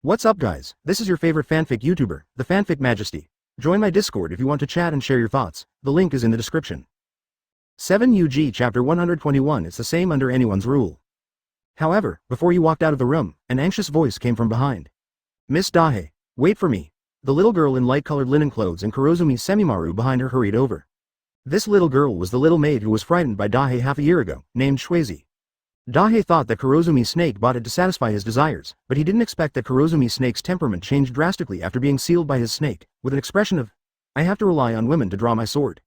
What's up guys, this is your favorite fanfic YouTuber, the Fanfic Majesty. Join my Discord if you want to chat and share your thoughts, the link is in the description. 7 UG Chapter 121 It's the same under anyone's rule. However, before he walked out of the room, an anxious voice came from behind. Miss Dahi, wait for me. The little girl in light-colored linen clothes and Kurozumi Semimaru behind her hurried over. This little girl was the little maid who was frightened by Dahi half a year ago, named Shuizi. Dahi thought that Kurozumi's snake bought it to satisfy his desires, but he didn't expect that Kurozumi's snake's temperament changed drastically after being sealed by his snake, with an expression of, I have to rely on women to draw my sword.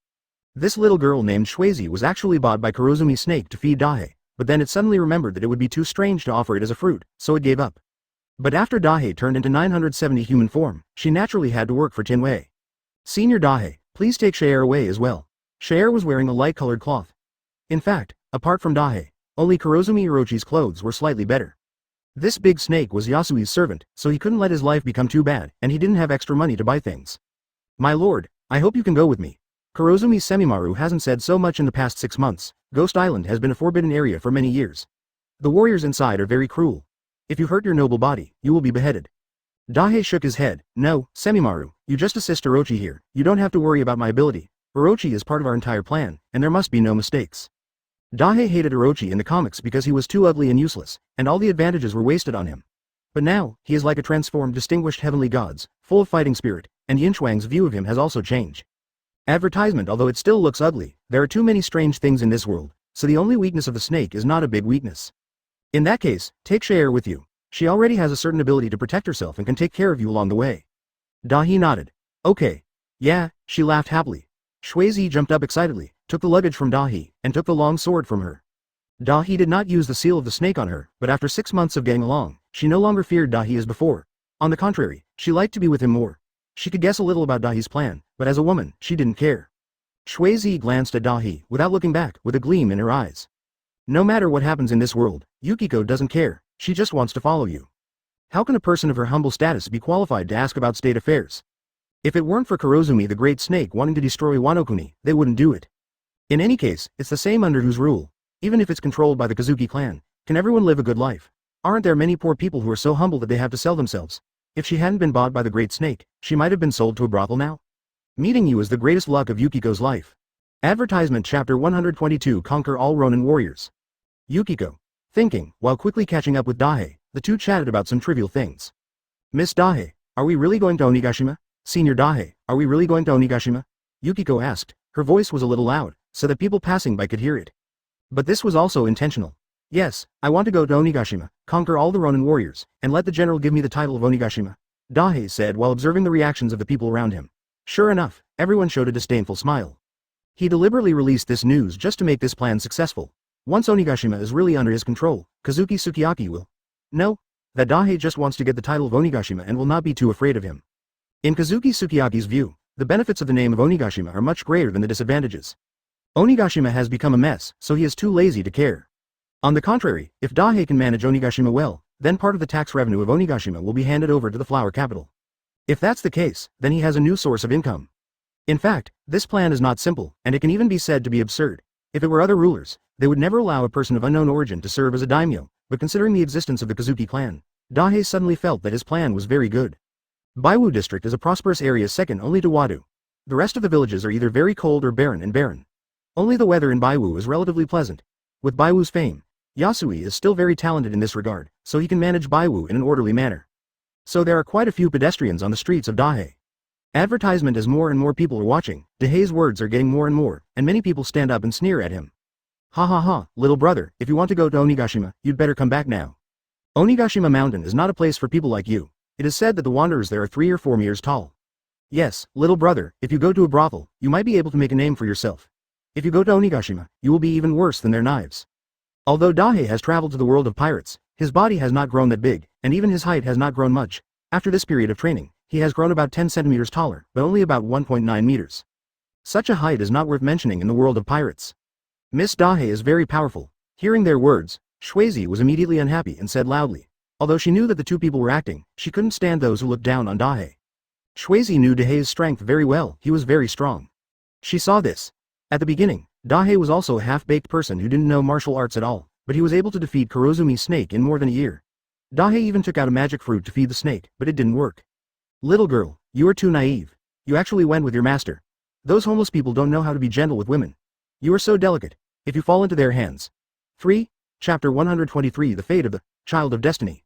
This little girl named Shuizi was actually bought by Kurozumi's snake to feed Dahi, but then it suddenly remembered that it would be too strange to offer it as a fruit, so it gave up. But after Dahi turned into 970 human form, she naturally had to work for Tinwei. Senior Dahi, please take Shaer away as well. Shaer was wearing a light-colored cloth. In fact, apart from Dahi, only Kurozumi Orochi's clothes were slightly better. This big snake was Yasui's servant, so he couldn't let his life become too bad, and he didn't have extra money to buy things. My lord, I hope you can go with me. Kurozumi Semimaru hasn't said so much in the past 6 months. Ghost Island has been a forbidden area for many years. The warriors inside are very cruel. If you hurt your noble body, you will be beheaded. Dahi shook his head. No, Semimaru, you just assist Orochi here. You don't have to worry about my ability. Orochi is part of our entire plan, and there must be no mistakes. Dahi hated Orochi in the comics because he was too ugly and useless, and all the advantages were wasted on him. But now, he is like a transformed distinguished heavenly gods, full of fighting spirit, and Yinchuang's view of him has also changed. Advertisement. Although it still looks ugly, there are too many strange things in this world, so the only weakness of the snake is not a big weakness. In that case, take Shaer with you. She already has a certain ability to protect herself and can take care of you along the way. Dahi nodded. Okay. Yeah, she laughed happily. Shuizi jumped up excitedly, took the luggage from Dahi, and took the long sword from her. Dahi did not use the seal of the snake on her, but after 6 months of getting along, she no longer feared Dahi as before. On the contrary, she liked to be with him more. She could guess a little about Dahi's plan, but as a woman, she didn't care. Shuizi glanced at Dahi, without looking back, with a gleam in her eyes. No matter what happens in this world, Yukiko doesn't care, she just wants to follow you. How can a person of her humble status be qualified to ask about state affairs? If it weren't for Kurozumi the Great Snake wanting to destroy Wano-kuni, they wouldn't do it. In any case, it's the same under whose rule. Even if it's controlled by the Kazuki clan, can everyone live a good life? Aren't there many poor people who are so humble that they have to sell themselves? If she hadn't been bought by the Great Snake, she might have been sold to a brothel now. Meeting you is the greatest luck of Yukiko's life. Advertisement Chapter 122 Conquer all Ronin warriors. Yukiko. Thinking, while quickly catching up with Dahi, the two chatted about some trivial things. Miss Dahi, are we really going to Onigashima? Senior Dahi, are we really going to Onigashima? Yukiko asked. Her voice was a little loud, so that people passing by could hear it. But this was also intentional. Yes, I want to go to Onigashima, conquer all the Ronin warriors, and let the general give me the title of Onigashima. Dahi said while observing the reactions of the people around him. Sure enough, everyone showed a disdainful smile. He deliberately released this news just to make this plan successful. Once Onigashima is really under his control, Kazuki Sukiyaki will. No, that Dahi just wants to get the title of Onigashima and will not be too afraid of him. In Kazuki Sukiyaki's view, the benefits of the name of Onigashima are much greater than the disadvantages. Onigashima has become a mess, so he is too lazy to care. On the contrary, if Dahi can manage Onigashima well, then part of the tax revenue of Onigashima will be handed over to the flower capital. If that's the case, then he has a new source of income. In fact, this plan is not simple, and it can even be said to be absurd. If it were other rulers, they would never allow a person of unknown origin to serve as a daimyo, but considering the existence of the Kazuki clan, Dahi suddenly felt that his plan was very good. Baiwu district is a prosperous area second only to Wado. The rest of the villages are either very cold or barren and barren. Only the weather in Baiwu is relatively pleasant. With Baiwu's fame, Yasui is still very talented in this regard, so he can manage Baiwu in an orderly manner. So there are quite a few pedestrians on the streets of Dahi. Advertisement as more and more people are watching, Dahi's words are getting more and more, and many people stand up and sneer at him. Ha ha ha, little brother, if you want to go to Onigashima, you'd better come back now. Onigashima Mountain is not a place for people like you. It is said that the wanderers there are 3 or 4 meters tall. Yes, little brother, if you go to a brothel, you might be able to make a name for yourself. If you go to Onigashima, you will be even worse than their knives. Although Dahi has traveled to the world of pirates, his body has not grown that big, and even his height has not grown much. After this period of training, he has grown about 10 centimeters taller, but only about 1.9 meters. Such a height is not worth mentioning in the world of pirates. Miss Dahi is very powerful. Hearing their words, Shuizi was immediately unhappy and said loudly. Although she knew that the two people were acting, she couldn't stand those who looked down on Dahi. Shuizi knew Dahi's strength very well, he was very strong. She saw this. At the beginning, Dahi was also a half-baked person who didn't know martial arts at all, but he was able to defeat Kurozumi's snake in more than a year. Dahi even took out a magic fruit to feed the snake, but it didn't work. Little girl, you are too naive. You actually went with your master. Those homeless people don't know how to be gentle with women. You are so delicate. If you fall into their hands. 3. Chapter 123 The Fate of the Child of Destiny.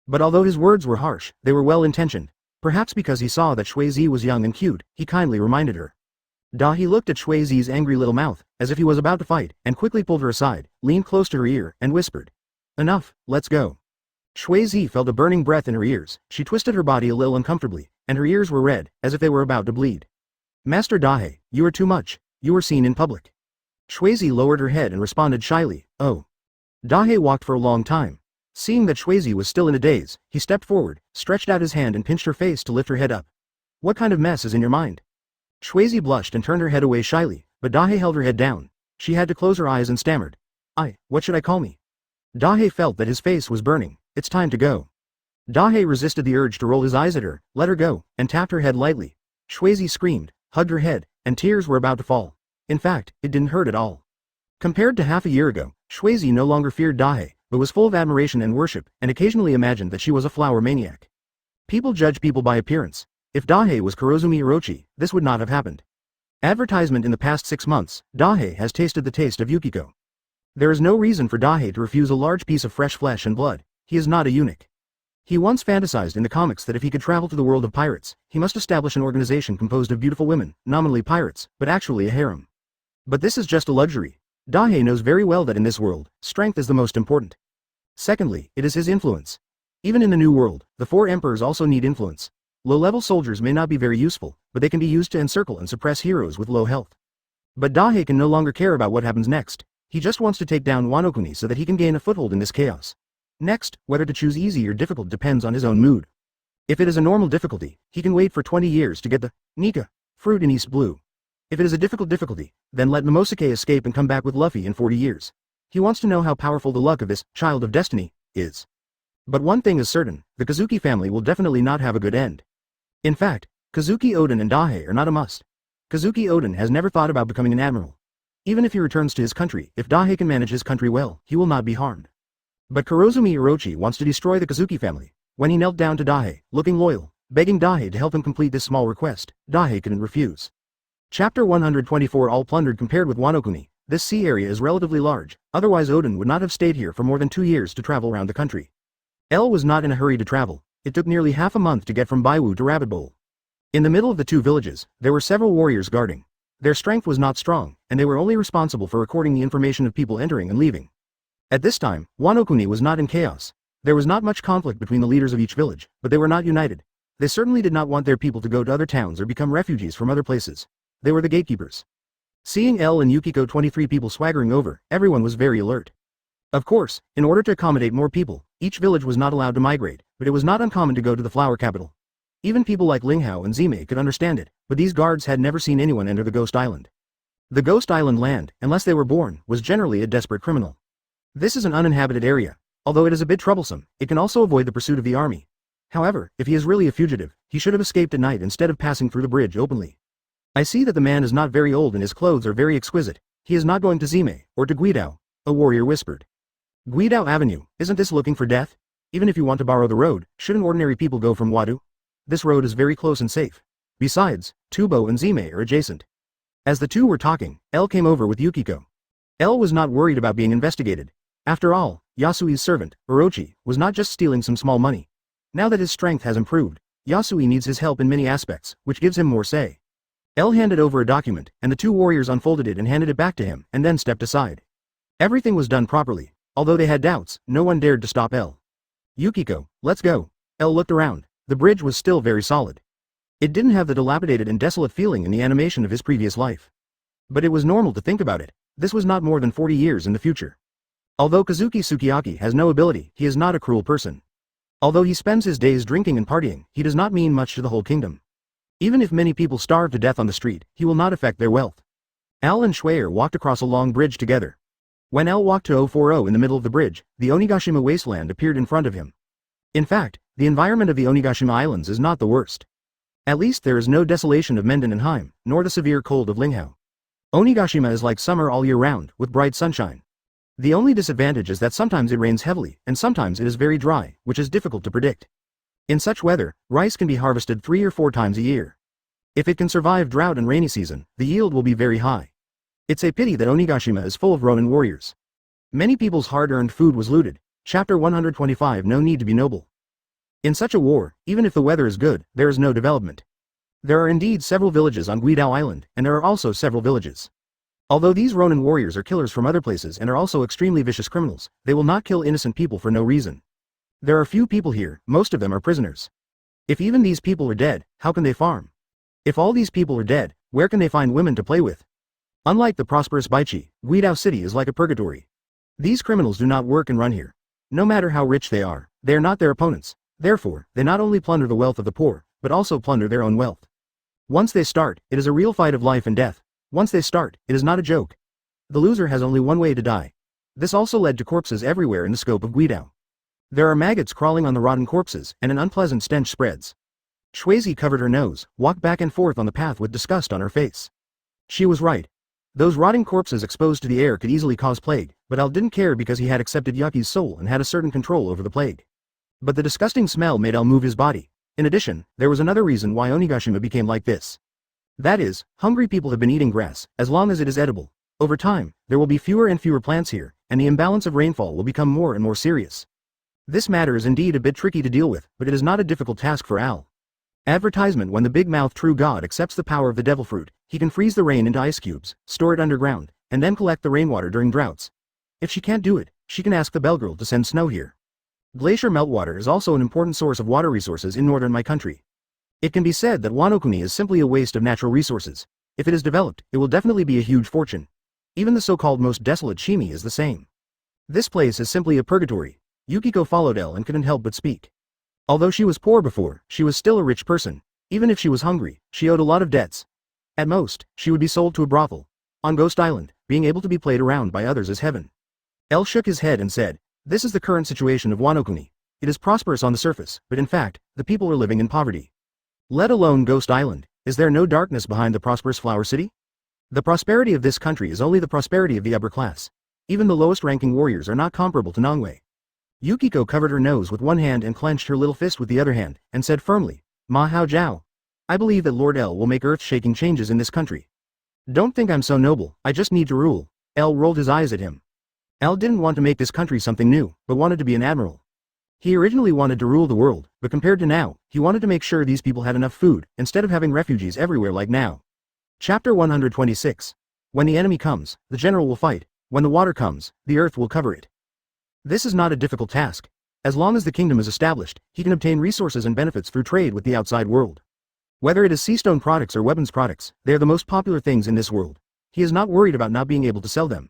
But although his words were harsh, they were well-intentioned. Perhaps because he saw that Shuizi was young and cute, he kindly reminded her. Dahi looked at Shuizi's angry little mouth, as if he was about to fight, and quickly pulled her aside, leaned close to her ear, and whispered. Enough, let's go. Shuizi felt a burning breath in her ears. She twisted her body a little uncomfortably, and her ears were red, as if they were about to bleed. Master Dahi, you are too much. You were seen in public. Shuizi lowered her head and responded shyly, oh. Dahi walked for a long time. Seeing that Shuizi was still in a daze, he stepped forward, stretched out his hand and pinched her face to lift her head up. What kind of mess is in your mind? Shuizi blushed and turned her head away shyly, but Dahi held her head down. She had to close her eyes and stammered. What should I call me? Dahi felt that his face was burning. It's time to go. Dahi resisted the urge to roll his eyes at her, let her go, and tapped her head lightly. Shuizi screamed, hugged her head, and tears were about to fall. In fact, it didn't hurt at all. Compared to half a year ago, Shuizi no longer feared Dahi, but was full of admiration and worship, and occasionally imagined that she was a flower maniac. People judge people by appearance. If Dahi was Kurozumi Orochi, this would not have happened. Advertisement in the past 6 months, Dahi has tasted the taste of Yukio. There is no reason for Dahi to refuse a large piece of fresh flesh and blood. He is not a eunuch. He once fantasized in the comics that if he could travel to the world of pirates, he must establish an organization composed of beautiful women, nominally pirates, but actually a harem. But this is just a luxury. Dahi knows very well that in this world, strength is the most important. Secondly, it is his influence. Even in the new world, the 4 emperors also need influence. Low-level soldiers may not be very useful, but they can be used to encircle and suppress heroes with low health. But Dahi can no longer care about what happens next. He just wants to take down Wano so that he can gain a foothold in this chaos. Next, whether to choose easy or difficult depends on his own mood. If it is a normal difficulty, he can wait for 20 years to get the Nika fruit in East Blue. If it is a difficult difficulty, then let Momosuke escape and come back with Luffy in 40 years. He wants to know how powerful the luck of this child of destiny is. But one thing is certain, the Kazuki family will definitely not have a good end. In fact, Kazuki Oden and Dahi are not a must. Kazuki Oden has never thought about becoming an admiral. Even if he returns to his country, if Dahi can manage his country well, he will not be harmed. But Kurozumi Orochi wants to destroy the Kazuki family. When he knelt down to Dahi, looking loyal, begging Dahi to help him complete this small request, Dahi couldn't refuse. Chapter 124 All plundered. Compared with Wano, this sea area is relatively large, otherwise Oden would not have stayed here for more than 2 years to travel around the country. El was not in a hurry to travel. It took nearly half a month to get from Baiwu to Rabbit Bowl. In the middle of the 2 villages, there were several warriors guarding. Their strength was not strong, and they were only responsible for recording the information of people entering and leaving. At this time, Wano was not in chaos. There was not much conflict between the leaders of each village, but they were not united. They certainly did not want their people to go to other towns or become refugees from other places. They were the gatekeepers. Seeing El and Yukiko 23 people swaggering over, everyone was very alert. Of course, in order to accommodate more people, each village was not allowed to migrate, but it was not uncommon to go to the flower capital. Even people like Linghao and Zime could understand it, but these guards had never seen anyone enter the Ghost Island. The Ghost Island land, unless they were born, was generally a desperate criminal. This is an uninhabited area. Although it is a bit troublesome, it can also avoid the pursuit of the army. However, if he is really a fugitive, he should have escaped at night instead of passing through the bridge openly. I see that the man is not very old and his clothes are very exquisite. He is not going to Zime, or to Guidao, a warrior whispered. Guidao Avenue, isn't this looking for death? Even if you want to borrow the road, shouldn't ordinary people go from Wado? This road is very close and safe. Besides, Tubo and Zime are adjacent. As the two were talking, El came over with Yukiko. El was not worried about being investigated. After all, Yasui's servant, Orochi, was not just stealing some small money. Now that his strength has improved, Yasui needs his help in many aspects, which gives him more say. El handed over a document, and the 2 warriors unfolded it and handed it back to him, and then stepped aside. Everything was done properly. Although they had doubts, no one dared to stop El. Yukiko, let's go. El looked around. The bridge was still very solid. It didn't have the dilapidated and desolate feeling in the animation of his previous life. But it was normal to think about it. This was not more than 40 years in the future. Although Kazuki Sukiyaki has no ability, he is not a cruel person. Although he spends his days drinking and partying, he does not mean much to the whole kingdom. Even if many people starve to death on the street, he will not affect their wealth. Al and Schweyer walked across a long bridge together. When Al walked to 040 in the middle of the bridge, the Onigashima wasteland appeared in front of him. In fact, the environment of the Onigashima Islands is not the worst. At least there is no desolation of Menden and Heim, nor the severe cold of Linghao. Onigashima is like summer all year round, with bright sunshine. The only disadvantage is that sometimes it rains heavily, and sometimes it is very dry, which is difficult to predict. In such weather, rice can be harvested 3 or 4 times a year. If it can survive drought and rainy season, the yield will be very high. It's a pity that Onigashima is full of ronin warriors. Many people's hard-earned food was looted. Chapter 125. No need to be noble. In such a war, even if the weather is good, there is no development. There are indeed several villages on Guidao Island, and there are also several villages. Although these ronin warriors are killers from other places and are also extremely vicious criminals, they will not kill innocent people for no reason. There are few people here, most of them are prisoners. If even these people are dead, how can they farm? If all these people are dead, where can they find women to play with? Unlike the prosperous Baichi, Guidao City is like a purgatory. These criminals do not work and run here. No matter how rich they are not their opponents. Therefore, they not only plunder the wealth of the poor, but also plunder their own wealth. Once they start, it is a real fight of life and death. Once they start, it is not a joke. The loser has only one way to die. This also led to corpses everywhere in the scope of Guidao. There are maggots crawling on the rotten corpses, and an unpleasant stench spreads. Shuizi covered her nose, walked back and forth on the path with disgust on her face. She was right. Those rotting corpses exposed to the air could easily cause plague, but Al didn't care because he had accepted Yaki's soul and had a certain control over the plague. But the disgusting smell made Al move his body. In addition, there was another reason why Onigashima became like this. That is, hungry people have been eating grass, as long as it is edible. Over time, there will be fewer and fewer plants here, and the imbalance of rainfall will become more and more serious. This matter is indeed a bit tricky to deal with, but it is not a difficult task for Al. Advertisement: when the big-mouthed true god accepts the power of the devil fruit, he can freeze the rain into ice cubes, store it underground, and then collect the rainwater during droughts. If she can't do it, she can ask the bellgirl to send snow here. Glacier meltwater is also an important source of water resources in northern my country. It can be said that Wano is simply a waste of natural resources. If it is developed, it will definitely be a huge fortune. Even the so-called most desolate Shimi is the same. This place is simply a purgatory. Yukiko followed Elle and couldn't help but speak. Although she was poor before, she was still a rich person. Even if she was hungry, she owed a lot of debts. At most, she would be sold to a brothel. On Ghost Island, being able to be played around by others is heaven. Elle shook his head and said, "This is the current situation of Wano. It is prosperous on the surface, but in fact, the people are living in poverty. Let alone Ghost Island, is there no darkness behind the prosperous Flower City? The prosperity of this country is only the prosperity of the upper class. Even the lowest-ranking warriors are not comparable to Nongwei." Yukiko covered her nose with one hand and clenched her little fist with the other hand, and said firmly, "Ma Hao Jiao. I believe that Lord L will make earth-shaking changes in this country. Don't think I'm so noble, I just need to rule." L rolled his eyes at him. Al didn't want to make this country something new, but wanted to be an admiral. He originally wanted to rule the world, but compared to now, he wanted to make sure these people had enough food, instead of having refugees everywhere like now. Chapter 126. When the enemy comes, the general will fight. When the water comes, the earth will cover it. This is not a difficult task. As long as the kingdom is established, he can obtain resources and benefits through trade with the outside world. Whether it is seastone products or weapons products, they are the most popular things in this world. He is not worried about not being able to sell them.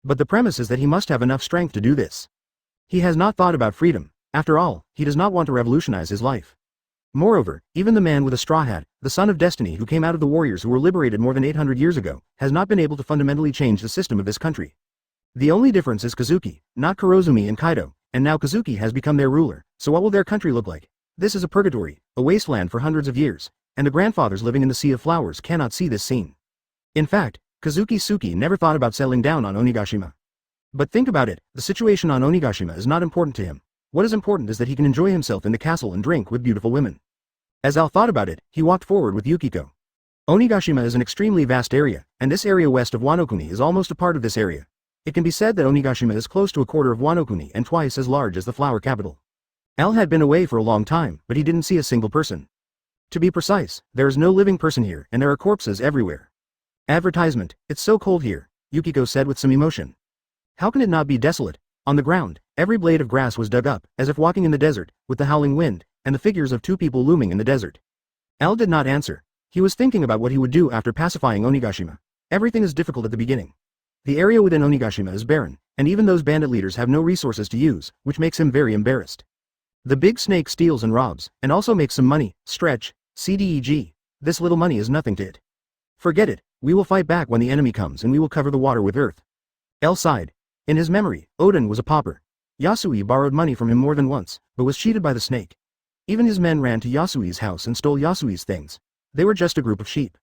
But the premise is that he must have enough strength to do this. He has not thought about freedom. After all, he does not want to revolutionize his life. Moreover, even the man with a straw hat, the son of destiny who came out of the warriors who were liberated more than 800 years ago, has not been able to fundamentally change the system of this country. The only difference is Kazuki, not Kurozumi and Kaido, and now Kazuki has become their ruler, so what will their country look like? This is a purgatory, a wasteland for hundreds of years, and the grandfathers living in the Sea of Flowers cannot see this scene. In fact, Kazuki Suki never thought about settling down on Onigashima. But think about it, the situation on Onigashima is not important to him. What is important is that he can enjoy himself in the castle and drink with beautiful women. As Al thought about it, he walked forward with Yukiko. Onigashima is an extremely vast area, and this area west of Wano is almost a part of this area. It can be said that Onigashima is close to a quarter of Wano and twice as large as the flower capital. Al had been away for a long time, but he didn't see a single person. To be precise, there is no living person here and there are corpses everywhere. Advertisement: "It's so cold here," Yukiko said with some emotion. How can it not be desolate? On the ground, every blade of grass was dug up, as if walking in the desert, with the howling wind, and the figures of 2 people looming in the desert. Al did not answer. He was thinking about what he would do after pacifying Onigashima. Everything is difficult at the beginning. The area within Onigashima is barren, and even those bandit leaders have no resources to use, which makes him very embarrassed. The big snake steals and robs, and also makes some money. Stretch, CDEG. This little money is nothing to it. Forget it, we will fight back when the enemy comes and we will cover the water with earth. El sighed. In his memory, Odin was a pauper. Yasui borrowed money from him more than once, but was cheated by the snake. Even his men ran to Yasui's house and stole Yasui's things. They were just a group of sheep.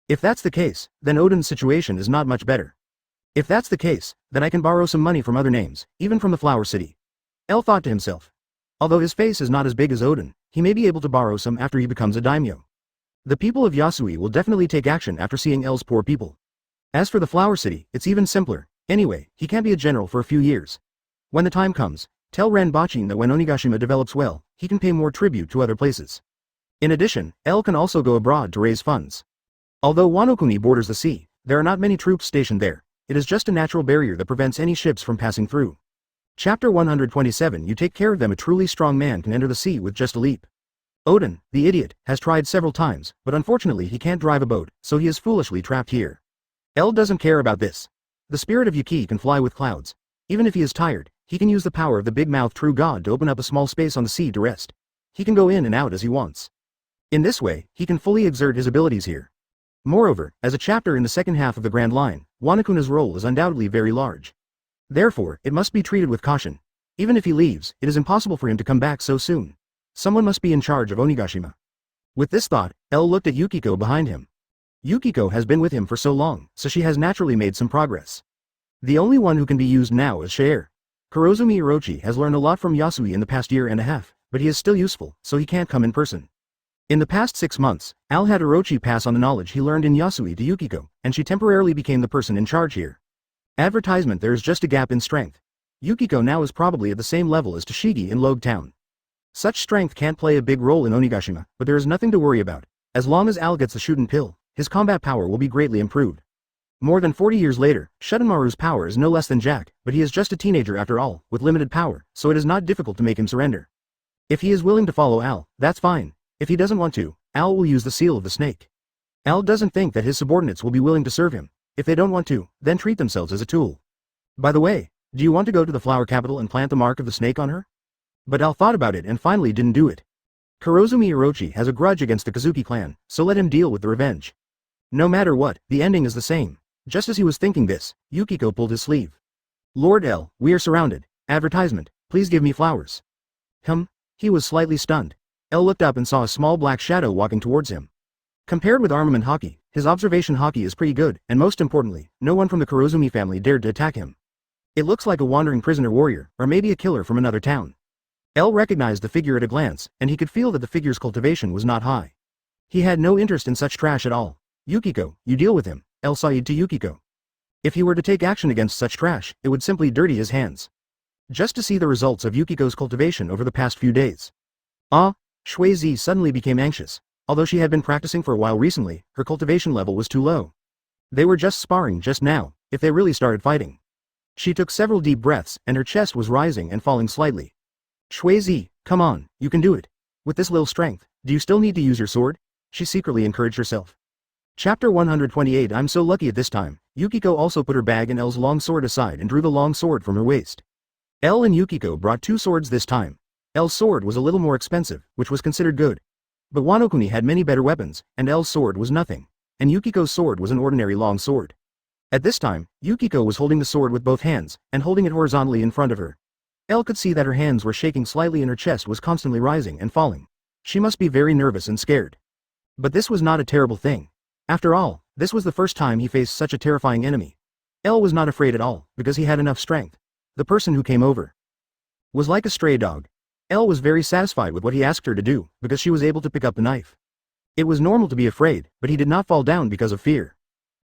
If that's the case, then Odin's situation is not much better. If that's the case, then I can borrow some money from other names, even from the Flower City. L thought to himself. Although his face is not as big as Odin, he may be able to borrow some after he becomes a daimyo. The people of Yasui will definitely take action after seeing L's poor people. As for the Flower City, it's even simpler. Anyway, he can't be a general for a few years. When the time comes, tell Ranbachin that when Onigashima develops well, he can pay more tribute to other places. In addition, L can also go abroad to raise funds. Although Wano-kuni borders the sea, there are not many troops stationed there. It is just a natural barrier that prevents any ships from passing through. Chapter 127. You take care of them. A truly strong man can enter the sea with just a leap. Odin, the idiot, has tried several times, but unfortunately he can't drive a boat, so he is foolishly trapped here. L doesn't care about this. The spirit of Yuki can fly with clouds. Even if he is tired, he can use the power of the big-mouthed true god to open up a small space on the sea to rest. He can go in and out as he wants. In this way, he can fully exert his abilities here. Moreover, as a chapter in the second half of the Grand Line, Wanakuna's role is undoubtedly very large. Therefore, it must be treated with caution. Even if he leaves, it is impossible for him to come back so soon. Someone must be in charge of Onigashima. With this thought, L looked at Yukiko behind him. Yukiko has been with him for so long, so she has naturally made some progress. The only one who can be used now is Shaer. Kurozumi Orochi has learned a lot from Yasui in the past year and a half, but he is still useful, so he can't come in person. In the past 6 months, Al had Orochi pass on the knowledge he learned in Yasui to Yukiko, and she temporarily became the person in charge here. Advertisement. There is just a gap in strength. Yukiko now is probably at the same level as Toshigi in Logue Town. Such strength can't play a big role in Onigashima, but there is nothing to worry about. As long as Al gets the Shuden pill, his combat power will be greatly improved. More than 40 years later, Shuddenmaru's power is no less than Jack, but he is just a teenager after all, with limited power, so it is not difficult to make him surrender. If he is willing to follow Al, that's fine. If he doesn't want to, Al will use the seal of the snake. Al doesn't think that his subordinates will be willing to serve him. If they don't want to, then treat themselves as a tool. By the way, do you want to go to the flower capital and plant the mark of the snake on her? But Al thought about it and finally didn't do it. Kurozumi Orochi has a grudge against the Kazuki clan, so let him deal with the revenge. No matter what, the ending is the same. Just as he was thinking this, Yukiko pulled his sleeve. Lord L, we are surrounded. Advertisement, please give me flowers. He was slightly stunned. L looked up and saw a small black shadow walking towards him. Compared with armament Haki, his observation Haki is pretty good, and most importantly, no one from the Kurozumi family dared to attack him. It looks like a wandering prisoner warrior, or maybe a killer from another town. L recognized the figure at a glance, and he could feel that the figure's cultivation was not high. He had no interest in such trash at all. Yukiko, you deal with him, L sighed to Yukiko. If he were to take action against such trash, it would simply dirty his hands. Just to see the results of Yukiko's cultivation over the past few days. Shui Zi suddenly became anxious. Although she had been practicing for a while recently, her cultivation level was too low. They were just sparring just now, if they really started fighting. She took several deep breaths, and her chest was rising and falling slightly. Shui Zi, come on, you can do it. With this little strength, do you still need to use your sword? She secretly encouraged herself. Chapter 128. I'm so lucky at this time. Yukiko also put her bag and L's long sword aside and drew the long sword from her waist. L and Yukiko brought 2 swords this time. L's sword was a little more expensive, which was considered good. But Wano-kuni had many better weapons, and L's sword was nothing, and Yukiko's sword was an ordinary long sword. At this time, Yukiko was holding the sword with both hands, and holding it horizontally in front of her. L could see that her hands were shaking slightly and her chest was constantly rising and falling. She must be very nervous and scared. But this was not a terrible thing. After all, this was the first time he faced such a terrifying enemy. L was not afraid at all, because he had enough strength. The person who came over was like a stray dog. L was very satisfied with what he asked her to do, because she was able to pick up the knife. It was normal to be afraid, but he did not fall down because of fear.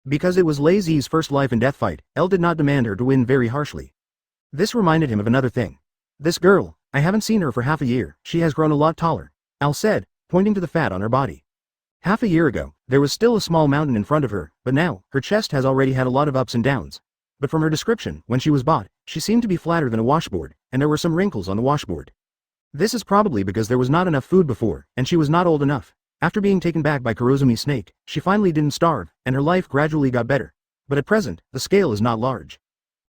Because it was Lei Zi's first life and death fight, L did not demand her to win very harshly. This reminded him of another thing. This girl, I haven't seen her for half a year, she has grown a lot taller, Al said, pointing to the fat on her body. Half a year ago, there was still a small mountain in front of her, but now, her chest has already had a lot of ups and downs. But from her description, when she was bought, she seemed to be flatter than a washboard, and there were some wrinkles on the washboard. This is probably because there was not enough food before, and she was not old enough. After being taken back by Kurozumi's snake, she finally didn't starve, and her life gradually got better. But at present, the scale is not large.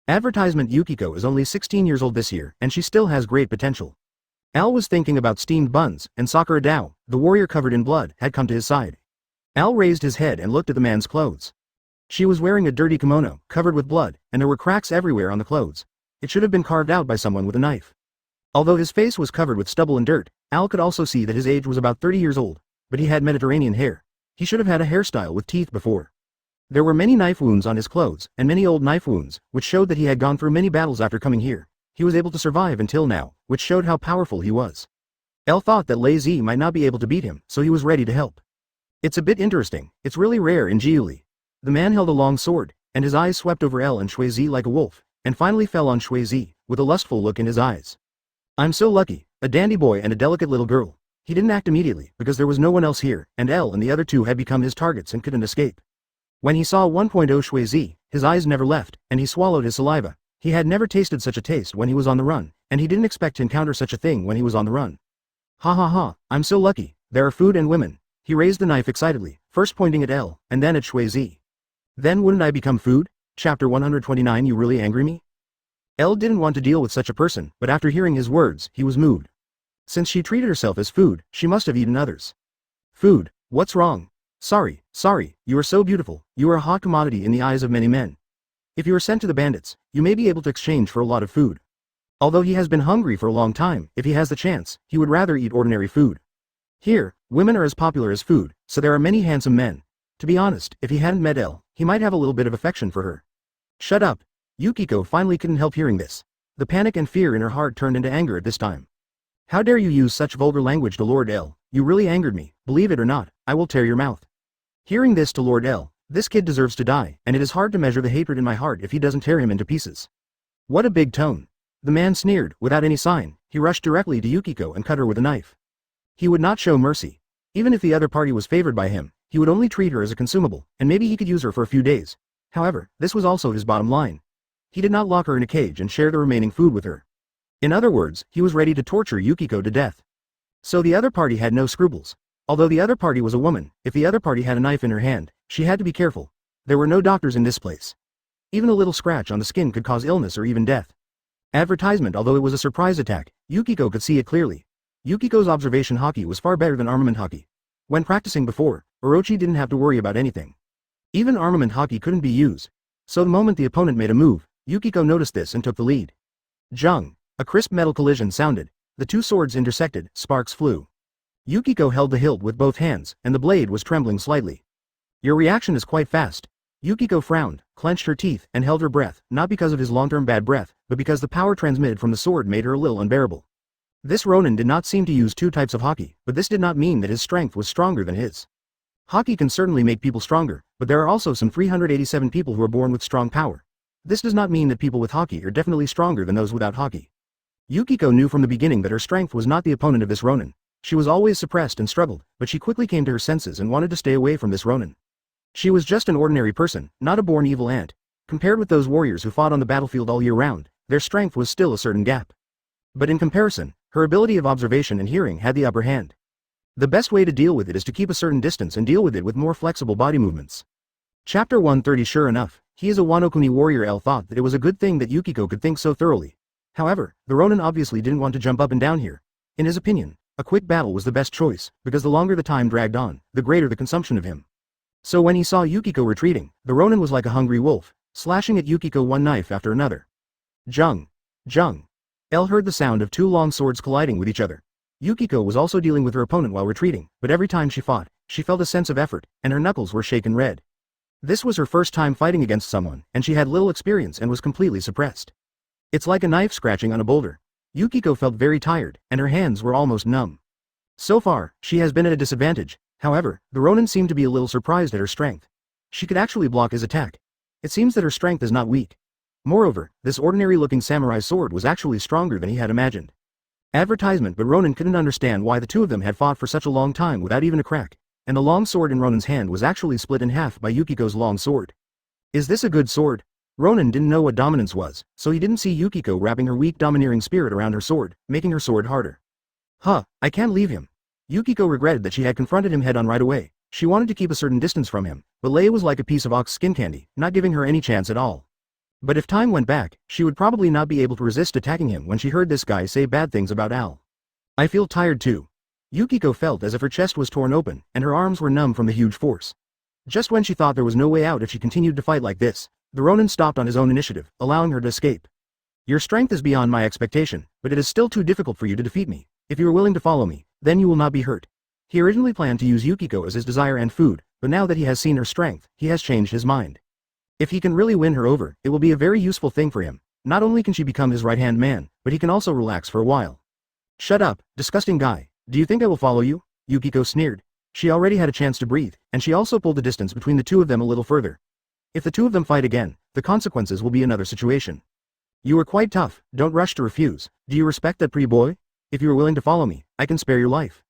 Advertisement. Yukiko is only 16 years old this year, and she still has great potential. Al was thinking about steamed buns, and Sakura Dao, the warrior covered in blood, had come to his side. Al raised his head and looked at the man's clothes. She was wearing a dirty kimono, covered with blood, and there were cracks everywhere on the clothes. It should have been carved out by someone with a knife. Although his face was covered with stubble and dirt, Al could also see that his age was about 30 years old, but he had Mediterranean hair. He should have had a hairstyle with teeth before. There were many knife wounds on his clothes, and many old knife wounds, which showed that he had gone through many battles after coming here. He was able to survive until now, which showed how powerful he was. El thought that Lei Zi might not be able to beat him, so he was ready to help. It's a bit interesting, it's really rare in Jiuli. The man held a long sword, and his eyes swept over El and Shui Zi like a wolf, and finally fell on Shui Zi, with a lustful look in his eyes. I'm so lucky, a dandy boy and a delicate little girl. He didn't act immediately, because there was no one else here, and El and the other two had become his targets and couldn't escape. When he saw 1.0 Shui Zi, his eyes never left, and he swallowed his saliva. He had never tasted such a taste when he was on the run, and he didn't expect to encounter such a thing when he was on the run. Ha ha ha, I'm so lucky, there are food and women. He raised the knife excitedly, first pointing at El, and then at Shui Zi. Then wouldn't I become food? Chapter 129. You really angry me? El didn't want to deal with such a person, but after hearing his words, he was moved. Since she treated herself as food, she must have eaten others. Food, what's wrong? Sorry, you are so beautiful, you are a hot commodity in the eyes of many men. If you are sent to the bandits, you may be able to exchange for a lot of food. Although he has been hungry for a long time, if he has the chance, he would rather eat ordinary food. Here, women are as popular as food, so there are many handsome men. To be honest, if he hadn't met El, he might have a little bit of affection for her. Shut up. Yukiko finally couldn't help hearing this. The panic and fear in her heart turned into anger at this time. How dare you use such vulgar language to Lord El? You really angered me, believe it or not, I will tear your mouth. Hearing this to Lord El, this kid deserves to die, and it is hard to measure the hatred in my heart if he doesn't tear him into pieces. What a big tone. The man sneered, without any sign, he rushed directly to Yukiko and cut her with a knife. He would not show mercy. Even if the other party was favored by him, he would only treat her as a consumable, and maybe he could use her for a few days. However, this was also his bottom line. He did not lock her in a cage and share the remaining food with her. In other words, he was ready to torture Yukiko to death. So the other party had no scruples. Although the other party was a woman, if the other party had a knife in her hand, she had to be careful. There were no doctors in this place. Even a little scratch on the skin could cause illness or even death. Advertisement. Although it was a surprise attack, Yukiko could see it clearly. Yukiko's observation Haki was far better than armament Haki. When practicing before, Orochi didn't have to worry about anything. Even armament Haki couldn't be used. So the moment the opponent made a move, Yukiko noticed this and took the lead. Jung. A crisp metal collision sounded. The two swords intersected, sparks flew. Yukiko held the hilt with both hands, and the blade was trembling slightly. Your reaction is quite fast. Yukiko frowned, clenched her teeth, and held her breath, not because of his long-term bad breath, but because the power transmitted from the sword made her a little unbearable. This ronin did not seem to use two types of Haki, but this did not mean that his strength was stronger than his. Haki can certainly make people stronger, but there are also some 387 people who are born with strong power. This does not mean that people with Haki are definitely stronger than those without Haki. Yukiko knew from the beginning that her strength was not the opponent of this ronin. She was always suppressed and struggled, but she quickly came to her senses and wanted to stay away from this ronin. She was just an ordinary person, not a born evil ant. Compared with those warriors who fought on the battlefield all year round, their strength was still a certain gap. But in comparison, her ability of observation and hearing had the upper hand. The best way to deal with it is to keep a certain distance and deal with it with more flexible body movements. Chapter 130. Sure enough, he is a Wano-kuni warrior. El thought that it was a good thing that Yukiko could think so thoroughly. However, the ronin obviously didn't want to jump up and down here. In his opinion, a quick battle was the best choice, because the longer the time dragged on, the greater the consumption of him. So when he saw Yukiko retreating, the ronin was like a hungry wolf, slashing at Yukiko one knife after another. Jung. El heard the sound of two long swords colliding with each other. Yukiko was also dealing with her opponent while retreating, but every time she fought, she felt a sense of effort, and her knuckles were shaken red. This was her first time fighting against someone, and she had little experience and was completely suppressed. It's like a knife scratching on a boulder. Yukiko felt very tired, and her hands were almost numb. So far, she has been at a disadvantage. However, the ronin seemed to be a little surprised at her strength. She could actually block his attack. It seems that her strength is not weak. Moreover, this ordinary-looking samurai sword was actually stronger than he had imagined. Advertisement. But Ronin couldn't understand why the two of them had fought for such a long time without even a crack, and the long sword in Ronin's hand was actually split in half by Yukiko's long sword. Is this a good sword? Ronin didn't know what dominance was, so he didn't see Yukiko wrapping her weak domineering spirit around her sword, making her sword harder. I can't leave him. Yukiko regretted that she had confronted him head-on right away. She wanted to keep a certain distance from him, but Lei was like a piece of ox skin candy, not giving her any chance at all. But if time went back, she would probably not be able to resist attacking him when she heard this guy say bad things about Al. I feel tired too. Yukiko felt as if her chest was torn open, and her arms were numb from the huge force. Just when she thought there was no way out if she continued to fight like this, the Ronin stopped on his own initiative, allowing her to escape. Your strength is beyond my expectation, but it is still too difficult for you to defeat me. If you are willing to follow me, then you will not be hurt. He originally planned to use Yukiko as his desire and food, but now that he has seen her strength, he has changed his mind. If he can really win her over, it will be a very useful thing for him. Not only can she become his right-hand man, but he can also relax for a while. Shut up, disgusting guy. Do you think I will follow you? Yukiko sneered. She already had a chance to breathe, and she also pulled the distance between the two of them a little further. If the two of them fight again, the consequences will be another situation. You are quite tough, don't rush to refuse. Do you respect that pretty boy? If you are willing to follow me, I can spare your life.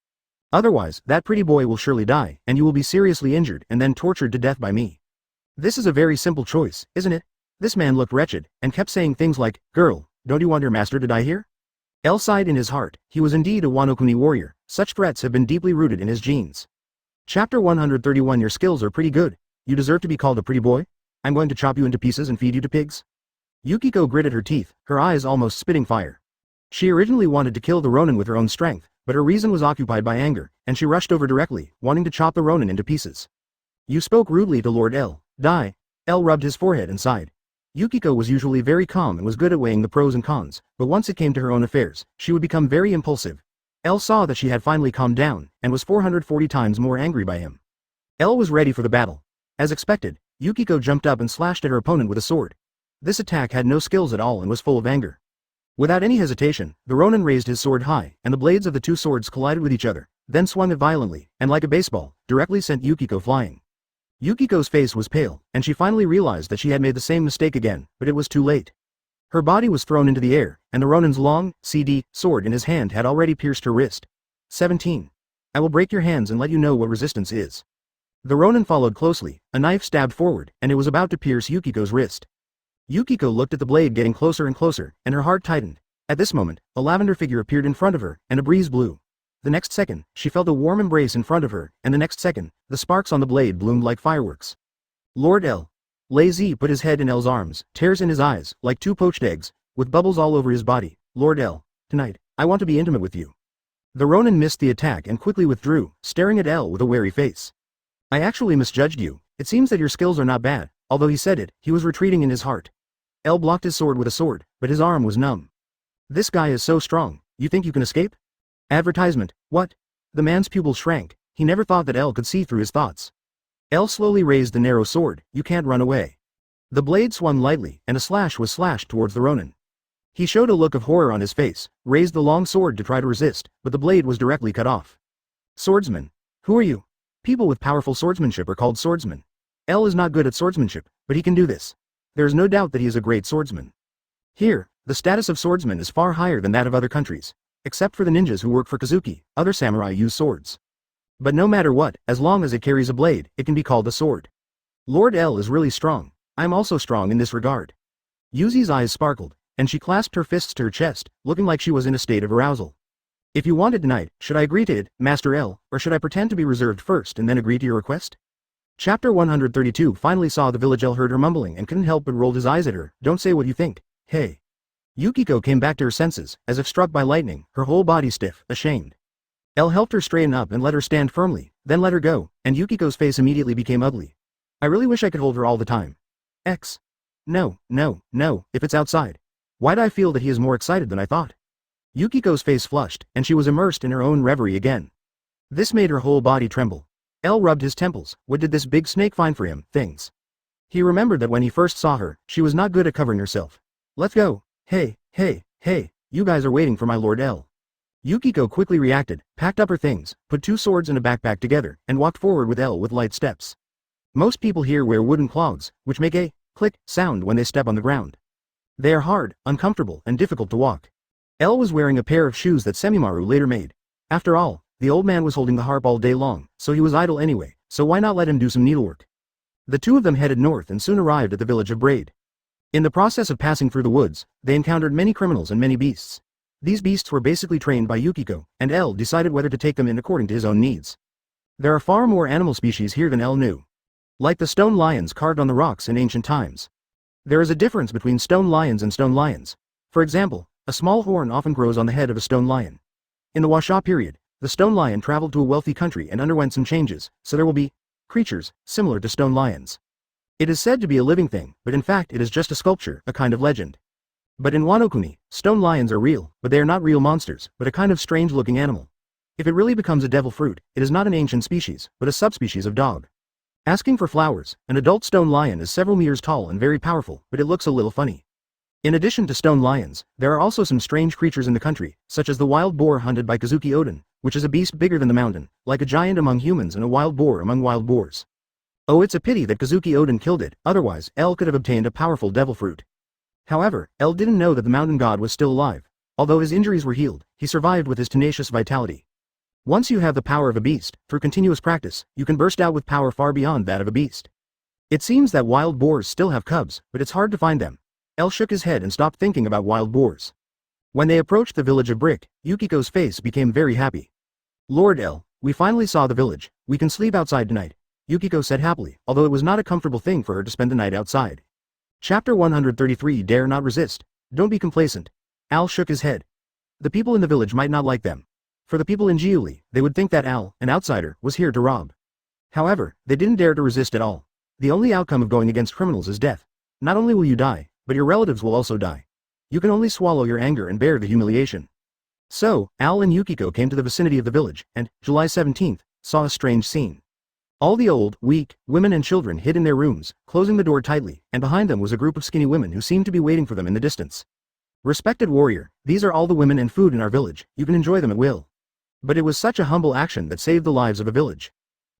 Otherwise, that pretty boy will surely die, and you will be seriously injured and then tortured to death by me. This is a very simple choice, isn't it? This man looked wretched, and kept saying things like, "Girl, don't you want your master to die here?" L sighed in his heart. He was indeed a Wano Kuni warrior. Such threats have been deeply rooted in his genes. Chapter 131. Your skills are pretty good. You deserve to be called a pretty boy. I'm going to chop you into pieces and feed you to pigs. Yukiko gritted her teeth, her eyes almost spitting fire. She originally wanted to kill the ronin with her own strength, but her reason was occupied by anger, and she rushed over directly, wanting to chop the ronin into pieces. You spoke rudely to Lord L. Die. L rubbed his forehead and sighed. Yukiko was usually very calm and was good at weighing the pros and cons, but once it came to her own affairs, she would become very impulsive. L saw that she had finally calmed down, and was 440 times more angry by him. L was ready for the battle. As expected, Yukiko jumped up and slashed at her opponent with a sword. This attack had no skills at all and was full of anger. Without any hesitation, the ronin raised his sword high, and the blades of the two swords collided with each other, then swung it violently, and like a baseball, directly sent Yukiko flying. Yukiko's face was pale, and she finally realized that she had made the same mistake again, but it was too late. Her body was thrown into the air, and the ronin's long, sword in his hand had already pierced her wrist. 17. I will break your hands and let you know what resistance is. The ronin followed closely, a knife stabbed forward, and it was about to pierce Yukiko's wrist. Yukiko looked at the blade getting closer and closer, and her heart tightened. At this moment, a lavender figure appeared in front of her, and a breeze blew. The next second, she felt a warm embrace in front of her, and the next second, the sparks on the blade bloomed like fireworks. Lord L. Lazy put his head in L's arms, tears in his eyes, like two poached eggs, with bubbles all over his body. Lord L. Tonight, I want to be intimate with you. The ronin missed the attack and quickly withdrew, staring at L with a wary face. I actually misjudged you. It seems that your skills are not bad. Although he said it, he was retreating in his heart. L blocked his sword with a sword, but his arm was numb. This guy is so strong. You think you can escape? Advertisement. What? The man's pupils shrank. He never thought that L could see through his thoughts. L slowly raised the narrow sword. You can't run away. The blade swung lightly, and a slash was slashed towards the ronin. He showed a look of horror on his face, raised the long sword to try to resist, but the blade was directly cut off. Swordsman. Who are you? People with powerful swordsmanship are called swordsmen. L is not good at swordsmanship, but he can do this. There is no doubt that he is a great swordsman. Here, the status of swordsman is far higher than that of other countries. Except for the ninjas who work for Kazuki, other samurai use swords. But no matter what, as long as it carries a blade, it can be called a sword. Lord L is really strong. I am also strong in this regard. Yuzi's eyes sparkled, and she clasped her fists to her chest, looking like she was in a state of arousal. If you want it tonight, should I agree to it, Master L, or should I pretend to be reserved first and then agree to your request? Chapter 132 finally saw the village L heard her mumbling and couldn't help but rolled his eyes at her. Don't say what you think. Hey. Yukiko came back to her senses, as if struck by lightning, her whole body stiff, ashamed. L helped her straighten up and let her stand firmly, then let her go, and Yukiko's face immediately became ugly. I really wish I could hold her all the time. X. No, if it's outside. Why'd I feel that he is more excited than I thought? Yukiko's face flushed, and she was immersed in her own reverie again. This made her whole body tremble. L rubbed his temples. What did this big snake find for him? Things. He remembered that when he first saw her, she was not good at covering herself. Let's go. Hey, you guys are waiting for my Lord L. Yukiko quickly reacted, packed up her things, put two swords and a backpack together, and walked forward with L with light steps. Most people here wear wooden clogs, which make a click sound when they step on the ground. They are hard, uncomfortable, and difficult to walk. L was wearing a pair of shoes that Sengoku later made. After all, the old man was holding the harp all day long, so he was idle anyway, so why not let him do some needlework? The two of them headed north and soon arrived at the village of Braid. In the process of passing through the woods, they encountered many criminals and many beasts. These beasts were basically trained by Yukiko, and L decided whether to take them in according to his own needs. There are far more animal species here than L knew. Like the stone lions carved on the rocks in ancient times. There is a difference between stone lions and stone lions. For example, a small horn often grows on the head of a stone lion. In the Washa period, the stone lion traveled to a wealthy country and underwent some changes, so there will be creatures similar to stone lions. It is said to be a living thing, but in fact it is just a sculpture, a kind of legend. But in Wano Kuni, stone lions are real, but they are not real monsters, but a kind of strange-looking animal. If it really becomes a devil fruit, it is not an ancient species, but a subspecies of dog. Asking for flowers, an adult stone lion is several meters tall and very powerful, but it looks a little funny. In addition to stone lions, there are also some strange creatures in the country, such as the wild boar hunted by Kazuki Oden, which is a beast bigger than the mountain, like a giant among humans and a wild boar among wild boars. Oh, it's a pity that Kazuki Oden killed it, otherwise, El could have obtained a powerful devil fruit. However, El didn't know that the mountain god was still alive. Although his injuries were healed, he survived with his tenacious vitality. Once you have the power of a beast, through continuous practice, you can burst out with power far beyond that of a beast. It seems that wild boars still have cubs, but it's hard to find them. El shook his head and stopped thinking about wild boars. When they approached the village of Brick, Yukiko's face became very happy. Lord El, we finally saw the village, we can sleep outside tonight, Yukiko said happily, although it was not a comfortable thing for her to spend the night outside. Chapter 133 Dare not resist. Don't be complacent. Al shook his head. The people in the village might not like them. For the people in Jiuli, they would think that Al, an outsider, was here to rob. However, they didn't dare to resist at all. The only outcome of going against criminals is death. Not only will you die, but your relatives will also die. You can only swallow your anger and bear the humiliation. So, Al and Yukiko came to the vicinity of the village, and, July 17th, saw a strange scene. All the old, weak, women and children hid in their rooms, closing the door tightly, and behind them was a group of skinny women who seemed to be waiting for them in the distance. Respected warrior, these are all the women and food in our village, you can enjoy them at will. But it was such a humble action that saved the lives of a village.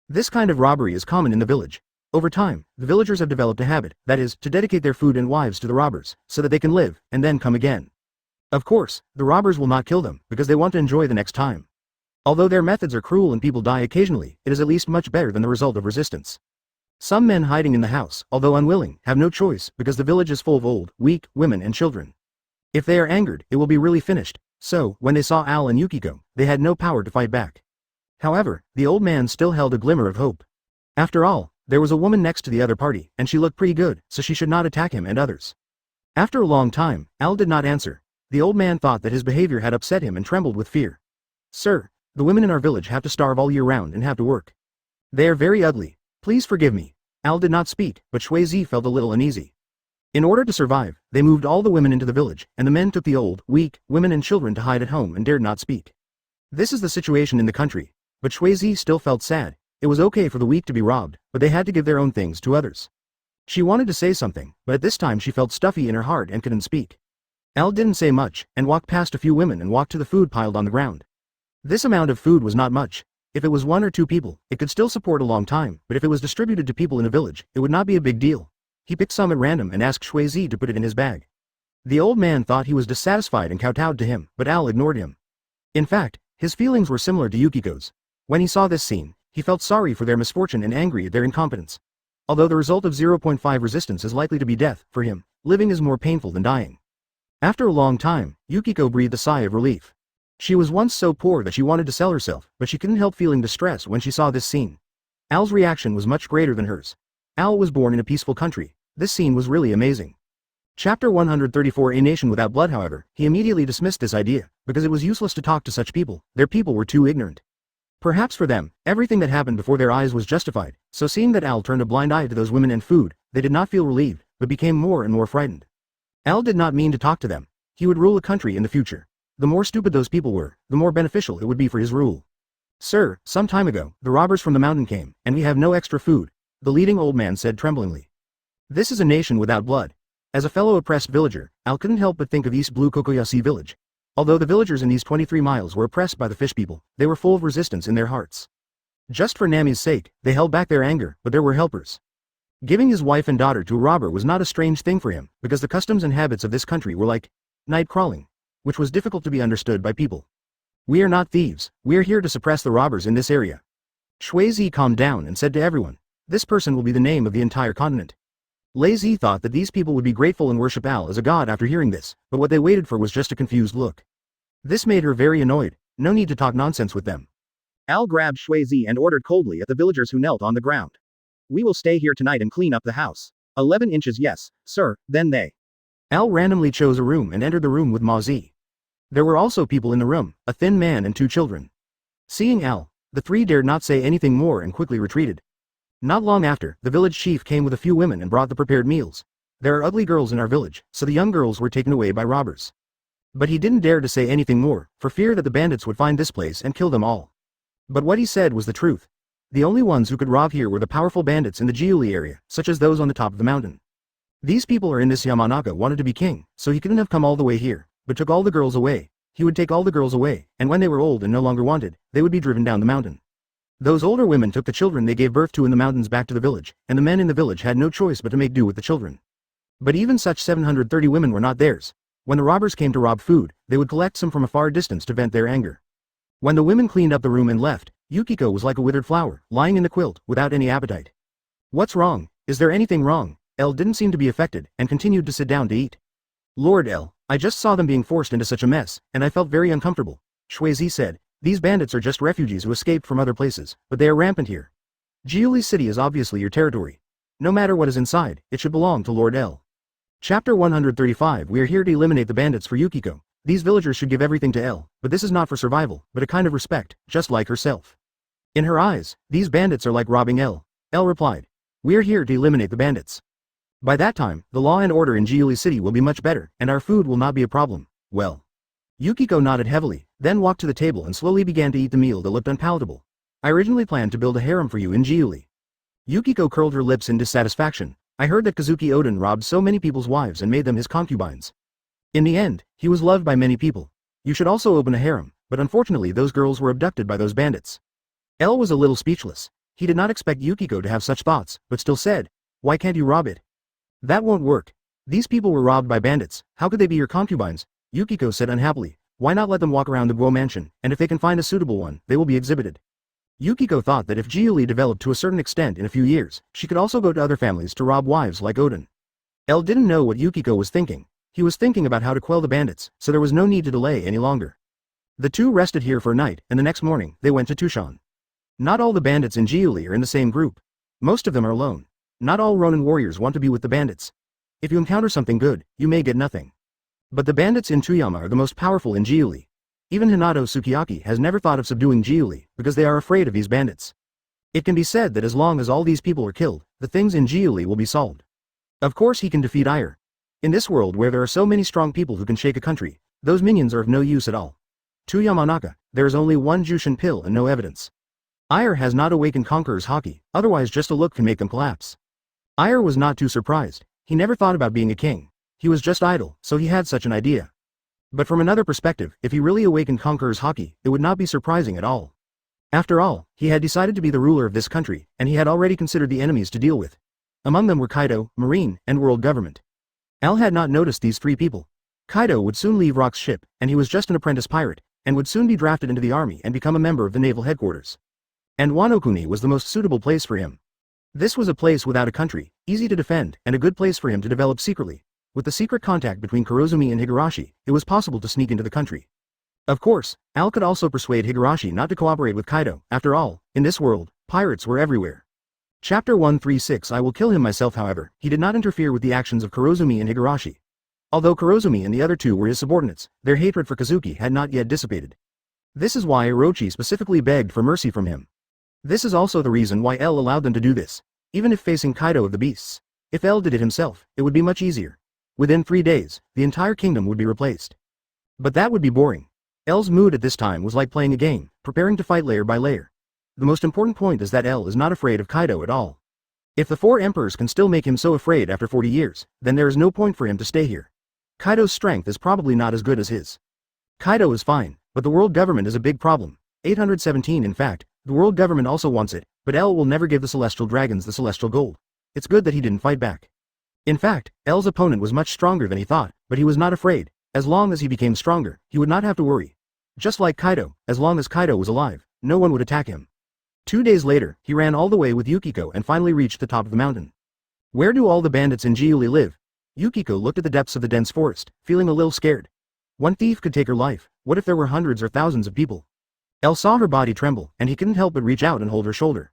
This kind of robbery is common in the village. Over time, the villagers have developed a habit, that is, to dedicate their food and wives to the robbers, so that they can live, and then come again. Of course, the robbers will not kill them, because they want to enjoy the next time. Although their methods are cruel and people die occasionally, it is at least much better than the result of resistance. Some men hiding in the house, although unwilling, have no choice, because the village is full of old, weak, women and children. If they are angered, it will be really finished, so, when they saw Al and Yukiko, they had no power to fight back. However, the old man still held a glimmer of hope. After all, there was a woman next to the other party, and she looked pretty good, so she should not attack him and others. After a long time, Al did not answer. The old man thought that his behavior had upset him and trembled with fear. Sir, the women in our village have to starve all year round and have to work. They are very ugly. Please forgive me. Al did not speak, but Shuizi felt a little uneasy. In order to survive, they moved all the women into the village, and the men took the old, weak, women and children to hide at home and dared not speak. This is the situation in the country, but Shuizi still felt sad. It was okay for the weak to be robbed, but they had to give their own things to others. She wanted to say something, but at this time she felt stuffy in her heart and couldn't speak. Al didn't say much, and walked past a few women and walked to the food piled on the ground. This amount of food was not much. If it was 1 or 2 people, it could still support a long time, but if it was distributed to people in a village, it would not be a big deal. He picked some at random and asked Shuizi to put it in his bag. The old man thought he was dissatisfied and kowtowed to him, but Al ignored him. In fact, his feelings were similar to Yukiko's. When he saw this scene, he felt sorry for their misfortune and angry at their incompetence. Although the result of 0.5 resistance is likely to be death, for him, living is more painful than dying. After a long time, Yukiko breathed a sigh of relief. She was once so poor that she wanted to sell herself, but she couldn't help feeling distress when she saw this scene. Al's reaction was much greater than hers. Al was born in a peaceful country. This scene was really amazing. Chapter 134 A nation without blood. However, he immediately dismissed this idea, because it was useless to talk to such people, their people were too ignorant. Perhaps for them, everything that happened before their eyes was justified, so seeing that Al turned a blind eye to those women and food, they did not feel relieved, but became more and more frightened. Al did not mean to talk to them. He would rule a country in the future. The more stupid those people were, the more beneficial it would be for his rule. Sir, some time ago, the robbers from the mountain came, and we have no extra food, the leading old man said tremblingly. This is a nation without blood. As a fellow oppressed villager, Al couldn't help but think of East Blue Kokoyashi village. Although the villagers in these 23 miles were oppressed by the fish people, they were full of resistance in their hearts. Just for Nami's sake, they held back their anger, but there were helpers. Giving his wife and daughter to a robber was not a strange thing for him, because the customs and habits of this country were like night crawling, which was difficult to be understood by people. We are not thieves, we are here to suppress the robbers in this area. Shuizi calmed down and said to everyone, this person will be the name of the entire continent. Lazy thought that these people would be grateful and worship Al as a god after hearing this, but what they waited for was just a confused look. This made her very annoyed. No need to talk nonsense with them. Al grabbed Shuizi and ordered coldly at the villagers who knelt on the ground. We will stay here tonight and clean up the house. 11 inches yes, sir, then they. Al randomly chose a room and entered the room with Ma Zi. There were also people in the room, a thin man and 2 children. Seeing Al, the 3 dared not say anything more and quickly retreated. Not long after, the village chief came with a few women and brought the prepared meals. There are ugly girls in our village, so the young girls were taken away by robbers. But he didn't dare to say anything more, for fear that the bandits would find this place and kill them all. But what he said was the truth. The only ones who could rob here were the powerful bandits in the Giuli area, such as those on the top of the mountain. These people are in this Yamanaka wanted to be king, so he couldn't have come all the way here, but took all the girls away. He would take all the girls away, and when they were old and no longer wanted, they would be driven down the mountain. Those older women took the children they gave birth to in the mountains back to the village, and the men in the village had no choice but to make do with the children. But even such 730 women were not theirs. When the robbers came to rob food, they would collect some from a far distance to vent their anger. When the women cleaned up the room and left, Yukiko was like a withered flower, lying in the quilt, without any appetite. What's wrong? Is there anything wrong? Elle didn't seem to be affected, and continued to sit down to eat. Lord Elle, I just saw them being forced into such a mess, and I felt very uncomfortable. Shuizi said, these bandits are just refugees who escaped from other places, but they are rampant here. Giuli City is obviously your territory. No matter what is inside, it should belong to Lord Elle. Chapter 135 We are here to eliminate the bandits for Yukiko. These villagers should give everything to Elle, but this is not for survival, but a kind of respect, just like herself. In her eyes, these bandits are like robbing Elle. Elle replied, we are here to eliminate the bandits. By that time, the law and order in Giuli City will be much better, and our food will not be a problem. Well. Yukiko nodded heavily, then walked to the table and slowly began to eat the meal that looked unpalatable. I originally planned to build a harem for you in Giuli. Yukiko curled her lips in dissatisfaction. I heard that Kazuki Oden robbed so many people's wives and made them his concubines. In the end, he was loved by many people. You should also open a harem, but unfortunately those girls were abducted by those bandits. Elle was a little speechless. He did not expect Yukiko to have such thoughts, but still said, why can't you rob it? That won't work. These people were robbed by bandits, how could they be your concubines? Yukiko said unhappily, why not let them walk around the Guo mansion, and if they can find a suitable one, they will be exhibited. Yukiko thought that if Giuli developed to a certain extent in a few years, she could also go to other families to rob wives like Oden. Elle didn't know what Yukiko was thinking. He was thinking about how to quell the bandits, so there was no need to delay any longer. The two rested here for a night, and the next morning, they went to Tushan. Not all the bandits in Giuli are in the same group. Most of them are alone. Not all Ronin warriors want to be with the bandits. If you encounter something good, you may get nothing. But the bandits in Tuyama are the most powerful in Giuli. Even Hinata Sukiyaki has never thought of subduing Giuli, because they are afraid of these bandits. It can be said that as long as all these people are killed, the things in Giuli will be solved. Of course he can defeat Aiel. In this world where there are so many strong people who can shake a country, those minions are of no use at all. To Yamanaka, there is only one Jushin pill and no evidence. Aiel has not awakened Conqueror's Haki, otherwise just a look can make them collapse. Aiel was not too surprised. He never thought about being a king. He was just idle, so he had such an idea. But from another perspective, if he really awakened Conqueror's Haki, it would not be surprising at all. After all, he had decided to be the ruler of this country, and he had already considered the enemies to deal with. Among them were Kaido, Marine, and World Government. Al had not noticed these three people. Kaido would soon leave Rock's ship, and he was just an apprentice pirate, and would soon be drafted into the army and become a member of the naval headquarters. And Wano was the most suitable place for him. This was a place without a country, easy to defend, and a good place for him to develop secretly. With the secret contact between Kurozumi and Higurashi, it was possible to sneak into the country. Of course, Al could also persuade Higurashi not to cooperate with Kaido. After all, in this world, pirates were everywhere. Chapter 136 I will kill him myself. However, he did not interfere with the actions of Kurozumi and Higurashi. Although Kurozumi and the other two were his subordinates, their hatred for Kazuki had not yet dissipated. This is why Orochi specifically begged for mercy from him. This is also the reason why L allowed them to do this, even if facing Kaido of the Beasts. If L did it himself, it would be much easier. Within 3 days, the entire kingdom would be replaced. But that would be boring. L's mood at this time was like playing a game, preparing to fight layer by layer. The most important point is that L is not afraid of Kaido at all. If the 4 emperors can still make him so afraid after 40 years, then there is no point for him to stay here. Kaido's strength is probably not as good as his. Kaido is fine, but the world government is a big problem. 817 In fact, the world government also wants it, but L will never give the celestial dragons the celestial gold. It's good that he didn't fight back. In fact, L's opponent was much stronger than he thought, but he was not afraid. As long as he became stronger, he would not have to worry. Just like Kaido, as long as Kaido was alive, no one would attack him. 2 days later, he ran all the way with Yukiko and finally reached the top of the mountain. Where do all the bandits in Giuli live? Yukiko looked at the depths of the dense forest, feeling a little scared. One thief could take her life. What if there were hundreds or thousands of people? L saw her body tremble, and he couldn't help but reach out and hold her shoulder.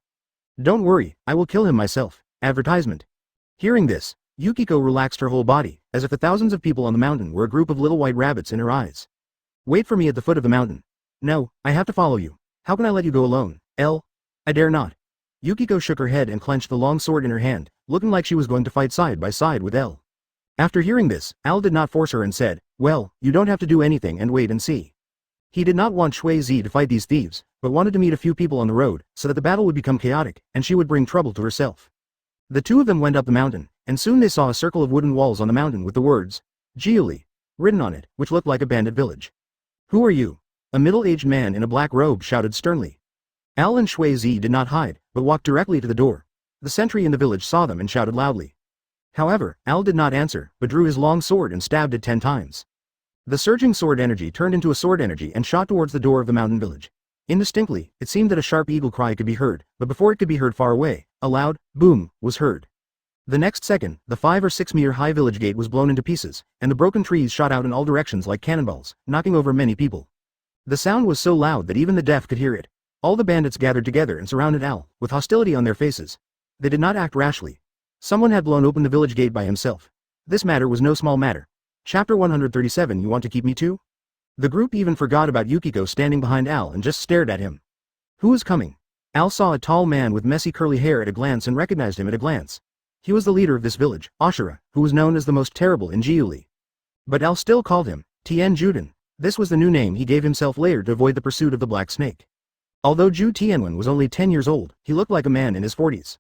Don't worry, I will kill him myself. Advertisement. Hearing this, Yukiko relaxed her whole body, as if the thousands of people on the mountain were a group of little white rabbits in her eyes. Wait for me at the foot of the mountain. No, I have to follow you. How can I let you go alone, L? I dare not. Yukiko shook her head and clenched the long sword in her hand, looking like she was going to fight side by side with L. After hearing this, Al did not force her and said, Well, you don't have to do anything and wait and see. He did not want Shui Zi to fight these thieves, but wanted to meet a few people on the road, so that the battle would become chaotic, and she would bring trouble to herself. The two of them went up the mountain, and soon they saw a circle of wooden walls on the mountain with the words, Jiuli, written on it, which looked like a bandit village. Who are you? A middle-aged man in a black robe shouted sternly. Al and Shui Zi did not hide, but walked directly to the door. The sentry in the village saw them and shouted loudly. However, Al did not answer, but drew his long sword and stabbed it 10 times. The surging sword energy turned into a sword energy and shot towards the door of the mountain village. Indistinctly, it seemed that a sharp eagle cry could be heard, but before it could be heard far away, a loud boom was heard. The next second, the 5 or 6 meter high village gate was blown into pieces, and the broken trees shot out in all directions like cannonballs, knocking over many people. The sound was so loud that even the deaf could hear it. All the bandits gathered together and surrounded Al, with hostility on their faces. They did not act rashly. Someone had blown open the village gate by himself. This matter was no small matter. Chapter 137. You want to keep me too? The group even forgot about Yukio standing behind Al and just stared at him. Who is coming? Al saw a tall man with messy curly hair at a glance and recognized him at a glance. He was the leader of this village, Ohara, who was known as the most terrible in Jiuli. But Al still called him Tien Juden. This was the new name he gave himself later to avoid the pursuit of the Black Snake. Although Ju Tianwen was only 10 years old, he looked like a man in his 40s.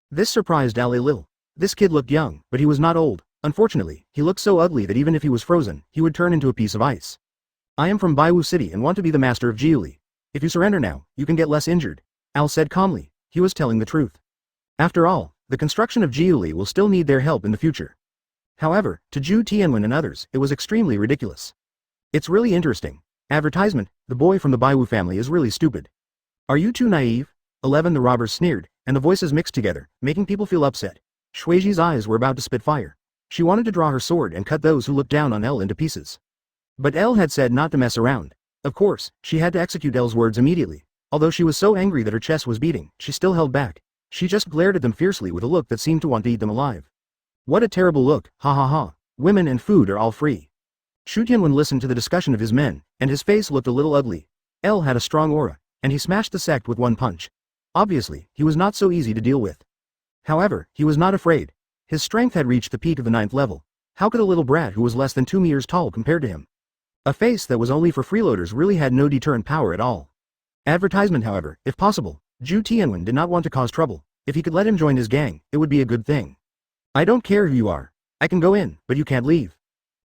This surprised Al a little. This kid looked young, but he was not old. Unfortunately, he looked so ugly that even if he was frozen, he would turn into a piece of ice. I am from Baiwu City and want to be the master of Jiuli. If you surrender now, you can get less injured. Al said calmly. He was telling the truth. After all, the construction of Jiuli will still need their help in the future. However, to Ju Tianwen and others, it was extremely ridiculous. It's really interesting. Advertisement, the boy from the Baiwu family is really stupid. Are you too naive? 11 The robbers sneered, and the voices mixed together, making people feel upset. Shuiji's eyes were about to spit fire. She wanted to draw her sword and cut those who looked down on Elle into pieces. But Elle had said not to mess around. Of course, she had to execute Elle's words immediately. Although she was so angry that her chest was beating, she still held back. She just glared at them fiercely with a look that seemed to want to eat them alive. What a terrible look, ha ha ha. Women and food are all free. Shu Tianwen listened to the discussion of his men, and his face looked a little ugly. Elle had a strong aura, and he smashed the sect with one punch. Obviously, he was not so easy to deal with. However, he was not afraid. His strength had reached the peak of the 9th level. How could a little brat who was less than 2 meters tall compare to him? A face that was only for freeloaders really had no deterrent power at all. Advertisement, however, if possible. Ju Tianwen did not want to cause trouble. If he could let him join his gang, it would be a good thing. I don't care who you are. I can go in, but you can't leave.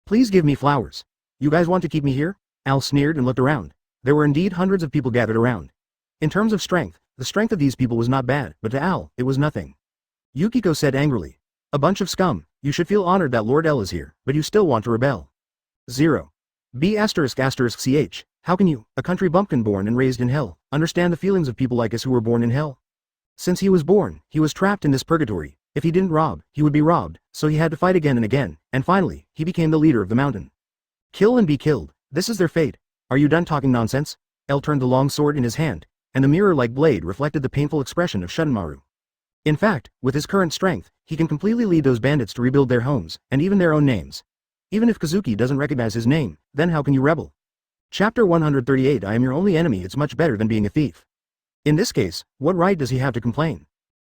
Please give me flowers. You guys want to keep me here? Al sneered and looked around. There were indeed hundreds of people gathered around. In terms of strength, the strength of these people was not bad, but to Al, it was nothing. Yukio said angrily. A bunch of scum. You should feel honored that Lord L is here, but you still want to rebel. 0. B******ch. How can you, a country bumpkin born and raised in hell, understand the feelings of people like us who were born in hell? Since he was born, he was trapped in this purgatory. If he didn't rob, he would be robbed, so he had to fight again and again, and finally, he became the leader of the mountain. Kill and be killed. This is their fate. Are you done talking nonsense? L turned the long sword in his hand, and the mirror-like blade reflected the painful expression of Shuddenmaru. In fact, with his current strength, he can completely lead those bandits to rebuild their homes, and even their own names. Even if Kazuki doesn't recognize his name, then how can you rebel? Chapter 138. I am your only enemy. It's much better than being a thief. In this case, what right does he have to complain?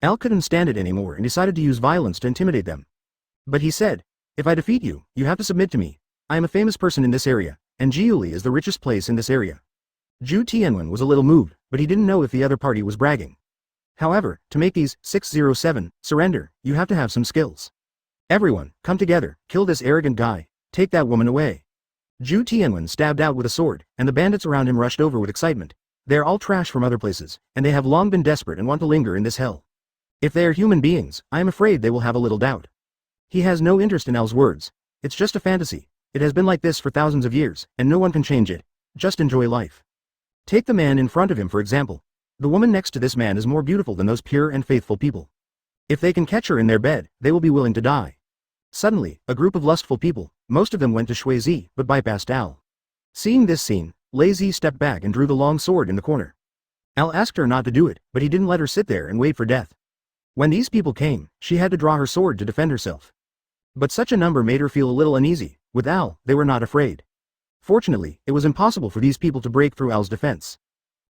Al couldn't stand it anymore and decided to use violence to intimidate them. But he said, if I defeat you, you have to submit to me. I am a famous person in this area, and Jiuli is the richest place in this area. Ju Tianwen was a little moved, but he didn't know if the other party was bragging. However, to make these 607 surrender, you have to have some skills. Everyone, come together, kill this arrogant guy, take that woman away. Ju Tianwen stabbed out with a sword, and the bandits around him rushed over with excitement. They are all trash from other places, and they have long been desperate and want to linger in this hell. If they are human beings, I am afraid they will have a little doubt. He has no interest in Al's words. It's just a fantasy. It has been like this for thousands of years, and no one can change it. Just enjoy life. Take the man in front of him for example. The woman next to this man is more beautiful than those pure and faithful people. If they can catch her in their bed, they will be willing to die. Suddenly, a group of lustful people, most of them went to Shuizi, but bypassed Al. Seeing this scene, Lazy stepped back and drew the long sword in the corner. Al asked her not to do it, but he didn't let her sit there and wait for death. When these people came, she had to draw her sword to defend herself. But such a number made her feel a little uneasy. With Al, they were not afraid. Fortunately, it was impossible for these people to break through Al's defense.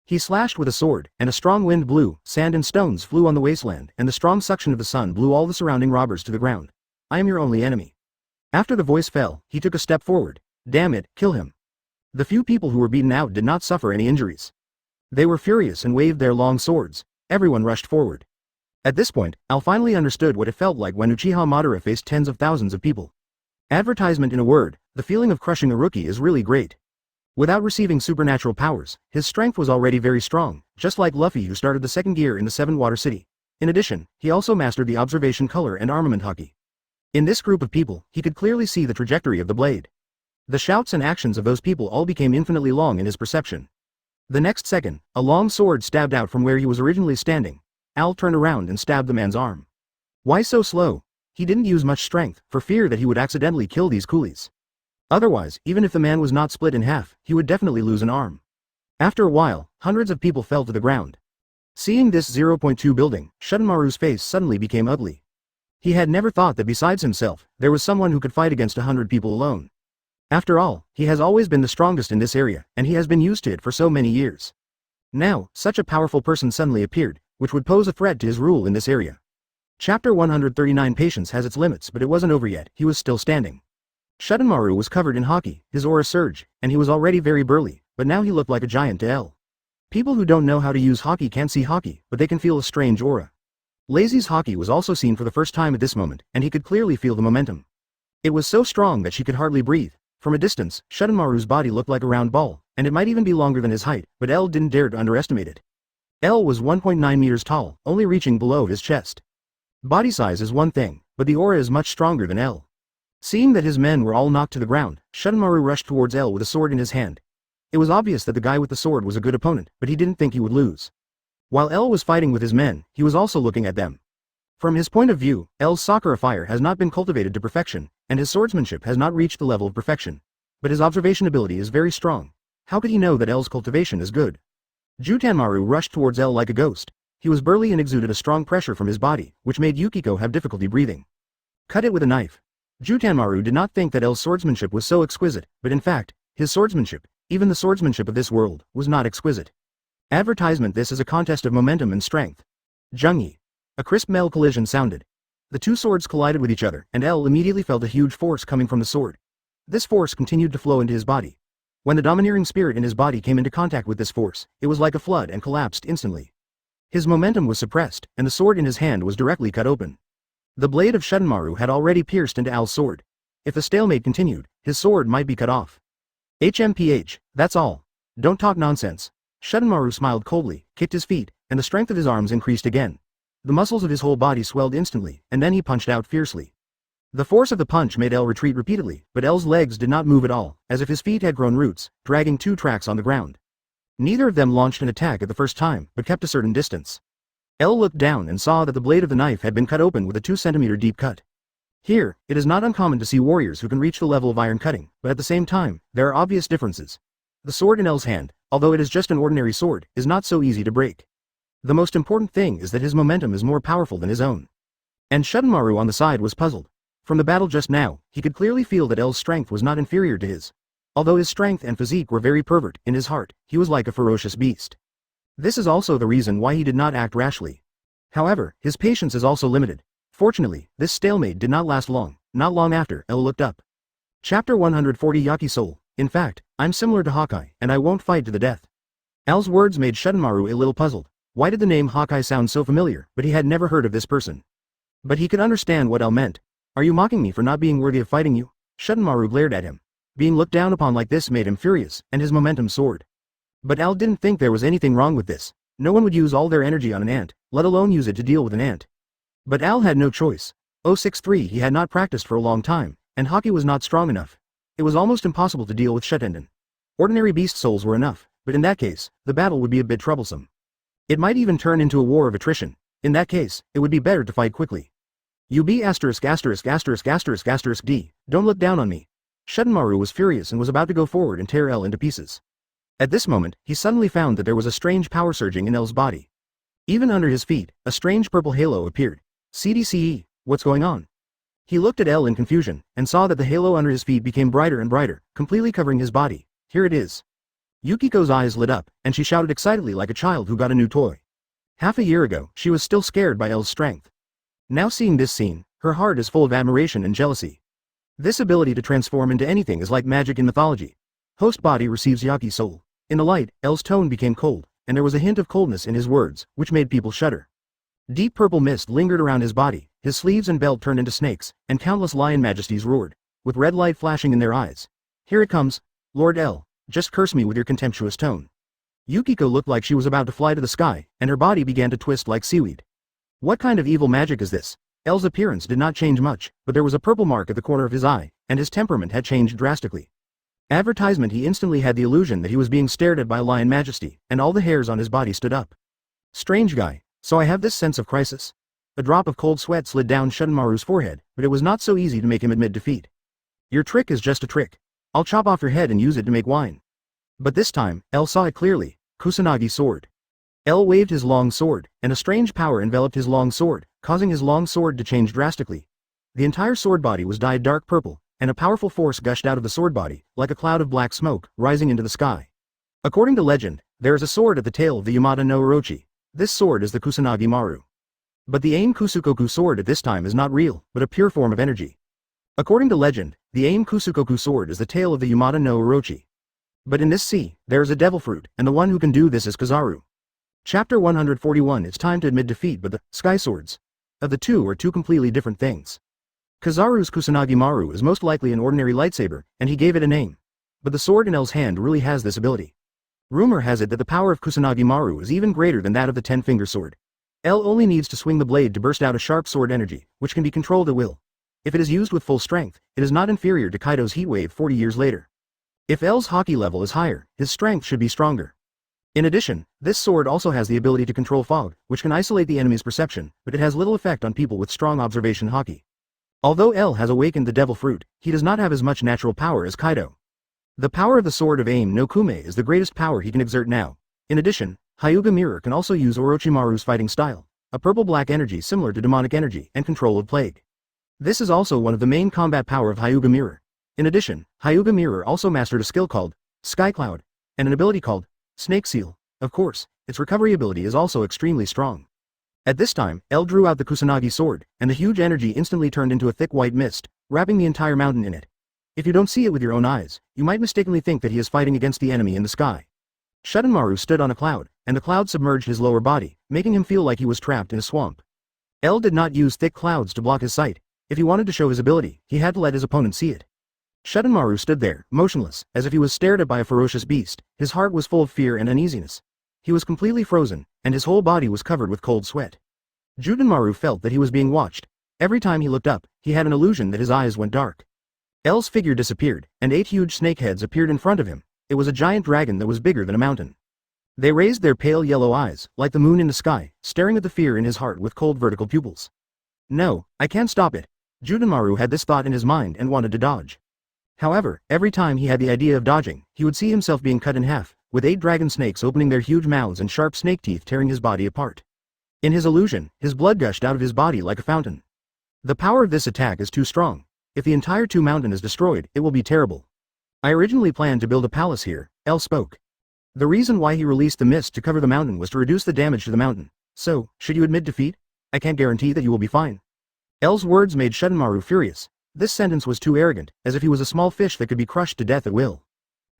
He slashed with a sword, and a strong wind blew, sand and stones flew on the wasteland, and the strong suction of the sun blew all the surrounding robbers to the ground. I am your only enemy. After the voice fell, he took a step forward. Damn it, kill him. The few people who were beaten out did not suffer any injuries. They were furious and waved their long swords. Everyone rushed forward. At this point, Al finally understood what it felt like when Uchiha Madara faced tens of thousands of people. Advertisement in a word, the feeling of crushing a rookie is really great. Without receiving supernatural powers, his strength was already very strong, just like Lufei who started the second gear in the Seven Water City. In addition, he also mastered the observation color and armament Haki. In this group of people, he could clearly see the trajectory of the blade. The shouts and actions of those people all became infinitely long in his perception. The next second, a long sword stabbed out from where he was originally standing. Al turned around and stabbed the man's arm. Why so slow? He didn't use much strength, for fear that he would accidentally kill these coolies. Otherwise, even if the man was not split in half, he would definitely lose an arm. After a while, hundreds of people fell to the ground. Seeing this 0.2 building, Shuddenmaru's face suddenly became ugly. He had never thought that besides himself, there was someone who could fight against 100 people alone. After all, he has always been the strongest in this area, and he has been used to it for so many years. Now, such a powerful person suddenly appeared, which would pose a threat to his rule in this area. Chapter 139 Patience has its limits, but it wasn't over yet, he was still standing. Shuddenmaru was covered in Haki, his aura surged, and he was already very burly, but now he looked like a giant to L. People who don't know how to use Haki can't see Haki, but they can feel a strange aura. Lazy's Haki was also seen for the first time at this moment, and he could clearly feel the momentum. It was so strong that she could hardly breathe. From a distance, Shuddenmaru's body looked like a round ball, and it might even be longer than his height, but L didn't dare to underestimate it. L was 1.9 meters tall, only reaching below his chest. Body size is one thing, but the aura is much stronger than L. Seeing that his men were all knocked to the ground, Shuddenmaru rushed towards L with a sword in his hand. It was obvious that the guy with the sword was a good opponent, but he didn't think he would lose. While L was fighting with his men, he was also looking at them. From his point of view, L's Sakura fire has not been cultivated to perfection, and his swordsmanship has not reached the level of perfection. But his observation ability is very strong. How could he know that L's cultivation is good? Jutanmaru rushed towards L like a ghost. He was burly and exuded a strong pressure from his body, which made Yukio have difficulty breathing. Cut it with a knife. Jutanmaru did not think that L's swordsmanship was so exquisite, but in fact, his swordsmanship, even the swordsmanship of this world, was not exquisite. Advertisement: this is a contest of momentum and strength. Zhengyi. A crisp metal collision sounded. The two swords collided with each other, and L immediately felt a huge force coming from the sword. This force continued to flow into his body. When the domineering spirit in his body came into contact with this force, it was like a flood and collapsed instantly. His momentum was suppressed, and the sword in his hand was directly cut open. The blade of Shuddenmaru had already pierced into Al's sword. If the stalemate continued, his sword might be cut off. HMPH, that's all. Don't talk nonsense. Shuddenmaru smiled coldly, kicked his feet, and the strength of his arms increased again. The muscles of his whole body swelled instantly, and then he punched out fiercely. The force of the punch made L retreat repeatedly, but L's legs did not move at all, as if his feet had grown roots, dragging 2 tracks on the ground. Neither of them launched an attack at the first time, but kept a certain distance. L looked down and saw that the blade of the knife had been cut open with a 2-centimeter deep cut. Here, it is not uncommon to see warriors who can reach the level of iron cutting, but at the same time, there are obvious differences. The sword in L's hand, although it is just an ordinary sword, is not so easy to break. The most important thing is that his momentum is more powerful than his own. And Shuddenmaru on the side was puzzled. From the battle just now, he could clearly feel that L's strength was not inferior to his. Although his strength and physique were very pervert, in his heart, he was like a ferocious beast. This is also the reason why he did not act rashly. However, his patience is also limited. Fortunately, this stalemate did not last long. Not long after, L looked up. Chapter 140 Yaki Soul. In fact, I'm similar to Hawkeye, and I won't fight to the death. L's words made Shuddenmaru a little puzzled. Why did the name Hawkeye sound so familiar, but he had never heard of this person. But he could understand what L meant. Are you mocking me for not being worthy of fighting you? Shuddenmaru glared at him. Being looked down upon like this made him furious, and his momentum soared. But Al didn't think there was anything wrong with this. No one would use all their energy on an ant, let alone use it to deal with an ant. But Al had no choice. 063 he had not practiced for a long time, and Haki was not strong enough. It was almost impossible to deal with Shuttenden. Ordinary beast souls were enough, but in that case, the battle would be a bit troublesome. It might even turn into a war of attrition. In that case, it would be better to fight quickly. You be ****************** D, don't look down on me. Shuddenmaru was furious and was about to go forward and tear L into pieces. At this moment, he suddenly found that there was a strange power surging in L's body. Even under his feet, a strange purple halo appeared. CDCE, what's going on? He looked at L in confusion, and saw that the halo under his feet became brighter and brighter, completely covering his body. Here it is. Yukiko's eyes lit up, and she shouted excitedly like a child who got a new toy. Half a year ago, she was still scared by L's strength. Now seeing this scene, her heart is full of admiration and jealousy. This ability to transform into anything is like magic in mythology. Host body receives Yaki soul. In the light, L's tone became cold, and there was a hint of coldness in his words, which made people shudder. Deep purple mist lingered around his body, his sleeves and belt turned into snakes, and countless lion majesties roared, with red light flashing in their eyes. Here it comes, Lord L, just curse me with your contemptuous tone. Yukiko looked like she was about to fly to the sky, and her body began to twist like seaweed. What kind of evil magic is this? L's appearance did not change much, but there was a purple mark at the corner of his eye, and his temperament had changed drastically. Advertisement he instantly had the illusion that he was being stared at by a lion majesty, and all the hairs on his body stood up. Strange guy, so I have this sense of crisis. A drop of cold sweat slid down Shuddenmaru's forehead, but it was not so easy to make him admit defeat. Your trick is just a trick. I'll chop off your head and use it to make wine. But this time, L saw it clearly, Kusanagi sword. L waved his long sword, and a strange power enveloped his long sword, causing his long sword to change drastically. The entire sword body was dyed dark purple, and a powerful force gushed out of the sword body, like a cloud of black smoke, rising into the sky. According to legend, there is a sword at the tail of the Yamada no Orochi. This sword is the Kusanagi Maru. But the Aim Kusukoku sword at this time is not real, but a pure form of energy. According to legend, the Aim Kusukoku sword is the tail of the Yamada no Orochi. But in this sea, there is a devil fruit, and the one who can do this is Kizaru. Chapter 141. It's time to admit defeat, but the sky swords of the two are two completely different things. Kizaru's Kusanagi Maru is most likely an ordinary lightsaber, and he gave it a name. But the sword in L's hand really has this ability. Rumor has it that the power of Kusanagi Maru is even greater than that of the 10-finger sword. L only needs to swing the blade to burst out a sharp sword energy, which can be controlled at will. If it is used with full strength, it is not inferior to Kaido's heat wave 40 years later. If L's Haki level is higher, his strength should be stronger. In addition, this sword also has the ability to control fog, which can isolate the enemy's perception, but it has little effect on people with strong observation Haki. Although L has awakened the devil fruit, he does not have as much natural power as Kaido. The power of the sword of aim no Kume is the greatest power he can exert now. In addition, Hyuga Mirror can also use Orochimaru's fighting style, a purple-black energy similar to demonic energy and control of plague. This is also one of the main combat power of Hyuga Mirror. In addition, Hyuga Mirror also mastered a skill called Sky Cloud, and an ability called Snake Seal. Of course, its recovery ability is also extremely strong. At this time, L drew out the Kusanagi sword, and the huge energy instantly turned into a thick white mist, wrapping the entire mountain in it. If you don't see it with your own eyes, you might mistakenly think that he is fighting against the enemy in the sky. Shuddenmaru stood on a cloud, and the cloud submerged his lower body, making him feel like he was trapped in a swamp. L did not use thick clouds to block his sight. If he wanted to show his ability, he had to let his opponent see it. Shuddenmaru stood there, motionless, as if he was stared at by a ferocious beast. His heart was full of fear and uneasiness. He was completely frozen, and his whole body was covered with cold sweat. Shuddenmaru felt that he was being watched. Every time he looked up, he had an illusion that his eyes went dark. L's figure disappeared, and 8 huge snake heads appeared in front of him. It was a giant dragon that was bigger than a mountain. They raised their pale yellow eyes, like the moon in the sky, staring at the fear in his heart with cold vertical pupils. No, I can't stop it. Shuddenmaru had this thought in his mind and wanted to dodge. However, every time he had the idea of dodging, he would see himself being cut in half, with 8 dragon snakes opening their huge mouths and sharp snake teeth tearing his body apart. In his illusion, his blood gushed out of his body like a fountain. The power of this attack is too strong. If the entire mountain is destroyed, it will be terrible. I originally planned to build a palace here, L spoke. The reason why he released the mist to cover the mountain was to reduce the damage to the mountain. So, should you admit defeat? I can't guarantee that you will be fine. L's words made Shuddenmaru furious. This sentence was too arrogant, as if he was a small fish that could be crushed to death at will.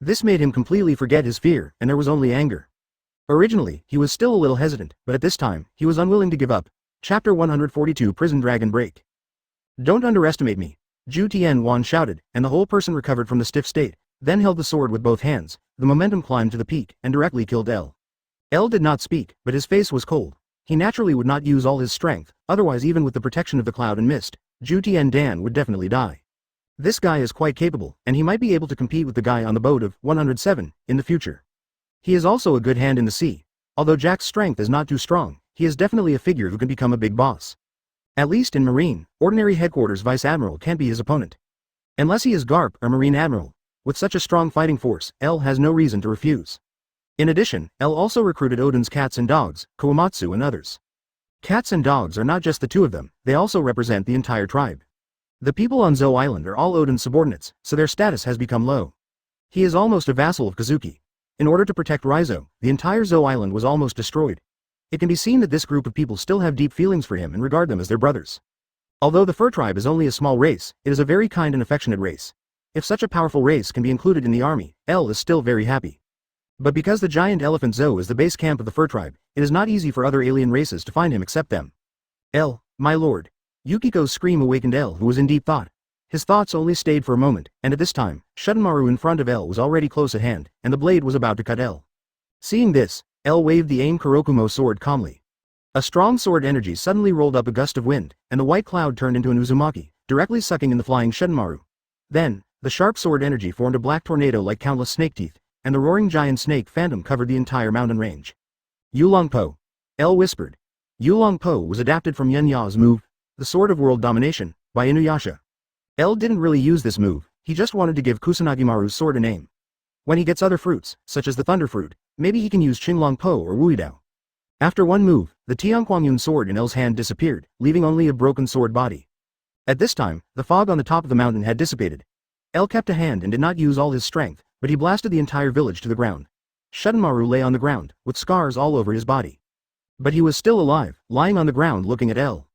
This made him completely forget his fear, and there was only anger. Originally, he was still a little hesitant, but at this time, he was unwilling to give up. Chapter 142 Prison Dragon Break. Don't underestimate me, Zhu Tianwan shouted, and the whole person recovered from the stiff state, then held the sword with both hands. The momentum climbed to the peak, and directly killed L. L did not speak, but his face was cold. He naturally would not use all his strength, otherwise even with the protection of the cloud and mist, Zhu Tian would definitely die. This guy is quite capable, and he might be able to compete with the guy on the boat of 107 in the future. He is also a good hand in the sea. Although Jack's strength is not too strong, he is definitely a figure who can become a big boss. At least in Marine, ordinary headquarters Vice Admiral can't be his opponent. Unless he is Garp or Marine Admiral. With such a strong fighting force, L has no reason to refuse. In addition, L also recruited Odin's cats and dogs, Kawamatsu and others. Cats and dogs are not just the two of them, they also represent the entire tribe. The people on Zou Island are all Odin's subordinates, so their status has become low. He is almost a vassal of Kazuki. In order to protect Raizo, the entire Zou Island was almost destroyed. It can be seen that this group of people still have deep feelings for him and regard them as their brothers. Although the fur tribe is only a small race, it is a very kind and affectionate race. If such a powerful race can be included in the army, L is still very happy. But because the giant elephant Zoo is the base camp of the fur tribe, it is not easy for other alien races to find him except them. L, my lord. Yukiko's scream awakened L, who was in deep thought. His thoughts only stayed for a moment, and at this time, Shuddenmaru in front of L was already close at hand, and the blade was about to cut L. Seeing this, L waved the aim Kurokumo sword calmly. A strong sword energy suddenly rolled up a gust of wind, and the white cloud turned into an uzumaki, directly sucking in the flying Shuddenmaru. Then, the sharp sword energy formed a black tornado like countless snake teeth, and the roaring giant snake phantom covered the entire mountain range. Yulongpo. L whispered. Yulongpo was adapted from Yun Ya's move, the Sword of World Domination, by Inuyasha. L didn't really use this move, he just wanted to give Kusanagimaru's sword a name. When he gets other fruits, such as the Thunder Fruit, maybe he can use Qinglongpo or Wuidao. After one move, the Tianquangyun sword in L's hand disappeared, leaving only a broken sword body. At this time, the fog on the top of the mountain had dissipated. L kept a hand and did not use all his strength, but he blasted the entire village to the ground. Shuddenmaru lay on the ground, with scars all over his body. But he was still alive, lying on the ground looking at L.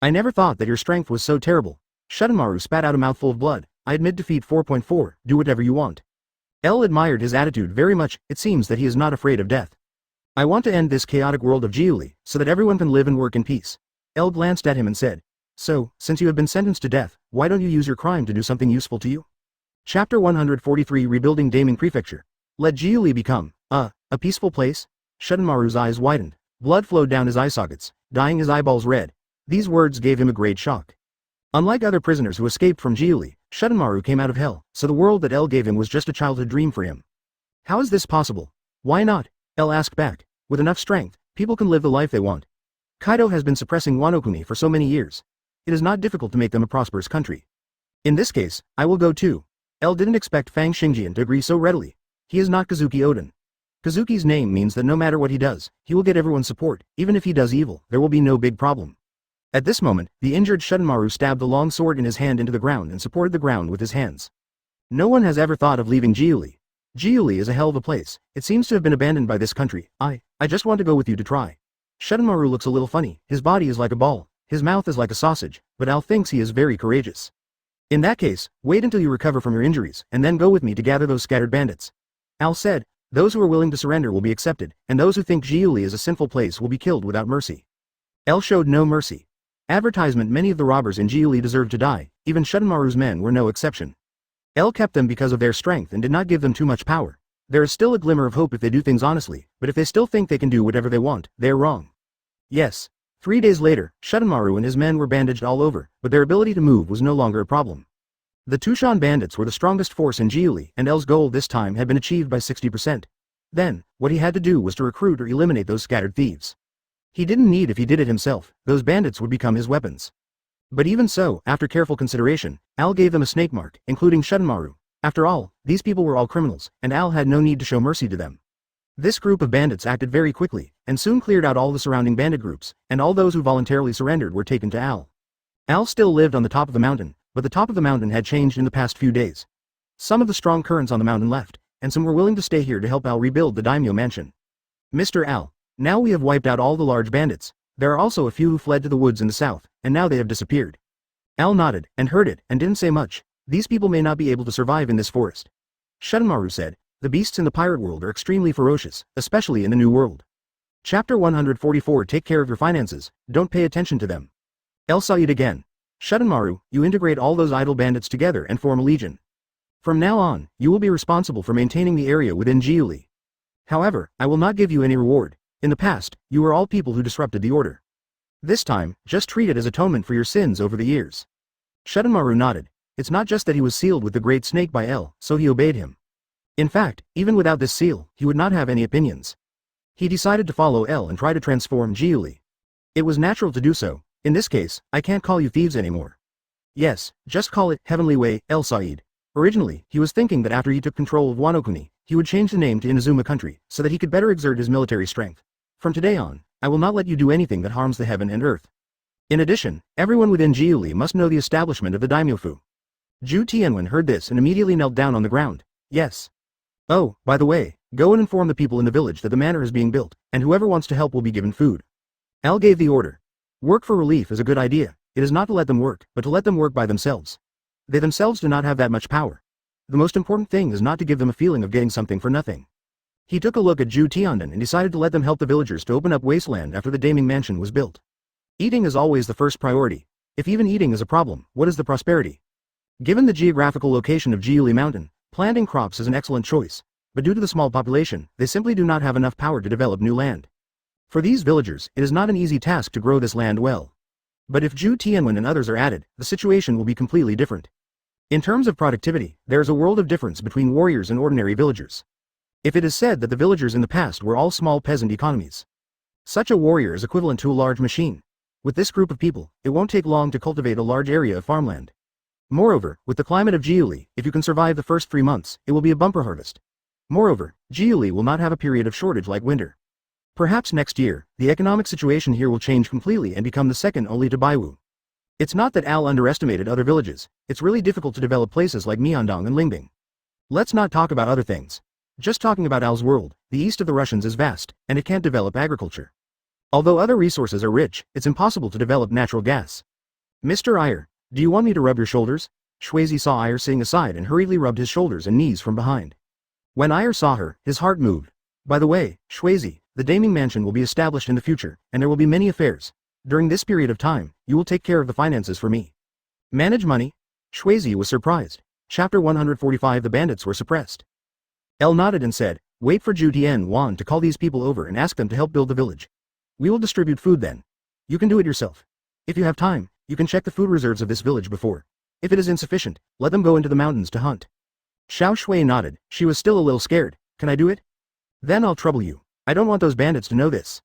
I never thought that your strength was so terrible. Shuddenmaru spat out a mouthful of blood. I admit defeat 4.4, do whatever you want. L admired his attitude very much, it seems that he is not afraid of death. I want to end this chaotic world of Giuli, so that everyone can live and work in peace. L glanced at him and said, so, since you have been sentenced to death, why don't you use your crime to do something useful to you? Chapter 143 Rebuilding Daming Prefecture. Let Giuli become, a peaceful place? Shuddenmaru's eyes widened. Blood flowed down his eye sockets, dyeing his eyeballs red. These words gave him a great shock. Unlike other prisoners who escaped from Giuli, Shuddenmaru came out of hell, so the world that L gave him was just a childhood dream for him. How is this possible? Why not? L asked back. With enough strength, people can live the life they want. Kaido has been suppressing Wano for so many years. It is not difficult to make them a prosperous country. In this case, I will go too. L didn't expect Fang Xingjian to agree so readily. He is not Kazuki Oden. Kazuki's name means that no matter what he does, he will get everyone's support. Even if he does evil, there will be no big problem. At this moment, the injured Shuddenmaru stabbed the long sword in his hand into the ground and supported the ground with his hands. No one has ever thought of leaving Giuli. Giuli is a hell of a place. It seems to have been abandoned by this country. I just want to go with you to try. Shuddenmaru looks a little funny. His body is like a ball. His mouth is like a sausage, but Al thinks he is very courageous. In that case, wait until you recover from your injuries, and then go with me to gather those scattered bandits. Al said, those who are willing to surrender will be accepted, and those who think Giuli is a sinful place will be killed without mercy. L showed no mercy. Advertisement: many of the robbers in Giuli deserved to die, even Shuddenmaru's men were no exception. L kept them because of their strength and did not give them too much power. There is still a glimmer of hope if they do things honestly, but if they still think they can do whatever they want, they are wrong. Yes. 3 days later, Shuddenmaru and his men were bandaged all over, but their ability to move was no longer a problem. The Tushan bandits were the strongest force in Giuli, and L's goal this time had been achieved by 60%. Then, what he had to do was to recruit or eliminate those scattered thieves. He didn't need if he did it himself, those bandits would become his weapons. But even so, after careful consideration, Al gave them a snake mark, including Shuddenmaru. After all, these people were all criminals, and Al had no need to show mercy to them. This group of bandits acted very quickly, and soon cleared out all the surrounding bandit groups, and all those who voluntarily surrendered were taken to Al. Al still lived on the top of the mountain, but the top of the mountain had changed in the past few days. Some of the strong currents on the mountain left, and some were willing to stay here to help Al rebuild the daimyo mansion. Mr. Al, now we have wiped out all the large bandits. There are also a few who fled to the woods in the south, and now they have disappeared. Al nodded, and heard it, and didn't say much. These people may not be able to survive in this forest. Shuddenmaru said, the beasts in the pirate world are extremely ferocious, especially in the New World. Chapter 144 Take care of your finances, don't pay attention to them. El Said again. Shuddenmaru, you integrate all those idle bandits together and form a legion. From now on, you will be responsible for maintaining the area within Giuli. However, I will not give you any reward. In the past, you were all people who disrupted the order. This time, just treat it as atonement for your sins over the years. Shuddenmaru nodded. It's not just that he was sealed with the great snake by El, so he obeyed him. In fact, even without this seal, he would not have any opinions. He decided to follow El and try to transform Giuli. It was natural to do so. In this case, I can't call you thieves anymore. Yes, just call it Heavenly Way, El Said. Originally, he was thinking that after he took control of Wano, he would change the name to Inazuma Country, so that he could better exert his military strength. From today on, I will not let you do anything that harms the heaven and earth. In addition, everyone within Giuli must know the establishment of the daimyofu. Zhu Tianwen heard this and immediately knelt down on the ground. Yes. Oh, by the way, go and inform the people in the village that the manor is being built, and whoever wants to help will be given food. Al gave the order. Work for relief is a good idea. it is not to let them work, but to let them work by themselves. They themselves do not have that much power. The most important thing is not to give them a feeling of getting something for nothing. He took a look at Ju Tianden and decided to let them help the villagers to open up wasteland after the Daming Mansion was built. Eating is always the first priority. If even eating is a problem, what is the prosperity? Given the geographical location of Jiuli Mountain, planting crops is an excellent choice, but due to the small population, they simply do not have enough power to develop new land. For these villagers, it is not an easy task to grow this land well. But if Ju Tianwen and others are added, the situation will be completely different. In terms of productivity, there is a world of difference between warriors and ordinary villagers. If it is said that the villagers in the past were all small peasant economies, such a warrior is equivalent to a large machine. With this group of people, it won't take long to cultivate a large area of farmland. Moreover, with the climate of Jiuli, if you can survive the first 3 months, it will be a bumper harvest. Moreover, Jiuli will not have a period of shortage like winter. Perhaps next year, the economic situation here will change completely and become the second only to Baiwu. It's not that Al underestimated other villages, it's really difficult to develop places like Myeongdong and Lingbing. Let's not talk about other things. Just talking about Al's world, the east of the Russians is vast, and it can't develop agriculture. Although other resources are rich, it's impossible to develop natural gas. Mr. Aier, do you want me to rub your shoulders? Shwezi saw Aier sitting aside and hurriedly rubbed his shoulders and knees from behind. When Aier saw her, his heart moved. By the way, Shwezi, the Daming Mansion will be established in the future, and there will be many affairs. During this period of time, you will take care of the finances for me. Manage money? Shwezi was surprised. Chapter 145 The bandits were suppressed. El nodded and said, wait for Ju Tian Wan to call these people over and ask them to help build the village. We will distribute food then. You can do it yourself. If you have time, you can check the food reserves of this village before. If it is insufficient, let them go into the mountains to hunt. Xiao Shui nodded, she was still a little scared. Can I do it? Then I'll trouble you. I don't want those bandits to know this.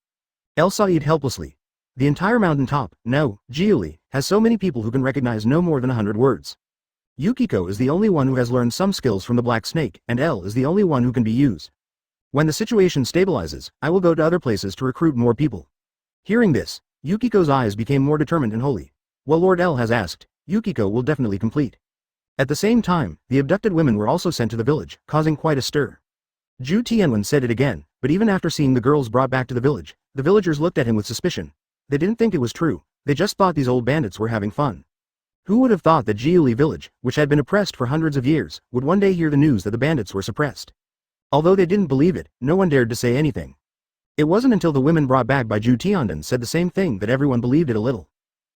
El Said helplessly. The entire mountain top, no, Jiuli, has so many people who can recognize no more than 100 words. Yukiko is the only one who has learned some skills from the Black Snake, and El is the only one who can be used. When the situation stabilizes, I will go to other places to recruit more people. Hearing this, Yukiko's eyes became more determined and holy. What Lord El has asked, Yukiko will definitely complete. At the same time, the abducted women were also sent to the village, causing quite a stir. Ju Tianwen said it again, but even after seeing the girls brought back to the village, the villagers looked at him with suspicion. They didn't think it was true, they just thought these old bandits were having fun. Who would have thought that Jiuli village, which had been oppressed for hundreds of years, would one day hear the news that the bandits were suppressed? Although they didn't believe it, no one dared to say anything. It wasn't until the women brought back by Ju Tianden said the same thing that everyone believed it a little.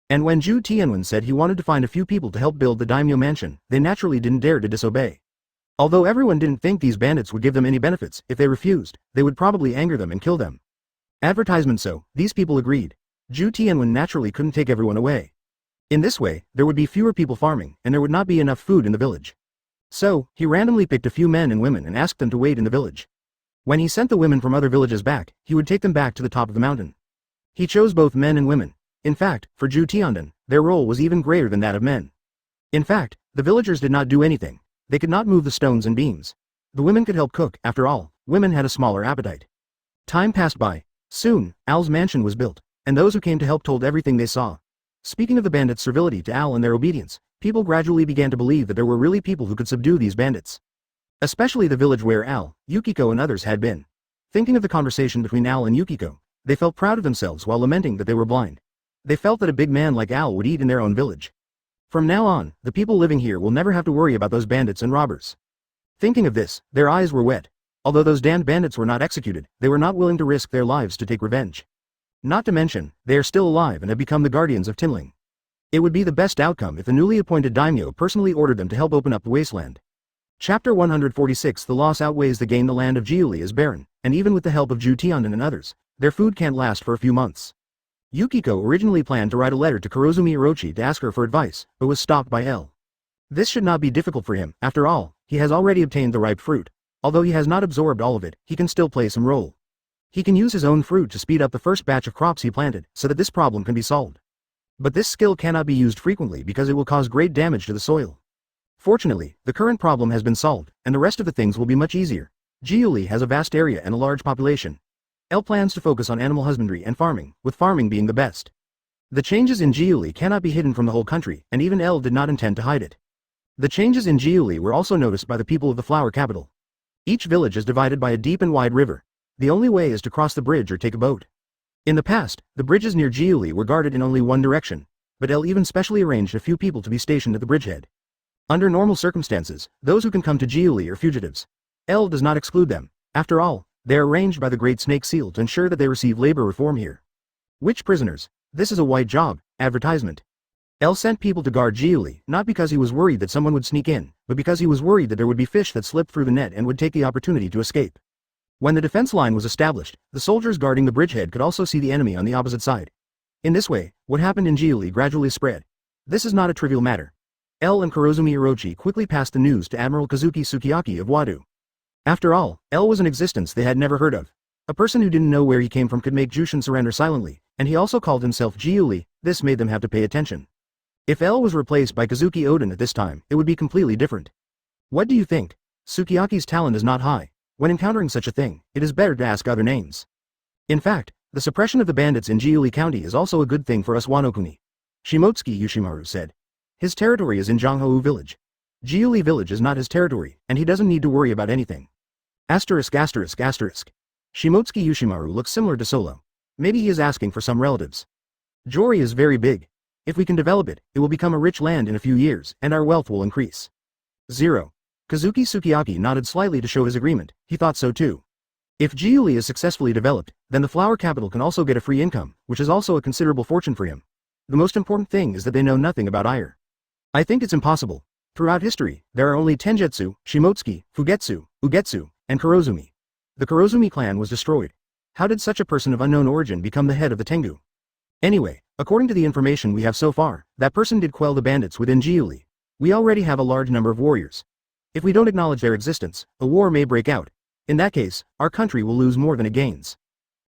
And when Ju Tianwen said he wanted to find a few people to help build the daimyo mansion, they naturally didn't dare to disobey. Although everyone didn't think these bandits would give them any benefits, if they refused, they would probably anger them and kill them. Advertisement so, these people agreed. Ju Tianwen naturally couldn't take everyone away. In this way, there would be fewer people farming, and there would not be enough food in the village. So, he randomly picked a few men and women and asked them to wait in the village. When he sent the women from other villages back, he would take them back to the top of the mountain. He chose both men and women. In fact, for Ju Tianden, their role was even greater than that of men. In fact, the villagers did not do anything. They could not move the stones and beams. The women could help cook, after all, women had a smaller appetite. Time passed by. Soon, Al's mansion was built, and those who came to help told everything they saw. Speaking of the bandits' servility to Al and their obedience, people gradually began to believe that there were really people who could subdue these bandits. Especially the village where Al, Yukiko and others had been. Thinking of the conversation between Al and Yukiko, they felt proud of themselves while lamenting that they were blind. They felt that a big man like Al would eat in their own village. From now on, the people living here will never have to worry about those bandits and robbers. Thinking of this, their eyes were wet. Although those damned bandits were not executed, they were not willing to risk their lives to take revenge. Not to mention, they are still alive and have become the guardians of Timling. It would be the best outcome if the newly appointed daimyo personally ordered them to help open up the wasteland. Chapter 146 The loss outweighs the gain. The land of Jiuli is barren, and even with the help of Ju Tianden and others, their food can't last for a few months. Yukiko originally planned to write a letter to Kurozumi Orochi to ask her for advice, but was stopped by El. This should not be difficult for him, after all, he has already obtained the ripe fruit. Although he has not absorbed all of it, he can still play some role. He can use his own fruit to speed up the first batch of crops he planted, so that this problem can be solved. But this skill cannot be used frequently because it will cause great damage to the soil. Fortunately, the current problem has been solved, and the rest of the things will be much easier. Jiuli has a vast area and a large population. El plans to focus on animal husbandry and farming, with farming being the best. The changes in Jiuli cannot be hidden from the whole country, and even El did not intend to hide it. The changes in Jiuli were also noticed by the people of the flower capital. Each village is divided by a deep and wide river. The only way is to cross the bridge or take a boat. In the past, the bridges near Jiuli were guarded in only one direction, but L even specially arranged a few people to be stationed at the bridgehead. Under normal circumstances, those who can come to Jiuli are fugitives. L does not exclude them. After all, they are arranged by the Great Snake Seal to ensure that they receive labor reform here. Which prisoners? This is a white job. Advertisement. L sent people to guard Jiuli, not because he was worried that someone would sneak in, but because he was worried that there would be fish that slipped through the net and would take the opportunity to escape. When the defense line was established, the soldiers guarding the bridgehead could also see the enemy on the opposite side. In this way, what happened in Jiuli gradually spread. This is not a trivial matter. L and Kurozumi Orochi quickly passed the news to Admiral Kazuki Sukiyaki of Wado. After all, L was an existence they had never heard of. A person who didn't know where he came from could make Jushin surrender silently, and he also called himself Jiuli. This made them have to pay attention. If L was replaced by Kazuki Oden at this time, it would be completely different. What do you think? Sukiyaki's talent is not high. When encountering such a thing, it is better to ask other names. In fact, the suppression of the bandits in Jiuli County is also a good thing for us Wano-kuni. Shimotsuki Yoshimaru said. His territory is in Jonghou village. Jiuli village is not his territory, and he doesn't need to worry about anything. Asterisk. Shimotsuki Yoshimaru looks similar to Solo. Maybe he is asking for some relatives. Jori is very big. If we can develop it, it will become a rich land in a few years, and our wealth will increase. 0. Kazuki Sukiyaki nodded slightly to show his agreement. He thought so too. If Jiuli is successfully developed, then the flower capital can also get a free income, which is also a considerable fortune for him. The most important thing is that they know nothing about Aiel. I think it's impossible. Throughout history, there are only Tenjutsu, Shimotsuki, Fugetsu, Ugetsu, and Kurozumi. The Kurozumi clan was destroyed. How did such a person of unknown origin become the head of the Tengu? Anyway, according to the information we have so far, that person did quell the bandits within Jiuli. We already have a large number of warriors. If we don't acknowledge their existence, a war may break out. In that case, our country will lose more than it gains.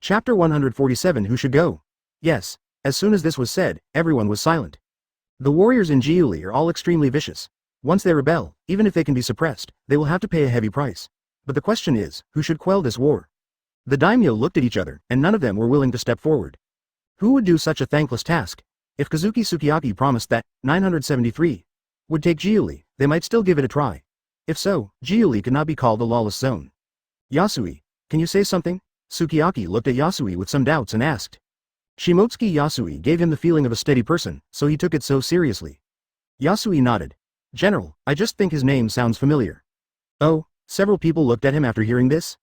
Chapter 147 Who should go? Yes, as soon as this was said, everyone was silent. The warriors in Jiuli are all extremely vicious. Once they rebel, even if they can be suppressed, they will have to pay a heavy price. But the question is, who should quell this war? The daimyo looked at each other, and none of them were willing to step forward. Who would do such a thankless task? If Kazuki Sukiyaki promised that 973 would take Jiuli, they might still give it a try. If so, Jiuli could not be called a lawless zone. Yasui, can you say something? Sukiyaki looked at Yasui with some doubts and asked. Shimotsuki Yasui gave him the feeling of a steady person, so he took it so seriously. Yasui nodded. General, I just think his name sounds familiar. Oh, several people looked at him after hearing this.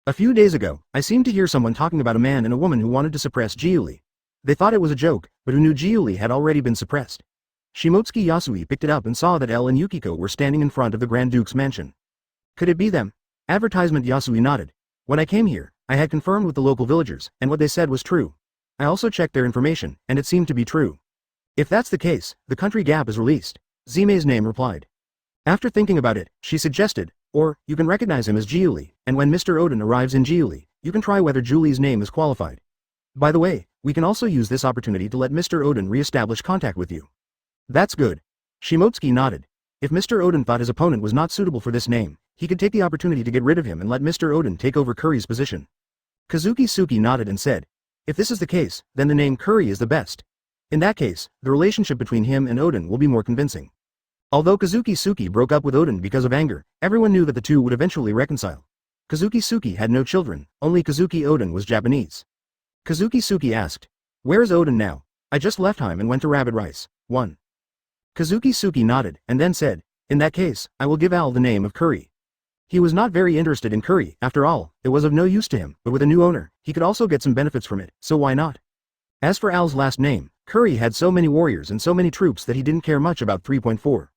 A few days ago, I seemed to hear someone talking about a man and a woman who wanted to suppress Jiuli. They thought it was a joke, but who knew Jiuli had already been suppressed. Shimotsuki Yasui picked it up and saw that L and Yukiko were standing in front of the Grand Duke's mansion. Could it be them? Advertisement. Yasui nodded. When I came here, I had confirmed with the local villagers, and what they said was true. I also checked their information, and it seemed to be true. If that's the case, the country gap is released. Zime's name replied. After thinking about it, she suggested, or, you can recognize him as Jiuli, and when Mr. Oden arrives in Jiuli, you can try whether Juli's name is qualified. By the way, we can also use this opportunity to let Mr. Oden re-establish contact with you. That's good. Shimotsuki nodded. If Mr. Oden thought his opponent was not suitable for this name, he could take the opportunity to get rid of him and let Mr. Oden take over Curry's position. Kazuki Suki nodded and said, if this is the case, then the name Curry is the best. In that case, the relationship between him and Oden will be more convincing. Although Kazuki Suki broke up with Oden because of anger, everyone knew that the two would eventually reconcile. Kazuki Suki had no children, only Kazuki Oden was Japanese. Kazuki Suki asked, where is Oden now? I just left him and went to Rabbit Rice. 1. Kazuki Suki nodded, and then said, in that case, I will give Al the name of Curry. He was not very interested in Curry, after all, it was of no use to him, but with a new owner, he could also get some benefits from it, so why not? As for Al's last name, Curry had so many warriors and so many troops that he didn't care much about 3.4.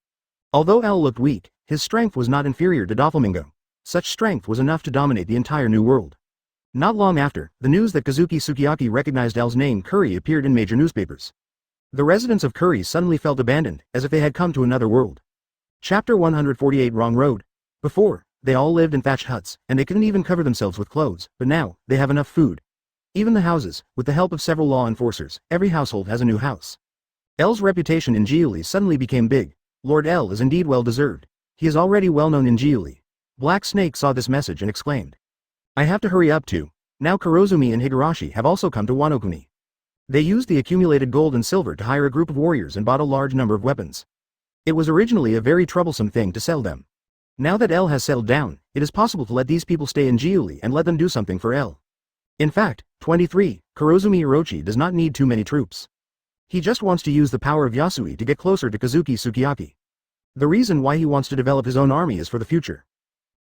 Although Al looked weak, his strength was not inferior to Doflamingo. Such strength was enough to dominate the entire New World. Not long after, the news that Kazuki Sukiyaki recognized Al's name Curry appeared in major newspapers. The residents of Curry suddenly felt abandoned, as if they had come to another world. Chapter 148 Wrong Road. Before, they all lived in thatched huts, and they couldn't even cover themselves with clothes, but now, they have enough food. Even the houses, with the help of several law enforcers, every household has a new house. L's reputation in Jiuli suddenly became big. Lord L is indeed well deserved. He is already well known in Jiuli. Black Snake saw this message and exclaimed. I have to hurry up too. Now Kurozumi and Higurashi have also come to Wano-kuni. They used the accumulated gold and silver to hire a group of warriors and bought a large number of weapons. It was originally a very troublesome thing to sell them. Now that L has settled down, it is possible to let these people stay in Jiuli and let them do something for L. In fact, 23, Kurozumi Orochi does not need too many troops. He just wants to use the power of Yasui to get closer to Kazuki Sukiyaki. The reason why he wants to develop his own army is for the future.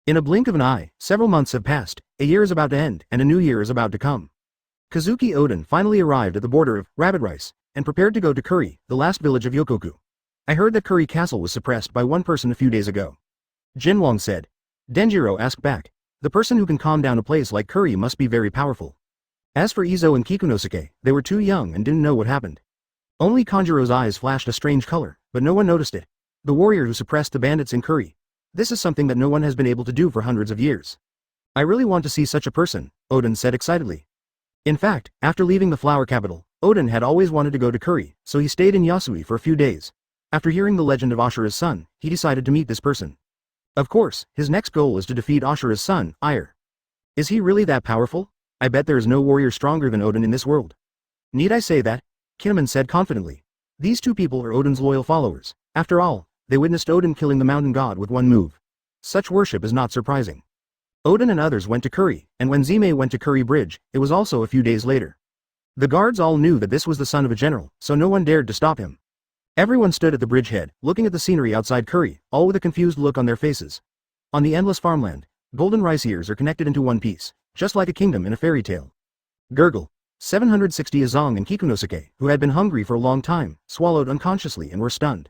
In a blink of an eye, several months have passed, a year is about to end, and a new year is about to come. Kazuki Oden finally arrived at the border of Rabbit Rice, and prepared to go to Kuri, the last village of Yokoku. I heard that Kuri Castle was suppressed by one person a few days ago. Jinwang said. Denjiro asked back. The person who can calm down a place like Kuri must be very powerful. As for Izo and Kikunosuke, they were too young and didn't know what happened. Only Kanjuro's eyes flashed a strange color, but no one noticed it. The warrior who suppressed the bandits in Kuri. This is something that no one has been able to do for hundreds of years. I really want to see such a person, Oden said excitedly. In fact, after leaving the flower capital, Oden had always wanted to go to Kuri, so he stayed in Yasui for a few days. After hearing the legend of Ashura's son, he decided to meet this person. Of course, his next goal is to defeat Ashura's son, Aiel. Is he really that powerful? I bet there is no warrior stronger than Oden in this world. Need I say that? Kinemon said confidently. These two people are Oden's loyal followers. After all, they witnessed Oden killing the mountain god with one move. Such worship is not surprising. Oden and others went to Kuri, and when Zime went to Kuri Bridge, it was also a few days later. The guards all knew that this was the son of a general, so no one dared to stop him. Everyone stood at the bridgehead, looking at the scenery outside Kuri, all with a confused look on their faces. On the endless farmland, golden rice ears are connected into one piece, just like a kingdom in a fairy tale. Gurgle. 760 Azong and Kikunosuke, who had been hungry for a long time, swallowed unconsciously and were stunned.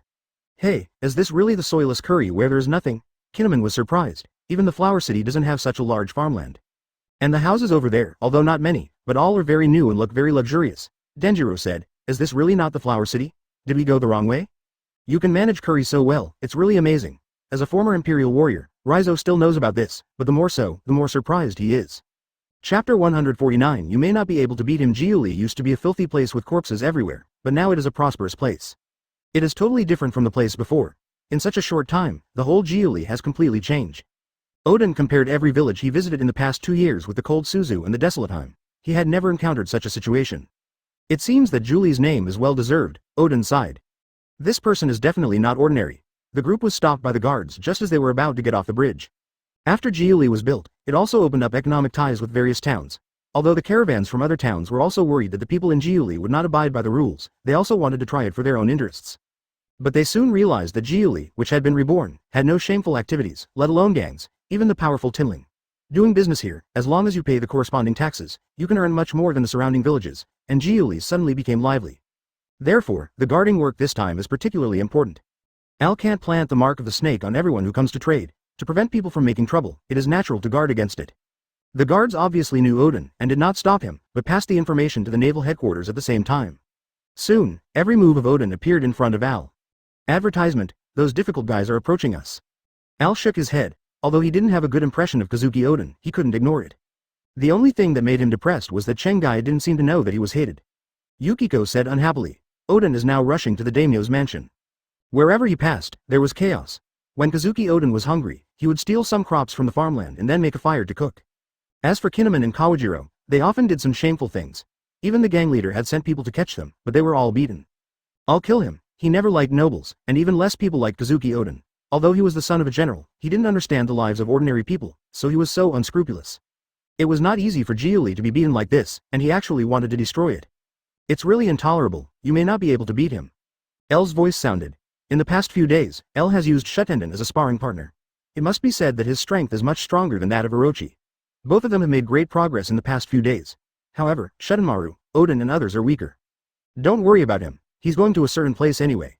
Hey, is this really the soilless Kuri where there is nothing? Kinemon was surprised. Even the flower city doesn't have such a large farmland. And the houses over there, although not many, but all are very new and look very luxurious. Denjiro said, is this really not the flower city? Did we go the wrong way? You can manage Kuri so well, it's really amazing. As a former Imperial warrior, Raizo still knows about this, but the more so, the more surprised he is. Chapter 149 You may not be able to beat him. Giuli used to be a filthy place with corpses everywhere, but now it is a prosperous place. It is totally different from the place before. In such a short time, the whole Giuli has completely changed. Oden compared every village he visited in the past 2 years with the cold Suzu and the desolate Heim. He had never encountered such a situation. It seems that Giuli's name is well deserved, Oden sighed. This person is definitely not ordinary. The group was stopped by the guards just as they were about to get off the bridge. After Giuli was built, it also opened up economic ties with various towns. Although the caravans from other towns were also worried that the people in Giuli would not abide by the rules, they also wanted to try it for their own interests. But they soon realized that Giuli, which had been reborn, had no shameful activities, let alone gangs, even the powerful Tinling. Doing business here, as long as you pay the corresponding taxes, you can earn much more than the surrounding villages, and Giuli suddenly became lively. Therefore, the guarding work this time is particularly important. Al can't plant the mark of the snake on everyone who comes to trade. To prevent people from making trouble, it is natural to guard against it. The guards obviously knew Oden, and did not stop him, but passed the information to the naval headquarters at the same time. Soon, every move of Oden appeared in front of Al. Advertisement, those difficult guys are approaching us. Al shook his head. Although he didn't have a good impression of Kazuki Oden, he couldn't ignore it. The only thing that made him depressed was that Chengai didn't seem to know that he was hated. Yukiko said unhappily. Oden is now rushing to the daimyo's mansion. Wherever he passed, there was chaos. When Kazuki Oden was hungry, he would steal some crops from the farmland and then make a fire to cook. As for Kinemon and Kawajiro, they often did some shameful things. Even the gang leader had sent people to catch them, but they were all beaten. I'll kill him. He never liked nobles, and even less people like Kazuki Oden. Although he was the son of a general, he didn't understand the lives of ordinary people, so he was so unscrupulous. It was not easy for Giuli to be beaten like this, and he actually wanted to destroy it. It's really intolerable. You may not be able to beat him. L's voice sounded. In the past few days, L has used Shutenden as a sparring partner. It must be said that his strength is much stronger than that of Orochi. Both of them have made great progress in the past few days. However, Shuddenmaru, Oden and others are weaker. Don't worry about him. He's going to a certain place anyway.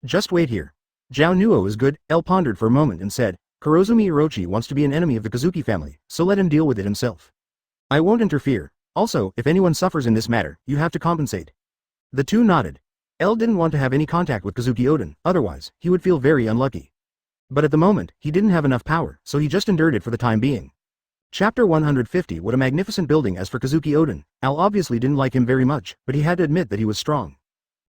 Just wait here. Zhao Nuo is good. L pondered for a moment and said, Kurozumi Orochi wants to be an enemy of the Kazuki family, so let him deal with it himself. I won't interfere. Also, if anyone suffers in this matter, you have to compensate. The two nodded. L didn't want to have any contact with Kazuki Oden, otherwise, he would feel very unlucky. But at the moment, he didn't have enough power, so he just endured it for the time being. Chapter 150 What a magnificent building. As for Kazuki Oden, Al obviously didn't like him very much, but he had to admit that he was strong.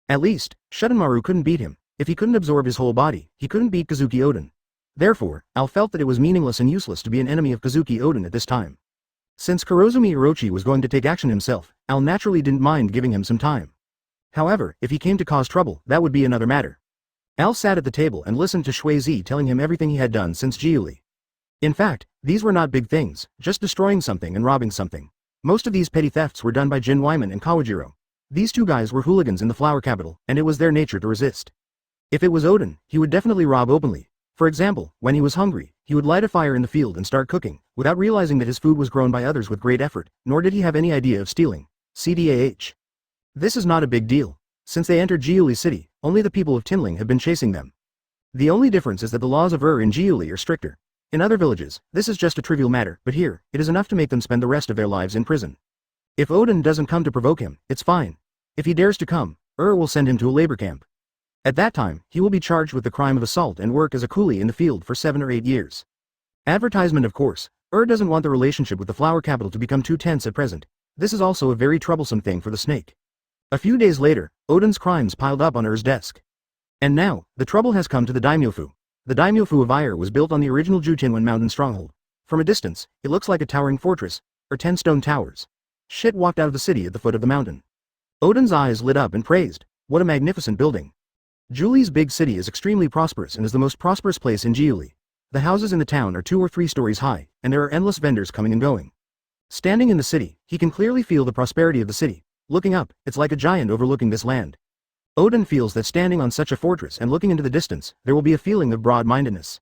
At least, Shuddenmaru couldn't beat him. If he couldn't absorb his whole body, he couldn't beat Kazuki Oden. Therefore, Al felt that it was meaningless and useless to be an enemy of Kazuki Oden at this time. Since Kurozumi Orochi was going to take action himself, Al naturally didn't mind giving him some time. However, if he came to cause trouble, that would be another matter. Al sat at the table and listened to Shui Zi telling him everything he had done since Giuli. In fact, these were not big things, just destroying something and robbing something. Most of these petty thefts were done by Jin Wyman and Kawajiro. These two guys were hooligans in the flower capital, and it was their nature to resist. If it was Odin, he would definitely rob openly. For example, when he was hungry, he would light a fire in the field and start cooking, without realizing that his food was grown by others with great effort, nor did he have any idea of stealing. CDAH. This is not a big deal. Since they entered Giuli City, only the people of Tinling have been chasing them. The only difference is that the laws of in Giuli are stricter. In other villages, this is just a trivial matter, but here, it is enough to make them spend the rest of their lives in prison. If Odin doesn't come to provoke him, it's fine. If he dares to come, will send him to a labor camp. At that time, he will be charged with the crime of assault and work as a coolie in the field for 7 or 8 years. Advertisement of course, doesn't want the relationship with the flower capital to become too tense at present. This is also a very troublesome thing for the snake. A few days later, Odin's crimes piled up on desk. And now, the trouble has come to the daimyofu. The daimyofu of Aiel was built on the original Jutinwan mountain stronghold. From a distance, it looks like a towering fortress, or 10 stone towers. Shit walked out of the city at the foot of the mountain. Odin's eyes lit up and praised, what a magnificent building. Giuli's big city is extremely prosperous and is the most prosperous place in Giuli. The houses in the town are 2 or 3 stories high, and there are endless vendors coming and going. Standing in the city, he can clearly feel the prosperity of the city. Looking up, it's like a giant overlooking this land. Odin feels that standing on such a fortress and looking into the distance, there will be a feeling of broad-mindedness.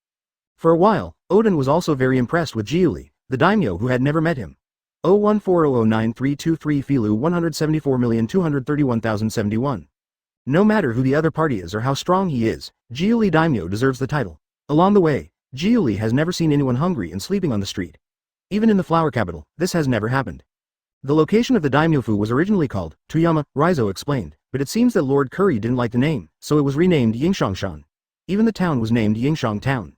For a while, Odin was also very impressed with Giuli, the daimyo who had never met him. 014009323 Filu 174,231,071. No matter who the other party is or how strong he is, Giuli daimyo deserves the title. Along the way, Giuli has never seen anyone hungry and sleeping on the street. Even in the flower capital, this has never happened. The location of the daimyofu was originally called Toyama, Raizo explained, but it seems that Lord Curry didn't like the name, so it was renamed Yingshangshan. Even the town was named Yingshang Town.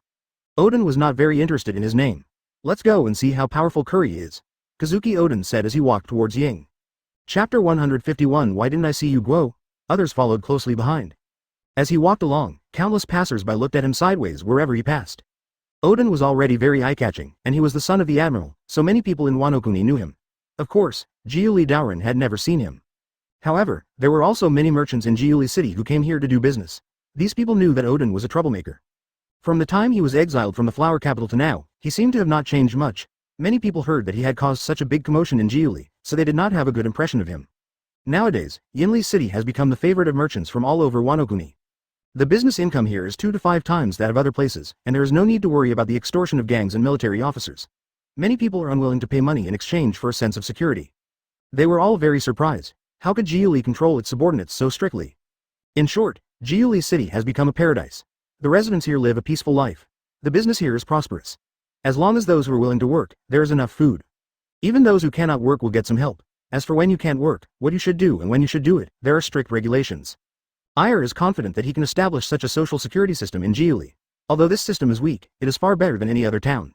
Odin was not very interested in his name. Let's go and see how powerful Curry is, Kazuki Odin said as he walked towards Ying. Chapter 151 Why didn't I see you Guo? Others followed closely behind. As he walked along, countless passers-by looked at him sideways wherever he passed. Odin was already very eye-catching, and he was the son of the admiral, so many people in Wano knew him. Of course, Giuli Dauren had never seen him. However, there were also many merchants in Giuli City who came here to do business. These people knew that Odin was a troublemaker. From the time he was exiled from the flower capital to now, he seemed to have not changed much. Many people heard that he had caused such a big commotion in Giuli, so they did not have a good impression of him. Nowadays, Yinli City has become the favorite of merchants from all over Wano. The business income here is 2 to 5 times that of other places, and there is no need to worry about the extortion of gangs and military officers. Many people are unwilling to pay money in exchange for a sense of security. They were all very surprised. How could Giuli control its subordinates so strictly? In short, Giuli City has become a paradise. The residents here live a peaceful life. The business here is prosperous. As long as those who are willing to work, there is enough food. Even those who cannot work will get some help. As for when you can't work, what you should do and when you should do it, there are strict regulations. Aiel is confident that he can establish such a social security system in Giuli. Although this system is weak, it is far better than any other town.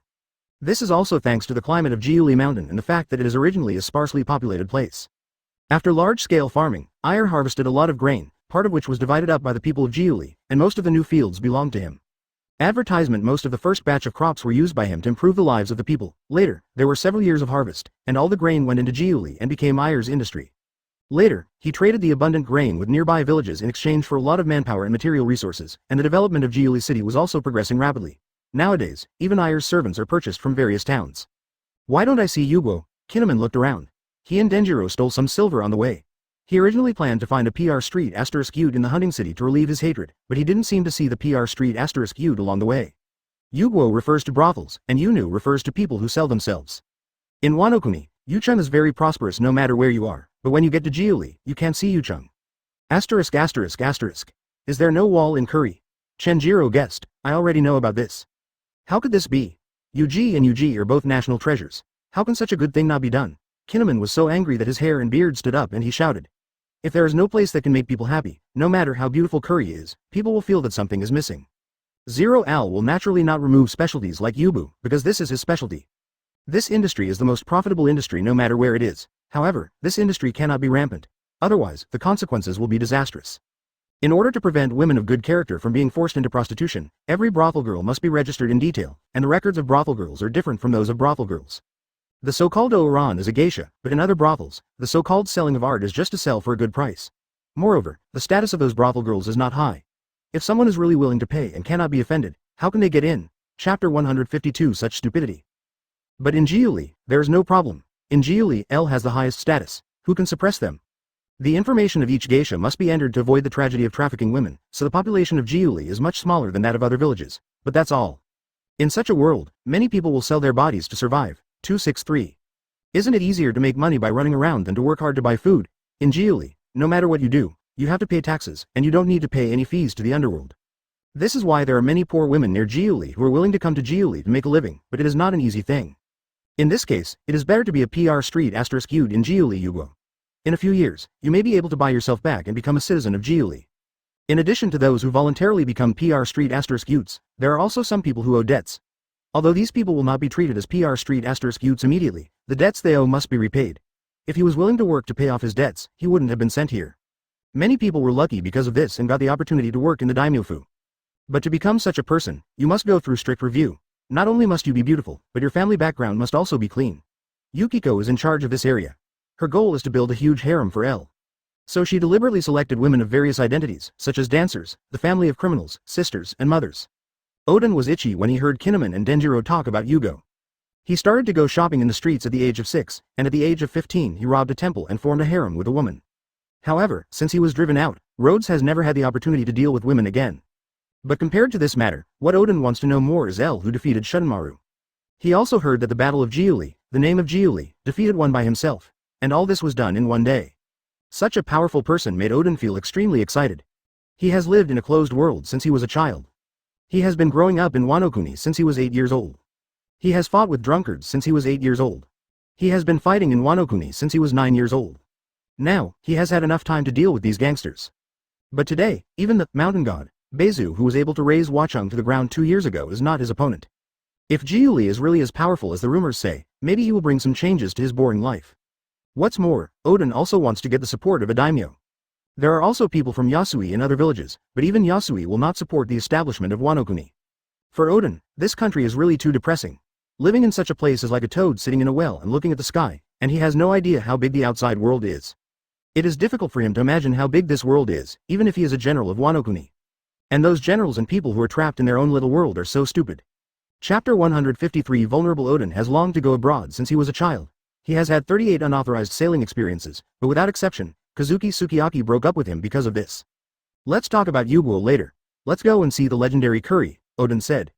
This is also thanks to the climate of Giuli Mountain and the fact that it is originally a sparsely populated place. After large-scale farming, Aiel harvested a lot of grain, part of which was divided up by the people of Giuli, and most of the new fields belonged to him. Advertisement Most of the first batch of crops were used by him to improve the lives of the people. Later, there were several years of harvest, and all the grain went into Giuli and became Aiel's industry. Later, he traded the abundant grain with nearby villages in exchange for a lot of manpower and material resources, and the development of Giuli City was also progressing rapidly. Nowadays, even Aiel's servants are purchased from various towns. Why don't I see Yugo? Kinemon looked around. He and Denjiro stole some silver on the way. He originally planned to find a PR Street *Yud in the hunting city to relieve his hatred, but he didn't seem to see the PR Street *Yud along the way. Yuguo refers to brothels, and Yunu refers to people who sell themselves. In Wano, Yucheng is very prosperous no matter where you are, but when you get to Giuli, you can't see Yucheng. ****. Is there no wall in Curry? Chenjiro guessed, I already know about this. How could this be? Yuji and Yuji are both national treasures. How can such a good thing not be done? Kinemon was so angry that his hair and beard stood up and he shouted. If there is no place that can make people happy, no matter how beautiful Curry is, people will feel that something is missing. Zero Al will naturally not remove specialties like Yubu, because this is his specialty. This industry is the most profitable industry no matter where it is. However, this industry cannot be rampant. Otherwise, the consequences will be disastrous. In order to prevent women of good character from being forced into prostitution, every brothel girl must be registered in detail, and the records of brothel girls are different from those of brothel girls. The so-called Oran is a geisha, but in other brothels, the so-called selling of art is just to sell for a good price. Moreover, the status of those brothel girls is not high. If someone is really willing to pay and cannot be offended, how can they get in? Chapter 152 Such stupidity. But in Giuli, there is no problem. In Giuli, L has the highest status. Who can suppress them? The information of each geisha must be entered to avoid the tragedy of trafficking women, so the population of Jiuli is much smaller than that of other villages, but that's all. In such a world, many people will sell their bodies to survive. 263. Isn't it easier to make money by running around than to work hard to buy food? In Jiuli, no matter what you do, you have to pay taxes, and you don't need to pay any fees to the underworld. This is why there are many poor women near Jiuli who are willing to come to Jiuli to make a living, but it is not an easy thing. In this case, it is better to be a PR street *ud in Jiuli Yugo. In a few years, you may be able to buy yourself back and become a citizen of Jiuli. In addition to those who voluntarily become PR street *uts, there are also some people who owe debts. Although these people will not be treated as PR street *uts immediately, the debts they owe must be repaid. If he was willing to work to pay off his debts, he wouldn't have been sent here. Many people were lucky because of this and got the opportunity to work in the daimyofu. But to become such a person, you must go through strict review. Not only must you be beautiful, but your family background must also be clean. Yukiko is in charge of this area. Her goal is to build a huge harem for Elle. So she deliberately selected women of various identities, such as dancers, the family of criminals, sisters, and mothers. Oden was itchy when he heard Kinemon and Denjiro talk about Yugo. He started to go shopping in the streets at the age of 6, and at the age of 15 he robbed a temple and formed a harem with a woman. However, since he was driven out, Rhodes has never had the opportunity to deal with women again. But compared to this matter, what Oden wants to know more is Elle who defeated Shuddenmaru. He also heard that the Battle of Jiuli, the name of Jiuli, defeated one by himself. And all this was done in one day. Such a powerful person made Oden feel extremely excited. He has lived in a closed world since he was a child. He has been growing up in Wano since he was 8 years old. He has fought with drunkards since he was 8 years old. He has been fighting in Wano since he was 9 years old. Now, he has had enough time to deal with these gangsters. But today, even the mountain god, Bezu, who was able to raise Wachung to the ground 2 years ago, is not his opponent. If Jiuli is really as powerful as the rumors say, maybe he will bring some changes to his boring life. What's more, Oden also wants to get the support of a daimyo. There are also people from Yasui in other villages, but even Yasui will not support the establishment of Wano. For Oden, this country is really too depressing. Living in such a place is like a toad sitting in a well and looking at the sky, and he has no idea how big the outside world is. It is difficult for him to imagine how big this world is, even if he is a general of Wano. And those generals and people who are trapped in their own little world are so stupid. Chapter 153. Vulnerable Oden has longed to go abroad since he was a child. He has had 38 unauthorized sailing experiences, but without exception, Kazuki Sukiyaki broke up with him because of this. Let's talk about Yuguo later. Let's go and see the legendary curry, Oden said.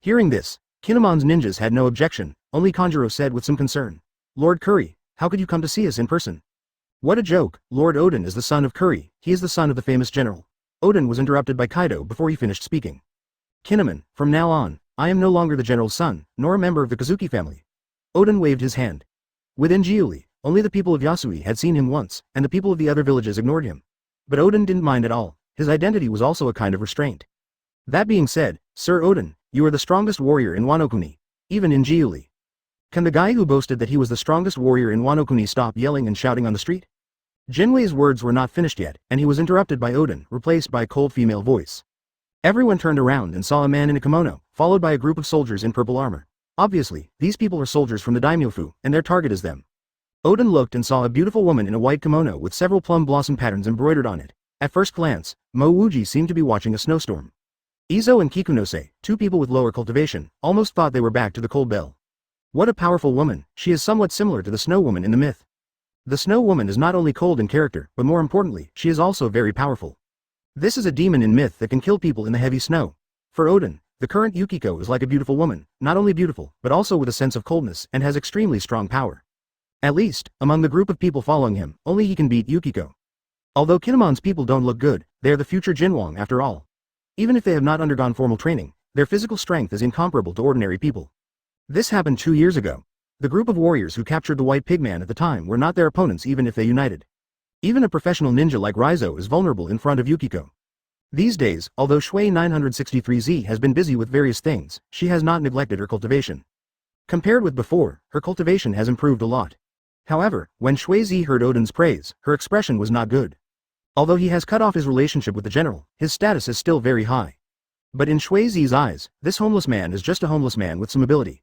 Hearing this, Kinemon's ninjas had no objection, only Kanjuro said with some concern. Lord Curry, how could you come to see us in person? What a joke, Lord Oden is the son of Curry, he is the son of the famous general. Oden was interrupted by Kaido before he finished speaking. Kinemon, from now on, I am no longer the general's son, nor a member of the Kazuki family. Oden waved his hand. Within Jiuli, only the people of Yasui had seen him once, and the people of the other villages ignored him. But Oden didn't mind at all, his identity was also a kind of restraint. That being said, Sir Oden, you are the strongest warrior in Wano, even in Jiuli. Can the guy who boasted that he was the strongest warrior in Wano stop yelling and shouting on the street? Jinwei's words were not finished yet, and he was interrupted by Oden, replaced by a cold female voice. Everyone turned around and saw a man in a kimono, followed by a group of soldiers in purple armor. Obviously, these people are soldiers from the daimyofu, and their target is them. Oden looked and saw a beautiful woman in a white kimono with several plum blossom patterns embroidered on it. At first glance, Mo Wuji seemed to be watching a snowstorm. Izo and Kikunose, two people with lower cultivation, almost thought they were back to the cold bell. What a powerful woman, she is somewhat similar to the snow woman in the myth. The snow woman is not only cold in character, but more importantly, she is also very powerful. This is a demon in myth that can kill people in the heavy snow. For Oden, the current Yukiko is like a beautiful woman, not only beautiful, but also with a sense of coldness and has extremely strong power. At least, among the group of people following him, only he can beat Yukiko. Although Kinemon's people don't look good, they are the future Jinwang after all. Even if they have not undergone formal training, their physical strength is incomparable to ordinary people. This happened 2 years ago. The group of warriors who captured the White Pigman at the time were not their opponents even if they united. Even a professional ninja like Raizo is vulnerable in front of Yukiko. These days, although Shui 963Z has been busy with various things, she has not neglected her cultivation. Compared with before, her cultivation has improved a lot. However, when Shui Z heard Oden's praise, her expression was not good. Although he has cut off his relationship with the general, his status is still very high. But in Shui Z's eyes, this homeless man is just a homeless man with some ability.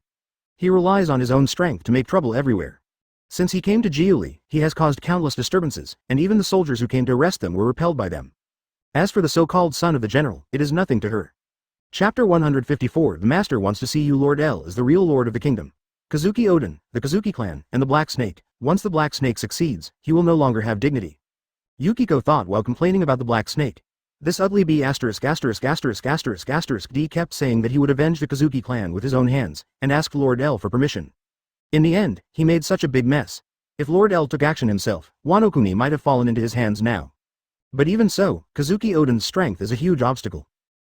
He relies on his own strength to make trouble everywhere. Since he came to Jiuli, he has caused countless disturbances, and even the soldiers who came to arrest them were repelled by them. As for the so-called son of the general, it is nothing to her. Chapter 154. The Master wants to see you. Lord L is the real lord of the kingdom. Kazuki Oden, the Kazuki clan, and the Black Snake. Once the Black Snake succeeds, he will no longer have dignity. Yukio thought while complaining about the black snake. This ugly bee D kept saying that he would avenge the Kazuki clan with his own hands, and asked Lord L for permission. In the end, he made such a big mess. If Lord L took action himself, Wano-kuni might have fallen into his hands now. But even so, Kazuki Oden's strength is a huge obstacle.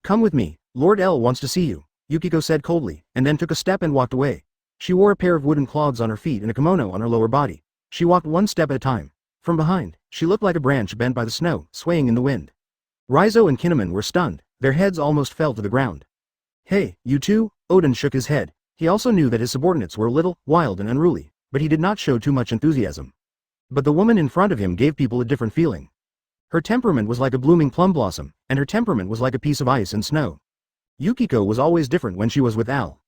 Come with me, Lord L wants to see you, Yukio said coldly, and then took a step and walked away. She wore a pair of wooden clogs on her feet and a kimono on her lower body. She walked one step at a time. From behind, she looked like a branch bent by the snow, swaying in the wind. Raizo and Kinemon were stunned, their heads almost fell to the ground. Hey, you two? Oden shook his head. He also knew that his subordinates were a little wild and unruly, but he did not show too much enthusiasm. But the woman in front of him gave people a different feeling. Her temperament was like a blooming plum blossom, and her temperament was like a piece of ice and snow. Yukio was always different when she was with Al.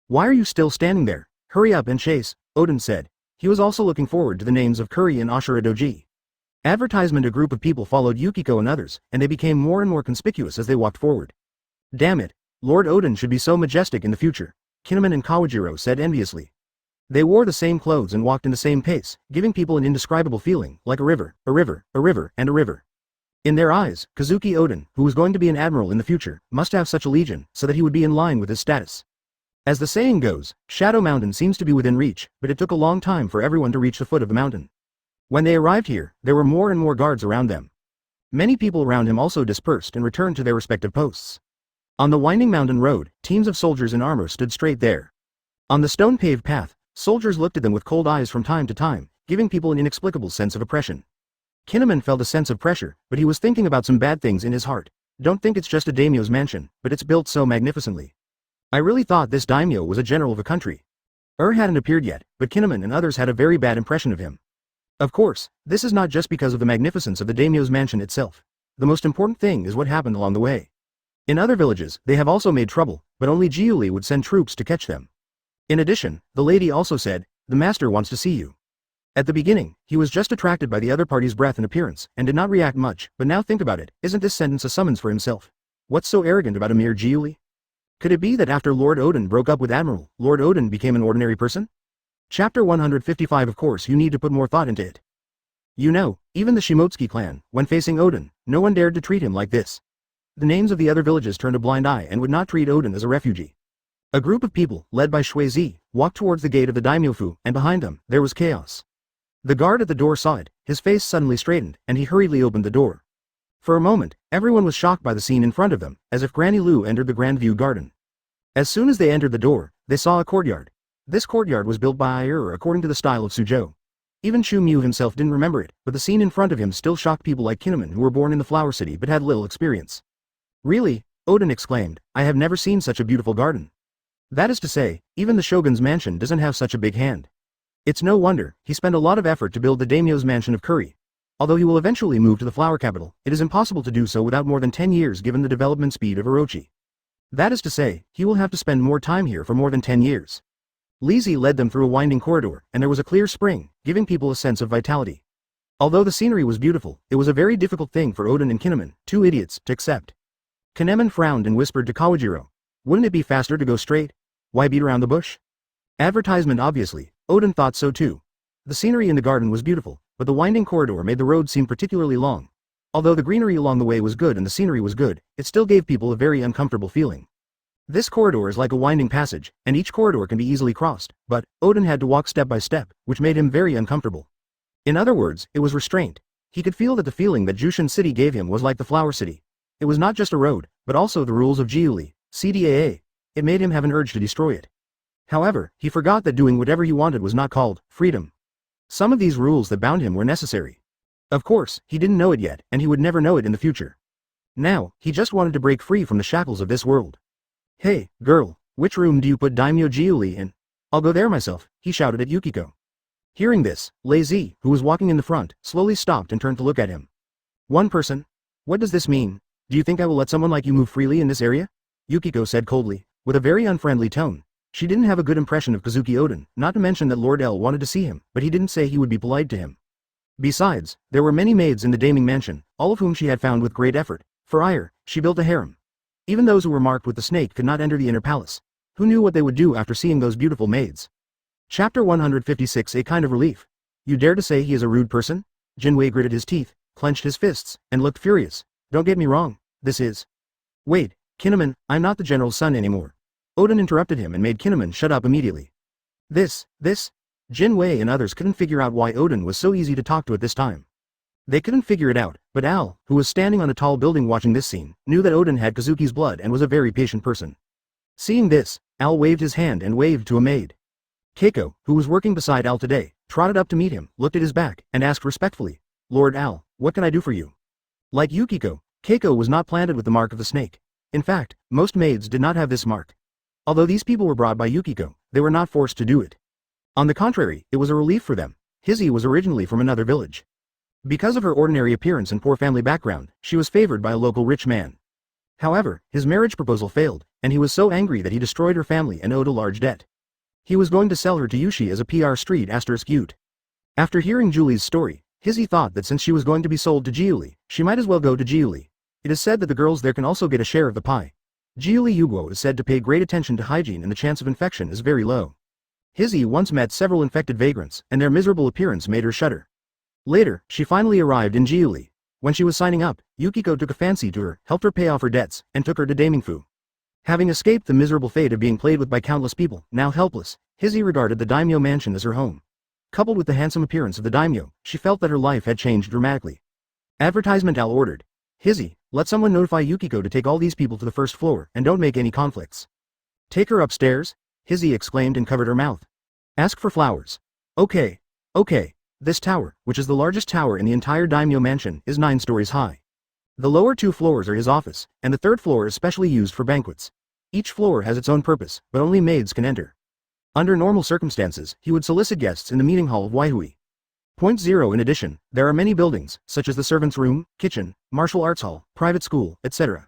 Why are you still standing there? Hurry up and chase, Oden said. He was also looking forward to the names of Curry and Ashura Doji. Advertisement. A group of people followed Yukio and others, and they became more and more conspicuous as they walked forward. Damn it, Lord Oden should be so majestic in the future, Kinemon and Kawajiro said enviously. They wore the same clothes and walked in the same pace, giving people an indescribable feeling, like a river, a river, a river, and a river. In their eyes, Kazuki Oden, who was going to be an admiral in the future, must have such a legion, so that he would be in line with his status. As the saying goes, Shadow Mountain seems to be within reach, but it took a long time for everyone to reach the foot of the mountain. When they arrived here, there were more and more guards around them. Many people around him also dispersed and returned to their respective posts. On the winding mountain road, teams of soldiers in armor stood straight there. On the stone-paved path, soldiers looked at them with cold eyes from time to time, giving people an inexplicable sense of oppression. Kinemon felt a sense of pressure, but he was thinking about some bad things in his heart. Don't think it's just a daimyo's mansion, but it's built so magnificently. I really thought this daimyo was a general of a country. Hadn't appeared yet, but Kinemon and others had a very bad impression of him. Of course, this is not just because of the magnificence of the daimyo's mansion itself. The most important thing is what happened along the way. In other villages, they have also made trouble, but only Jiuli would send troops to catch them. In addition, the lady also said, the master wants to see you. At the beginning, he was just attracted by the other party's breath and appearance, and did not react much, but now think about it, isn't this sentence a summons for himself? What's so arrogant about a mere Jiuli? Could it be that after Lord Oden broke up with Admiral, Lord Oden became an ordinary person? Chapter 155. Of course you need to put more thought into it. You know, even the Shimotsuki clan, when facing Oden, no one dared to treat him like this. The names of the other villages turned a blind eye and would not treat Oden as a refugee. A group of people, led by Shuizi, walked towards the gate of the daimyofu, and behind them, there was chaos. The guard at the door saw it, his face suddenly straightened, and he hurriedly opened the door. For a moment, everyone was shocked by the scene in front of them, as if Granny Lu entered the Grand View Garden. As soon as they entered the door, they saw a courtyard. This courtyard was built by Aiel according to the style of Suzhou. Even Shu Mu himself didn't remember it, but the scene in front of him still shocked people like Kinemon who were born in the Flower City but had little experience. Really? Oden exclaimed, I have never seen such a beautiful garden. That is to say, even the Shogun's mansion doesn't have such a big hand. It's no wonder, he spent a lot of effort to build the daimyo's mansion of Curry. Although he will eventually move to the flower capital, it is impossible to do so without more than 10 years given the development speed of Orochi. That is to say, he will have to spend more time here for more than 10 years. Lizzie led them through a winding corridor, and there was a clear spring, giving people a sense of vitality. Although the scenery was beautiful, it was a very difficult thing for Oden and Kinemon, two idiots, to accept. Kinemon frowned and whispered to Kawajiro, wouldn't it be faster to go straight? Why beat around the bush? Advertisement obviously, Oden thought so too. The scenery in the garden was beautiful, but the winding corridor made the road seem particularly long. Although the greenery along the way was good and the scenery was good, it still gave people a very uncomfortable feeling. This corridor is like a winding passage, and each corridor can be easily crossed, but Oden had to walk step by step, which made him very uncomfortable. In other words, it was restraint. He could feel that the feeling that Jushin City gave him was like the Flower City. It was not just a road, but also the rules of Jiuli, CDAA. It made him have an urge to destroy it. However, he forgot that doing whatever he wanted was not called freedom. Some of these rules that bound him were necessary. Of course, he didn't know it yet, and he would never know it in the future. Now, he just wanted to break free from the shackles of this world. Hey, girl, which room do you put Daimyo Jiuli in? I'll go there myself, he shouted at Yukio. Hearing this, Lei, who was walking in the front, slowly stopped and turned to look at him. One person? What does this mean? Do you think I will let someone like you move freely in this area? Yukio said coldly, with a very unfriendly tone. She didn't have a good impression of Kazuki Oden, not to mention that Lord L wanted to see him, but he didn't say he would be polite to him. Besides, there were many maids in the daiming mansion, all of whom she had found with great effort. For Aiel, she built a harem. Even those who were marked with the snake could not enter the inner palace. Who knew what they would do after seeing those beautiful maids? Chapter 156. A kind of relief. You dare to say he is a rude person? Jinwei gritted his teeth. clenched his fists, and looked furious. Don't get me wrong, this is... Wait, Kinemon, I'm not the general's son anymore. Oden interrupted him and made Kinemon shut up immediately. This... Jin Wei and others couldn't figure out why Oden was so easy to talk to at this time. They couldn't figure it out, but Al, who was standing on a tall building watching this scene, knew that Oden had Kazuki's blood and was a very patient person. Seeing this, Al waved his hand and waved to a maid. Keiko, who was working beside Al today, trotted up to meet him, looked at his back, and asked respectfully, Lord Al, what can I do for you? Like Yukiko, Keiko was not planted with the mark of the snake. In fact, most maids did not have this mark. Although these people were brought by Yukiko, they were not forced to do it. On the contrary, it was a relief for them. Hizzy was originally from another village. Because of her ordinary appearance and poor family background, she was favored by a local rich man. However, his marriage proposal failed, and he was so angry that he destroyed her family and owed a large debt. He was going to sell her to Yushi as a PR street *Ute. After hearing Julie's story, Hizzy thought that since she was going to be sold to Giuli, she might as well go to Giuli. It is said that the girls there can also get a share of the pie. Giuli Yuguo is said to pay great attention to hygiene and the chance of infection is very low. Hizzy once met several infected vagrants, and their miserable appearance made her shudder. Later, she finally arrived in Giuli. When she was signing up, Yukiko took a fancy to her, helped her pay off her debts, and took her to Damingfu. Having escaped the miserable fate of being played with by countless people, now helpless, Hizzy regarded the daimyo mansion as her home. Coupled with the handsome appearance of the daimyo, she felt that her life had changed dramatically. Advertisement Al ordered. Hizzy, let someone notify Yukiko to take all these people to the first floor, and don't make any conflicts. Take her upstairs? Hizzy exclaimed and covered her mouth. Ask for flowers. Okay. This tower, which is the largest tower in the entire daimyo mansion, is 9 stories high. The lower 2 floors are his office, and the 3rd floor is specially used for banquets. Each floor has its own purpose, but only maids can enter. Under normal circumstances, he would solicit guests in the meeting hall of Waihui. Point 0. In addition, there are many buildings, such as the servants' room, kitchen, martial arts hall, private school, etc.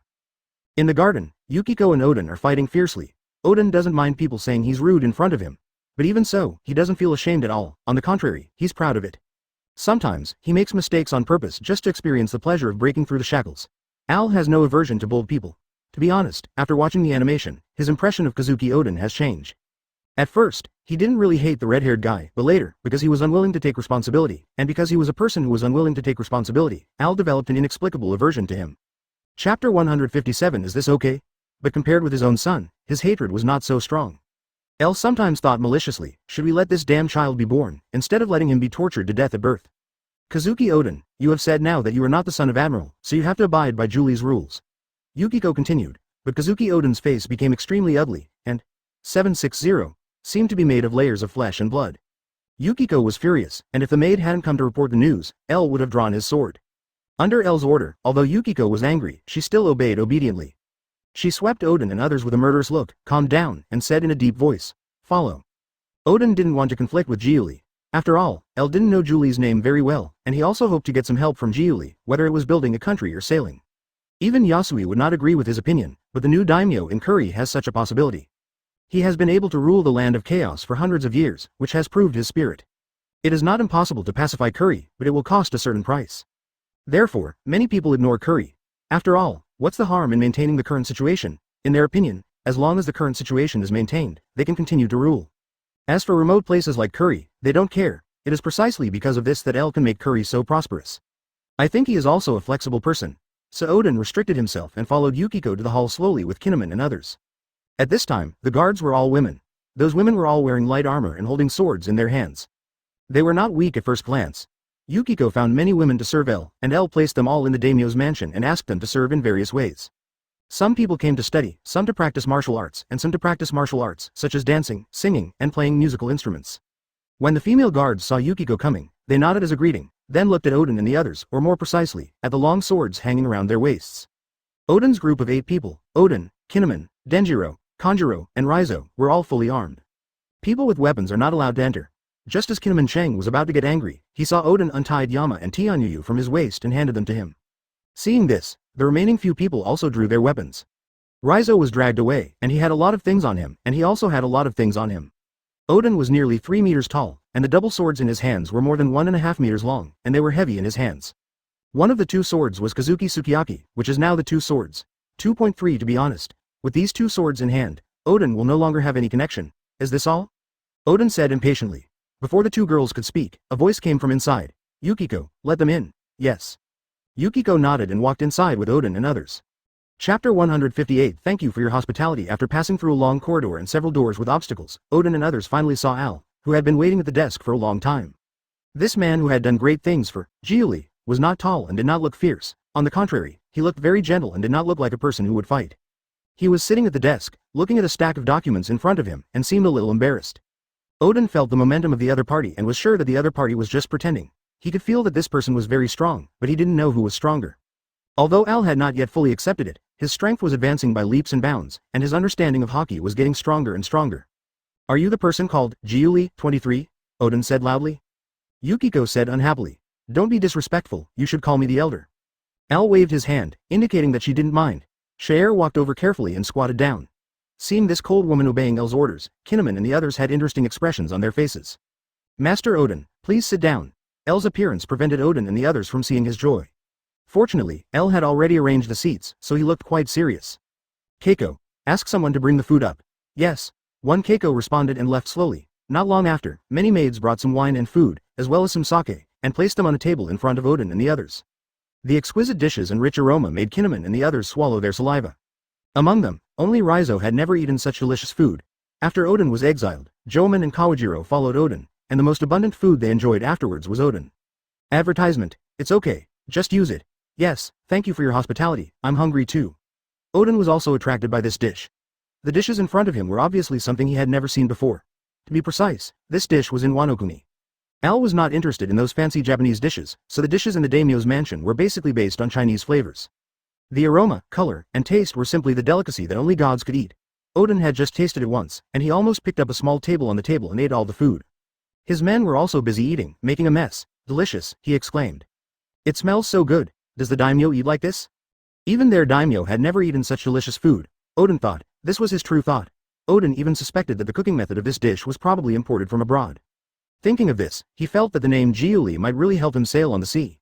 In the garden, Yukiko and Oden are fighting fiercely. Oden doesn't mind people saying he's rude in front of him. But even so, he doesn't feel ashamed at all, on the contrary, he's proud of it. Sometimes, he makes mistakes on purpose just to experience the pleasure of breaking through the shackles. Al has no aversion to bold people. To be honest, after watching the animation, his impression of Kazuki Oden has changed. At first, he didn't really hate the red-haired guy, but later, because he was unwilling to take responsibility, and because he was a person who was unwilling to take responsibility, Al developed an inexplicable aversion to him. Chapter 157. Is this okay? But compared with his own son, his hatred was not so strong. El sometimes thought maliciously, should we let this damn child be born, instead of letting him be tortured to death at birth? Kazuki Oden, you have said now that you are not the son of Admiral, so you have to abide by Julie's rules. Yukiko continued, but Kazuki Oden's face became extremely ugly, and 760 seemed to be made of layers of flesh and blood. Yukiko was furious, and if the maid hadn't come to report the news, El would have drawn his sword. Under El's order, although Yukiko was angry, she still obeyed obediently. She swept Oden and others with a murderous look, calmed down, and said in a deep voice, follow. Oden didn't want to conflict with Giuli. After all, El didn't know Julie's name very well, and he also hoped to get some help from Giuli, whether it was building a country or sailing. Even Yasui would not agree with his opinion, but the new daimyo in Kuri has such a possibility. He has been able to rule the land of chaos for hundreds of years, which has proved his spirit. It is not impossible to pacify Kuri, but it will cost a certain price. Therefore, many people ignore Kuri. After all, what's the harm in maintaining the current situation? In their opinion, as long as the current situation is maintained, they can continue to rule. As for remote places like Kuri, they don't care. It is precisely because of this that El can make Kuri so prosperous. I think he is also a flexible person. So Oden restricted himself and followed Yukiko to the hall slowly with Kinemon and others. At this time, the guards were all women. Those women were all wearing light armor and holding swords in their hands. They were not weak at first glance. Yukiko found many women to serve El, and El placed them all in the daimyo's mansion and asked them to serve in various ways. Some people came to study, some to practice martial arts, and some to practice martial arts, such as dancing, singing, and playing musical instruments. When the female guards saw Yukiko coming, they nodded as a greeting, then looked at Oden and the others, or more precisely, at the long swords hanging around their waists. Oden's group of 8 people, Oden, Kinemon, Denjiro, Kanjuro, and Raizo, were all fully armed. People with weapons are not allowed to enter. Just as Kinemon Cheng was about to get angry, he saw Oden untied Yama and Tianyuyu from his waist and handed them to him. Seeing this, the remaining few people also drew their weapons. Raizo was dragged away, and he had a lot of things on him, and he also had a lot of things on him. Oden was nearly 3 meters tall, and the double swords in his hands were more than 1.5 meters long, and they were heavy in his hands. One of the 2 swords was Kazuki Sukiyaki, which is now the 2 swords. 2.3 to be honest. With these 2 swords in hand, Oden will no longer have any connection. Is this all? Oden said impatiently. Before the 2 girls could speak, a voice came from inside. Yukiko, let them in. Yes. Yukio nodded and walked inside with Odin and others. Chapter 158. Thank you for your hospitality. After passing through a long corridor and several doors with obstacles, Odin and others finally saw Al, who had been waiting at the desk for a long time. This man who had done great things for Jiuli was not tall and did not look fierce. On the contrary, he looked very gentle and did not look like a person who would fight. He was sitting at the desk, looking at a stack of documents in front of him, and seemed a little embarrassed. Odin felt the momentum of the other party and was sure that the other party was just pretending. He could feel that this person was very strong, but he didn't know who was stronger. Although Al had not yet fully accepted it, his strength was advancing by leaps and bounds, and his understanding of Haki was getting stronger and stronger. Are you the person called Jiuli, 23? Odin said loudly. Yukio said unhappily. Don't be disrespectful, you should call me the elder. Al waved his hand, indicating that she didn't mind. Shaer walked over carefully and squatted down. Seeing this cold woman obeying El's orders, Kinemon and the others had interesting expressions on their faces. Master Odin, please sit down. El's appearance prevented Odin and the others from seeing his joy. Fortunately, El had already arranged the seats, so he looked quite serious. Keiko, ask someone to bring the food up. Yes. One Keiko responded and left slowly. Not long after, many maids brought some wine and food, as well as some sake, and placed them on a table in front of Odin and the others. The exquisite dishes and rich aroma made Kinemon and the others swallow their saliva. Among them, only Raizo had never eaten such delicious food. After Odin was exiled, Jomon and Kawajiro followed Odin, and the most abundant food they enjoyed afterwards was Odin. Advertisement, it's okay, just use it. Yes, thank you for your hospitality, I'm hungry too. Odin was also attracted by this dish. The dishes in front of him were obviously something he had never seen before. To be precise, this dish was in Wano. Al was not interested in those fancy Japanese dishes, so the dishes in the daimyo's mansion were basically based on Chinese flavors. The aroma, color, and taste were simply the delicacy that only gods could eat. Odin had just tasted it once, and he almost picked up a small table on the table and ate all the food. His men were also busy eating, making a mess. Delicious, he exclaimed. It smells so good, does the daimyo eat like this? Even their daimyo had never eaten such delicious food. Odin thought, this was his true thought. Odin even suspected that the cooking method of this dish was probably imported from abroad. Thinking of this, he felt that the name Jiuli might really help him sail on the sea.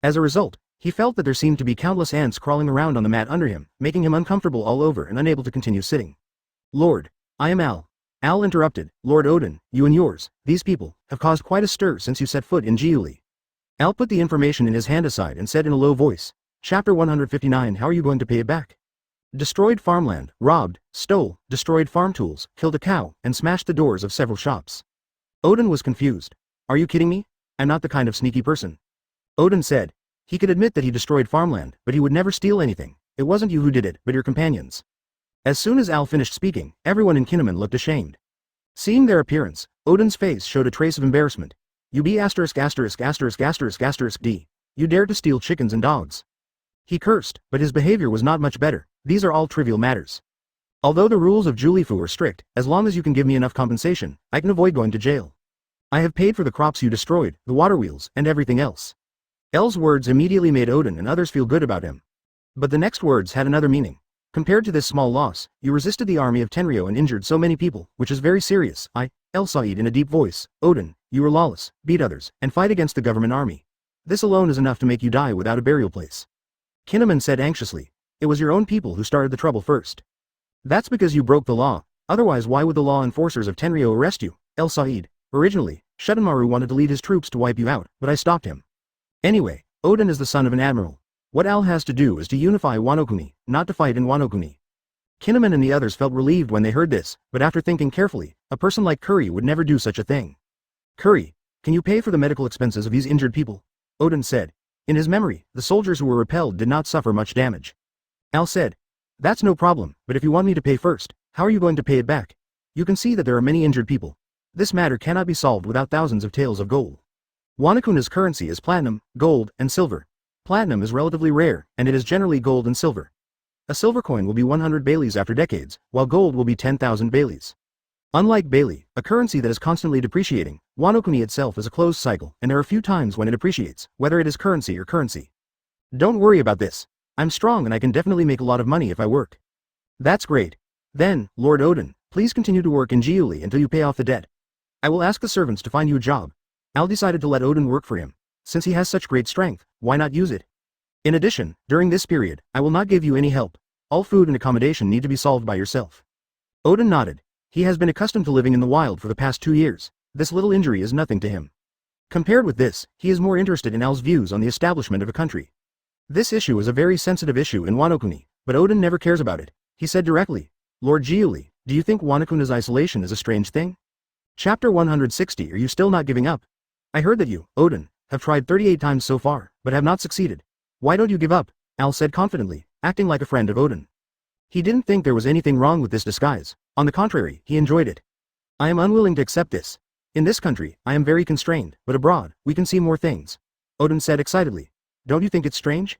As a result, he felt that there seemed to be countless ants crawling around on the mat under him, making him uncomfortable all over and unable to continue sitting. Lord, I am Al. Al interrupted, Lord Odin, you and yours, these people, have caused quite a stir since you set foot in Jiuli. Al put the information in his hand aside and said in a low voice, Chapter 159. How are you going to pay it back? Destroyed farmland, robbed, stole, destroyed farm tools, killed a cow, and smashed the doors of several shops. Odin was confused. Are you kidding me? I'm not the kind of sneaky person. Odin said. He could admit that he destroyed farmland, but he would never steal anything. It wasn't you who did it, but your companions. As soon as Al finished speaking, everyone in Kinemon looked ashamed. Seeing their appearance, Odin's face showed a trace of embarrassment. You be *********** D. You dared to steal chickens and dogs. He cursed, but his behavior was not much better. These are all trivial matters. Although the rules of Julifu are strict, as long as you can give me enough compensation, I can avoid going to jail. I have paid for the crops you destroyed, the water wheels, and everything else. El's words immediately made Odin and others feel good about him. But the next words had another meaning. Compared to this small loss, you resisted the army of Tenryou and injured so many people, which is very serious. El said in a deep voice, Odin, you were lawless, beat others, and fight against the government army. This alone is enough to make you die without a burial place. Kinemon said anxiously, it was your own people who started the trouble first. That's because you broke the law, otherwise why would the law enforcers of Tenryou arrest you? El said. Originally, Shuddenmaru wanted to lead his troops to wipe you out, but I stopped him. Anyway, Odin is the son of an admiral. What Al has to do is to unify Wano, not to fight in Wano. Kinemon and the others felt relieved when they heard this, but after thinking carefully, a person like Curry would never do such a thing. Curry, can you pay for the medical expenses of these injured people? Odin said. In his memory, the soldiers who were repelled did not suffer much damage. Al said. That's no problem, but if you want me to pay first, how are you going to pay it back? You can see that there are many injured people. This matter cannot be solved without thousands of taels of gold. Wanakuna's currency is platinum, gold, and silver. Platinum is relatively rare, and it is generally gold and silver. A silver coin will be 100 Baileys after decades, while gold will be 10,000 Baileys. Unlike Bailey, a currency that is constantly depreciating, Wano itself is a closed cycle, and there are few times when it appreciates, whether it is currency or currency. Don't worry about this. I'm strong and I can definitely make a lot of money if I work. That's great. Then, Lord Odin, please continue to work in Jiuli until you pay off the debt. I will ask the servants to find you a job. Al decided to let Odin work for him. Since he has such great strength, why not use it? In addition, during this period, I will not give you any help. All food and accommodation need to be solved by yourself. Odin nodded. He has been accustomed to living in the wild for the past 2 years. This little injury is nothing to him. Compared with this, he is more interested in Al's views on the establishment of a country. This issue is a very sensitive issue in Wano, but Oden never cares about it. He said directly, Lord Giuli, do you think Wano-kun's isolation is a strange thing? Chapter 160. Are you still not giving up? I heard that you, Oden, have tried 38 times so far, but have not succeeded. Why don't you give up? Al said confidently, acting like a friend of Oden. He didn't think there was anything wrong with this disguise. On the contrary, he enjoyed it. I am unwilling to accept this. In this country, I am very constrained, but abroad, we can see more things. Oden said excitedly. Don't you think it's strange?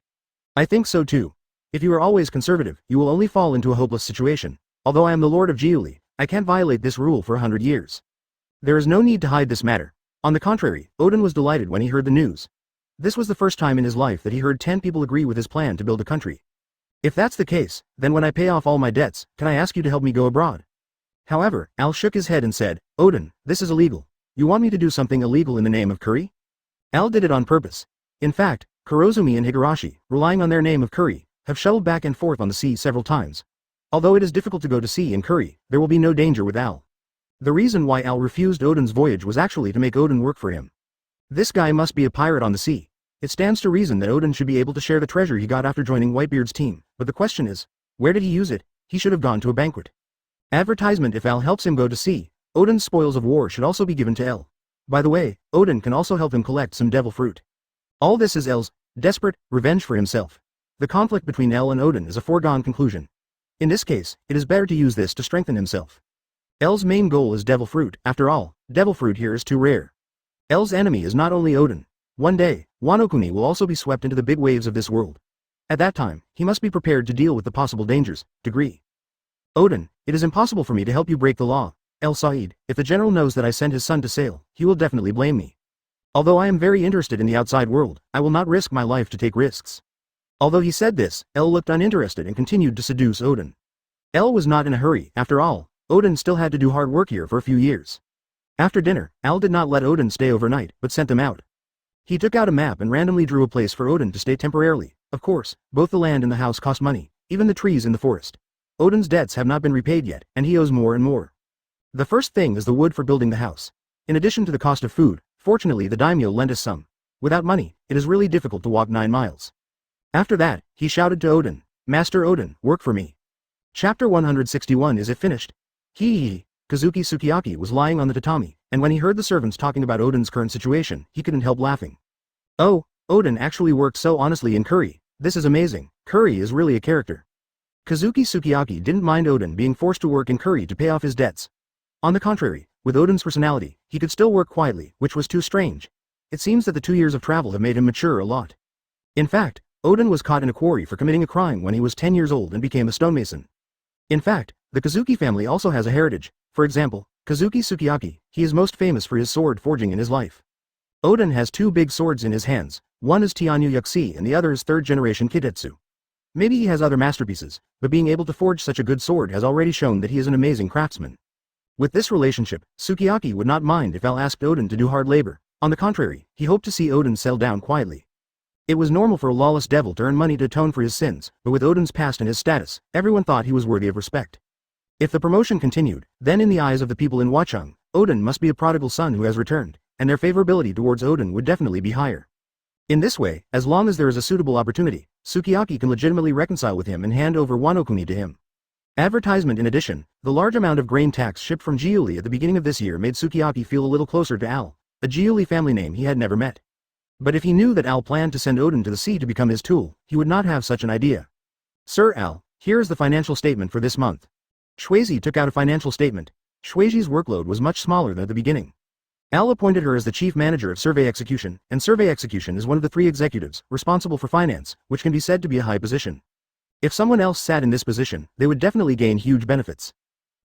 I think so too. If you are always conservative, you will only fall into a hopeless situation. Although I am the Lord of Giuli, I can't violate this rule for 100 years. There is no need to hide this matter. On the contrary, Oden was delighted when he heard the news. This was the first time in his life that he heard 10 people agree with his plan to build a country. If that's the case, then when I pay off all my debts, can I ask you to help me go abroad? However, Al shook his head and said, Oden, this is illegal. You want me to do something illegal in the name of curry? Al did it on purpose. In fact, Kurozumi and Higurashi, relying on their name of curry, have shuttled back and forth on the sea several times. Although it is difficult to go to sea in curry, there will be no danger with Al. The reason why Al refused Oden's voyage was actually to make Oden work for him. This guy must be a pirate on the sea. It stands to reason that Oden should be able to share the treasure he got after joining Whitebeard's team, but the question is, where did he use it? He should have gone to a banquet. Advertisement: if Al helps him go to sea, Oden's spoils of war should also be given to El. By the way, Oden can also help him collect some devil fruit. All this is El's desperate revenge for himself. The conflict between El and Oden is a foregone conclusion. In this case, it is better to use this to strengthen himself. El's main goal is devil fruit. After all, devil fruit here is too rare. El's enemy is not only Oden. One day, Wano will also be swept into the big waves of this world. At that time, he must be prepared to deal with the possible dangers. Degree. Oden, it is impossible for me to help you break the law. El Said, if the general knows that I sent his son to sail, he will definitely blame me. Although I am very interested in the outside world, I will not risk my life to take risks. Although he said this, El looked uninterested and continued to seduce Oden. El was not in a hurry. After all, Oden still had to do hard work here for a few years. After dinner, Al did not let Oden stay overnight, but sent them out. He took out a map and randomly drew a place for Oden to stay temporarily. Of course, both the land and the house cost money, even the trees in the forest. Oden's debts have not been repaid yet, and he owes more and more. The first thing is the wood for building the house. In addition to the cost of food, fortunately the daimyo lent us some. Without money, it is really difficult to walk 9 miles. After that, he shouted to Oden, Master Oden, work for me. Chapter 161. Is it finished? Kazuki Sukiyaki was lying on the tatami, and when he heard the servants talking about Oden's current situation, he couldn't help laughing. Oh, Oden actually worked so honestly in curry. This is amazing. Curry is really a character. Kazuki Sukiyaki didn't mind Oden being forced to work in curry to pay off his debts. On the contrary, with Oden's personality, he could still work quietly, which was too strange. It seems that the 2 years of travel have made him mature a lot. In fact, Oden was caught in a quarry for committing a crime when he was 10 years old and became a stonemason. In fact, the Kazuki family also has a heritage. For example, Kazuki Sukiyaki, he is most famous for his sword forging in his life. Oden has 2 big swords in his hands, one is Tianyu Yuxi and the other is 3rd generation Kidetsu. Maybe he has other masterpieces, but being able to forge such a good sword has already shown that he is an amazing craftsman. With this relationship, Sukiyaki would not mind if Al asked Oden to do hard labor. On the contrary, he hoped to see Oden settle down quietly. It was normal for a lawless devil to earn money to atone for his sins, but with Oden's past and his status, everyone thought he was worthy of respect. If the promotion continued, then in the eyes of the people in Watchung, Oden must be a prodigal son who has returned, and their favorability towards Oden would definitely be higher. In this way, as long as there is a suitable opportunity, Sukiyaki can legitimately reconcile with him and hand over Wano to him. Advertisement. In addition, the large amount of grain tax shipped from Giuli at the beginning of this year made Sukiyaki feel a little closer to Al, a Giuli family name he had never met. But if he knew that Al planned to send Oden to the sea to become his tool, he would not have such an idea. Sir Al, here is the financial statement for this month. Shuizi took out a financial statement. Shuizi's workload was much smaller than at the beginning. Al appointed her as the chief manager of survey execution, and survey execution is one of the 3 executives responsible for finance, which can be said to be a high position. If someone else sat in this position, they would definitely gain huge benefits.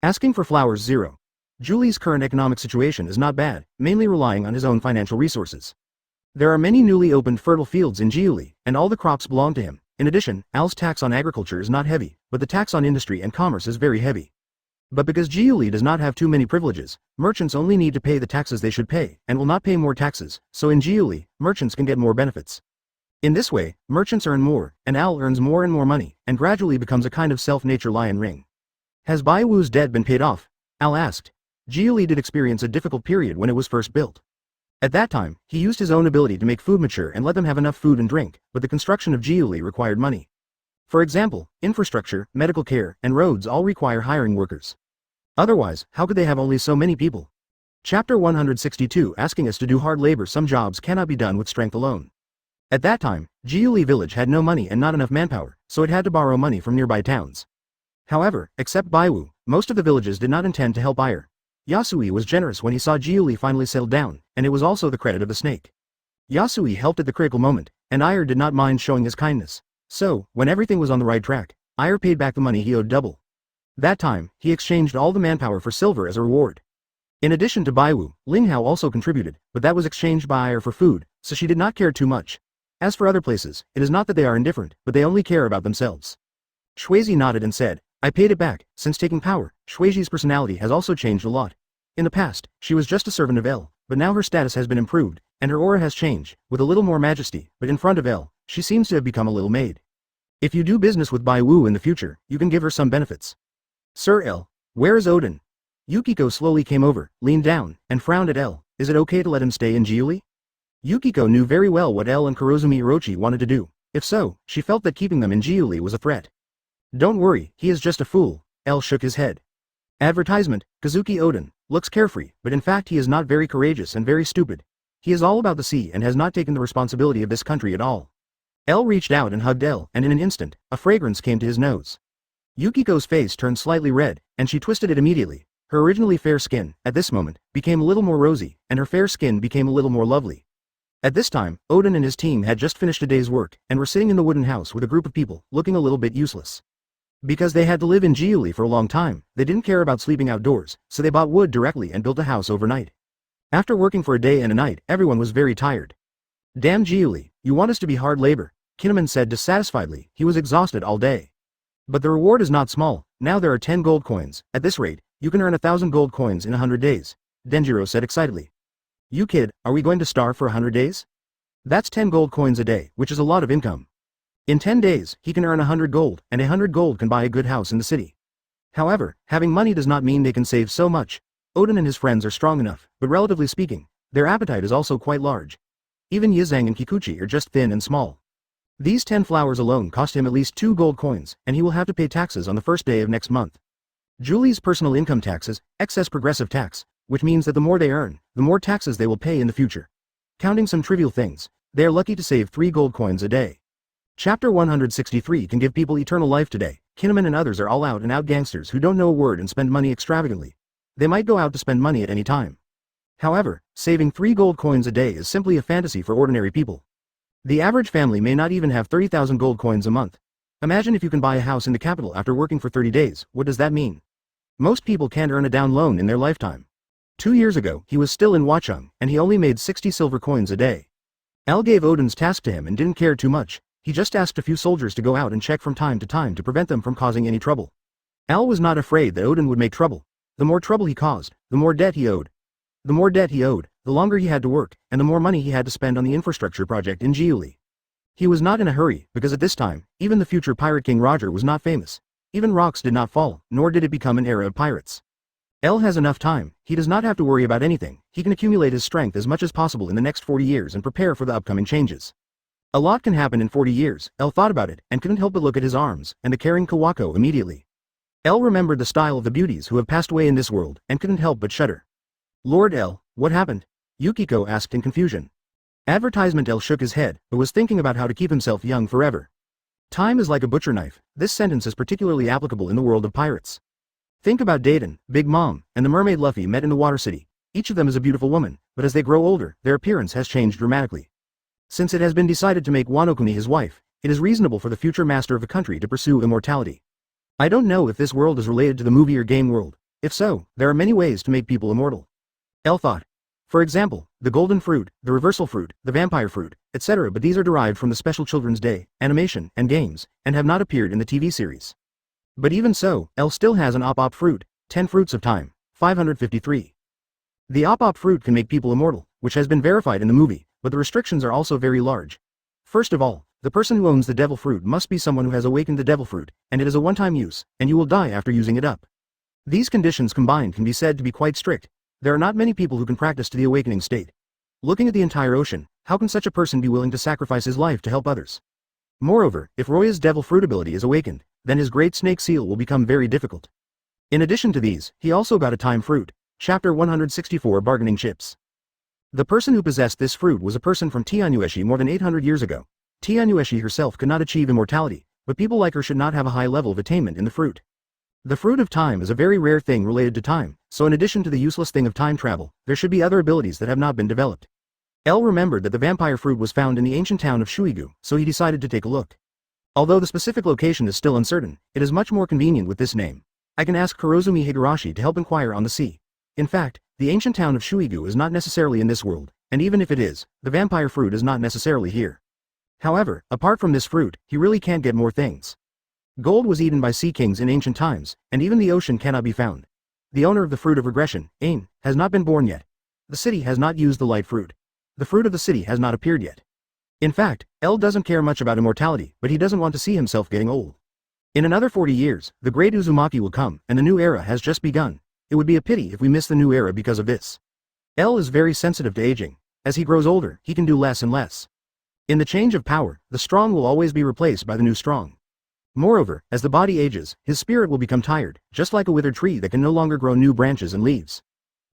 Asking for flowers 0. Julie's current economic situation is not bad, mainly relying on his own financial resources. There are many newly opened fertile fields in Giuli, and all the crops belong to him. In addition, Al's tax on agriculture is not heavy, but the tax on industry and commerce is very heavy. But because Giuli does not have too many privileges, merchants only need to pay the taxes they should pay, and will not pay more taxes, so in Giuli, merchants can get more benefits. In this way, merchants earn more, and Al earns more and more money, and gradually becomes a kind of self-nature lion ring. Has Bai Wu's debt been paid off? Al asked. Giuli did experience a difficult period when it was first built. At that time, he used his own ability to make food mature and let them have enough food and drink, but the construction of Jiuli required money. For example, infrastructure, medical care, and roads all require hiring workers. Otherwise, how could they have only so many people? Chapter 162 asking us to do hard labor. Some jobs cannot be done with strength alone. At that time, Jiuli village had no money and not enough manpower, so it had to borrow money from nearby towns. However, except Baiwu, most of the villages did not intend to help Aiel. Yasui was generous when he saw Jiuli finally settled down, and it was also the credit of the snake. Yasui helped at the critical moment, and Aiel did not mind showing his kindness. So, when everything was on the right track, Aiel paid back the money he owed double. That time, he exchanged all the manpower for silver as a reward. In addition to Baiwu, Linghao also contributed, but that was exchanged by Aiel for food, so she did not care too much. As for other places, it is not that they are indifferent, but they only care about themselves. Shuizi nodded and said, I paid it back. Since taking power, Shuizi's personality has also changed a lot. In the past, she was just a servant of El, but now her status has been improved, and her aura has changed, with a little more majesty, but in front of El, she seems to have become a little maid. If you do business with Baiwu in the future, you can give her some benefits. Sir El, where is Odin? Yukiko slowly came over, leaned down, and frowned at El. Is it okay to let him stay in Jiuli? Yukiko knew very well what El and Kurozumi Orochi wanted to do. If so, she felt that keeping them in Jiuli was a threat. Don't worry, he is just a fool. El shook his head. Advertisement, Kazuki Odin, looks carefree, but in fact he is not very courageous and very stupid. He is all about the sea and has not taken the responsibility of this country at all. El reached out and hugged El, and in an instant, a fragrance came to his nose. Yukiko's face turned slightly red, and she twisted it immediately. Her originally fair skin, at this moment, became a little more rosy, and her fair skin became a little more lovely. At this time, Odin and his team had just finished a day's work, and were sitting in the wooden house with a group of people, looking a little bit useless. Because they had to live in Jiuli for a long time, they didn't care about sleeping outdoors, so they bought wood directly and built a house overnight. After working for a day and a night, everyone was very tired. Damn Jiuli, you want us to be hard labor, Kinemon said dissatisfiedly. He was exhausted all day. But the reward is not small. Now there are 10 gold coins. At this rate, you can earn 1,000 gold coins in 100 days, Denjiro said excitedly. You kid, are we going to starve for 100 days? That's 10 gold coins a day, which is a lot of income. In 10 days, he can earn 100 gold, and 100 gold can buy a good house in the city. However, having money does not mean they can save so much. Odin and his friends are strong enough, but relatively speaking, their appetite is also quite large. Even Yizang and Kikuchi are just thin and small. These 10 flowers alone cost him at least 2 gold coins, and he will have to pay taxes on the first day of next month. Julie's personal income taxes, excess progressive tax, which means that the more they earn, the more taxes they will pay in the future. Counting some trivial things, they are lucky to save 3 gold coins a day. Chapter 163 can give people eternal life today. Kinemon and others are all out and out gangsters who don't know a word and spend money extravagantly. They might go out to spend money at any time. However, saving 3 gold coins a day is simply a fantasy for ordinary people. The average family may not even have 30,000 gold coins a month. Imagine if you can buy a house in the capital after working for 30 days, what does that mean? Most people can't earn a down loan in their lifetime. 2 years ago, he was still in Watchung, and he only made 60 silver coins a day. Al gave Odin's task to him and didn't care too much. He just asked a few soldiers to go out and check from time to time to prevent them from causing any trouble. Al was not afraid that Odin would make trouble. The more trouble he caused, the more debt he owed. The more debt he owed, the longer he had to work, and the more money he had to spend on the infrastructure project in Jiuli. He was not in a hurry, because at this time, even the future Pirate King Roger was not famous. Even rocks did not fall, nor did it become an era of pirates. El has enough time. He does not have to worry about anything. He can accumulate his strength as much as possible in the next 40 years and prepare for the upcoming changes. A lot can happen in 40 years. El thought about it and couldn't help but look at his arms and the caring Kawako immediately. El remembered the style of the beauties who have passed away in this world and couldn't help but shudder. Lord El, what happened? Yukiko asked in confusion. Advertisement. El shook his head, but was thinking about how to keep himself young forever. Time is like a butcher knife. This sentence is particularly applicable in the world of pirates. Think about Dayton, Big Mom, and the mermaid Luffy met in the Water City. Each of them is a beautiful woman, but as they grow older, their appearance has changed dramatically. Since it has been decided to make Wano-kuni his wife, it is reasonable for the future master of the country to pursue immortality. I don't know if this world is related to the movie or game world. If so, there are many ways to make people immortal. El thought. For example, the golden fruit, the reversal fruit, the vampire fruit, etc. But these are derived from the special Children's Day, animation, and games, and have not appeared in the TV series. But even so, El still has an op-op fruit, 10 fruits of time, 553. The op-op fruit can make people immortal, which has been verified in the movie, but the restrictions are also very large. First of all, the person who owns the devil fruit must be someone who has awakened the devil fruit, and it is a one-time use, and you will die after using it up. These conditions combined can be said to be quite strict. There are not many people who can practice to the awakening state. Looking at the entire ocean, how can such a person be willing to sacrifice his life to help others? Moreover, if Roya's devil fruit ability is awakened, then his great snake seal will become very difficult. In addition to these, he also got a time fruit. Chapter 164 Bargaining Chips. The person who possessed this fruit was a person from Tianyueshi more than 800 years ago. Tianyueshi herself could not achieve immortality, but people like her should not have a high level of attainment in the fruit. The fruit of time is a very rare thing related to time, so in addition to the useless thing of time travel, there should be other abilities that have not been developed. L remembered that the vampire fruit was found in the ancient town of Shuigu, so he decided to take a look. Although the specific location is still uncertain, it is much more convenient with this name. I can ask Kurozumi Higurashi to help inquire on the sea. In fact, the ancient town of Shuigu is not necessarily in this world, and even if it is, the vampire fruit is not necessarily here. However, apart from this fruit, he really can't get more things. Gold was eaten by sea kings in ancient times, and even the ocean cannot be found. The owner of the fruit of regression, Ain, has not been born yet. The city has not used the light fruit. The fruit of the city has not appeared yet. In fact, L doesn't care much about immortality, but he doesn't want to see himself getting old. In another 40 years, the great Uzumaki will come, and the new era has just begun. It would be a pity if we miss the new era because of this. L is very sensitive to aging. As he grows older, he can do less and less. In the change of power, the strong will always be replaced by the new strong. Moreover, as the body ages, his spirit will become tired, just like a withered tree that can no longer grow new branches and leaves.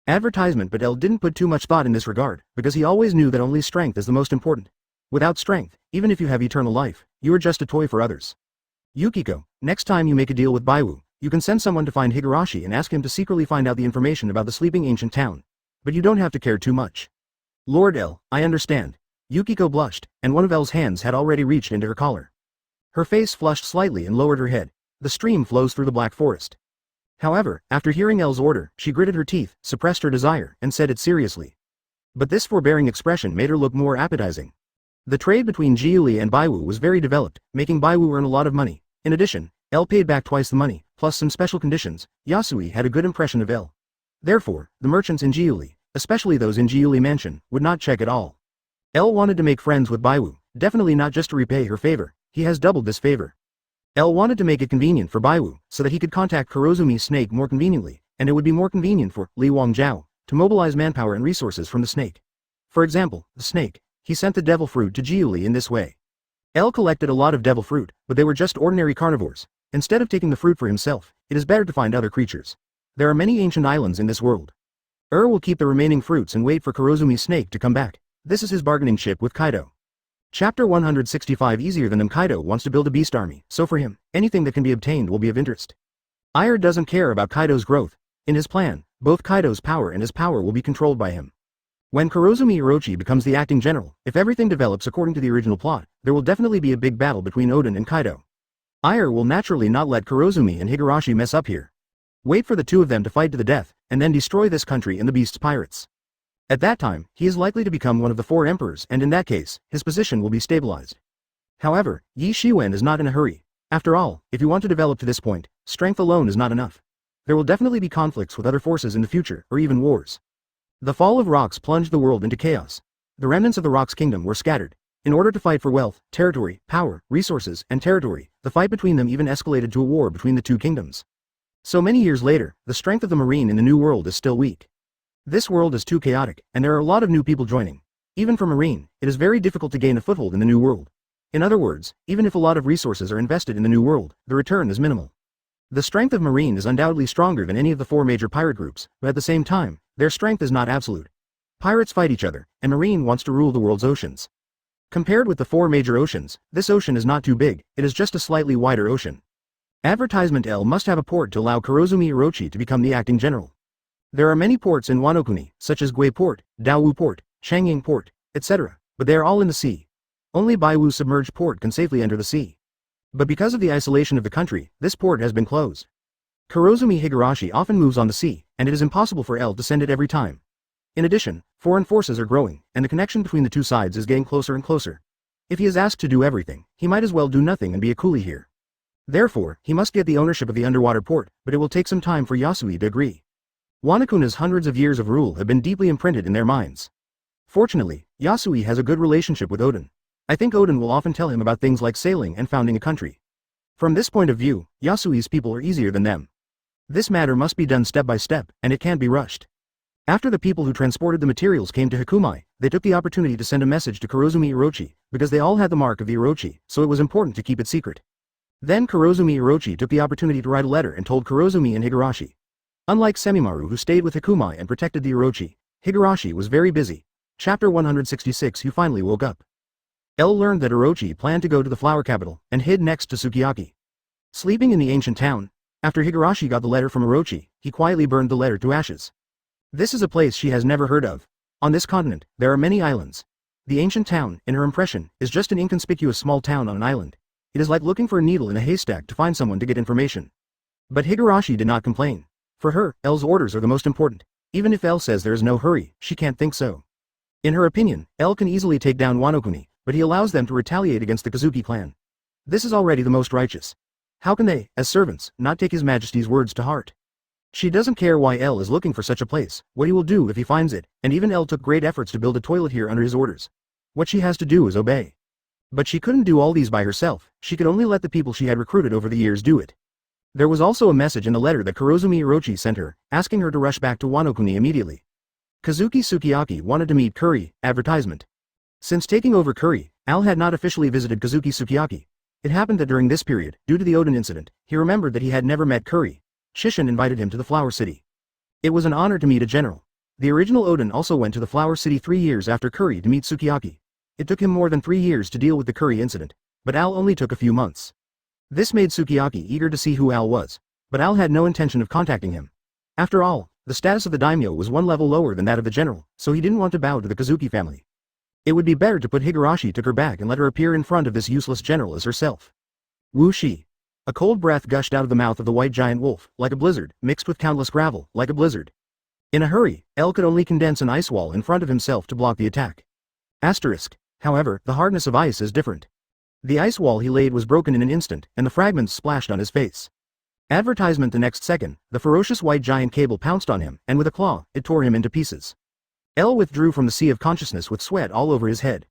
Advertisement, but L didn't put too much thought in this regard, because he always knew that only strength is the most important. Without strength, even if you have eternal life, you are just a toy for others. Yukiko, next time you make a deal with Baiwu, you can send someone to find Higurashi and ask him to secretly find out the information about the sleeping ancient town. But you don't have to care too much. Lord L, I understand. Yukiko blushed, and one of L's hands had already reached into her collar. Her face flushed slightly and lowered her head. The stream flows through the black forest. However, after hearing L's order, she gritted her teeth, suppressed her desire, and said it seriously. But this forbearing expression made her look more appetizing. The trade between Jiuli and Baiwu was very developed, making Baiwu earn a lot of money. In addition, L paid back twice the money, plus some special conditions. Yasui had a good impression of L. Therefore, the merchants in Jiuli, especially those in Jiuli Mansion, would not check at all. L wanted to make friends with Baiwu, definitely not just to repay her favor. He has doubled this favor. L wanted to make it convenient for Baiwu, so that he could contact Kurozumi's snake more conveniently, and it would be more convenient for Li Wangjiao to mobilize manpower and resources from the snake. For example, the snake. He sent the devil fruit to Jiuli in this way. L collected a lot of devil fruit, but they were just ordinary carnivores. Instead of taking the fruit for himself, it is better to find other creatures. There are many ancient islands in this world. Will keep the remaining fruits and wait for Kurozumi's snake to come back. This is his bargaining chip with Kaido. Chapter 165 Easier than them. Kaido wants to build a beast army, so for him, anything that can be obtained will be of interest. Aiel doesn't care about Kaido's growth. In his plan, both Kaido's power and his power will be controlled by him. When Kurozumi Orochi becomes the acting general, if everything develops according to the original plot, there will definitely be a big battle between Oden and Kaido. Aiel will naturally not let Kurozumi and Higurashi mess up here. Wait for the two of them to fight to the death, and then destroy this country and the beast's pirates. At that time, he is likely to become one of the 4 emperors, and in that case, his position will be stabilized. However, Yi Shiwen is not in a hurry. After all, if you want to develop to this point, strength alone is not enough. There will definitely be conflicts with other forces in the future, or even wars. The fall of rocks plunged the world into chaos. The remnants of the Rocks Kingdom were scattered. In order to fight for wealth, territory, power, resources, and territory, the fight between them even escalated to a war between the two kingdoms. So many years later, the strength of the Marine in the New World is still weak. This world is too chaotic, and there are a lot of new people joining. Even for Marine, it is very difficult to gain a foothold in the New World. In other words, even if a lot of resources are invested in the New World, the return is minimal. The strength of Marine is undoubtedly stronger than any of the 4 major pirate groups, but at the same time, their strength is not absolute. Pirates fight each other, and Marine wants to rule the world's oceans. Compared with the 4 major oceans, this ocean is not too big, it is just a slightly wider ocean. Advertisement L must have a port to allow Kurozumi Orochi to become the acting general. There are many ports in Wano-kuni, such as Gui Port, Dawu Port, Changying Port, etc., but they are all in the sea. Only Baiwu submerged port can safely enter the sea. But because of the isolation of the country, this port has been closed. Kurozumi Higurashi often moves on the sea, and it is impossible for L to send it every time. In addition, foreign forces are growing, and the connection between the two sides is getting closer and closer. If he is asked to do everything, he might as well do nothing and be a coolie here. Therefore, he must get the ownership of the underwater port, but it will take some time for Yasui to agree. Wanakuna's hundreds of years of rule have been deeply imprinted in their minds. Fortunately, Yasui has a good relationship with Oden. I think Oden will often tell him about things like sailing and founding a country. From this point of view, Yasui's people are easier than them. This matter must be done step by step, and it can't be rushed. After the people who transported the materials came to Hikumai, they took the opportunity to send a message to Kurozumi Orochi, because they all had the mark of the Orochi, so it was important to keep it secret. Then Kurozumi Orochi took the opportunity to write a letter and told Kurozumi and Higurashi. Unlike Semimaru who stayed with Hikumai and protected the Orochi, Higurashi was very busy. Chapter 166 You finally woke up. L learned that Orochi planned to go to the flower capital, and hid next to Sukiyaki. Sleeping in the ancient town, after Higurashi got the letter from Orochi, he quietly burned the letter to ashes. This is a place she has never heard of. On this continent, there are many islands. The ancient town, in her impression, is just an inconspicuous small town on an island. It is like looking for a needle in a haystack to find someone to get information. But Higurashi did not complain. For her, L's orders are the most important. Even if L says there is no hurry, she can't think so. In her opinion, L can easily take down Wano-kuni, but he allows them to retaliate against the Kazuki clan. This is already the most righteous. How can they, as servants, not take His Majesty's words to heart? She doesn't care why L is looking for such a place, what he will do if he finds it, and even L took great efforts to build a toilet here under his orders. What she has to do is obey. But she couldn't do all these by herself, she could only let the people she had recruited over the years do it. There was also a message in the letter that Kurozumi Orochi sent her, asking her to rush back to Wano-kuni immediately. Kazuki Sukiyaki wanted to meet Kuri, advertisement. Since taking over Kuri, Al had not officially visited Kazuki Sukiyaki. It happened that during this period, due to the Odin incident, he remembered that he had never met Kuri. Shishin invited him to the Flower City. It was an honor to meet a general. The original Odin also went to the Flower City 3 years after Kuri to meet Sukiyaki. It took him more than 3 years to deal with the Kuri incident, but Al only took a few months. This made Sukiyaki eager to see who Al was, but Al had no intention of contacting him. After all, the status of the daimyo was one level lower than that of the general, so he didn't want to bow to the Kazuki family. It would be better to put Higurashi to her back and let her appear in front of this useless general as herself. Whooshi. A cold breath gushed out of the mouth of the white giant wolf, like a blizzard, mixed with countless gravel, like a blizzard. In a hurry, L could only condense an ice wall in front of himself to block the attack. Asterisk. However, the hardness of ice is different. The ice wall he laid was broken in an instant, and the fragments splashed on his face. Advertisement the next second, the ferocious white giant cable pounced on him, and with a claw, it tore him into pieces. L withdrew from the sea of consciousness with sweat all over his head.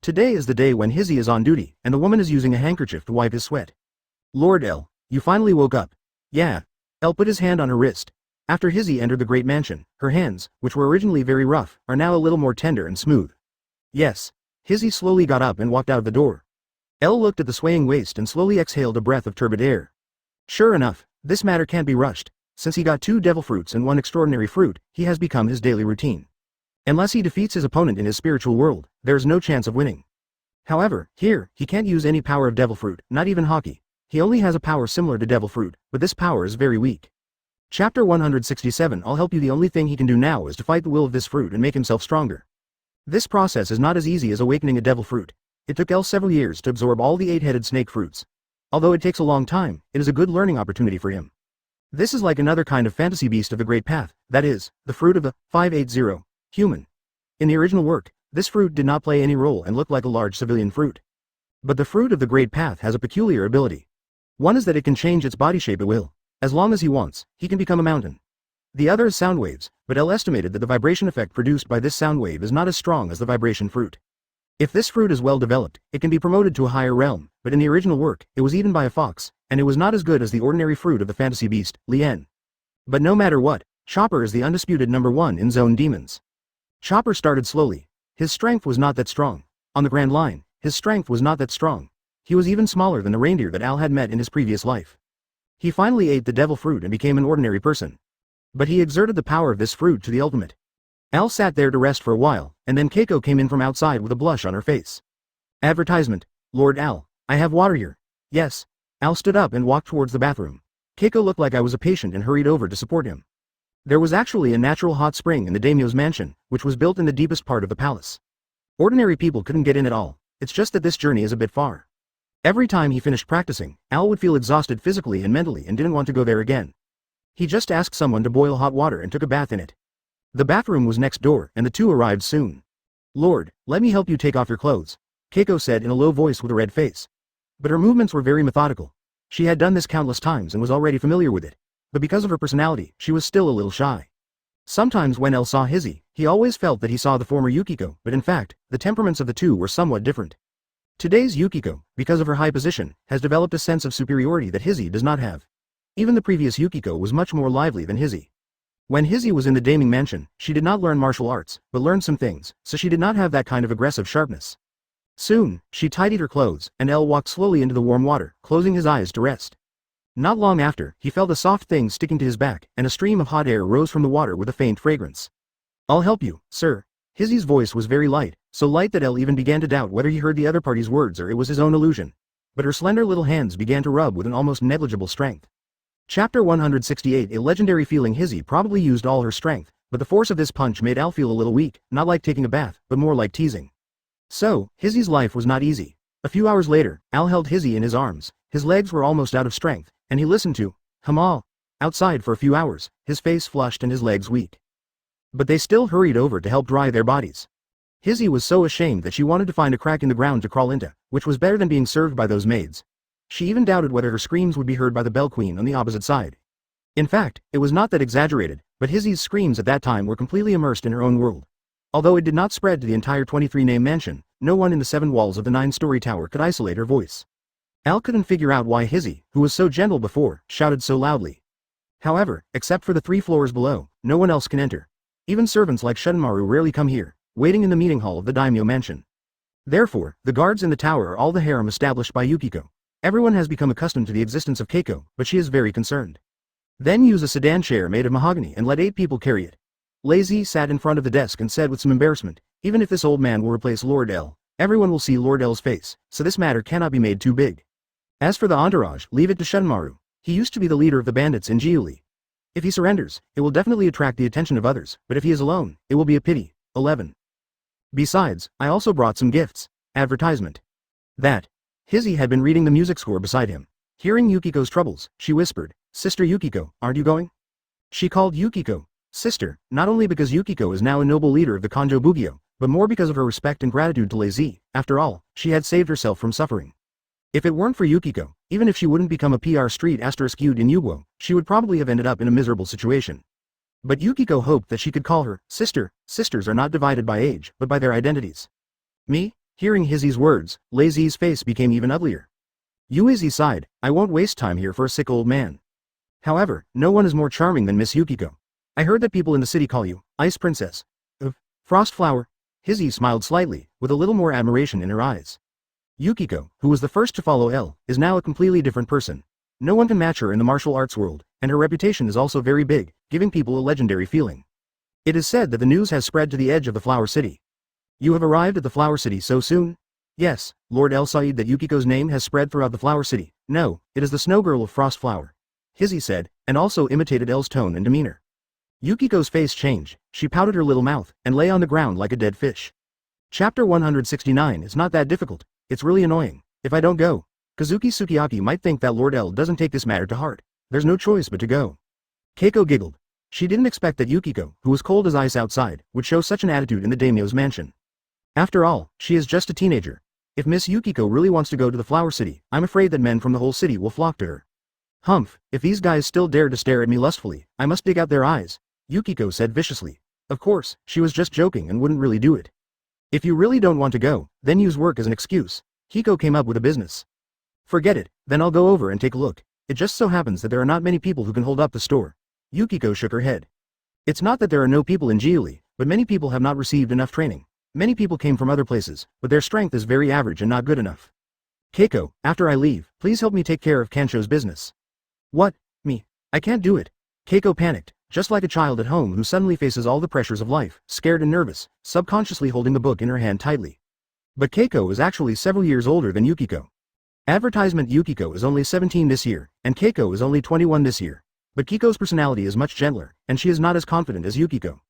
Today is the day when Hizzy is on duty, and the woman is using a handkerchief to wipe his sweat. Lord L, you finally woke up. Yeah. L put his hand on her wrist. After Hizzy entered the great mansion, her hands, which were originally very rough, are now a little more tender and smooth. Yes. Hizzy slowly got up and walked out the door. L looked at the swaying waist and slowly exhaled a breath of turbid air. Sure enough, this matter can't be rushed. Since he got 2 devil fruits and 1 extraordinary fruit, he has become his daily routine. Unless he defeats his opponent in his spiritual world, there's no chance of winning. However, here, he can't use any power of devil fruit, not even Haki. He only has a power similar to devil fruit, but this power is very weak. Chapter 167 I'll help you. The only thing he can do now is to fight the will of this fruit and make himself stronger. This process is not as easy as awakening a devil fruit. It took L several years to absorb all the 8-headed snake fruits. Although it takes a long time, it is a good learning opportunity for him. This is like another kind of fantasy beast of the Great Path, that is, the fruit of the 580 human. In the original work, this fruit did not play any role and looked like a large civilian fruit. But the fruit of the Great Path has a peculiar ability. One is that it can change its body shape at will. As long as he wants, he can become a mountain. The other is sound waves, but L estimated that the vibration effect produced by this sound wave is not as strong as the vibration fruit. If this fruit is well developed, it can be promoted to a higher realm, but in the original work, it was eaten by a fox, and it was not as good as the ordinary fruit of the fantasy beast, Lien. But no matter what, Chopper is the undisputed number 1 in Zone Demons. Chopper started slowly. His strength was not that strong. On the Grand Line, his strength was not that strong. He was even smaller than the reindeer that Al had met in his previous life. He finally ate the devil fruit and became an ordinary person. But he exerted the power of this fruit to the ultimate. Al sat there to rest for a while, and then Keiko came in from outside with a blush on her face. Advertisement. Lord Al, I have water here. Yes. Al stood up and walked towards the bathroom. Keiko looked like I was a patient and hurried over to support him. There was actually a natural hot spring in the daimyo's mansion, which was built in the deepest part of the palace. Ordinary people couldn't get in at all. It's just that this journey is a bit far. Every time he finished practicing, Al would feel exhausted physically and mentally and didn't want to go there again. He just asked someone to boil hot water and took a bath in it. The bathroom was next door, and the two arrived soon. Lord, let me help you take off your clothes, Keiko said in a low voice with a red face. But her movements were very methodical. She had done this countless times and was already familiar with it. But because of her personality, she was still a little shy. Sometimes when El saw Hizzy, he always felt that he saw the former Yukiko, but in fact, the temperaments of the two were somewhat different. Today's Yukiko, because of her high position, has developed a sense of superiority that Hizzy does not have. Even the previous Yukiko was much more lively than Hizzy. When Hizzy was in the Daming Mansion, she did not learn martial arts, but learned some things, so she did not have that kind of aggressive sharpness. Soon, she tidied her clothes, and El walked slowly into the warm water, closing his eyes to rest. Not long after, he felt a soft thing sticking to his back, and a stream of hot air rose from the water with a faint fragrance. "I'll help you, sir." Hizzy's voice was very light, so light that El even began to doubt whether he heard the other party's words or it was his own illusion. But her slender little hands began to rub with an almost negligible strength. Chapter 168. A legendary feeling. Hizzy probably used all her strength, but the force of this punch made Al feel a little weak, not like taking a bath, but more like teasing. So, Hizzy's life was not easy. A few hours later, Al held Hizzy in his arms. His legs were almost out of strength, and he listened to Hamal outside for a few hours, his face flushed and his legs weak. But they still hurried over to help dry their bodies. Hizzy was so ashamed that she wanted to find a crack in the ground to crawl into, which was better than being served by those maids. She even doubted whether her screams would be heard by the Bell Queen on the opposite side. In fact, it was not that exaggerated, but Hizzy's screams at that time were completely immersed in her own world. Although it did not spread to the entire 23-name mansion, no one in the 7 walls of the 9-story tower could isolate her voice. Al couldn't figure out why Hizzy, who was so gentle before, shouted so loudly. However, except for the 3 floors below, no one else can enter. Even servants like Shuddenmaru rarely come here, waiting in the meeting hall of the daimyo mansion. Therefore, the guards in the tower are all the harem established by Yukiko. Everyone has become accustomed to the existence of Keiko, but she is very concerned. Then use a sedan chair made of mahogany and let 8 people carry it. Lazy sat in front of the desk and said with some embarrassment, even if this old man will replace Lord L, everyone will see Lord L's face, so this matter cannot be made too big. As for the entourage, leave it to Shuddenmaru. He used to be the leader of the bandits in Giuli. If he surrenders, it will definitely attract the attention of others, but if he is alone, it will be a pity. 11. Besides, I also brought some gifts. Advertisement. That. Hizzy had been reading the music score beside him. Hearing Yukiko's troubles, she whispered, "Sister Yukiko, aren't you going?" She called Yukiko sister, not only because Yukiko is now a noble leader of the Kanjo Bugyo, but more because of her respect and gratitude to Lazy. After all, she had saved herself from suffering. If it weren't for Yukiko, even if she wouldn't become a PR street asterisk U'd in Yuguo, she would probably have ended up in a miserable situation. But Yukiko hoped that she could call her sister. Sisters are not divided by age, but by their identities. Me? Hearing Hizzy's words, Lazy's face became even uglier. Uizzy sighed, "I won't waste time here for a sick old man. However, no one is more charming than Miss Yukiko. I heard that people in the city call you Ice Princess of Frostflower." Hizzy smiled slightly, with a little more admiration in her eyes. Yukiko, who was the first to follow L, is now a completely different person. No one can match her in the martial arts world, and her reputation is also very big, giving people a legendary feeling. It is said that the news has spread to the edge of the Flower City. You have arrived at the Flower City so soon? Yes, Lord El Said, that Yukiko's name has spread throughout the Flower City. No, it is the Snow Girl of Frostflower. Hizzy said, and also imitated El's tone and demeanor. Yukiko's face changed, she pouted her little mouth, and lay on the ground like a dead fish. Chapter 169. It's not that difficult, it's really annoying. If I don't go, Kazuki Sukiyaki might think that Lord L doesn't take this matter to heart. There's no choice but to go. Keiko giggled. She didn't expect that Yukiko, who was cold as ice outside, would show such an attitude in the daimyo's mansion. After all, she is just a teenager. If Miss Yukiko really wants to go to the Flower City, I'm afraid that men from the whole city will flock to her. Humph, if these guys still dare to stare at me lustfully, I must dig out their eyes, Yukiko said viciously. Of course, she was just joking and wouldn't really do it. If you really don't want to go, then use work as an excuse. Hiko came up with a business. Forget it, then I'll go over and take a look. It just so happens that there are not many people who can hold up the store. Yukiko shook her head. It's not that there are no people in Giuli, but many people have not received enough training. Many people came from other places, but their strength is very average and not good enough. Keiko, after I leave, please help me take care of Kansho's business. What? Me? I can't do it. Keiko panicked, just like a child at home who suddenly faces all the pressures of life, scared and nervous, subconsciously holding the book in her hand tightly. But Keiko is actually several years older than Yukiko. Advertisement. Yukiko is only 17 this year, and Keiko is only 21 this year. But Keiko's personality is much gentler, and she is not as confident as Yukiko.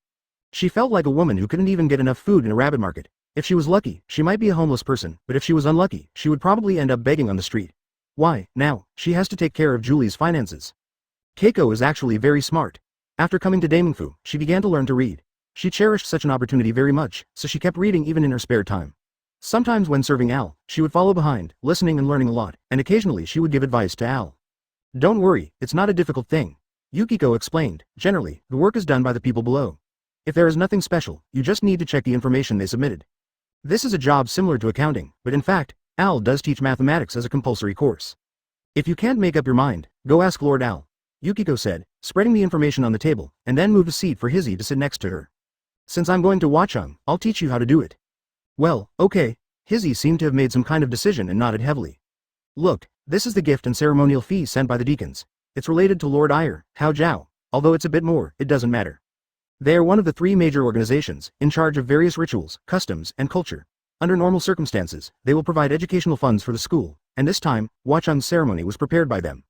She felt like a woman who couldn't even get enough food in a rabbit market. If she was lucky, she might be a homeless person, but if she was unlucky, she would probably end up begging on the street. Why, now, she has to take care of Julie's finances. Keiko is actually very smart. After coming to Daemingfu, she began to learn to read. She cherished such an opportunity very much, so she kept reading even in her spare time. Sometimes when serving Al, she would follow behind, listening and learning a lot, and occasionally she would give advice to Al. Don't worry, it's not a difficult thing. Yukiko explained. Generally, the work is done by the people below. If there is nothing special, you just need to check the information they submitted. This is a job similar to accounting, but in fact, Al does teach mathematics as a compulsory course. If you can't make up your mind, go ask Lord Al. Yukio said, spreading the information on the table, and then moved a seat for Hizzy to sit next to her. Since I'm going to Watchung, I'll teach you how to do it. Well, okay. Hizzy seemed to have made some kind of decision and nodded heavily. Look, this is the gift and ceremonial fee sent by the deacons. It's related to Lord Aiel, Hao Jiao, although it's a bit more, it doesn't matter. They are one of the 3 major organizations, in charge of various rituals, customs, and culture. Under normal circumstances, they will provide educational funds for the school, and this time, Watchung's ceremony was prepared by them.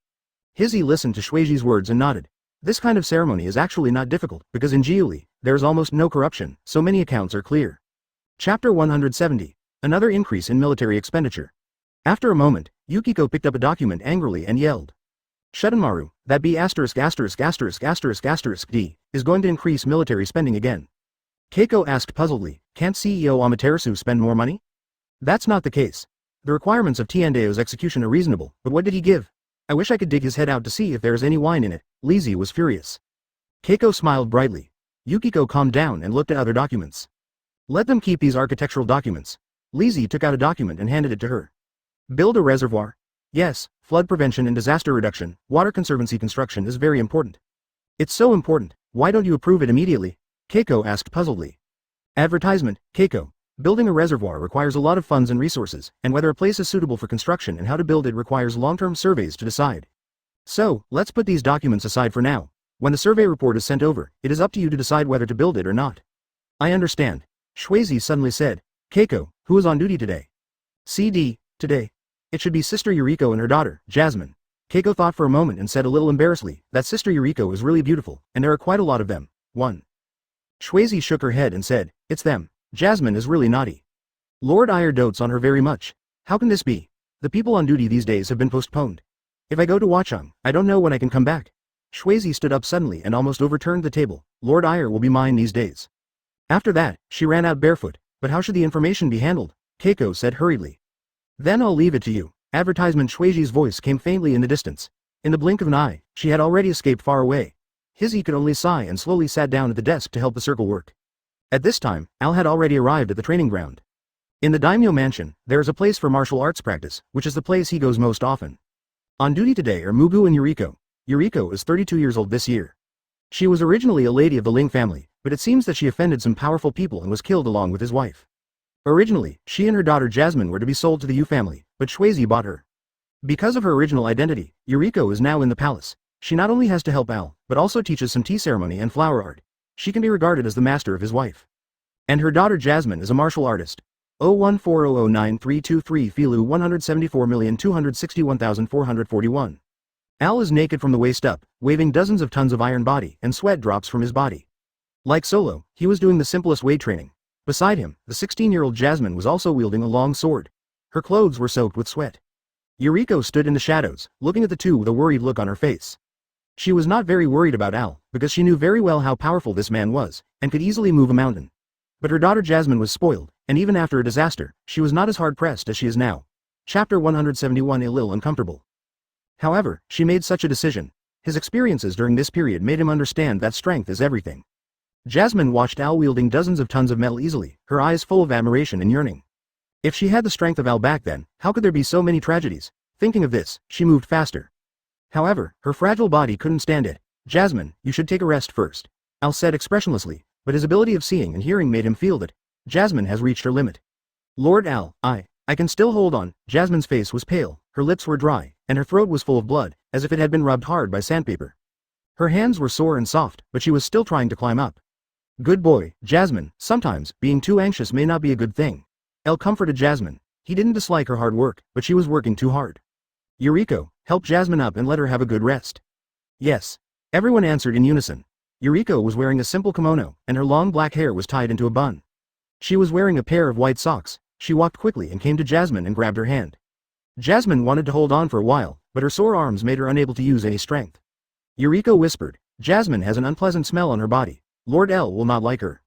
Hizzy listened to Shuiji's words and nodded. This kind of ceremony is actually not difficult, because in Jiuli, there is almost no corruption, so many accounts are clear. Chapter 170. Another increase in military expenditure. After a moment, Yukio picked up a document angrily and yelled. Shuddenmaru, that B****************** D, is going to increase military spending again. Keiko asked puzzledly, can't CEO Amaterasu spend more money? That's not the case. The requirements of Tiandao's execution are reasonable, but what did he give? I wish I could dig his head out to see if there is any wine in it. Lizzie was furious. Keiko smiled brightly. Yukio calmed down and looked at other documents. Let them keep these architectural documents. Lizzie took out a document and handed it to her. Build a reservoir? Yes, flood prevention and disaster reduction, water conservancy construction is very important. It's so important, why don't you approve it immediately? Keiko asked puzzledly. Advertisement, Keiko. Building a reservoir requires a lot of funds and resources, and whether a place is suitable for construction and how to build it requires long-term surveys to decide. So, let's put these documents aside for now. When the survey report is sent over, it is up to you to decide whether to build it or not. I understand. Shuizi suddenly said. Keiko, who is on duty today? CD, today. It should be Sister Yuriko and her daughter, Jasmine. Keiko thought for a moment and said a little embarrassedly, that Sister Yuriko is really beautiful, and there are quite a lot of them. 1. Shuizi shook her head and said, it's them. Jasmine is really naughty. Lord Aiel dotes on her very much. How can this be? The people on duty these days have been postponed. If I go to Watchung, I don't know when I can come back. Shuizi stood up suddenly and almost overturned the table. Lord Aiel will be mine these days. After that, she ran out barefoot. But how should the information be handled? Keiko said hurriedly. Then I'll leave it to you. Advertisement. Shuiji's voice came faintly in the distance. In the blink of an eye, she had already escaped far away. Hizzy could only sigh and slowly sat down at the desk to help the circle work. At this time, Al had already arrived at the training ground. In the daimyo mansion, there is a place for martial arts practice, which is the place he goes most often. On duty today are Mugu and Yuriko. Yuriko is 32 years old this year. She was originally a lady of the Ling family, but it seems that she offended some powerful people and was killed along with his wife. Originally, she and her daughter Jasmine were to be sold to the Yu family, but Shuizi bought her. Because of her original identity, Yuriko is now in the palace. She not only has to help Al, but also teaches some tea ceremony and flower art. She can be regarded as the master of his wife. And her daughter Jasmine is a martial artist. 014009323 Filu 174,261,441. Al is naked from the waist up, waving dozens of tons of iron body, and sweat drops from his body. Like Solo, he was doing the simplest weight training. Beside him, the 16-year-old Jasmine was also wielding a long sword. Her clothes were soaked with sweat. Yuriko stood in the shadows, looking at the two with a worried look on her face. She was not very worried about Al, because she knew very well how powerful this man was, and could easily move a mountain. But her daughter Jasmine was spoiled, and even after a disaster, she was not as hard-pressed as she is now. Chapter 171. A little uncomfortable. However, she made such a decision. His experiences during this period made him understand that strength is everything. Jasmine watched Al wielding dozens of tons of metal easily, her eyes full of admiration and yearning. If she had the strength of Al back then, how could there be so many tragedies? Thinking of this, she moved faster. However, her fragile body couldn't stand it. Jasmine, you should take a rest first. Al said expressionlessly, but his ability of seeing and hearing made him feel that Jasmine has reached her limit. Lord Al, I can still hold on. Jasmine's face was pale, her lips were dry, and her throat was full of blood, as if it had been rubbed hard by sandpaper. Her hands were sore and soft, but she was still trying to climb up. Good boy, Jasmine. Sometimes, being too anxious may not be a good thing. El comforted Jasmine. He didn't dislike her hard work, but she was working too hard. Yuriko, help Jasmine up and let her have a good rest. Yes. Everyone answered in unison. Yuriko was wearing a simple kimono, and her long black hair was tied into a bun. She was wearing a pair of white socks. She walked quickly and came to Jasmine and grabbed her hand. Jasmine wanted to hold on for a while, but her sore arms made her unable to use any strength. Yuriko whispered, Jasmine has an unpleasant smell on her body. Lord L will not like her.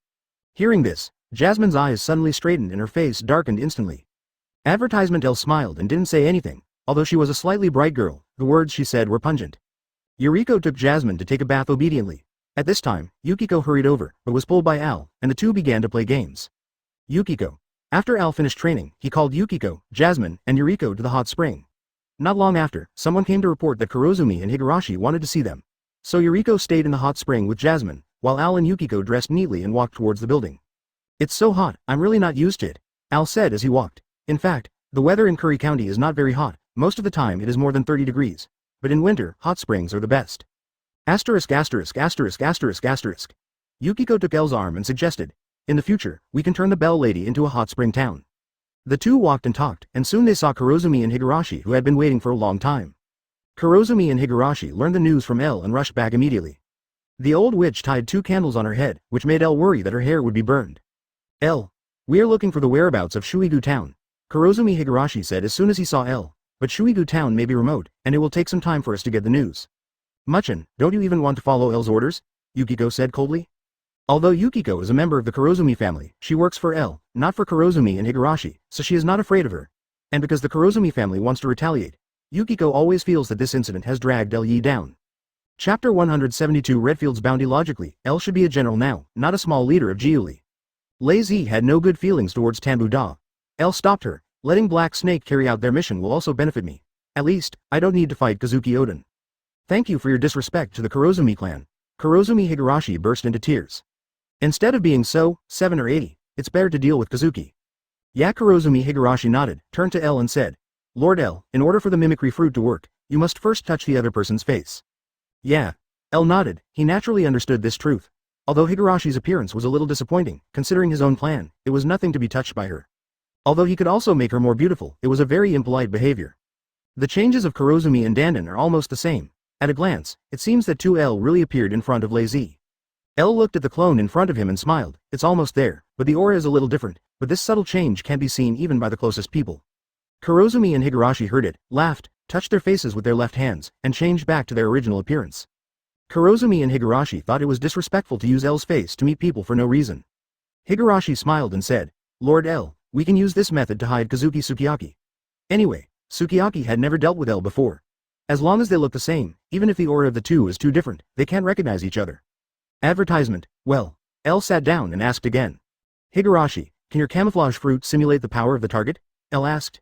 Hearing this, Jasmine's eyes suddenly straightened and her face darkened instantly. Advertisement L smiled and didn't say anything. Although she was a slightly bright girl, the words she said were pungent. Yuriko took Jasmine to take a bath obediently. At this time, Yukio hurried over, but was pulled by Al, and the two began to play games. Yukio. After Al finished training, he called Yukio, Jasmine, and Yuriko to the hot spring. Not long after, someone came to report that Kurozumi and Higurashi wanted to see them. So Yuriko stayed in the hot spring with Jasmine, while Al and Yukiko dressed neatly and walked towards the building. It's so hot, I'm really not used to it, Al said as he walked. In fact, the weather in Curry County is not very hot, most of the time it is more than 30 degrees. But in winter, hot springs are the best. Asterisk asterisk asterisk asterisk asterisk. Yukiko took El's arm and suggested, in the future, we can turn the Bell Lady into a hot spring town. The two walked and talked, and soon they saw Kurozumi and Higurashi who had been waiting for a long time. Kurozumi and Higurashi learned the news from El and rushed back immediately. The old witch tied 2 candles on her head, which made El worry that her hair would be burned. El, we are looking for the whereabouts of Shuigu Town, Kurozumi Higurashi said as soon as he saw El, but Shuigu Town may be remote, and it will take some time for us to get the news. Muchin, don't you even want to follow El's orders? Yukiko said coldly. Although Yukiko is a member of the Kurozumi family, she works for El, not for Kurozumi and Higurashi, so she is not afraid of her. And because the Kurozumi family wants to retaliate, Yukiko always feels that this incident has dragged El Yi down. Chapter 172 Redfield's bounty. Logically, El should be a general now, not a small leader of Jiuli. Lei Zi had no good feelings towards Tanbu Da. El stopped her, letting Black Snake carry out their mission will also benefit me. At least, I don't need to fight Kazuki Oden. Thank you for your disrespect to the Kurozumi clan. Kurozumi Higurashi burst into tears. Instead of being so, 7 or 80, it's better to deal with Kazuki. Yeah, Kurozumi Higurashi nodded, turned to El and said, Lord El, in order for the mimicry fruit to work, you must first touch the other person's face. Yeah. El nodded, he naturally understood this truth. Although Higurashi's appearance was a little disappointing, considering his own plan, it was nothing to be touched by her. Although he could also make her more beautiful, it was a very impolite behavior. The changes of Kurozumi and Dandan are almost the same. At a glance, it seems that 2L really appeared in front of Lei Zi. El looked at the clone in front of him and smiled, it's almost there, but the aura is a little different, but this subtle change can be seen even by the closest people. Kurozumi and Higurashi heard it, laughed, touched their faces with their left hands, and changed back to their original appearance. Kurozumi and Higurashi thought it was disrespectful to use El's face to meet people for no reason. Higurashi smiled and said, Lord El, we can use this method to hide Kazuki Sukiyaki. Anyway, Sukiyaki had never dealt with El before. As long as they look the same, even if the aura of the two is too different, they can't recognize each other. Advertisement, well. El sat down and asked again. Higurashi, can your camouflage fruit simulate the power of the target? El asked.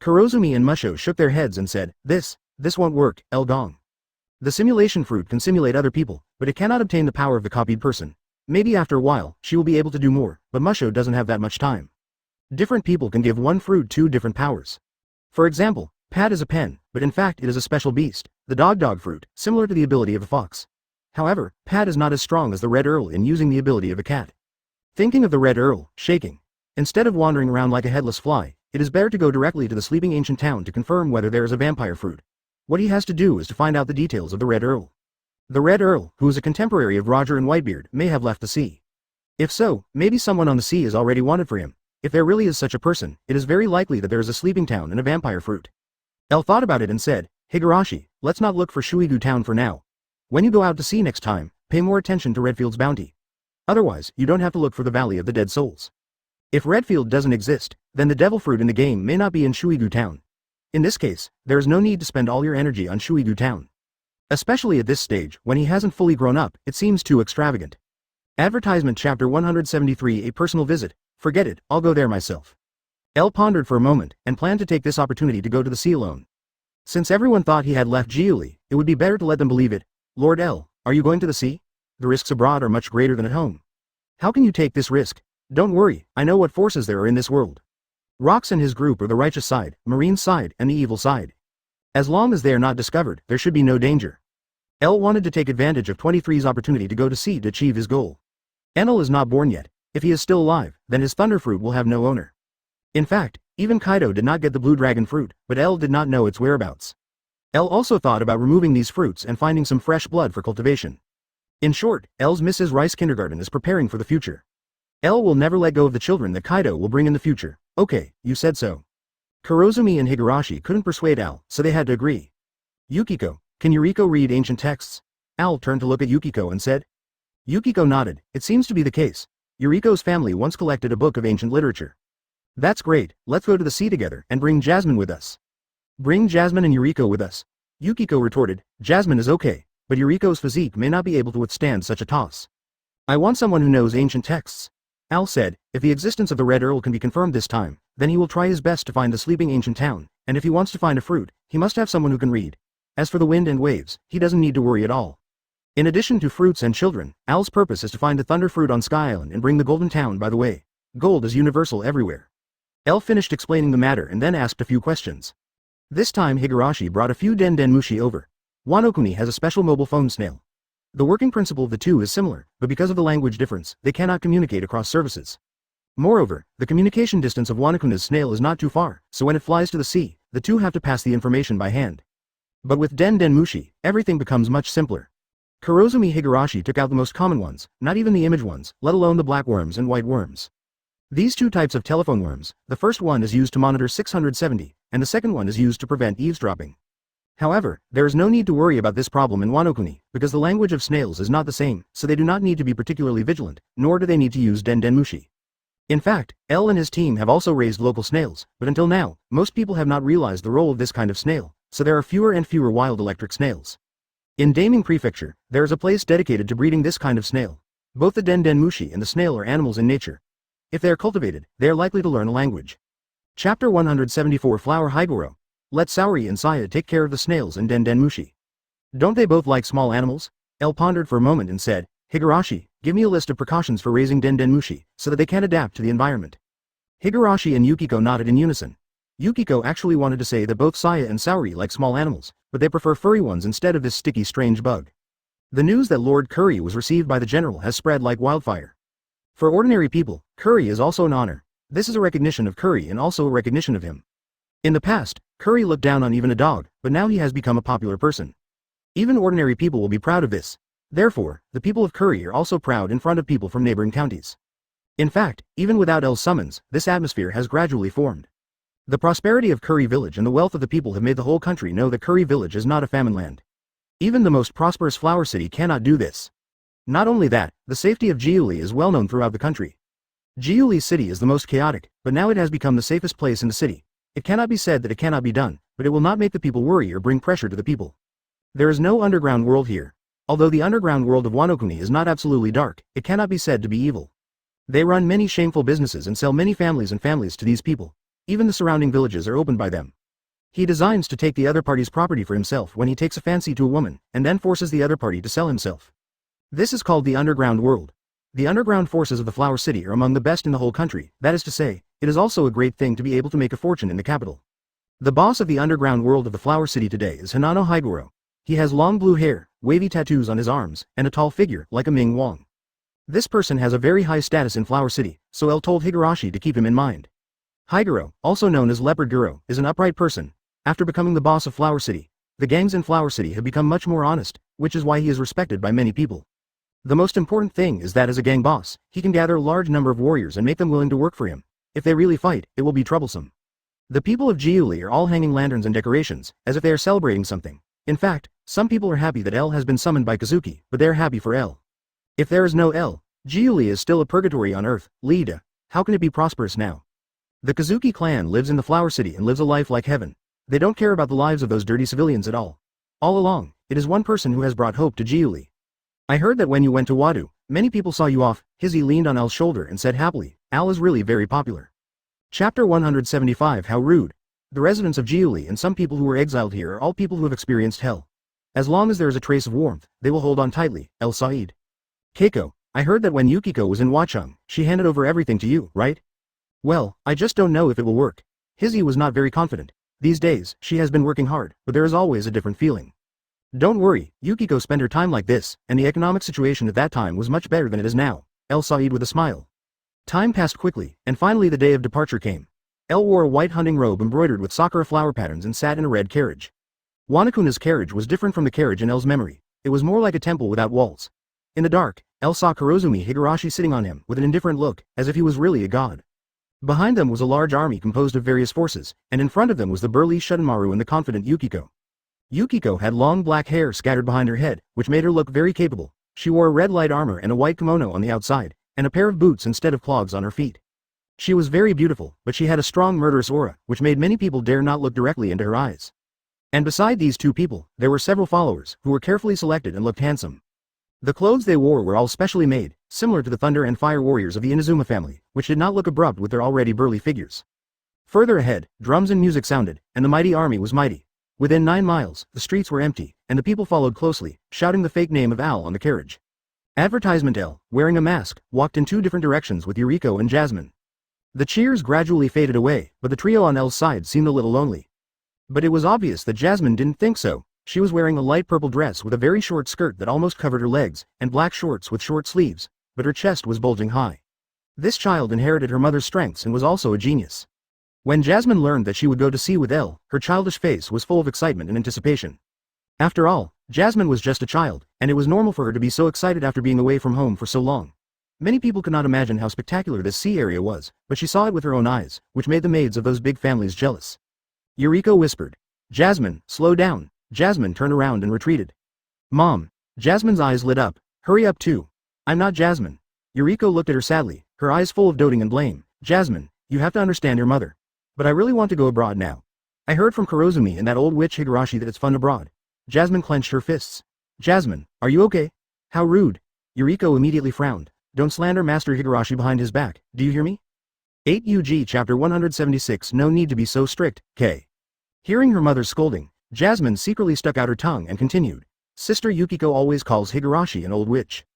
Kurozumi and Musho shook their heads and said, this won't work, El Dong. The simulation fruit can simulate other people, but it cannot obtain the power of the copied person. Maybe after a while, she will be able to do more, but Musho doesn't have that much time. Different people can give one fruit 2 different powers. For example, Pad is a pen, but in fact it is a special beast, the dog fruit, similar to the ability of a fox. However, Pad is not as strong as the Red Earl in using the ability of a cat. Thinking of the Red Earl, shaking. Instead of wandering around like a headless fly, it is better to go directly to the sleeping ancient town to confirm whether there is a vampire fruit. What he has to do is to find out the details of the Red Earl. The Red Earl, who is a contemporary of Roger and Whitebeard, may have left the sea. If so, maybe someone on the sea is already wanted for him. If there really is such a person, it is very likely that there is a sleeping town and a vampire fruit. El thought about it and said, Higurashi, let's not look for Shuigu Town for now. When you go out to sea next time, pay more attention to Redfield's bounty. Otherwise, you don't have to look for the Valley of the Dead Souls. If Redfield doesn't exist, then the devil fruit in the game may not be in Shuigu Town. In this case, there is no need to spend all your energy on Shuigu Town. Especially at this stage, when he hasn't fully grown up, it seems too extravagant. Advertisement Chapter 173 A personal visit. Forget it, I'll go there myself. El pondered for a moment, and planned to take this opportunity to go to the sea alone. Since everyone thought he had left Jiuli, it would be better to let them believe it. Lord El, are you going to the sea? The risks abroad are much greater than at home. How can you take this risk? Don't worry, I know what forces there are in this world. Rox and his group are the righteous side, Marine's side, and the evil side. As long as they are not discovered, there should be no danger. El wanted to take advantage of 23's opportunity to go to sea to achieve his goal. Enel is not born yet. If he is still alive, then his thunder fruit will have no owner. In fact, even Kaido did not get the blue dragon fruit, but El did not know its whereabouts. El also thought about removing these fruits and finding some fresh blood for cultivation. In short, El's Mrs. Rice kindergarten is preparing for the future. El will never let go of the children that Kaido will bring in the future. Okay, you said so. Kurozumi and Higurashi couldn't persuade Al, so they had to agree. Yukiko, can Yuriko read ancient texts? Al turned to look at Yukiko and said. Yukiko nodded, it seems to be the case. Yuriko's family once collected a book of ancient literature. That's great, let's go to the sea together and bring Jasmine with us. Bring Jasmine and Yuriko with us. Yukiko retorted, Jasmine is okay, but Yuriko's physique may not be able to withstand such a toss. I want someone who knows ancient texts. Al said, if the existence of the Red Earl can be confirmed this time, then he will try his best to find the sleeping ancient town, and if he wants to find a fruit, he must have someone who can read. As for the wind and waves, he doesn't need to worry at all. In addition to fruits and children, Al's purpose is to find the Thunder Fruit on Sky Island and bring the Golden Town by the way. Gold is universal everywhere. L finished explaining the matter and then asked a few questions. This time Higurashi brought a few Mushi over. Wano-kuni has a special mobile phone snail. The working principle of the two is similar, but because of the language difference, they cannot communicate across services. Moreover, the communication distance of Wano-kuni's snail is not too far, so when it flies to the sea, the two have to pass the information by hand. But with Mushi, everything becomes much simpler. Kurozumi Higurashi took out the most common ones, not even the image ones, let alone the black worms and white worms. These two types of telephone worms, the first one is used to monitor 670, and the second one is used to prevent eavesdropping. However, there is no need to worry about this problem in Wano-kuni, because the language of snails is not the same, so they do not need to be particularly vigilant, nor do they need to use Mushi. In fact, L and his team have also raised local snails, but until now, most people have not realized the role of this kind of snail, so there are fewer and fewer wild electric snails. In Daming Prefecture, there is a place dedicated to breeding this kind of snail. Both the Mushi and the snail are animals in nature. If they are cultivated, they are likely to learn a language. Chapter 174 Flower Higoro. Let Saori and Saya take care of the snails and Mushi. Don't they both like small animals? L pondered for a moment and said, Higurashi, give me a list of precautions for raising Mushi, so that they can adapt to the environment. Higurashi and Yukiko nodded in unison. Yukiko actually wanted to say that both Saya and Saori like small animals, but they prefer furry ones instead of this sticky strange bug. The news that Lord Curry was received by the general has spread like wildfire. For ordinary people, Curry is also an honor. This is a recognition of Curry and also a recognition of him. In the past, Curry looked down on even a dog, but now he has become a popular person. Even ordinary people will be proud of this. Therefore, the people of Curry are also proud in front of people from neighboring counties. In fact, even without L's summons, this atmosphere has gradually formed. The prosperity of Curry Village and the wealth of the people have made the whole country know that Curry Village is not a famine land. Even the most prosperous flower city cannot do this. Not only that, the safety of Giuli is well known throughout the country. Giuli city is the most chaotic, but now it has become the safest place in the city. It cannot be said that it cannot be done, but it will not make the people worry or bring pressure to the people. There is no underground world here. Although the underground world of Wano-kuni is not absolutely dark, it cannot be said to be evil. They run many shameful businesses and sell many families to these people. Even the surrounding villages are opened by them. He designs to take the other party's property for himself when he takes a fancy to a woman, and then forces the other party to sell himself. This is called the underground world. The underground forces of the Flower City are among the best in the whole country, that is to say, it is also a great thing to be able to make a fortune in the capital. The boss of the underground world of the Flower City today is Hanano Higoro. He has long blue hair, wavy tattoos on his arms, and a tall figure, like a Ming Wang. This person has a very high status in Flower City, so L told Higurashi to keep him in mind. Higoro, also known as Leopard Guro, is an upright person. After becoming the boss of Flower City, the gangs in Flower City have become much more honest, which is why he is respected by many people. The most important thing is that as a gang boss, he can gather a large number of warriors and make them willing to work for him. If they really fight, it will be troublesome. The people of Giuli are all hanging lanterns and decorations, as if they are celebrating something. In fact, some people are happy that L has been summoned by Kazuki, but they are happy for L. If there is no L, Giuli is still a purgatory on Earth. Lida, how can it be prosperous now? The Kazuki clan lives in the Flower City and lives a life like heaven. They don't care about the lives of those dirty civilians at all. All along, it is one person who has brought hope to Giuli. I heard that when you went to Wado, many people saw you off. Hizzy leaned on Al's shoulder and said happily, Al is really very popular. Chapter 175 How rude. The residents of Giuli and some people who were exiled here are all people who have experienced hell. As long as there is a trace of warmth, they will hold on tightly. El Said. Keiko, I heard that when Yukiko was in Watchung, she handed over everything to you, right? Well, I just don't know if it will work. Hizzy was not very confident. These days, she has been working hard, but there is always a different feeling. Don't worry, Yukiko spent her time like this, and the economic situation at that time was much better than it is now. El Said with a smile. Time passed quickly, and finally the day of departure came. El wore a white hunting robe embroidered with sakura flower patterns and sat in a red carriage. Wanakuna's carriage was different from the carriage in El's memory. It was more like a temple without walls. In the dark, El saw Kurozumi Higurashi sitting on him with an indifferent look, as if he was really a god. Behind them was a large army composed of various forces, and in front of them was the burly Shuddenmaru and the confident Yukiko. Yukiko had long black hair scattered behind her head, which made her look very capable. She wore a red light armor and a white kimono on the outside, and a pair of boots instead of clogs on her feet. She was very beautiful, but she had a strong murderous aura, which made many people dare not look directly into her eyes. And beside these two people, there were several followers, who were carefully selected and looked handsome. The clothes they wore were all specially made, similar to the thunder and fire warriors of the Inazuma family, which did not look abrupt with their already burly figures. Further ahead, drums and music sounded, and the mighty army was mighty. Within 9 miles, the streets were empty, and the people followed closely, shouting the fake name of Al on the carriage. Advertisement L, wearing a mask, walked in 2 different directions with Yuriko and Jasmine. The cheers gradually faded away, but the trio on L's side seemed a little lonely. But it was obvious that Jasmine didn't think so. She was wearing a light purple dress with a very short skirt that almost covered her legs, and black shorts with short sleeves, but her chest was bulging high. This child inherited her mother's strengths and was also a genius. When Jasmine learned that she would go to sea with Elle, her childish face was full of excitement and anticipation. After all, Jasmine was just a child, and it was normal for her to be so excited after being away from home for so long. Many people could not imagine how spectacular this sea area was, but she saw it with her own eyes, which made the maids of those big families jealous. Yuriko whispered, "Jasmine, slow down." Jasmine turned around and retreated. "Mom." Jasmine's eyes lit up. "Hurry up too." "I'm not Jasmine." Yuriko looked at her sadly, her eyes full of doting and blame. "Jasmine, you have to understand your mother. But I really want to go abroad now. I heard from Kurozumi and that old witch Higurashi that it's fun abroad." Jasmine clenched her fists. "Jasmine, are you okay?" "How rude." Yuriko immediately frowned. "Don't slander Master Higurashi behind his back, do you hear me?" 8 UG Chapter 176 No need to be so strict, K. Hearing her mother's scolding, Jasmine secretly stuck out her tongue and continued. "Sister Yukiko always calls Higurashi an old witch.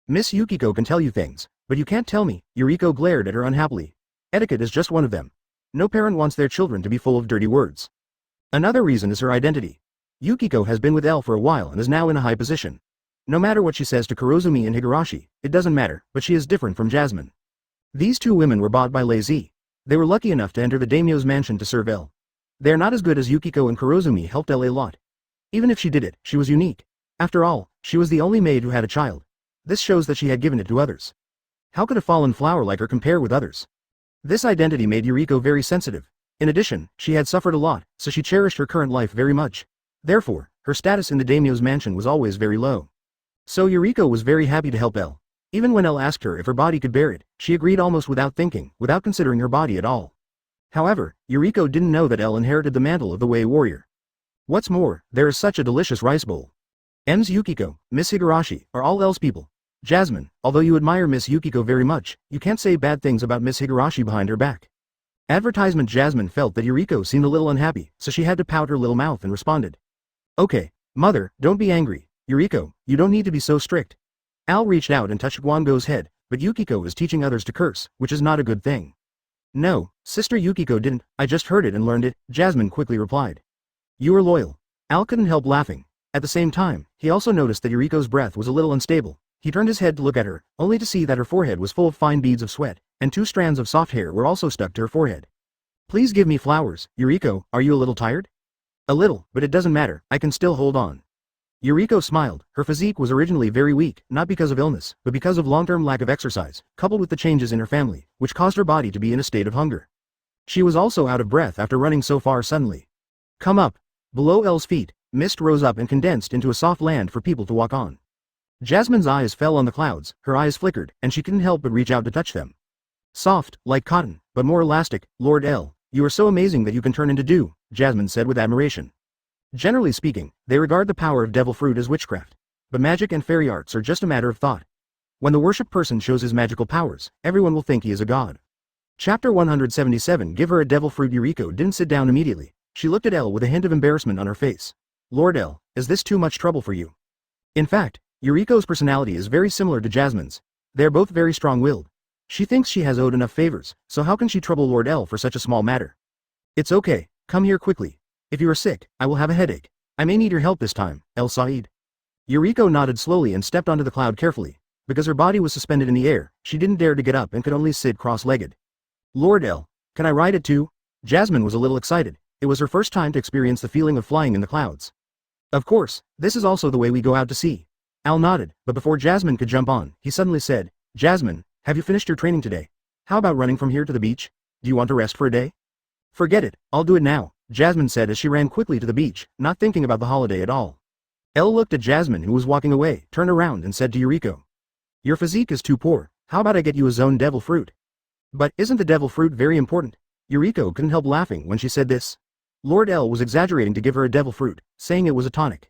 Miss Yukiko can tell you things, but you can't tell me." Yuriko glared at her unhappily. "Etiquette is just one of them. No parent wants their children to be full of dirty words. Another reason is her identity. Yukiko has been with Elle for a while and is now in a high position. No matter what she says to Kurozumi and Higurashi, it doesn't matter, but she is different from Jasmine. These 2 women were bought by Lazy. They were lucky enough to enter the daimyo's mansion to serve Elle. They are not as good as Yukiko, and Kurozumi helped Elle a lot. Even if she did it, she was unique. After all, she was the only maid who had a child. This shows that she had given it to others. How could a fallen flower like her compare with others? This identity made Yuriko very sensitive. In addition, she had suffered a lot, so she cherished her current life very much. Therefore, her status in the daimyo's mansion was always very low. So Yuriko was very happy to help Elle. Even when Elle asked her if her body could bear it, she agreed almost without thinking, without considering her body at all. However, Yuriko didn't know that Elle inherited the mantle of the Way Warrior. What's more, there is such a delicious rice bowl. Ms. Yukiko, Miss Higurashi, are all Elle's people. Jasmine, although you admire Miss Yukiko very much, you can't say bad things about Miss Higurashi behind her back." Advertisement Jasmine felt that Yuriko seemed a little unhappy, so she had to pout her little mouth and responded. "Okay, mother, don't be angry. Yuriko, you don't need to be so strict." Al reached out and touched Gwango's head, but Yukiko is teaching others to curse, which is not a good thing. "No, Sister Yukiko didn't, I just heard it and learned it," Jasmine quickly replied. "You are loyal." Al couldn't help laughing. At the same time, he also noticed that Yuriko's breath was a little unstable. He turned his head to look at her, only to see that her forehead was full of fine beads of sweat, and 2 strands of soft hair were also stuck to her forehead. "Please give me flowers, Yuriko, are you a little tired?" "A little, but it doesn't matter, I can still hold on." Yuriko smiled. Her physique was originally very weak, not because of illness, but because of long-term lack of exercise, coupled with the changes in her family, which caused her body to be in a state of hunger. She was also out of breath after running so far suddenly. "Come up." Below Elle's feet, mist rose up and condensed into a soft land for people to walk on. Jasmine's eyes fell on the clouds, her eyes flickered, and she couldn't help but reach out to touch them. "Soft, like cotton, but more elastic, Lord Elle, you are so amazing that you can turn into dew," Jasmine said with admiration. Generally speaking, they regard the power of devil fruit as witchcraft. But magic and fairy arts are just a matter of thought. When the worshipped person shows his magical powers, everyone will think he is a god. Chapter 177 Give her a devil fruit. Yuriko didn't sit down immediately. She looked at Elle with a hint of embarrassment on her face. "Lord Elle, is this too much trouble for you?" In fact, Yuriko's personality is very similar to Jasmine's. They are both very strong-willed. She thinks she has owed enough favors, so how can she trouble Lord Elle for such a small matter? "It's okay, come here quickly. If you are sick, I will have a headache. I may need your help this time, El Said." Yuriko nodded slowly and stepped onto the cloud carefully. Because her body was suspended in the air, she didn't dare to get up and could only sit cross-legged. "Lord Elle, can I ride it too?" Jasmine was a little excited. It was her first time to experience the feeling of flying in the clouds. "Of course, this is also the way we go out to sea." Al nodded, but before Jasmine could jump on, he suddenly said, "Jasmine, have you finished your training today? How about running from here to the beach? Do you want to rest for a day?" "Forget it, I'll do it now," Jasmine said as she ran quickly to the beach, not thinking about the holiday at all. Elle looked at Jasmine, who was walking away, turned around and said to Yuriko, "Your physique is too poor, how about I get you a zone devil fruit?" "But isn't the devil fruit very important?" Yuriko couldn't help laughing when she said this. Lord Elle was exaggerating to give her a devil fruit, saying it was a tonic.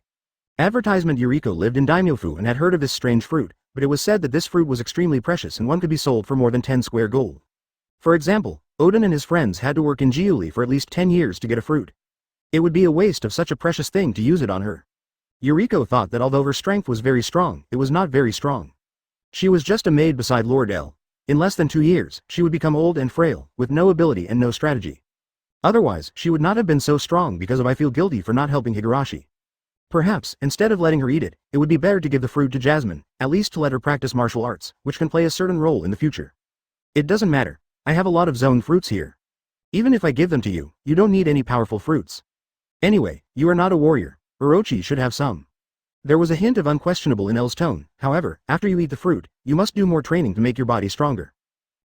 Advertisement Yuriko lived in Daimyofu and had heard of this strange fruit, but it was said that this fruit was extremely precious and one could be sold for more than 10 square gold. For example, Odin and his friends had to work in Giuli for at least 10 years to get a fruit. It would be a waste of such a precious thing to use it on her. Yuriko thought that although her strength was very strong, it was not very strong. She was just a maid beside Lord L. In less than 2 years, she would become old and frail, with no ability and no strategy. Otherwise, she would not have been so strong because of I feel guilty for not helping Higurashi. Perhaps, instead of letting her eat it, it would be better to give the fruit to Jasmine, at least to let her practice martial arts, which can play a certain role in the future. It doesn't matter. I have a lot of zoned fruits here. Even if I give them to you, you don't need any powerful fruits. Anyway, you are not a warrior. Orochi should have some. There was a hint of unquestionable in L's tone, however, after you eat the fruit, you must do more training to make your body stronger.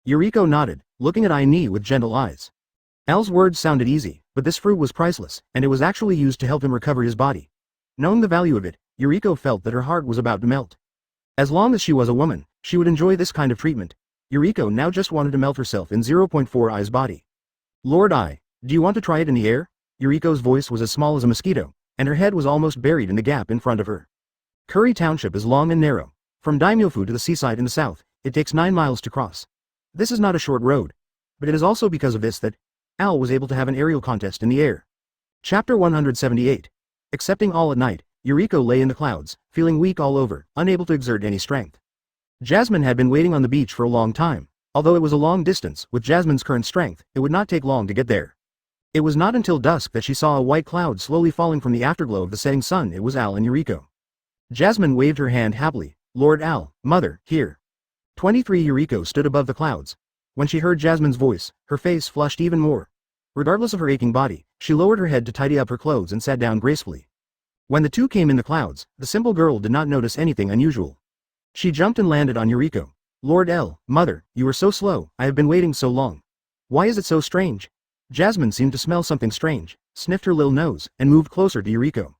Yuriko nodded, looking at Aini with gentle eyes. L's words sounded easy, but this fruit was priceless, and it was actually used to help him recover his body. Knowing the value of it, Yuriko felt that her heart was about to melt. As long as she was a woman, she would enjoy this kind of treatment. Yuriko now just wanted to melt herself in 0.4 I's body. Lord I, do you want to try it in the air? Yuriko's voice was as small as a mosquito, and her head was almost buried in the gap in front of her. Curry Township is long and narrow. From Daimyofu to the seaside in the south, it takes 9 miles to cross. This is not a short road. But it is also because of this that Al was able to have an aerial contest in the air. Chapter 178. Accepting all at night, Yuriko lay in the clouds, feeling weak all over, unable to exert any strength. Jasmine had been waiting on the beach for a long time. Although it was a long distance, with Jasmine's current strength, it would not take long to get there. It was not until dusk that she saw a white cloud slowly falling from the afterglow of the setting sun. It was Al and Yuriko. Jasmine waved her hand happily. Lord Al, mother, here. 23 Yuriko stood above the clouds. When she heard Jasmine's voice, her face flushed even more. Regardless of her aching body, she lowered her head to tidy up her clothes and sat down gracefully. When the two came in the clouds, the simple girl did not notice anything unusual. She jumped and landed on Yuriko. Lord L, mother, you are so slow, I have been waiting so long. Why is it so strange? Jasmine seemed to smell something strange, sniffed her little nose, and moved closer to Yuriko.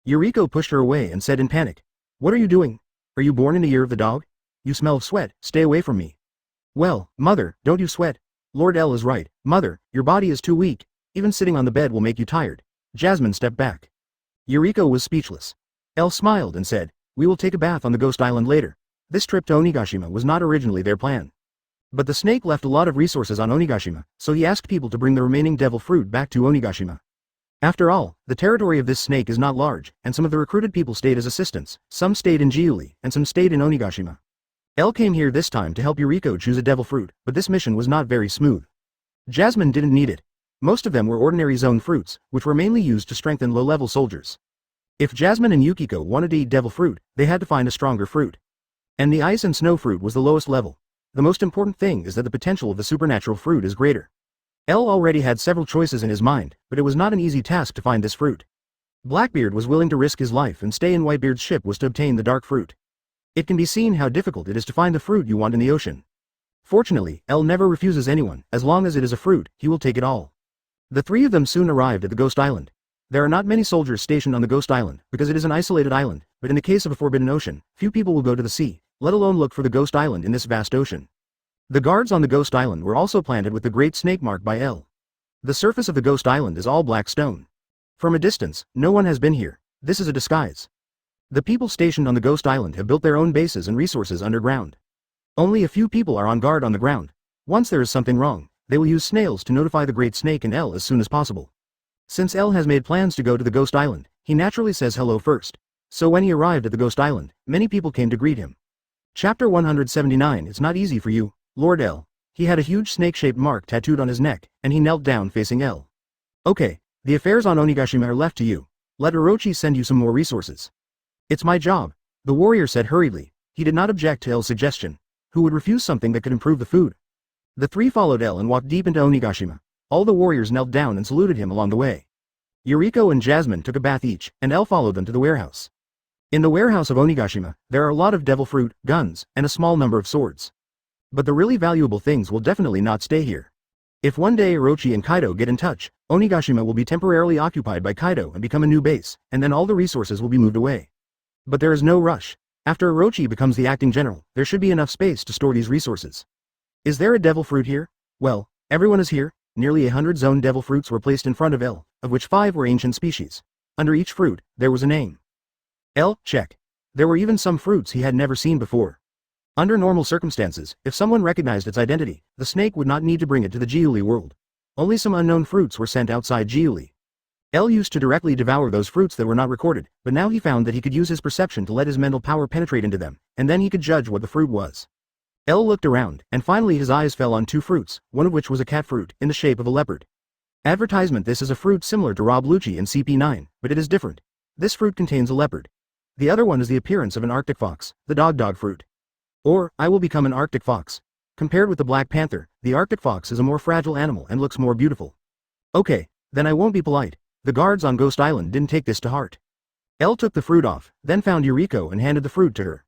Yuriko pushed her away and said in panic, what are you doing? Are you born in a year of the dog? You smell of sweat, stay away from me. Well, mother, don't you sweat. Lord L is right, mother, your body is too weak, even sitting on the bed will make you tired. Jasmine stepped back. Yuriko was speechless. L smiled and said, we will take a bath on the Ghost Island later. This trip to Onigashima was not originally their plan. But the snake left a lot of resources on Onigashima, so he asked people to bring the remaining devil fruit back to Onigashima. After all, the territory of this snake is not large, and some of the recruited people stayed as assistants, some stayed in Giuli, and some stayed in Onigashima. L came here this time to help Yuriko choose a devil fruit, but this mission was not very smooth. Jasmine didn't need it. Most of them were ordinary zone fruits, which were mainly used to strengthen low-level soldiers. If Jasmine and Yukiko wanted to eat devil fruit, they had to find a stronger fruit. And the ice and snow fruit was the lowest level. The most important thing is that the potential of the supernatural fruit is greater. L already had several choices in his mind, but it was not an easy task to find this fruit. Blackbeard was willing to risk his life and stay in Whitebeard's ship was to obtain the dark fruit. It can be seen how difficult it is to find the fruit you want in the ocean. Fortunately, L never refuses anyone. As long as it is a fruit, he will take it all. The three of them soon arrived at the Ghost Island. There are not many soldiers stationed on the Ghost Island, because it is an isolated island, but in the case of a forbidden ocean, few people will go to the sea, let alone look for the Ghost Island in this vast ocean. The guards on the Ghost Island were also planted with the great snake mark by L. The surface of the Ghost Island is all black stone. From a distance, no one has been here. This is a disguise. The people stationed on the Ghost Island have built their own bases and resources underground. Only a few people are on guard on the ground. Once there is something wrong, they will use snails to notify the Great Snake and L as soon as possible. Since L has made plans to go to the Ghost Island, he naturally says hello first. So when he arrived at the Ghost Island, many people came to greet him. Chapter 179. It's not easy for you, Lord L. He had a huge snake-shaped mark tattooed on his neck, and he knelt down facing L. Okay, the affairs on Onigashima are left to you. Let Orochi send you some more resources. It's my job, the warrior said hurriedly. He did not object to L's suggestion. Who would refuse something that could improve the food? The three followed L and walked deep into Onigashima. All the warriors knelt down and saluted him along the way. Yuriko and Jasmine took a bath each, and L followed them to the warehouse. In the warehouse of Onigashima, there are a lot of devil fruit, guns, and a small number of swords. But the really valuable things will definitely not stay here. If one day Orochi and Kaido get in touch, Onigashima will be temporarily occupied by Kaido and become a new base, and then all the resources will be moved away. But there is no rush. After Orochi becomes the acting general, there should be enough space to store these resources. Is there a devil fruit here? Well, everyone is here. Nearly 100 zone devil fruits were placed in front of L, of which 5 were ancient species. Under each fruit, there was a name. L, check. There were even some fruits he had never seen before. Under normal circumstances, if someone recognized its identity, the snake would not need to bring it to the Giuli world. Only some unknown fruits were sent outside Giuli. El used to directly devour those fruits that were not recorded, but now he found that he could use his perception to let his mental power penetrate into them, and then he could judge what the fruit was. El looked around, and finally his eyes fell on two fruits, one of which was a cat fruit, in the shape of a leopard. Advertisement: this is a fruit similar to Rob Lucci in CP9, but it is different. This fruit contains a leopard. The other one is the appearance of an Arctic fox, the dog fruit. Or, I will become an Arctic fox. Compared with the Black Panther, the Arctic fox is a more fragile animal and looks more beautiful. Okay, then I won't be polite. The guards on Ghost Island didn't take this to heart. El took the fruit off, then found Yuriko and handed the fruit to her.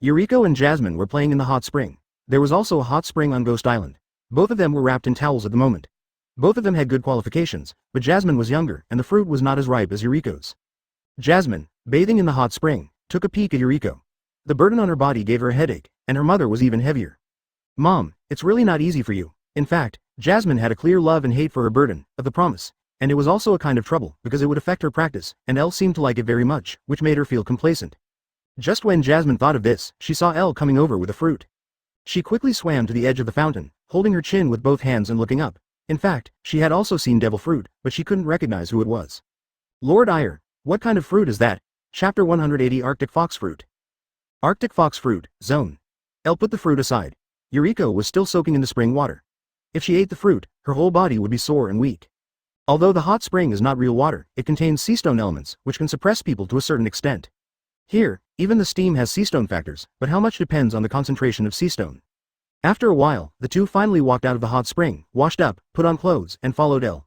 Yuriko and Jasmine were playing in the hot spring. There was also a hot spring on Ghost Island. Both of them were wrapped in towels at the moment. Both of them had good qualifications, but Jasmine was younger and the fruit was not as ripe as Yuriko's. Jasmine, bathing in the hot spring, took a peek at Yuriko. The burden on her body gave her a headache, and her mother was even heavier. Mom, it's really not easy for you. In fact, Jasmine had a clear love and hate for her burden, of the promise. And it was also a kind of trouble, because it would affect her practice, and El seemed to like it very much, which made her feel complacent. Just when Jasmine thought of this, she saw El coming over with a fruit. She quickly swam to the edge of the fountain, holding her chin with both hands and looking up. In fact, she had also seen devil fruit, but she couldn't recognize who it was. Lord Aiel, what kind of fruit is that? Chapter 180 Arctic Fox Fruit. Arctic Fox Fruit, Zone. El put the fruit aside. Yuriko was still soaking in the spring water. If she ate the fruit, her whole body would be sore and weak. Although the hot spring is not real water, it contains seastone elements, which can suppress people to a certain extent. Here, even the steam has seastone factors, but how much depends on the concentration of seastone. After a while, the two finally walked out of the hot spring, washed up, put on clothes, and followed El.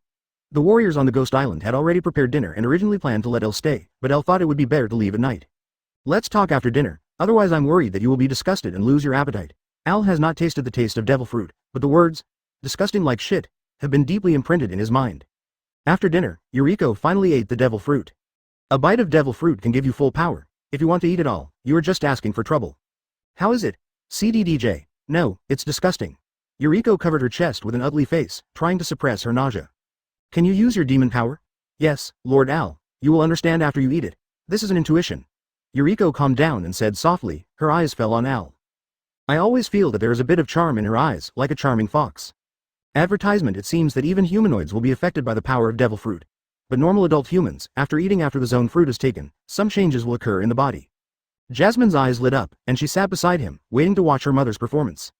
The warriors on the Ghost Island had already prepared dinner and originally planned to let El stay, but El thought it would be better to leave at night. Let's talk after dinner, otherwise I'm worried that you will be disgusted and lose your appetite. Al has not tasted the taste of devil fruit, but the words, disgusting like shit, have been deeply imprinted in his mind. After dinner, Yuriko finally ate the devil fruit. A bite of devil fruit can give you full power. If you want to eat it all, you are just asking for trouble. How is it? CDDJ. No, it's disgusting. Yuriko covered her chest with an ugly face, trying to suppress her nausea. Can you use your demon power? Yes, Lord Al. You will understand after you eat it. This is an intuition. Yuriko calmed down and said softly, her eyes fell on Al. I always feel that there is a bit of charm in her eyes, like a charming fox. Advertisement: it seems that even humanoids will be affected by the power of devil fruit. But normal adult humans, after the zone fruit is taken, some changes will occur in the body. Jasmine's eyes lit up, and she sat beside him, waiting to watch her mother's performance.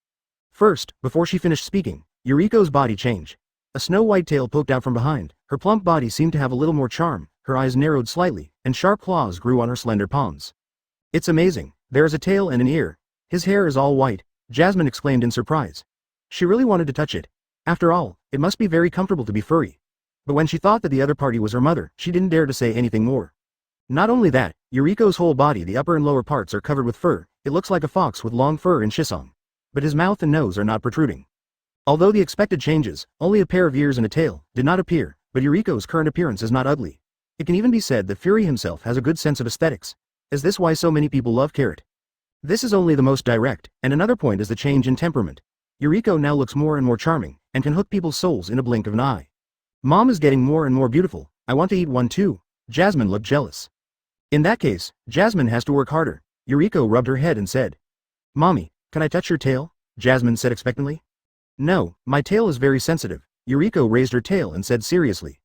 First, before she finished speaking, Yuriko's body changed. A snow-white tail poked out from behind, her plump body seemed to have a little more charm, her eyes narrowed slightly, and sharp claws grew on her slender palms. It's amazing, there is a tail and an ear. His hair is all white, Jasmine exclaimed in surprise. She really wanted to touch it. After all, it must be very comfortable to be furry. But when she thought that the other party was her mother, she didn't dare to say anything more. Not only that, Yuriko's whole body, the upper and lower parts, are covered with fur. It looks like a fox with long fur and shisong. But his mouth and nose are not protruding. Although the expected changes, only a pair of ears and a tail, did not appear, but Yuriko's current appearance is not ugly. It can even be said that Fury himself has a good sense of aesthetics. Is this why so many people love Carrot? This is only the most direct, and another point is the change in temperament. Yuriko now looks more and more charming, and can hook people's souls in a blink of an eye. Mom is getting more and more beautiful, I want to eat one too. Jasmine looked jealous. In that case, Jasmine has to work harder. Yuriko rubbed her head and said. Mommy, can I touch your tail? Jasmine said expectantly. No, my tail is very sensitive. Yuriko raised her tail and said seriously.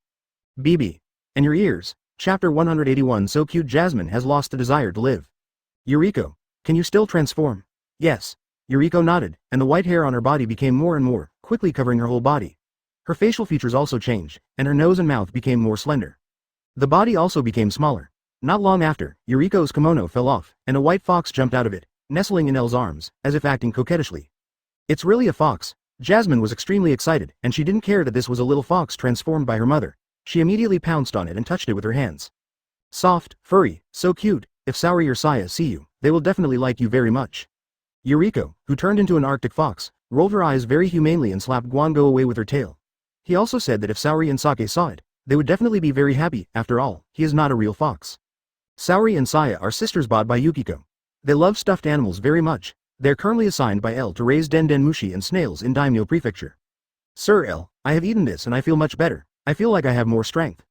BB. And your ears. Chapter 181. So cute. Jasmine has lost the desire to live. Yuriko, can you still transform? Yes. Yuriko nodded, and the white hair on her body became more and more, quickly covering her whole body. Her facial features also changed, and her nose and mouth became more slender. The body also became smaller. Not long after, Yuriko's kimono fell off, and a white fox jumped out of it, nestling in Elle's arms, as if acting coquettishly. It's really a fox. Jasmine was extremely excited, and she didn't care that this was a little fox transformed by her mother. She immediately pounced on it and touched it with her hands. Soft, furry, so cute. If Saori or Saya see you, they will definitely like you very much. Yuriko, who turned into an Arctic fox, rolled her eyes very humanely and slapped Guango away with her tail. He also said that if Saori and Sake saw it, they would definitely be very happy. After all, he is not a real fox. Saori and Saya are sisters bought by Yukiko. They love stuffed animals very much. They're currently assigned by El to raise denden mushi and snails in Daimyo Prefecture. Sir El, I have eaten this and I feel much better. I feel like I have more strength.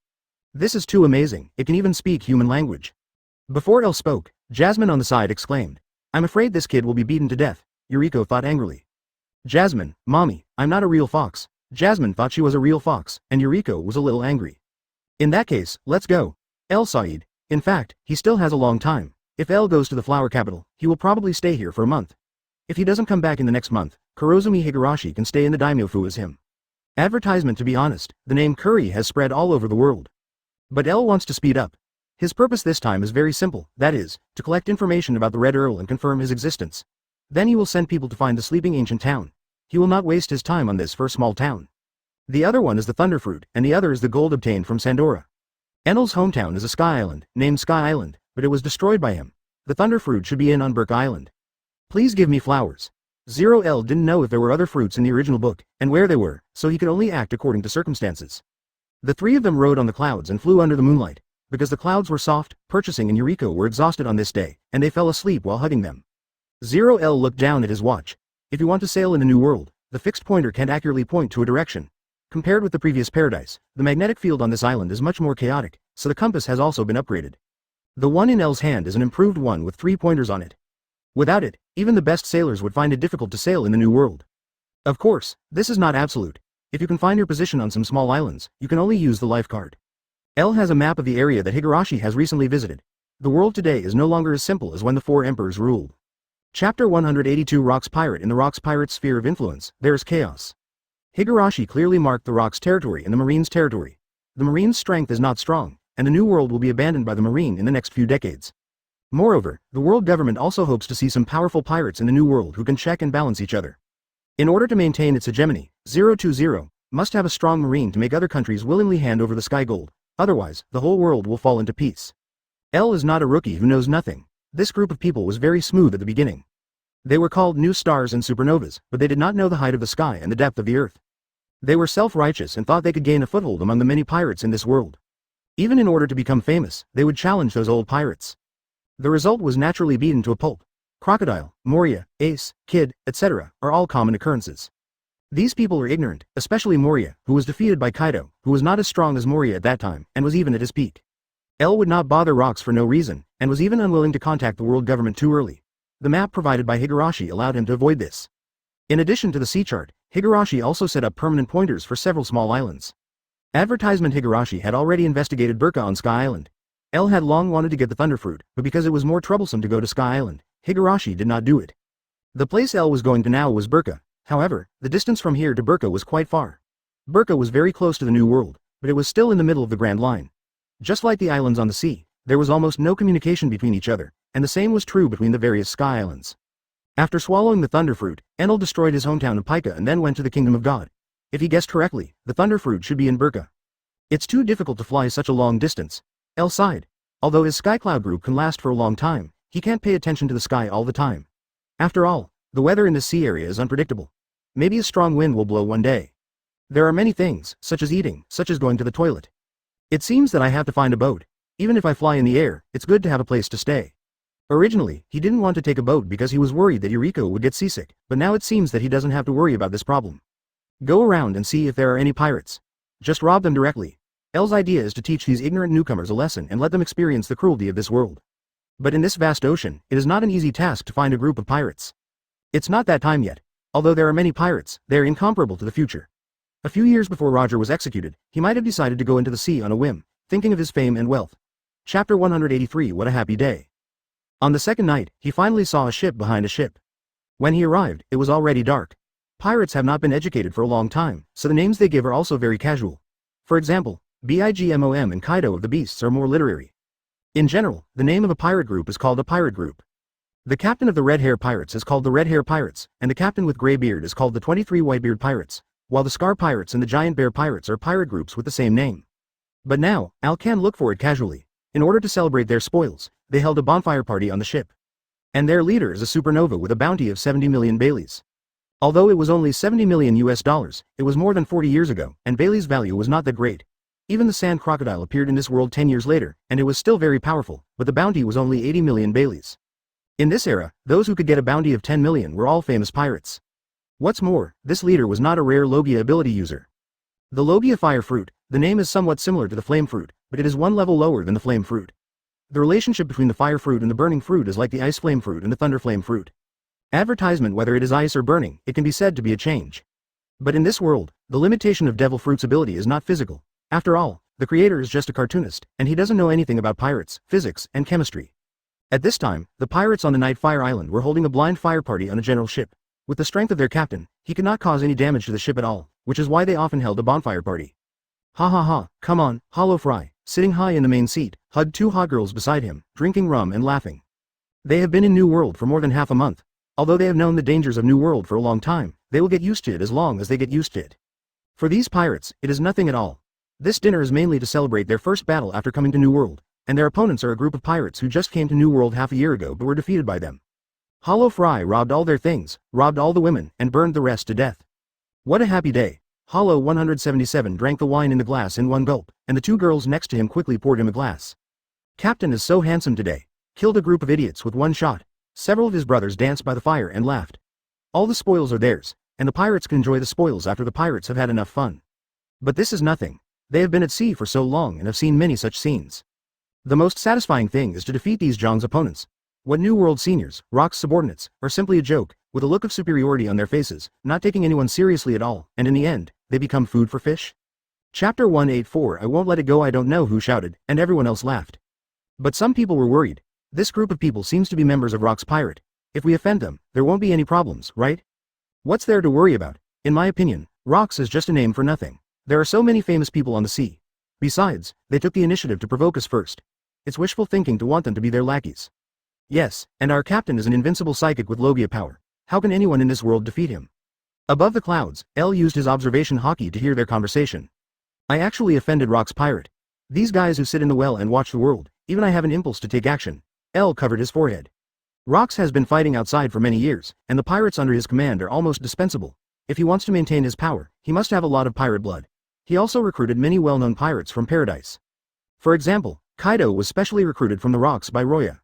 This is too amazing, it can even speak human language. Before El spoke, Jasmine on the side exclaimed. I'm afraid this kid will be beaten to death, Yuriko thought angrily. Jasmine, Mommy, I'm not a real fox. Jasmine thought she was a real fox, and Yuriko was a little angry. In that case, let's go. El Said. In fact, he still has a long time. If El goes to the flower capital, he will probably stay here for a month. If he doesn't come back in the next month, Kurozumi Higurashi can stay in the daimyofu as him. Advertisement. To be honest, the name Curry has spread all over the world. But El wants to speed up. His purpose this time is very simple, that is, to collect information about the Red Earl and confirm his existence. Then he will send people to find the sleeping ancient town. He will not waste his time on this for a small town. The other one is the Thunderfruit, and the other is the gold obtained from Sandora. Enel's hometown is a sky island, named Sky Island, but it was destroyed by him. The Thunderfruit should be on Burke Island. Please give me flowers. Zero L didn't know if there were other fruits in the original book, and where they were, so he could only act according to circumstances. The three of them rode on the clouds and flew under the moonlight. Because the clouds were soft, Purchasing and Yuriko were exhausted on this day, and they fell asleep while hugging them. Zero L looked down at his watch. If you want to sail in the new world, the fixed pointer can't accurately point to a direction. Compared with the previous paradise, the magnetic field on this island is much more chaotic, so the compass has also been upgraded. The one in L's hand is an improved one with 3 pointers on it. Without it, even the best sailors would find it difficult to sail in the new world. Of course, this is not absolute. If you can find your position on some small islands, you can only use the life card. L has a map of the area that Higurashi has recently visited. The world today is no longer as simple as when the 4 emperors ruled. Chapter 182 Rocks Pirate. In the Rocks Pirate sphere of influence, there is chaos. Higurashi clearly marked the Rocks territory and the Marine's territory. The Marine's strength is not strong, and the new world will be abandoned by the Marine in the next few decades. Moreover, the world government also hopes to see some powerful pirates in the new world who can check and balance each other. In order to maintain its hegemony, 020 must have a strong Marine to make other countries willingly hand over the sky gold. Otherwise, the whole world will fall into peace. L is not a rookie who knows nothing. This group of people was very smooth at the beginning. They were called new stars and supernovas, but they did not know the height of the sky and the depth of the earth. They were self-righteous and thought they could gain a foothold among the many pirates in this world. Even in order to become famous, they would challenge those old pirates. The result was naturally beaten to a pulp. Crocodile, Moria, Ace, Kid, etc. are all common occurrences. These people are ignorant, especially Moria, who was defeated by Kaido, who was not as strong as Moria at that time, and was even at his peak. L would not bother Rocks for no reason, and was even unwilling to contact the world government too early. The map provided by Higurashi allowed him to avoid this. In addition to the sea chart, Higurashi also set up permanent pointers for several small islands. Advertisement. Higurashi had already investigated Burka on Sky Island. L had long wanted to get the Thunderfruit, but because it was more troublesome to go to Sky Island, Higurashi did not do it. The place L was going to now was Burka. However, the distance from here to Burka was quite far. Burka was very close to the New World, but it was still in the middle of the Grand Line. Just like the islands on the sea, there was almost no communication between each other, and the same was true between the various sky islands. After swallowing the Thunderfruit, Enel destroyed his hometown of Pika and then went to the Kingdom of God. If he guessed correctly, the Thunderfruit should be in Burka. It's too difficult to fly such a long distance. El sighed. Although his Skycloud group can last for a long time, he can't pay attention to the sky all the time. After all, the weather in this sea area is unpredictable. Maybe a strong wind will blow one day. There are many things, such as eating, such as going to the toilet. It seems that I have to find a boat. Even if I fly in the air, it's good to have a place to stay. Originally, he didn't want to take a boat because he was worried that Yuriko would get seasick, but now it seems that he doesn't have to worry about this problem. Go around and see if there are any pirates. Just rob them directly. L's idea is to teach these ignorant newcomers a lesson and let them experience the cruelty of this world. But in this vast ocean, it is not an easy task to find a group of pirates. It's not that time yet. Although there are many pirates, they are incomparable to the future. A few years before Roger was executed, he might have decided to go into the sea on a whim, thinking of his fame and wealth. Chapter 183 What a happy day. On the second night, he finally saw a ship behind a ship. When he arrived, it was already dark. Pirates have not been educated for a long time, so the names they give are also very casual. For example, Bigmom and Kaido of the Beasts are more literary. In general, the name of a pirate group is called a pirate group. The captain of the Red Hair Pirates is called the Red Hair Pirates, and the captain with gray beard is called the 23 Whitebeard Pirates, while the Scar Pirates and the Giant Bear Pirates are pirate groups with the same name. But now, Al can look for it casually. In order to celebrate their spoils, they held a bonfire party on the ship. And their leader is a supernova with a bounty of 70 million Baileys. Although it was only 70 million US dollars, it was more than 40 years ago, and Bailey's value was not that great. Even the sand crocodile appeared in this world 10 years later, and it was still very powerful, but the bounty was only 80 million Baileys. In this era, those who could get a bounty of 10 million were all famous pirates. What's more, this leader was not a rare Logia ability user. The Logia Fire Fruit, the name is somewhat similar to the Flame Fruit, but it is one level lower than the Flame Fruit. The relationship between the Fire Fruit and the Burning Fruit is like the Ice Flame Fruit and the Thunder Flame Fruit. Advertisement. Whether it is ice or burning, it can be said to be a change. But in this world, the limitation of Devil Fruit's ability is not physical. After all, The creator is just a cartoonist, and he doesn't know anything about pirates, physics, and chemistry. At this time, the pirates on the Nightfire Island were holding a blind fire party on a general ship. With the strength of their captain, he could not cause any damage to the ship at all, which is why they often held a bonfire party. Ha ha ha, come on, Hollow Fry, sitting high in the main seat, hugged two hot girls beside him, drinking rum and laughing. They have been in New World for more than half a month. Although they have known the dangers of New World for a long time, they will get used to it as long as they get used to it. For these pirates, it is nothing at all. This dinner is mainly to celebrate their first battle after coming to New World, and their opponents are a group of pirates who just came to New World half a year ago but were defeated by them. Hollow Fry robbed all their things, robbed all the women, and burned the rest to death. What a happy day. Hollow 177 drank the wine in the glass in one gulp, and the two girls next to him quickly poured him a glass. Captain is so handsome today. Killed a group of idiots with one shot. Several of his brothers danced by the fire and laughed. All the spoils are theirs, and the pirates can enjoy the spoils after the pirates have had enough fun. But this is nothing. They have been at sea for so long and have seen many such scenes. The most satisfying thing is to defeat these Zhang's opponents. What New World seniors, Rock's subordinates, are simply a joke, with a look of superiority on their faces, not taking anyone seriously at all, and in the end, they become food for fish? Chapter 184 I won't let it go. I don't know who shouted, and everyone else laughed. But some people were worried. This group of people seems to be members of Rock's pirate. If we offend them, there won't be any problems, right? What's there to worry about? In my opinion, Rock's is just a name for nothing. There are so many famous people on the sea. Besides, they took the initiative to provoke us first. It's wishful thinking to want them to be their lackeys. Yes, and our captain is an invincible psychic with Logia power. How can anyone in this world defeat him? Above the clouds, L used his observation Haki to hear their conversation. I actually offended Rock's pirate. These guys who sit in the well and watch the world, even I have an impulse to take action. L covered his forehead. Rox has been fighting outside for many years, and the pirates under his command are almost dispensable. If he wants to maintain his power, he must have a lot of pirate blood. He also recruited many well-known pirates from Paradise. For example, Kaido was specially recruited from the rocks by Roya.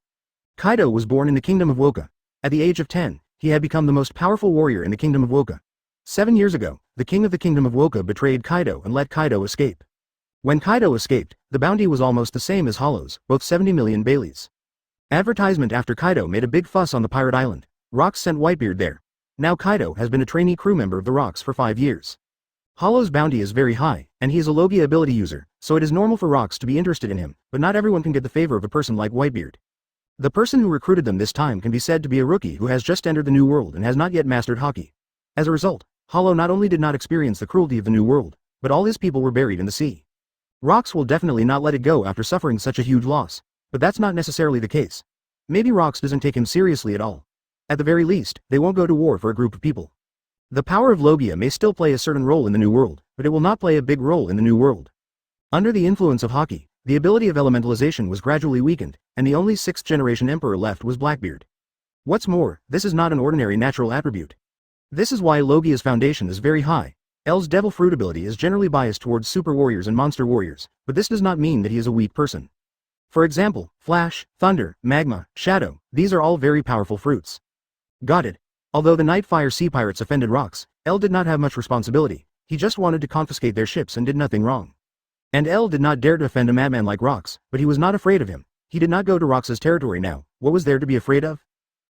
Kaido was born in the Kingdom of Woka. At the age of 10, he had become the most powerful warrior in the Kingdom of Woka. 7 years ago, the king of the Kingdom of Woka betrayed Kaido and let Kaido escape. When Kaido escaped, the bounty was almost the same as Hollow's, both 70 million Baileys. Advertisement after Kaido made a big fuss on the pirate island. Rocks sent Whitebeard there. Now Kaido has been a trainee crew member of the Rocks for 5 years. Hollow's bounty is very high, and he is a Logia ability user, so it is normal for Rocks to be interested in him, but not everyone can get the favor of a person like Whitebeard. The person who recruited them this time can be said to be a rookie who has just entered the New World and has not yet mastered Haki. As a result, Hollow not only did not experience the cruelty of the New World, but all his people were buried in the sea. Rocks will definitely not let it go after suffering such a huge loss, but that's not necessarily the case. Maybe Rocks doesn't take him seriously at all. At the very least, they won't go to war for a group of people. The power of Logia may still play a certain role in the New World, but it will not play a big role in the New World. Under the influence of Haki, the ability of elementalization was gradually weakened, and the only 6th-generation emperor left was Blackbeard. What's more, this is not an ordinary natural attribute. This is why Logia's foundation is very high. L's devil fruit ability is generally biased towards super warriors and monster warriors, but this does not mean that he is a weak person. For example, Flash, Thunder, Magma, Shadow, these are all very powerful fruits. Got it. Although the Nightfire Sea Pirates offended Rocks, L did not have much responsibility. He just wanted to confiscate their ships and did nothing wrong. And L did not dare to offend a madman like Rocks, but he was not afraid of him. He did not go to Rox's territory now. What was there to be afraid of?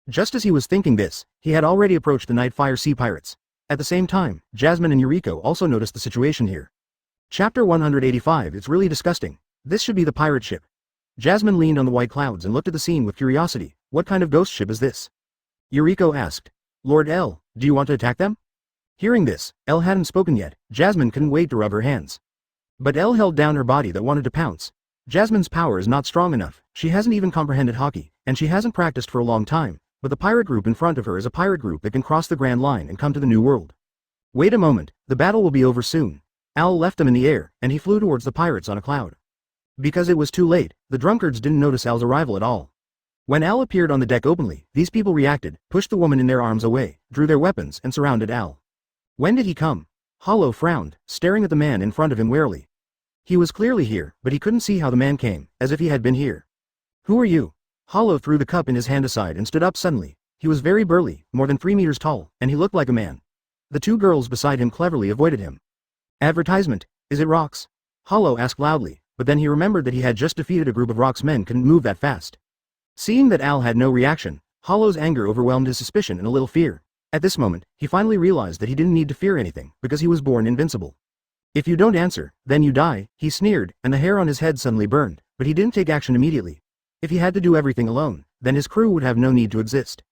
Just as he was thinking this, he had already approached the Nightfire Sea Pirates. At the same time, Jasmine and Yuriko also noticed the situation here. Chapter 185 It's really disgusting. This should be the pirate ship. Jasmine leaned on the white clouds and looked at the scene with curiosity. What kind of ghost ship is this? Yuriko asked. Lord L, do you want to attack them? Hearing this, L hadn't spoken yet. Jasmine couldn't wait to rub her hands. But L held down her body that wanted to pounce. Jasmine's power is not strong enough. She hasn't even comprehended Haki, and she hasn't practiced for a long time. But the pirate group in front of her is a pirate group that can cross the Grand Line and come to the New World. Wait a moment, the battle will be over soon. Al left them in the air, and he flew towards the pirates on a cloud. Because it was too late, the drunkards didn't notice Al's arrival at all. When Al appeared on the deck openly, these people reacted, pushed the woman in their arms away, drew their weapons, and surrounded Al. When did he come? Hollow frowned, staring at the man in front of him warily. He was clearly here, but he couldn't see how the man came, as if he had been here. Who are you? Hollow threw the cup in his hand aside and stood up suddenly. He was very burly, more than 3 meters tall, and he looked like a man. The two girls beside him cleverly avoided him. Advertisement, is it Rocks? Hollow asked loudly, but then he remembered that he had just defeated a group of Rocks men couldn't move that fast. Seeing that Al had no reaction, Hollow's anger overwhelmed his suspicion and a little fear. At this moment, he finally realized that he didn't need to fear anything, because he was born invincible. If you don't answer, then you die, he sneered, and the hair on his head suddenly burned, but he didn't take action immediately. If he had to do everything alone, then his crew would have no need to exist.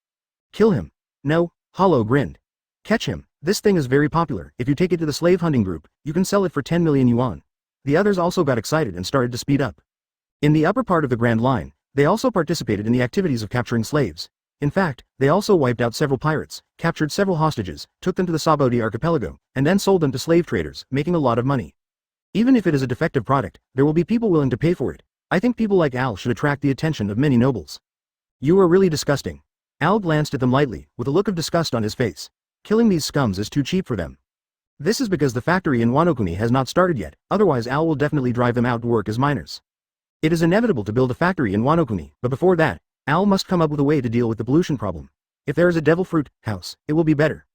Kill him. No, Hollow grinned. Catch him, this thing is very popular, if you take it to the slave hunting group, you can sell it for 10 million yuan. The others also got excited and started to speed up. In the upper part of the Grand Line, they also participated in the activities of capturing slaves. In fact, they also wiped out several pirates, captured several hostages, took them to the Sabodi archipelago, and then sold them to slave traders, making a lot of money. Even if it is a defective product, there will be people willing to pay for it. I think people like Al should attract the attention of many nobles. You are really disgusting. Al glanced at them lightly, with a look of disgust on his face. Killing these scums is too cheap for them. This is because the factory in Wano has not started yet, otherwise Al will definitely drive them out to work as miners. It is inevitable to build a factory in Wano, but before that, Al must come up with a way to deal with the pollution problem. If there is a devil fruit house, it will be better.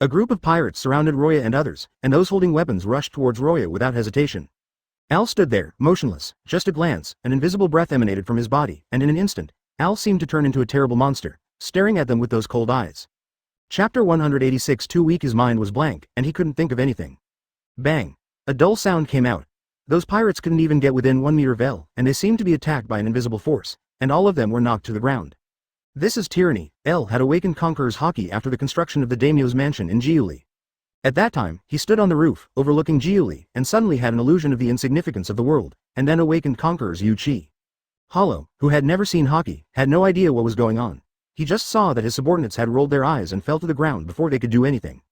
A group of pirates surrounded Roya and others, and those holding weapons rushed towards Roya without hesitation. Al stood there, motionless, just a glance, an invisible breath emanated from his body, and in an instant, Al seemed to turn into a terrible monster, staring at them with those cold eyes. Chapter 186. Too weak, his mind was blank, and he couldn't think of anything. Bang! A dull sound came out. Those pirates couldn't even get within 1 meter of El, and they seemed to be attacked by an invisible force, and all of them were knocked to the ground. This is tyranny. El had awakened Conqueror's Haki after the construction of the daimyo's mansion in Jiuli. At that time, he stood on the roof, overlooking Jiuli, and suddenly had an illusion of the insignificance of the world, and then awakened Conqueror's Yu-Chi. Hollow, who had never seen Haki, had no idea what was going on. He just saw that his subordinates had rolled their eyes and fell to the ground before they could do anything.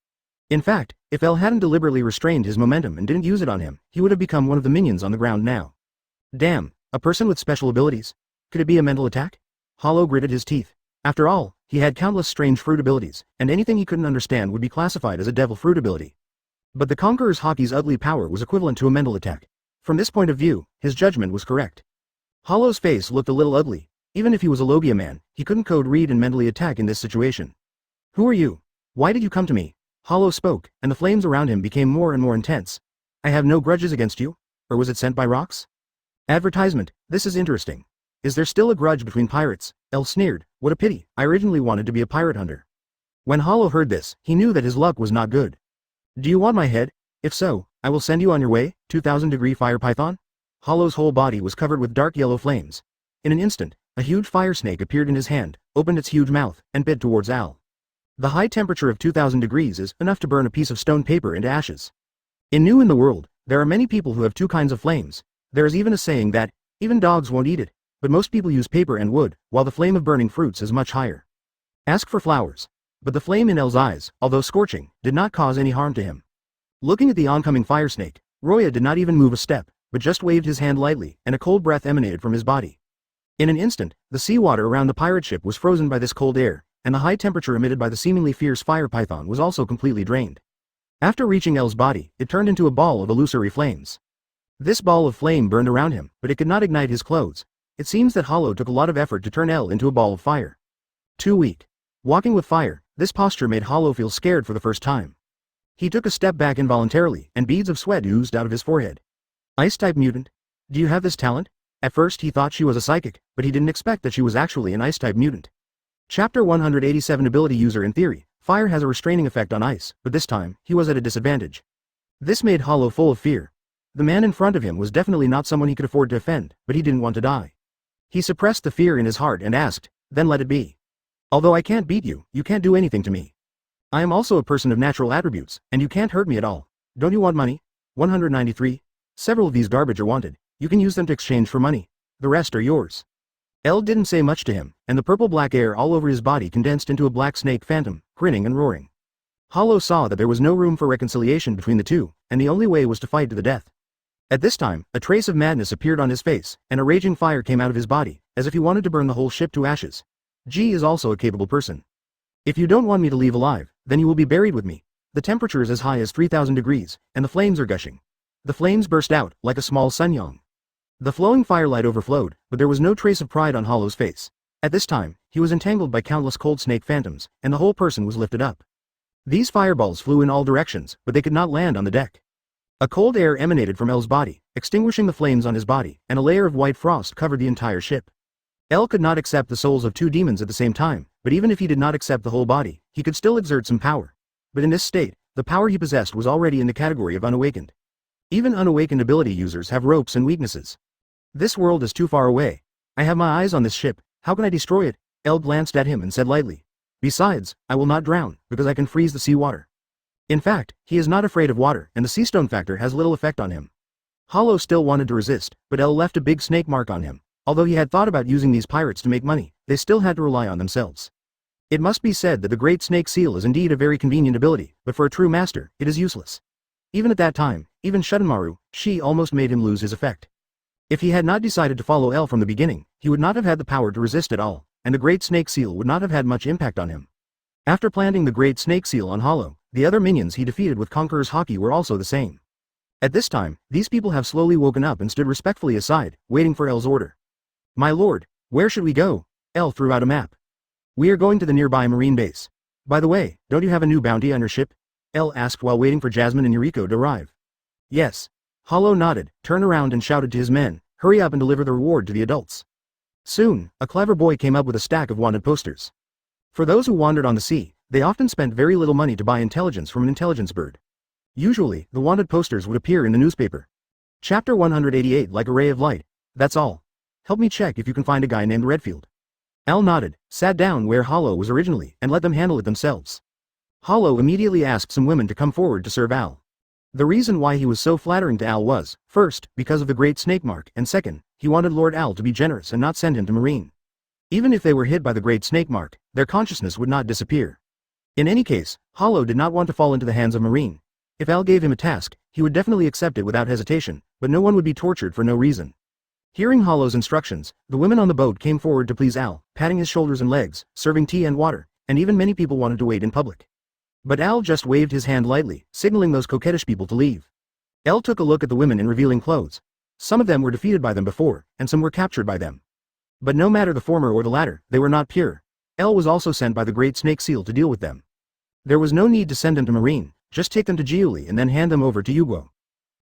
In fact, if El hadn't deliberately restrained his momentum and didn't use it on him, he would have become one of the minions on the ground now. Damn, a person with special abilities? Could it be a mental attack? Hollow gritted his teeth. After all, he had countless strange fruit abilities, and anything he couldn't understand would be classified as a devil fruit ability. But the Conqueror's Haki's ugly power was equivalent to a mental attack. From this point of view, his judgment was correct. Hollow's face looked a little ugly. Even if he was a Logia man, he couldn't code read and mentally attack in this situation. Who are you? Why did you come to me? Hollow spoke, and the flames around him became more and more intense. I have no grudges against you? Or was it sent by rocks? Advertisement, this is interesting. Is there still a grudge between pirates? El sneered, what a pity, I originally wanted to be a pirate hunter. When Hollow heard this, he knew that his luck was not good. Do you want my head? If so, I will send you on your way, 2000-degree fire python? Hollow's whole body was covered with dark yellow flames. In an instant, a huge fire snake appeared in his hand, opened its huge mouth, and bit towards Al. The high temperature of 2000 degrees is enough to burn a piece of stone paper into ashes. In the world, there are many people who have two kinds of flames. There is even a saying that, even dogs won't eat it, but most people use paper and wood, while the flame of burning fruits is much higher. Ask for flowers. But the flame in El's eyes, although scorching, did not cause any harm to him. Looking at the oncoming fire snake, Roya did not even move a step, but just waved his hand lightly, and a cold breath emanated from his body. In an instant, the seawater around the pirate ship was frozen by this cold air, and the high temperature emitted by the seemingly fierce fire python was also completely drained. After reaching El's body, it turned into a ball of illusory flames. This ball of flame burned around him, but it could not ignite his clothes. It seems that Hollow took a lot of effort to turn El into a ball of fire. Too weak. Walking with fire, this posture made Hollow feel scared for the first time. He took a step back involuntarily, and beads of sweat oozed out of his forehead. Ice-type mutant? Do you have this talent? At first he thought she was a psychic, but he didn't expect that she was actually an ice-type mutant. Chapter 187. Ability user. In theory, fire has a restraining effect on ice, but this time, he was at a disadvantage. This made Hollow full of fear. The man in front of him was definitely not someone he could afford to offend, but he didn't want to die. He suppressed the fear in his heart and asked, then let it be. Although I can't beat you, you can't do anything to me. I am also a person of natural attributes, and you can't hurt me at all. Don't you want money? 193. Several of these garbage are wanted. You can use them to exchange for money. The rest are yours. El didn't say much to him, and the purple-black air all over his body condensed into a black snake phantom, grinning and roaring. Hollow saw that there was no room for reconciliation between the two, and the only way was to fight to the death. At this time, a trace of madness appeared on his face, and a raging fire came out of his body, as if he wanted to burn the whole ship to ashes. G is also a capable person. If you don't want me to leave alive, then you will be buried with me. The temperature is as high as 3000 degrees, and the flames are gushing. The flames burst out, like a small sunyong. The flowing firelight overflowed, but there was no trace of pride on Hollow's face. At this time, he was entangled by countless cold snake phantoms, and the whole person was lifted up. These fireballs flew in all directions, but they could not land on the deck. A cold air emanated from El's body, extinguishing the flames on his body, and a layer of white frost covered the entire ship. El could not accept the souls of two demons at the same time, but even if he did not accept the whole body, he could still exert some power. But in this state, the power he possessed was already in the category of unawakened. Even unawakened ability users have ropes and weaknesses. This world is too far away. I have my eyes on this ship, how can I destroy it? El glanced at him and said lightly. Besides, I will not drown, because I can freeze the sea water. In fact, he is not afraid of water, and the sea stone factor has little effect on him. Hollow still wanted to resist, but El left a big snake mark on him. Although he had thought about using these pirates to make money, they still had to rely on themselves. It must be said that the Great Snake Seal is indeed a very convenient ability, but for a true master, it is useless. Even at that time, even Shuddenmaru, she almost made him lose his effect. If he had not decided to follow El from the beginning, he would not have had the power to resist at all, and the Great Snake Seal would not have had much impact on him. After planting the Great Snake Seal on Hollow, the other minions he defeated with Conqueror's Haki were also the same. At this time, these people have slowly woken up and stood respectfully aside, waiting for El's order. My lord, where should we go? El threw out a map. We are going to the nearby marine base. By the way, don't you have a new bounty on your ship? El asked while waiting for Jasmine and Yukio to arrive. Yes. Hollow nodded, turned around and shouted to his men, hurry up and deliver the reward to the adults. Soon, a clever boy came up with a stack of wanted posters. For those who wandered on the sea, they often spent very little money to buy intelligence from an intelligence bird. Usually, the wanted posters would appear in the newspaper. Chapter 188 Like a ray of light. That's all. Help me check if you can find a guy named Redfield. Al nodded, sat down where Hollow was originally, and let them handle it themselves. Hollow immediately asked some women to come forward to serve Al. The reason why he was so flattering to Al was, first, because of the great snake mark, and second, he wanted Lord Al to be generous and not send him to Marine. Even if they were hit by the great snake mark, their consciousness would not disappear. In any case, Hollow did not want to fall into the hands of Marine. If Al gave him a task, he would definitely accept it without hesitation, but no one would be tortured for no reason. Hearing Hollow's instructions, the women on the boat came forward to please Al, patting his shoulders and legs, serving tea and water, and even many people wanted to wait in public. But Al just waved his hand lightly, signaling those coquettish people to leave. El took a look at the women in revealing clothes. Some of them were defeated by them before, and some were captured by them. But no matter the former or the latter, they were not pure. El was also sent by the Great Snake Seal to deal with them. There was no need to send them to Marine, just take them to Jiuli and then hand them over to Yukio.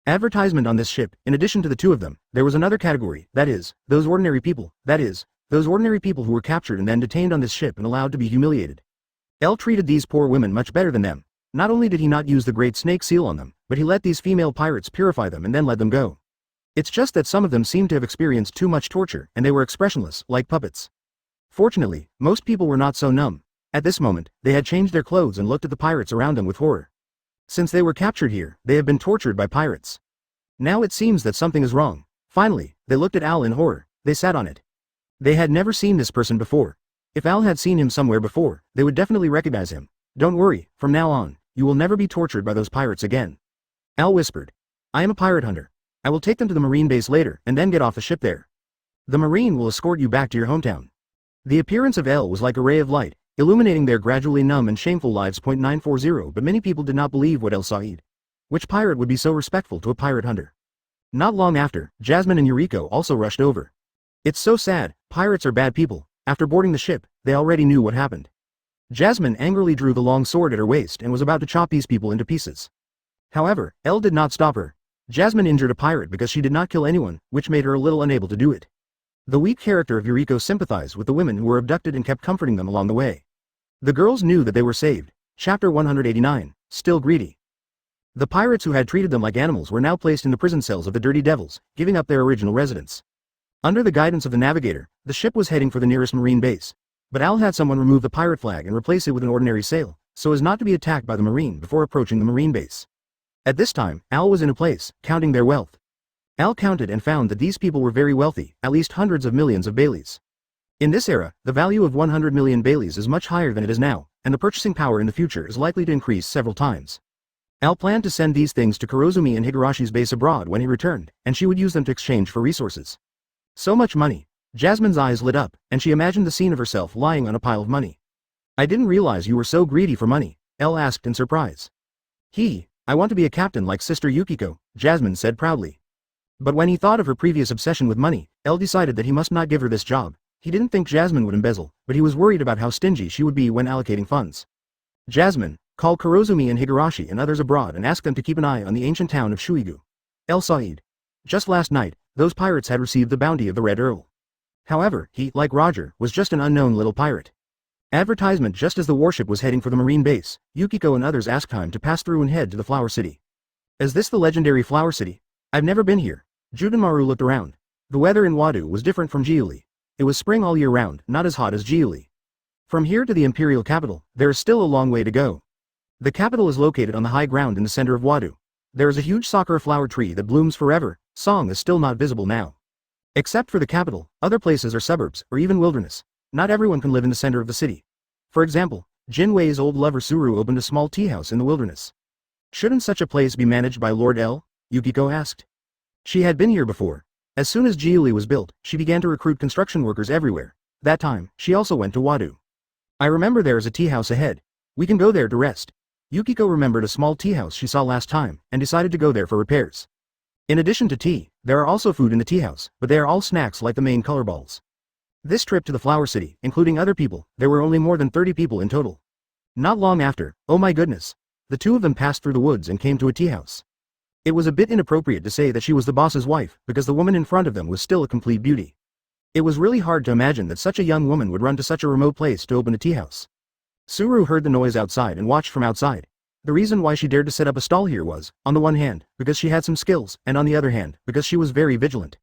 Advertisement on this ship, in addition to the two of them, there was another category, that is, those ordinary people who were captured and then detained on this ship and allowed to be humiliated. El treated these poor women much better than them. Not only did he not use the Great Snake Seal on them, but he let these female pirates purify them and then let them go. It's just that some of them seemed to have experienced too much torture, and they were expressionless, like puppets. Fortunately, most people were not so numb. At this moment, they had changed their clothes and looked at the pirates around them with horror. Since they were captured here, they have been tortured by pirates. Now it seems that something is wrong. Finally, they looked at Al in horror. They sat on it. They had never seen this person before. If Al had seen him somewhere before, they would definitely recognize him. Don't worry, from now on, you will never be tortured by those pirates again. Al whispered. I am a pirate hunter. I will take them to the marine base later and then get off the ship there. The marine will escort you back to your hometown. The appearance of El was like a ray of light, illuminating their gradually numb and shameful lives. 940 But many people did not believe what El said. Which pirate would be so respectful to a pirate hunter? Not long after, Jasmine and Yukio also rushed over. It's so sad, pirates are bad people. After boarding the ship, they already knew what happened. Jasmine angrily drew the long sword at her waist and was about to chop these people into pieces. However, El did not stop her. Jasmine injured a pirate because she did not kill anyone, which made her a little unable to do it. The weak character of Yukio sympathized with the women who were abducted and kept comforting them along the way. The girls knew that they were saved. Chapter 189, Still Greedy. The pirates who had treated them like animals were now placed in the prison cells of the Dirty Devils, giving up their original residence. Under the guidance of the navigator, the ship was heading for the nearest marine base. But Al had someone remove the pirate flag and replace it with an ordinary sail, so as not to be attacked by the marine before approaching the marine base. At this time, Al was in a place, counting their wealth. Al counted and found that these people were very wealthy, at least hundreds of millions of Baileys. In this era, the value of 100 million Baileys is much higher than it is now, and the purchasing power in the future is likely to increase several times. Al planned to send these things to Kurozumi and Higarashi's base abroad when he returned, and she would use them to exchange for resources. So much money. Jasmine's eyes lit up, and she imagined the scene of herself lying on a pile of money. I didn't realize you were so greedy for money, El asked in surprise. I want to be a captain like Sister Yukiko, Jasmine said proudly. But when he thought of her previous obsession with money, El decided that he must not give her this job. He didn't think Jasmine would embezzle, but he was worried about how stingy she would be when allocating funds. Jasmine, call Kurozumi and Higurashi and others abroad and ask them to keep an eye on the ancient town of Shuigu. El said. Just last night, those pirates had received the bounty of the Red Earl. However, he, like Roger, was just an unknown little pirate. Advertisement. Just as the warship was heading for the marine base, Yukiko and others asked time to pass through and head to the Flower City. Is this the legendary flower city? I've never been here. Shuddenmaru looked around. The weather in Wano was different from Giuli. It was spring all year round, not as hot as Giuli. From here to the Imperial capital, there is still a long way to go. The capital is located on the high ground in the center of Wano. There is a huge sakura flower tree that blooms forever. Song is still not visible now. Except for the capital, other places are suburbs, or even wilderness. Not everyone can live in the center of the city. For example, Jinwei's old lover Suru opened a small tea house in the wilderness. Shouldn't such a place be managed by Lord L? Yukiko asked. She had been here before. As soon as Giuli was built, she began to recruit construction workers everywhere. That time, she also went to Wado. I remember there is a tea house ahead. We can go there to rest. Yukiko remembered a small tea house she saw last time, and decided to go there for repairs. In addition to tea, there are also food in the tea house, but they are all snacks like the main color balls. This trip to the flower city, including other people, there were only more than 30 people in total. Not long after, oh my goodness, the two of them passed through the woods and came to a tea house. It was a bit inappropriate to say that she was the boss's wife, because the woman in front of them was still a complete beauty. It was really hard to imagine that such a young woman would run to such a remote place to open a tea house. Suru heard the noise outside and watched from outside. The reason why she dared to set up a stall here was, on the one hand, because she had some skills, and on the other hand, because she was very vigilant.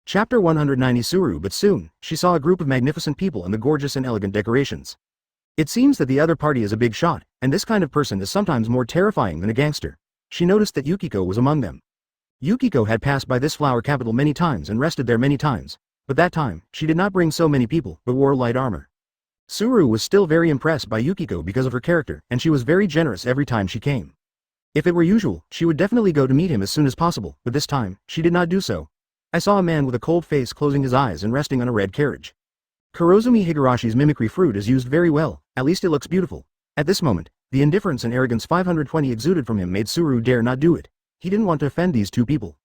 Chapter 190 Suru. But soon, she saw a group of magnificent people and the gorgeous and elegant decorations. It seems that the other party is a big shot, and this kind of person is sometimes more terrifying than a gangster. She noticed that Yukiko was among them. Yukiko had passed by this flower capital many times and rested there many times, but that time, she did not bring so many people, but wore light armor. Suru was still very impressed by Yukiko because of her character, and she was very generous every time she came. If it were usual, she would definitely go to meet him as soon as possible, but this time, she did not do so. I saw a man with a cold face closing his eyes and resting on a red carriage. Kurozumi Higarashi's mimicry fruit is used very well, at least it looks beautiful. At this moment, the indifference and arrogance 520 exuded from him made Suru dare not do it. He didn't want to offend these two people.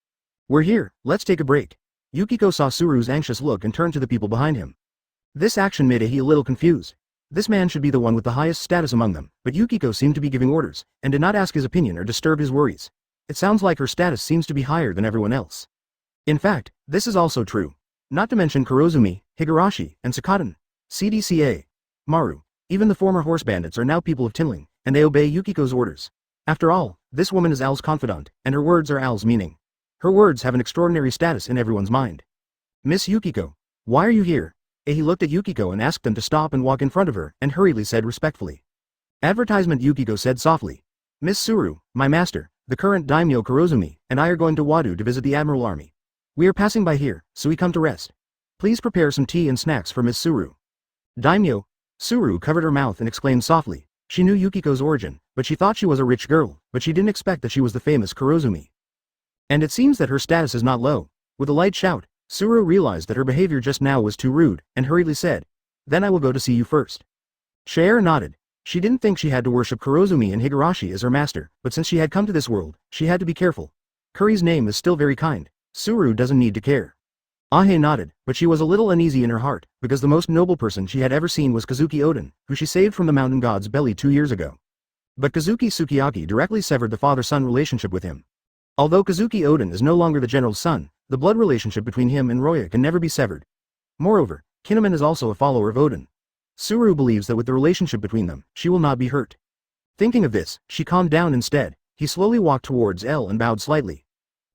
We're here, let's take a break. Yukiko saw Suru's anxious look and turned to the people behind him. This action made Ahi a little confused. This man should be the one with the highest status among them, but Yukiko seemed to be giving orders, and did not ask his opinion or disturb his worries. It sounds like her status seems to be higher than everyone else. In fact, this is also true. Not to mention Kurozumi, Higurashi, and Sakaten, CDCA, Maru. Even the former horse bandits are now people of Tinling, and they obey Yukiko's orders. After all, this woman is Al's confidant, and her words are Al's meaning. Her words have an extraordinary status in everyone's mind. Miss Yukiko, why are you here? He looked at Yukiko and asked them to stop and walk in front of her, and hurriedly said respectfully. Advertisement. Yukiko said softly. Miss Suru, my master, the current daimyo Kurozumi, and I are going to Wado to visit the Admiral army. We are passing by here, so we come to rest. Please prepare some tea and snacks for Miss Suru. Daimyo. Suru covered her mouth and exclaimed softly. She knew Yukiko's origin, but she thought she was a rich girl, but she didn't expect that she was the famous Kurozumi. And it seems that her status is not low. With a light shout, Suru realized that her behavior just now was too rude, and hurriedly said, Then I will go to see you first. Cher nodded. She didn't think she had to worship Kurozumi and Higurashi as her master, but since she had come to this world, she had to be careful. Kuri's name is still very kind. Suru doesn't need to care. Ahe nodded, but she was a little uneasy in her heart, because the most noble person she had ever seen was Kazuki Oden, who she saved from the mountain god's belly 2 years ago. But Kazuki Sukiyaki directly severed the father-son relationship with him. Although Kazuki Oden is no longer the general's son, the blood relationship between him and Roya can never be severed. Moreover, Kinemon is also a follower of Oden. Suru believes that with the relationship between them, she will not be hurt. Thinking of this, she calmed down instead. He slowly walked towards L and bowed slightly.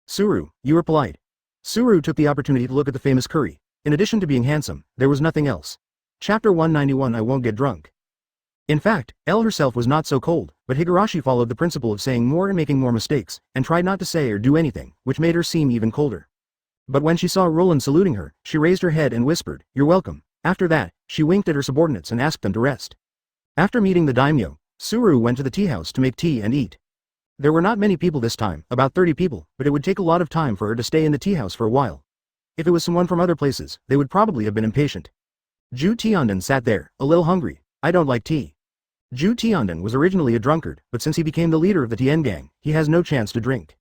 Suru, you are polite. Suru took the opportunity to look at the famous Kuri. In addition to being handsome, there was nothing else. Chapter 191 I won't get drunk. In fact, L herself was not so cold, but Higurashi followed the principle of saying more and making more mistakes, and tried not to say or do anything, which made her seem even colder. But when she saw Roland saluting her, she raised her head and whispered, You're welcome. After that, she winked at her subordinates and asked them to rest. After meeting the daimyo, Suru went to the tea house to make tea and eat. There were not many people this time, about 30 people, but it would take a lot of time for her to stay in the tea house for a while. If it was someone from other places, they would probably have been impatient. Ju Tianden sat there, a little hungry. I don't like tea. Ju Tianden was originally a drunkard, but since he became the leader of the Tien gang, he has no chance to drink.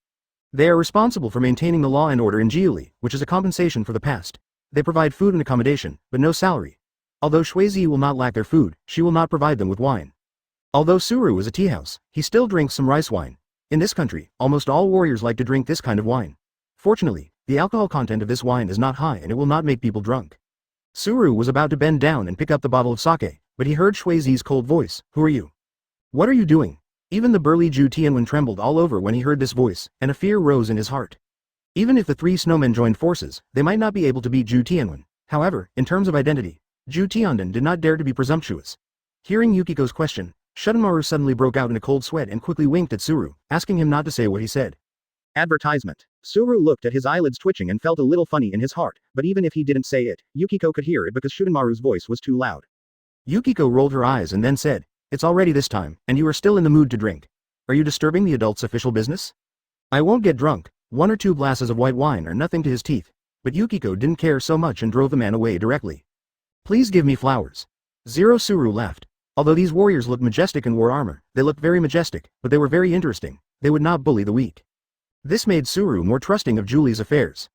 They are responsible for maintaining the law and order in Giuli, which is a compensation for the past. They provide food and accommodation, but no salary. Although Shuizi will not lack their food, she will not provide them with wine. Although Suru is a tea house, he still drinks some rice wine. In this country, almost all warriors like to drink this kind of wine. Fortunately, the alcohol content of this wine is not high and it will not make people drunk. Suru was about to bend down and pick up the bottle of sake, but he heard Shuizi's cold voice, Who are you? What are you doing? Even the burly Ju Tianwen trembled all over when he heard this voice, and a fear rose in his heart. Even if the three snowmen joined forces, they might not be able to beat Ju Tianwen. However, in terms of identity, Ju Tianden did not dare to be presumptuous. Hearing Yukiko's question, Shuddenmaru suddenly broke out in a cold sweat and quickly winked at Zoro, asking him not to say what he said. Advertisement. Zoro looked at his eyelids twitching and felt a little funny in his heart, but even if he didn't say it, Yukiko could hear it because Shuddenmaru's voice was too loud. Yukiko rolled her eyes and then said, "It's already this time, and you are still in the mood to drink. Are you disturbing the adults' official business?" "I won't get drunk. 1 or 2 glasses of white wine are nothing to his teeth." But Yukiko didn't care so much and drove the man away directly. "Please give me flowers." Zoro Suru laughed. Although these warriors looked majestic in war armor, they looked very majestic, but they were very interesting. They would not bully the weak. This made Suru more trusting of Julie's affairs.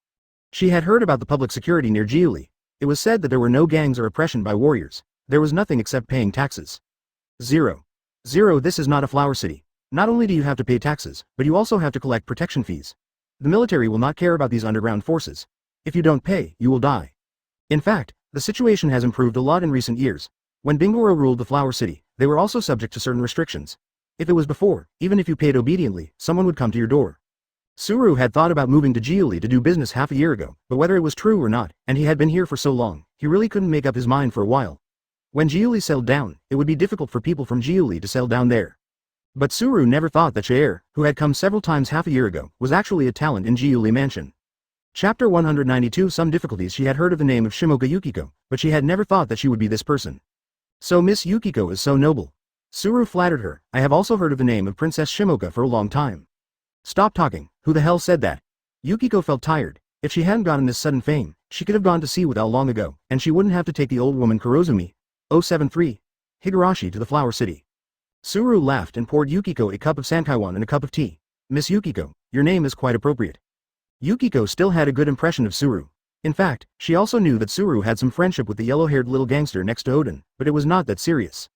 She had heard about the public security near Giuli. It was said that there were no gangs or oppression by warriors. There was nothing except paying taxes. Zero, this is not a flower city. Not only do you have to pay taxes, but you also have to collect protection fees. The military will not care about these underground forces. If you don't pay, you will die. In fact, the situation has improved a lot in recent years. When Bingoro ruled the flower city, they were also subject to certain restrictions. If it was before, even if you paid obediently, someone would come to your door. Suru had thought about moving to Giuli to do business half a year ago, but whether it was true or not, and he had been here for so long, he really couldn't make up his mind for a while. When Giuli settled down, it would be difficult for people from Giuli to settle down there. But Suru never thought that Chair, who had come several times half a year ago, was actually a talent in Giuli Mansion. Chapter 192. Some difficulties. She had heard of the name of Shimoka Yukiko, but she had never thought that she would be this person. So Miss Yukiko is so noble. Suru flattered her. I have also heard of the name of Princess Shimoka for a long time. Stop talking, who the hell said that? Yukiko felt tired. If she hadn't gotten this sudden fame, she could have gone to sea without long ago, and she wouldn't have to take the old woman Kurozumi, 073, Higurashi to the flower city. Suru laughed and poured Yukiko a cup of sankaiwan and a cup of tea. Miss Yukiko, your name is quite appropriate. Yukiko still had a good impression of Suru. In fact, she also knew that Suru had some friendship with the yellow-haired little gangster next to Oden, but it was not that serious.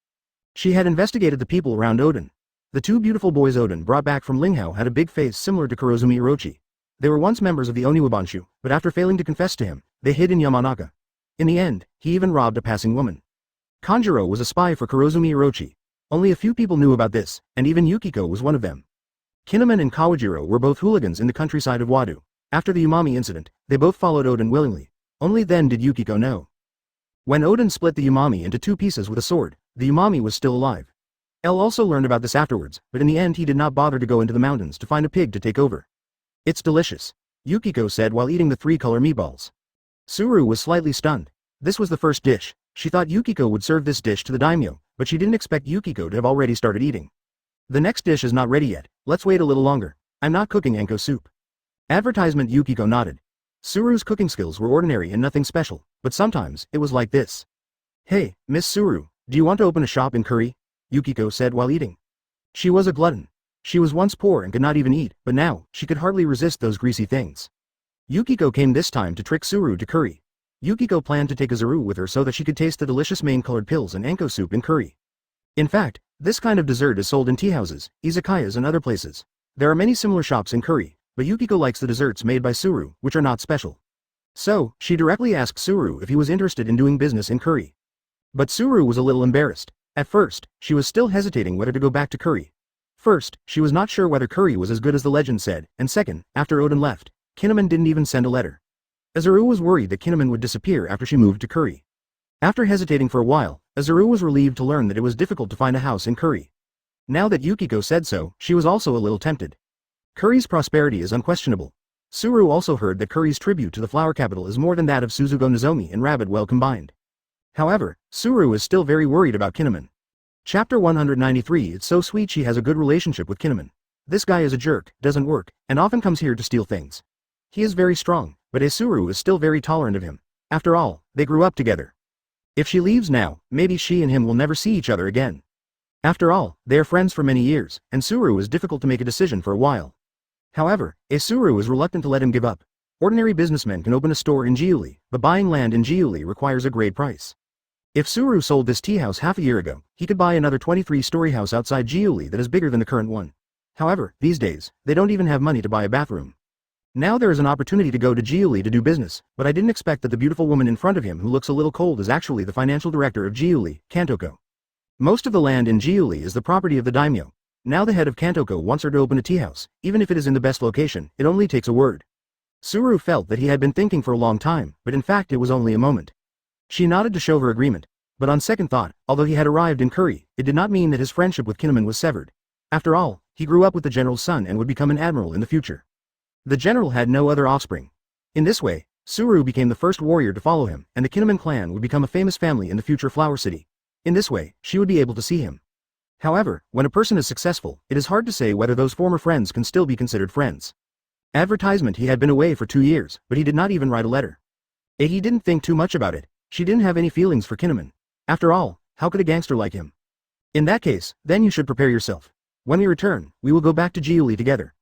She had investigated the people around Oden. The 2 beautiful boys Oden brought back from Linghao had a big face similar to Kurozumi Orochi. They were once members of the Oniwabanshu, but after failing to confess to him, they hid in Yamanaka. In the end, he even robbed a passing woman. Kanjuro was a spy for Kurozumi Orochi. Only a few people knew about this, and even Yukiko was one of them. Kinemon and Kawajiro were both hooligans in the countryside of Wado. After the Umami incident, they both followed Oden willingly. Only then did Yukiko know. When Oden split the Umami into 2 pieces with a sword, the Umami was still alive. El also learned about this afterwards, but in the end he did not bother to go into the mountains to find a pig to take over. It's delicious, Yukiko said while eating the 3-color meatballs. Suru was slightly stunned. This was the first dish. She thought Yukiko would serve this dish to the daimyo, but she didn't expect Yukiko to have already started eating. The next dish is not ready yet. Let's wait a little longer. I'm not cooking Enko soup. Advertisement. Yukiko nodded. Suru's cooking skills were ordinary and nothing special, but sometimes, it was like this. Hey, Miss Suru, do you want to open a shop in Curry? Yukiko said while eating. She was a glutton. She was once poor and could not even eat, but now, she could hardly resist those greasy things. Yukiko came this time to trick Suru to Curry. Yukiko planned to take a Zoro with her so that she could taste the delicious mane-colored pills and Enko soup in Curry. In fact, this kind of dessert is sold in tea houses, izakayas and other places. There are many similar shops in Curry, but Yukiko likes the desserts made by Suru, which are not special. So, she directly asked Suru if he was interested in doing business in Curry. But Suru was a little embarrassed. At first, she was still hesitating whether to go back to Curry. First, she was not sure whether Curry was as good as the legend said, and second, after Oden left, Kinemon didn't even send a letter. Azuru was worried that Kinemon would disappear after she moved to Curry. After hesitating for a while, Azuru was relieved to learn that it was difficult to find a house in Curry. Now that Yukiko said so, she was also a little tempted. Curry's prosperity is unquestionable. Suru also heard that Curry's tribute to the flower capital is more than that of Suzugo Nozomi and Rabbit well combined. However, Suru is still very worried about Kinemon. Chapter 193. It's so sweet she has a good relationship with Kinemon. This guy is a jerk, doesn't work, and often comes here to steal things. He is very strong, but Suru is still very tolerant of him. After all, they grew up together. If she leaves now, maybe she and him will never see each other again. After all, they are friends for many years, and Suru is difficult to make a decision for a while. However, Suru is reluctant to let him give up. Ordinary businessmen can open a store in Giuli, but buying land in Giuli requires a great price. If Suru sold this tea house half a year ago, he could buy another 23-story house outside Giuli that is bigger than the current one. However, these days, they don't even have money to buy a bathroom. Now there is an opportunity to go to Giuli to do business, but I didn't expect that the beautiful woman in front of him who looks a little cold is actually the financial director of Giuli, Kantoko. Most of the land in Giuli is the property of the daimyo. Now the head of Kantoko wants her to open a tea house, even if it is in the best location, it only takes a word. Suru felt that he had been thinking for a long time, but in fact it was only a moment. She nodded to show her agreement. But on second thought, although he had arrived in Curry, it did not mean that his friendship with Kinemon was severed. After all, he grew up with the general's son and would become an admiral in the future. The general had no other offspring. In this way, Suru became the first warrior to follow him, and the Kinemon clan would become a famous family in the future Flower City. In this way, she would be able to see him. However, when a person is successful, it is hard to say whether those former friends can still be considered friends. Advertisement. He had been away for 2 years, but he did not even write a letter. He didn't think too much about it. She didn't have any feelings for Kinemon. After all, how could a gangster like him? In that case, then you should prepare yourself. When we return, we will go back to Giuli together.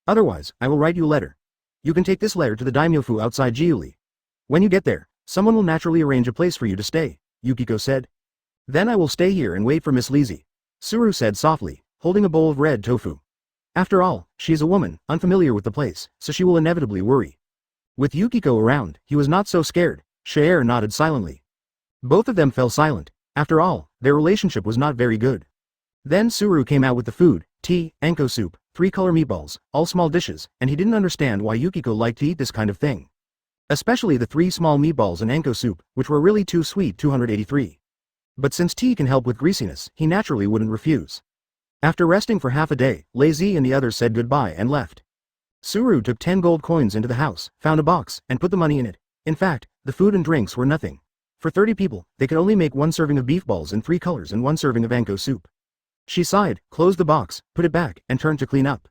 Otherwise, I will write you a letter. You can take this letter to the daimyofu outside Giuli. When you get there, someone will naturally arrange a place for you to stay, Yukiko said. Then I will stay here and wait for Miss Lizzie, Suru said softly, holding a bowl of red tofu. After all, she is a woman, unfamiliar with the place, so she will inevitably worry. With Yukiko around, he was not so scared. Cher nodded silently. Both of them fell silent. After all, their relationship was not very good. Then Suru came out with the food, tea, anko soup, 3-color meatballs, all small dishes, and he didn't understand why Yukiko liked to eat this kind of thing. Especially the 3 small meatballs and anko soup, which were really too sweet. 283. But since tea can help with greasiness, he naturally wouldn't refuse. After resting for half a day, Lazy and the others said goodbye and left. Suru took 10 gold coins into the house, found a box, and put the money in it. In fact, the food and drinks were nothing. For 30 people, they could only make 1 serving of beef balls in 3 colors and 1 serving of anko soup. She sighed, closed the box, put it back, and turned to clean up.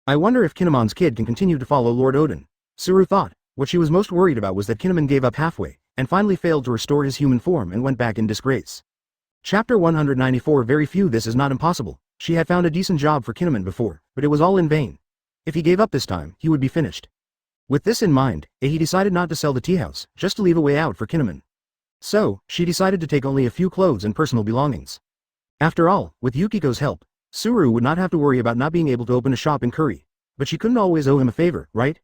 I wonder if Kinemon's kid can continue to follow Lord Odin. Suru thought. What she was most worried about was that Kinemon gave up halfway, and finally failed to restore his human form and went back in disgrace. Chapter 194. Very few. This is not impossible. She had found a decent job for Kinemon before, but it was all in vain. If he gave up this time, he would be finished. With this in mind, he decided not to sell the tea house, just to leave a way out for Kinemon. So, she decided to take only a few clothes and personal belongings. After all, with Yukiko's help, Suru would not have to worry about not being able to open a shop in Curry. But she couldn't always owe him a favor, right?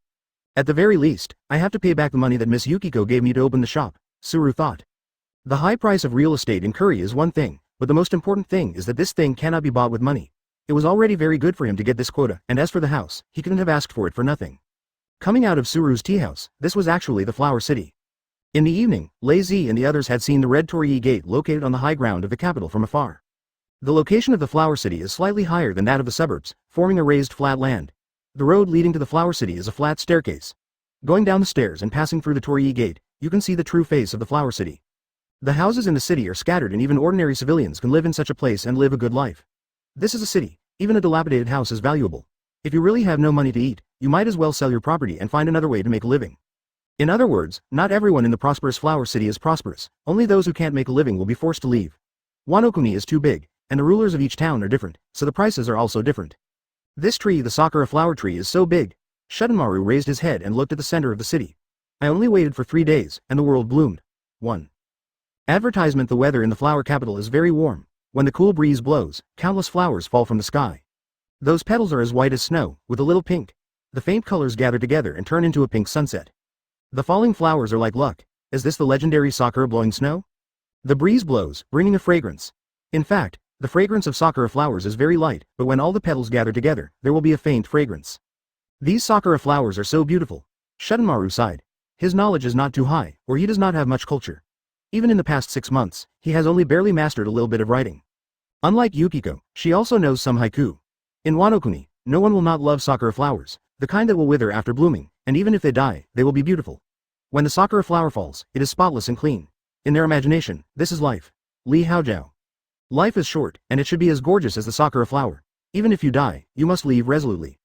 At the very least, I have to pay back the money that Miss Yukiko gave me to open the shop, Suru thought. The high price of real estate in Curry is one thing, but the most important thing is that this thing cannot be bought with money. It was already very good for him to get this quota, and as for the house, he couldn't have asked for it for nothing. Coming out of Suru's tea house, this was actually the Flower City. In the evening, Lazy and the others had seen the red Torii gate located on the high ground of the capital from afar. The location of the Flower City is slightly higher than that of the suburbs, forming a raised flat land. The road leading to the Flower City is a flat staircase. Going down the stairs and passing through the Torii gate, you can see the true face of the Flower City. The houses in the city are scattered and even ordinary civilians can live in such a place and live a good life. This is a city. Even a dilapidated house is valuable. If you really have no money to eat, you might as well sell your property and find another way to make a living. In other words, not everyone in the prosperous Flower City is prosperous, only those who can't make a living will be forced to leave. Wano is too big, and the rulers of each town are different, so the prices are also different. This tree, the Sakura flower tree, is so big. Shuddenmaru raised his head and looked at the center of the city. I only waited for 3 days, and the world bloomed. 1. Advertisement. The weather in the flower capital is very warm. When the cool breeze blows, countless flowers fall from the sky. Those petals are as white as snow, with a little pink. The faint colors gather together and turn into a pink sunset. The falling flowers are like luck. Is this the legendary Sakura blowing snow? The breeze blows, bringing a fragrance. In fact, the fragrance of Sakura flowers is very light, but when all the petals gather together, there will be a faint fragrance. These Sakura flowers are so beautiful. Shuddenmaru sighed. His knowledge is not too high, or he does not have much culture. Even in the past 6 months, he has only barely mastered a little bit of writing. Unlike Yukiko, she also knows some haiku. In Wano, no one will not love Sakura flowers, the kind that will wither after blooming, and even if they die, they will be beautiful. When the Sakura flower falls, it is spotless and clean. In their imagination, this is life. Li Haojiao. Life is short, and it should be as gorgeous as the Sakura flower. Even if you die, you must leave resolutely.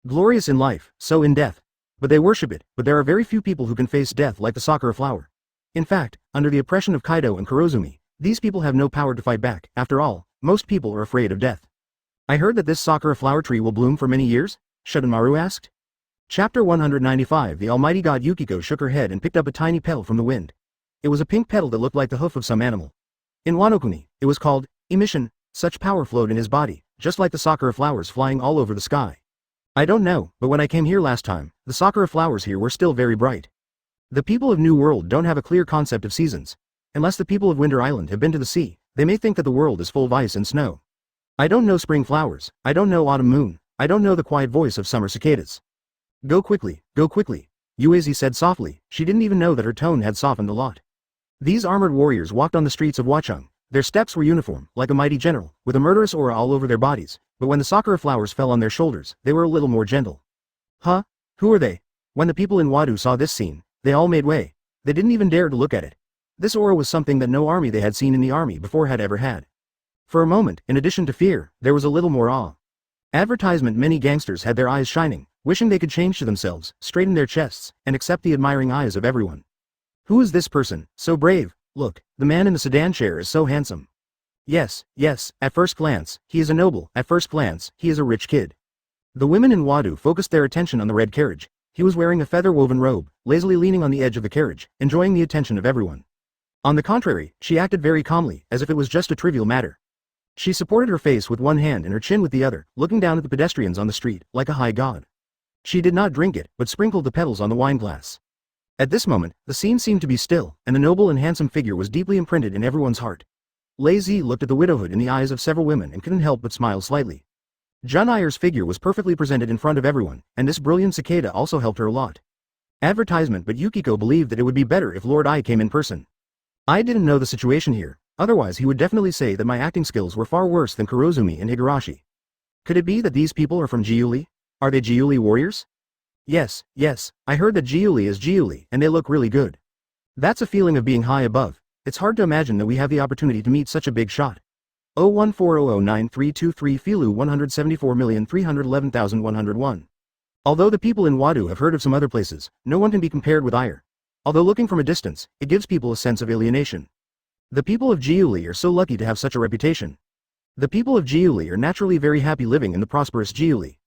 Glorious in life, so in death. But they worship it, but there are very few people who can face death like the Sakura flower. In fact, under the oppression of Kaido and Kurozumi, these people have no power to fight back. After all, most people are afraid of death. I heard that this Sakura flower tree will bloom for many years? Shuddenmaru asked. Chapter 195. The almighty god. Yukiko shook her head and picked up a tiny petal from the wind. It was a pink petal that looked like the hoof of some animal. In Wano, it was called emission. Such power flowed in his body, just like the Sakura flowers flying all over the sky. I don't know, but when I came here last time, the Sakura flowers here were still very bright. The people of New World don't have a clear concept of seasons. Unless the people of Winter Island have been to the sea, they may think that the world is full of ice and snow. I don't know spring flowers, I don't know autumn moon, I don't know the quiet voice of summer cicadas. Go quickly, Uezi said softly. She didn't even know that her tone had softened a lot. These armored warriors walked on the streets of Watchung. Their steps were uniform, like a mighty general, with a murderous aura all over their bodies, but when the sakura flowers fell on their shoulders, they were a little more gentle. Huh? Who are they? When the people in Wado saw this scene, they all made way. They didn't even dare to look at it. This aura was something that no army they had seen in the army before had ever had. For a moment, in addition to fear, there was a little more awe. Advertisement. Many gangsters had their eyes shining, wishing they could change to themselves, straighten their chests, and accept the admiring eyes of everyone. Who is this person, so brave? Look, the man in the sedan chair is so handsome. Yes, at first glance, he is a noble, at first glance, he is a rich kid. The women in Wado focused their attention on the red carriage. He was wearing a feather-woven robe, lazily leaning on the edge of the carriage, enjoying the attention of everyone. On the contrary, she acted very calmly, as if it was just a trivial matter. She supported her face with one hand and her chin with the other, looking down at the pedestrians on the street, like a high god. She did not drink it, but sprinkled the petals on the wine glass. At this moment, the scene seemed to be still, and the noble and handsome figure was deeply imprinted in everyone's heart. Lei Zi looked at the widowhood in the eyes of several women and couldn't help but smile slightly. Jun Eyre's figure was perfectly presented in front of everyone, and this brilliant cicada also helped her a lot. Advertisement. But Yukiko believed that it would be better if Lord Ai came in person. I didn't know the situation here, otherwise he would definitely say that my acting skills were far worse than Kurozumi and Higurashi. Could it be that these people are from Gyuli? Are they Gyuli warriors? Yes, I heard that Gyuli is Gyuli, and they look really good. That's a feeling of being high above. It's hard to imagine that we have the opportunity to meet such a big shot. 014009323 Filu 174,311,101. Although the people in Wado have heard of some other places, no one can be compared with Ayer. Although looking from a distance, it gives people a sense of alienation. The people of Gyuli are so lucky to have such a reputation. The people of Gyuli are naturally very happy living in the prosperous Gyuli.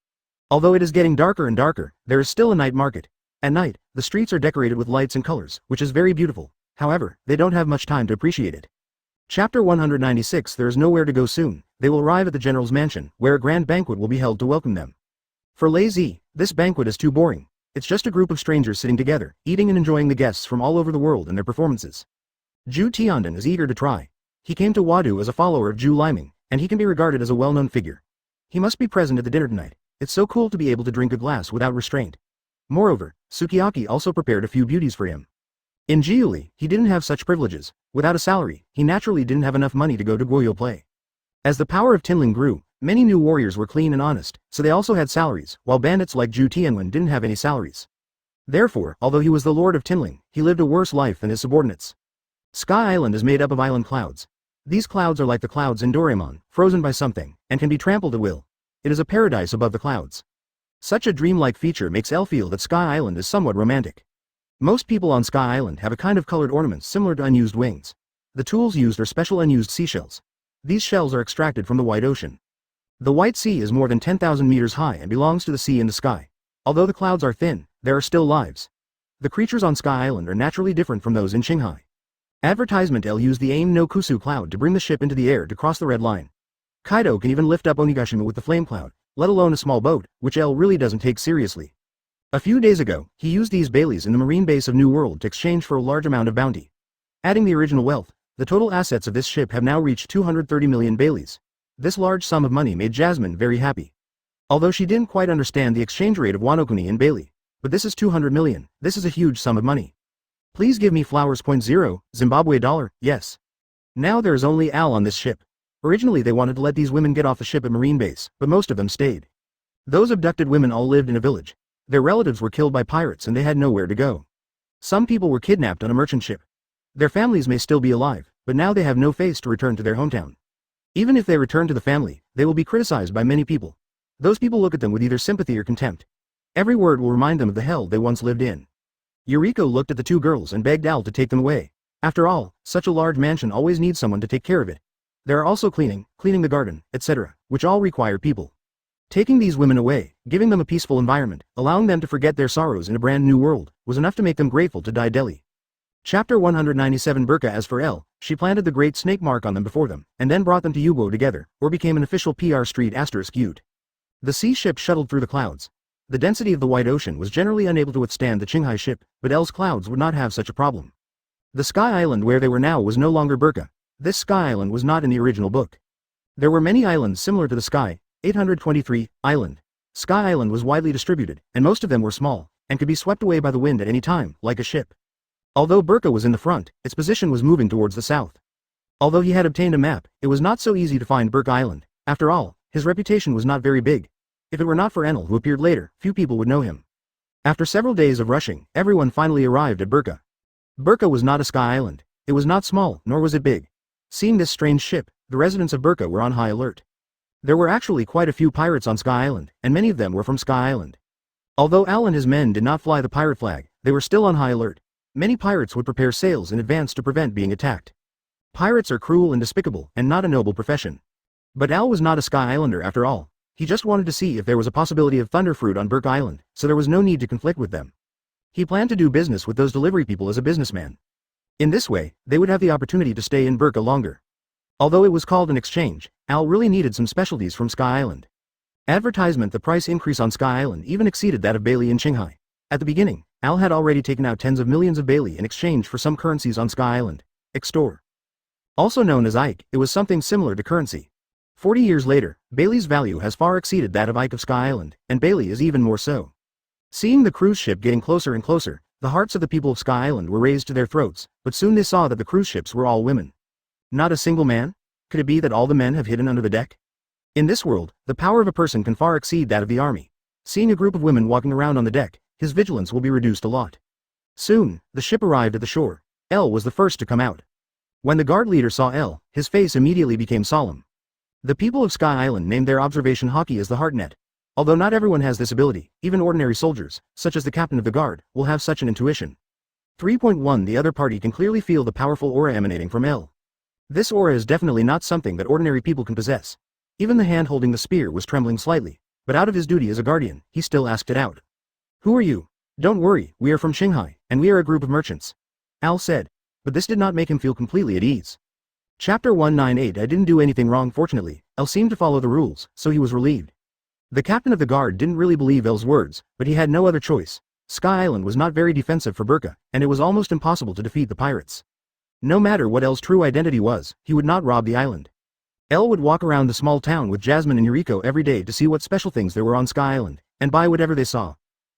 Although it is getting darker and darker, there is still a night market. At night, the streets are decorated with lights and colors, which is very beautiful. However, they don't have much time to appreciate it. Chapter 196. There is nowhere to go soon. They will arrive at the general's mansion, where a grand banquet will be held to welcome them. For Lei Zi, this banquet is too boring. It's just a group of strangers sitting together, eating and enjoying the guests from all over the world and their performances. Zhu Tianden is eager to try. He came to Wado as a follower of Zhu Liming, and he can be regarded as a well-known figure. He must be present at the dinner tonight. It's so cool to be able to drink a glass without restraint. Moreover, Sukiyaki also prepared a few beauties for him. In Gyuli, he didn't have such privileges. Without a salary, he naturally didn't have enough money to go to Goyo play. As the power of Tinling grew, many new warriors were clean and honest, so they also had salaries, while bandits like Zhu Tianwen didn't have any salaries. Therefore, although he was the lord of Tinling, he lived a worse life than his subordinates. Sky Island is made up of island clouds. These clouds are like the clouds in Doraemon, frozen by something, and can be trampled at will. It is a paradise above the clouds. Such a dreamlike feature makes Elle feel that Sky Island is somewhat romantic. Most people on Sky Island have a kind of colored ornaments similar to unused wings. The tools used are special unused seashells. These shells are extracted from the White Ocean. The White Sea is more than 10,000 meters high and belongs to the sea in the sky. Although the clouds are thin, there are still lives. The creatures on Sky Island are naturally different from those in Qinghai. Advertisement. Elle used the Aim no Kusu cloud to bring the ship into the air to cross the red line. Kaido can even lift up Onigashima with the flame cloud, let alone a small boat, which Elle really doesn't take seriously. A few days ago, he used these Baileys in the marine base of New World to exchange for a large amount of bounty. Adding the original wealth, the total assets of this ship have now reached 230 million Baileys. This large sum of money made Jasmine very happy. Although she didn't quite understand the exchange rate of Wanokuni and Bailey, but this is 200 million, this is a huge sum of money. Please give me flowers. 0, Zimbabwe dollar, yes. Now there is only Al on this ship. Originally they wanted to let these women get off the ship at Marine Base, but most of them stayed. Those abducted women all lived in a village. Their relatives were killed by pirates and they had nowhere to go. Some people were kidnapped on a merchant ship. Their families may still be alive, but now they have no face to return to their hometown. Even if they return to the family, they will be criticized by many people. Those people look at them with either sympathy or contempt. Every word will remind them of the hell they once lived in. Yuriko looked at the two girls and begged Al to take them away. After all, such a large mansion always needs someone to take care of it. There are also cleaning the garden, etc., which all require people. Taking these women away, giving them a peaceful environment, allowing them to forget their sorrows in a brand new world, was enough to make them grateful to Dai Delhi. Chapter 197. Burka. As for Elle, she planted the great snake mark on them before them, and then brought them to Yugo together, or became an official PR Street *Ute. The sea ship shuttled through the clouds. The density of the White Ocean was generally unable to withstand the Qinghai ship, but Elle's clouds would not have such a problem. The Sky Island where they were now was no longer Burka. This Sky Island was not in the original book. There were many islands similar to the Sky, 823, Island. Sky Island was widely distributed, and most of them were small, and could be swept away by the wind at any time, like a ship. Although Burka was in the front, its position was moving towards the south. Although he had obtained a map, it was not so easy to find Burka Island. After all, his reputation was not very big. If it were not for Enel who appeared later, few people would know him. After several days of rushing, everyone finally arrived at Burka. Burka was not a Sky Island. It was not small, nor was it big. Seeing this strange ship, the residents of Burka were on high alert. There were actually quite a few pirates on Sky Island, and many of them were from Sky Island. Although Al and his men did not fly the pirate flag, they were still on high alert. Many pirates would prepare sails in advance to prevent being attacked. Pirates are cruel and despicable, and not a noble profession. But Al was not a Sky Islander after all. He just wanted to see if there was a possibility of Thunderfruit on Burke Island, so there was no need to conflict with them. He planned to do business with those delivery people as a businessman. In this way, they would have the opportunity to stay in Burka longer. Although it was called an exchange, Al really needed some specialties from Sky Island. Advertisement: the price increase on Sky Island even exceeded that of Bailey in Shanghai. At the beginning, Al had already taken out tens of millions of Bailey in exchange for some currencies on Sky Island. Extor. Also known as Ike, it was something similar to currency. 40 years later, Bailey's value has far exceeded that of Ike of Sky Island, and Bailey is even more so. Seeing the cruise ship getting closer and closer, the hearts of the people of Sky Island were raised to their throats, but soon they saw that the cruise ships were all women. Not a single man? Could it be that all the men have hidden under the deck? In this world, the power of a person can far exceed that of the army. Seeing a group of women walking around on the deck, his vigilance will be reduced a lot. Soon, the ship arrived at the shore. El was the first to come out. When the guard leader saw El, his face immediately became solemn. The people of Sky Island named their observation Haki as the heartnet. Although not everyone has this ability, even ordinary soldiers, such as the captain of the guard, will have such an intuition. 3.1 The other party can clearly feel the powerful aura emanating from El. This aura is definitely not something that ordinary people can possess. Even the hand holding the spear was trembling slightly, but out of his duty as a guardian, he still asked it out. Who are you? Don't worry, we are from Shanghai, and we are a group of merchants. Al said, but this did not make him feel completely at ease. Chapter 198 I didn't do anything wrong. Fortunately, El seemed to follow the rules, so he was relieved. The captain of the guard didn't really believe El's words, but he had no other choice. Sky Island was not very defensive for Burka, and it was almost impossible to defeat the pirates. No matter what El's true identity was, he would not rob the island. El would walk around the small town with Jasmine and Yuriko every day to see what special things there were on Sky Island, and buy whatever they saw.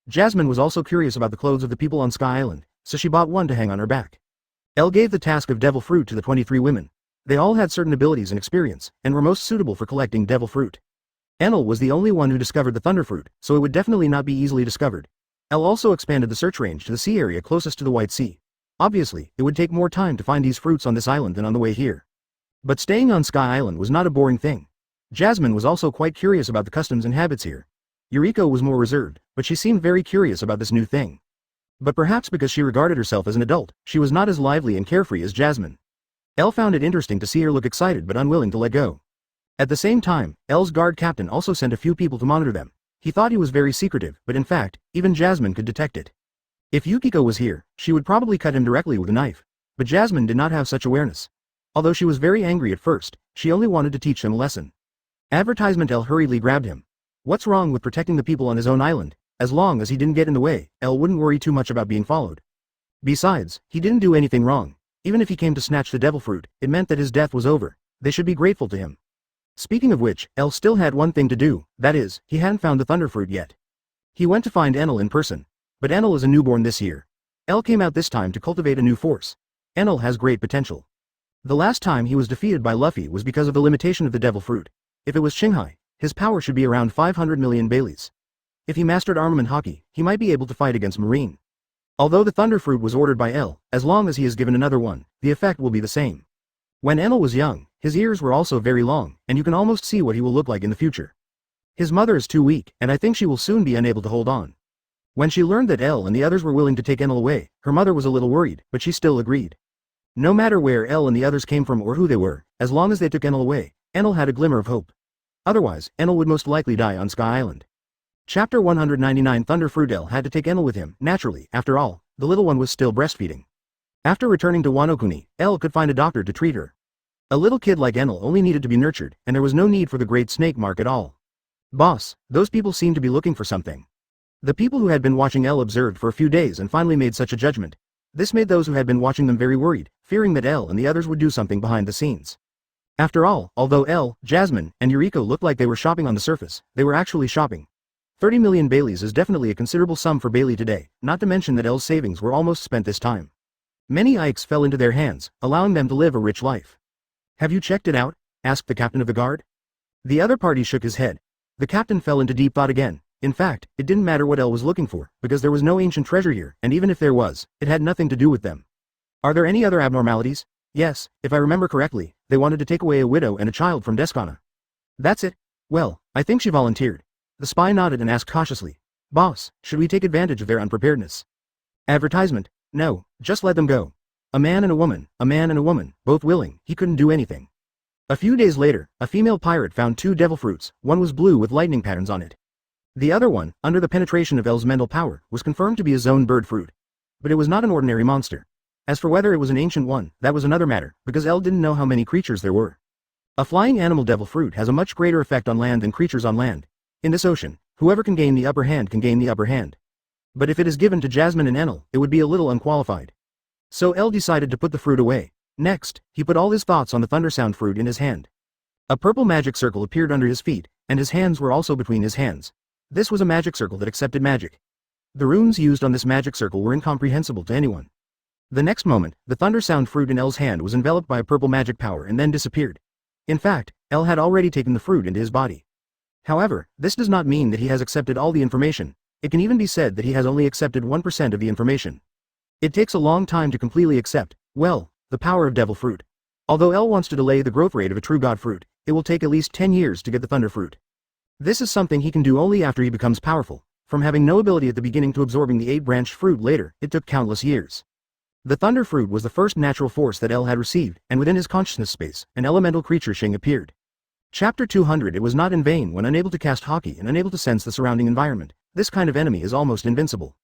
Jasmine was also curious about the clothes of the people on Sky Island, so she bought one to hang on her back. El gave the task of devil fruit to the 23 women. They all had certain abilities and experience, and were most suitable for collecting devil fruit. Enel was the only one who discovered the thunder fruit, so it would definitely not be easily discovered. El also expanded the search range to the sea area closest to the White Sea. Obviously, it would take more time to find these fruits on this island than on the way here. But staying on Sky Island was not a boring thing. Jasmine was also quite curious about the customs and habits here. Yuriko was more reserved, but she seemed very curious about this new thing. But perhaps because she regarded herself as an adult, she was not as lively and carefree as Jasmine. El found it interesting to see her look excited but unwilling to let go. At the same time, El's guard captain also sent a few people to monitor them. He thought he was very secretive, but in fact, even Jasmine could detect it. If Yukiko was here, she would probably cut him directly with a knife. But Jasmine did not have such awareness. Although she was very angry at first, she only wanted to teach him a lesson. Advertisement. El hurriedly grabbed him. What's wrong with protecting the people on his own island? As long as he didn't get in the way, El wouldn't worry too much about being followed. Besides, he didn't do anything wrong. Even if he came to snatch the devil fruit, it meant that his death was over. They should be grateful to him. Speaking of which, El still had one thing to do, that is, he hadn't found the thunder fruit yet. He went to find Enel in person. But Enel is a newborn this year. El came out this time to cultivate a new force. Enel has great potential. The last time he was defeated by Lufei was because of the limitation of the devil fruit. If it was Shanghai, his power should be around 500 million Baileys. If he mastered armament Haki, he might be able to fight against Marine. Although the thunder fruit was ordered by El, as long as he is given another one, the effect will be the same. When Enel was young, his ears were also very long, and you can almost see what he will look like in the future. His mother is too weak, and I think she will soon be unable to hold on. When she learned that El and the others were willing to take Enel away, her mother was a little worried, but she still agreed. No matter where El and the others came from or who they were, as long as they took Enel away, Enel had a glimmer of hope. Otherwise, Enel would most likely die on Sky Island. Chapter 199 Thunder Fruit. El had to take Enel with him, naturally. After all, the little one was still breastfeeding. After returning to Wano Kuni, El could find a doctor to treat her. A little kid like Enel only needed to be nurtured, and there was no need for the great snake mark at all. Boss, those people seem to be looking for something. The people who had been watching El observed for a few days and finally made such a judgment. This made those who had been watching them very worried, fearing that El and the others would do something behind the scenes. After all, although Elle, Jasmine, and Yuriko looked like they were shopping on the surface, they were actually shopping. 30 million Baileys is definitely a considerable sum for Bailey today, not to mention that Elle's savings were almost spent this time. Many Ikes fell into their hands, allowing them to live a rich life. Have you checked it out? Asked the captain of the guard. The other party shook his head. The captain fell into deep thought again. In fact, it didn't matter what Elle was looking for, because there was no ancient treasure here, and even if there was, it had nothing to do with them. Are there any other abnormalities? Yes, if I remember correctly, they wanted to take away a widow and a child from Descana. That's it. Well, I think she volunteered. The spy nodded and asked cautiously. Boss, should we take advantage of their unpreparedness? Advertisement? No, just let them go. A man and a woman, both willing, he couldn't do anything. A few days later, a female pirate found 2 devil fruits, one was blue with lightning patterns on it. The other one, under the penetration of Elle's mental power, was confirmed to be a zone bird fruit. But it was not an ordinary monster. As for whether it was an ancient one, that was another matter, because Elle didn't know how many creatures there were. A flying animal devil fruit has a much greater effect on land than creatures on land. In this ocean, whoever can gain the upper hand can gain the upper hand. But if it is given to Jasmine and Enel, it would be a little unqualified. So Elle decided to put the fruit away. Next, he put all his thoughts on the thundersound fruit in his hand. A purple magic circle appeared under his feet, and his hands were also between his hands. This was a magic circle that accepted magic. The runes used on this magic circle were incomprehensible to anyone. The next moment, the thundersound fruit in Elle's hand was enveloped by a purple magic power and then disappeared. In fact, Elle had already taken the fruit into his body. However, this does not mean that he has accepted all the information. It can even be said that he has only accepted 1% of the information. It takes a long time to completely accept, well, the power of devil fruit. Although Elle wants to delay the growth rate of a true god fruit, it will take at least 10 years to get the thunder fruit. This is something he can do only after he becomes powerful. From having no ability at the beginning to absorbing the 8-branched fruit later, it took countless years. The thunder fruit was the first natural force that Elle had received, and within his consciousness space, an elemental creature Shing appeared. Chapter 200. It was not in vain when unable to cast Haki and unable to sense the surrounding environment. This kind of enemy is almost invincible.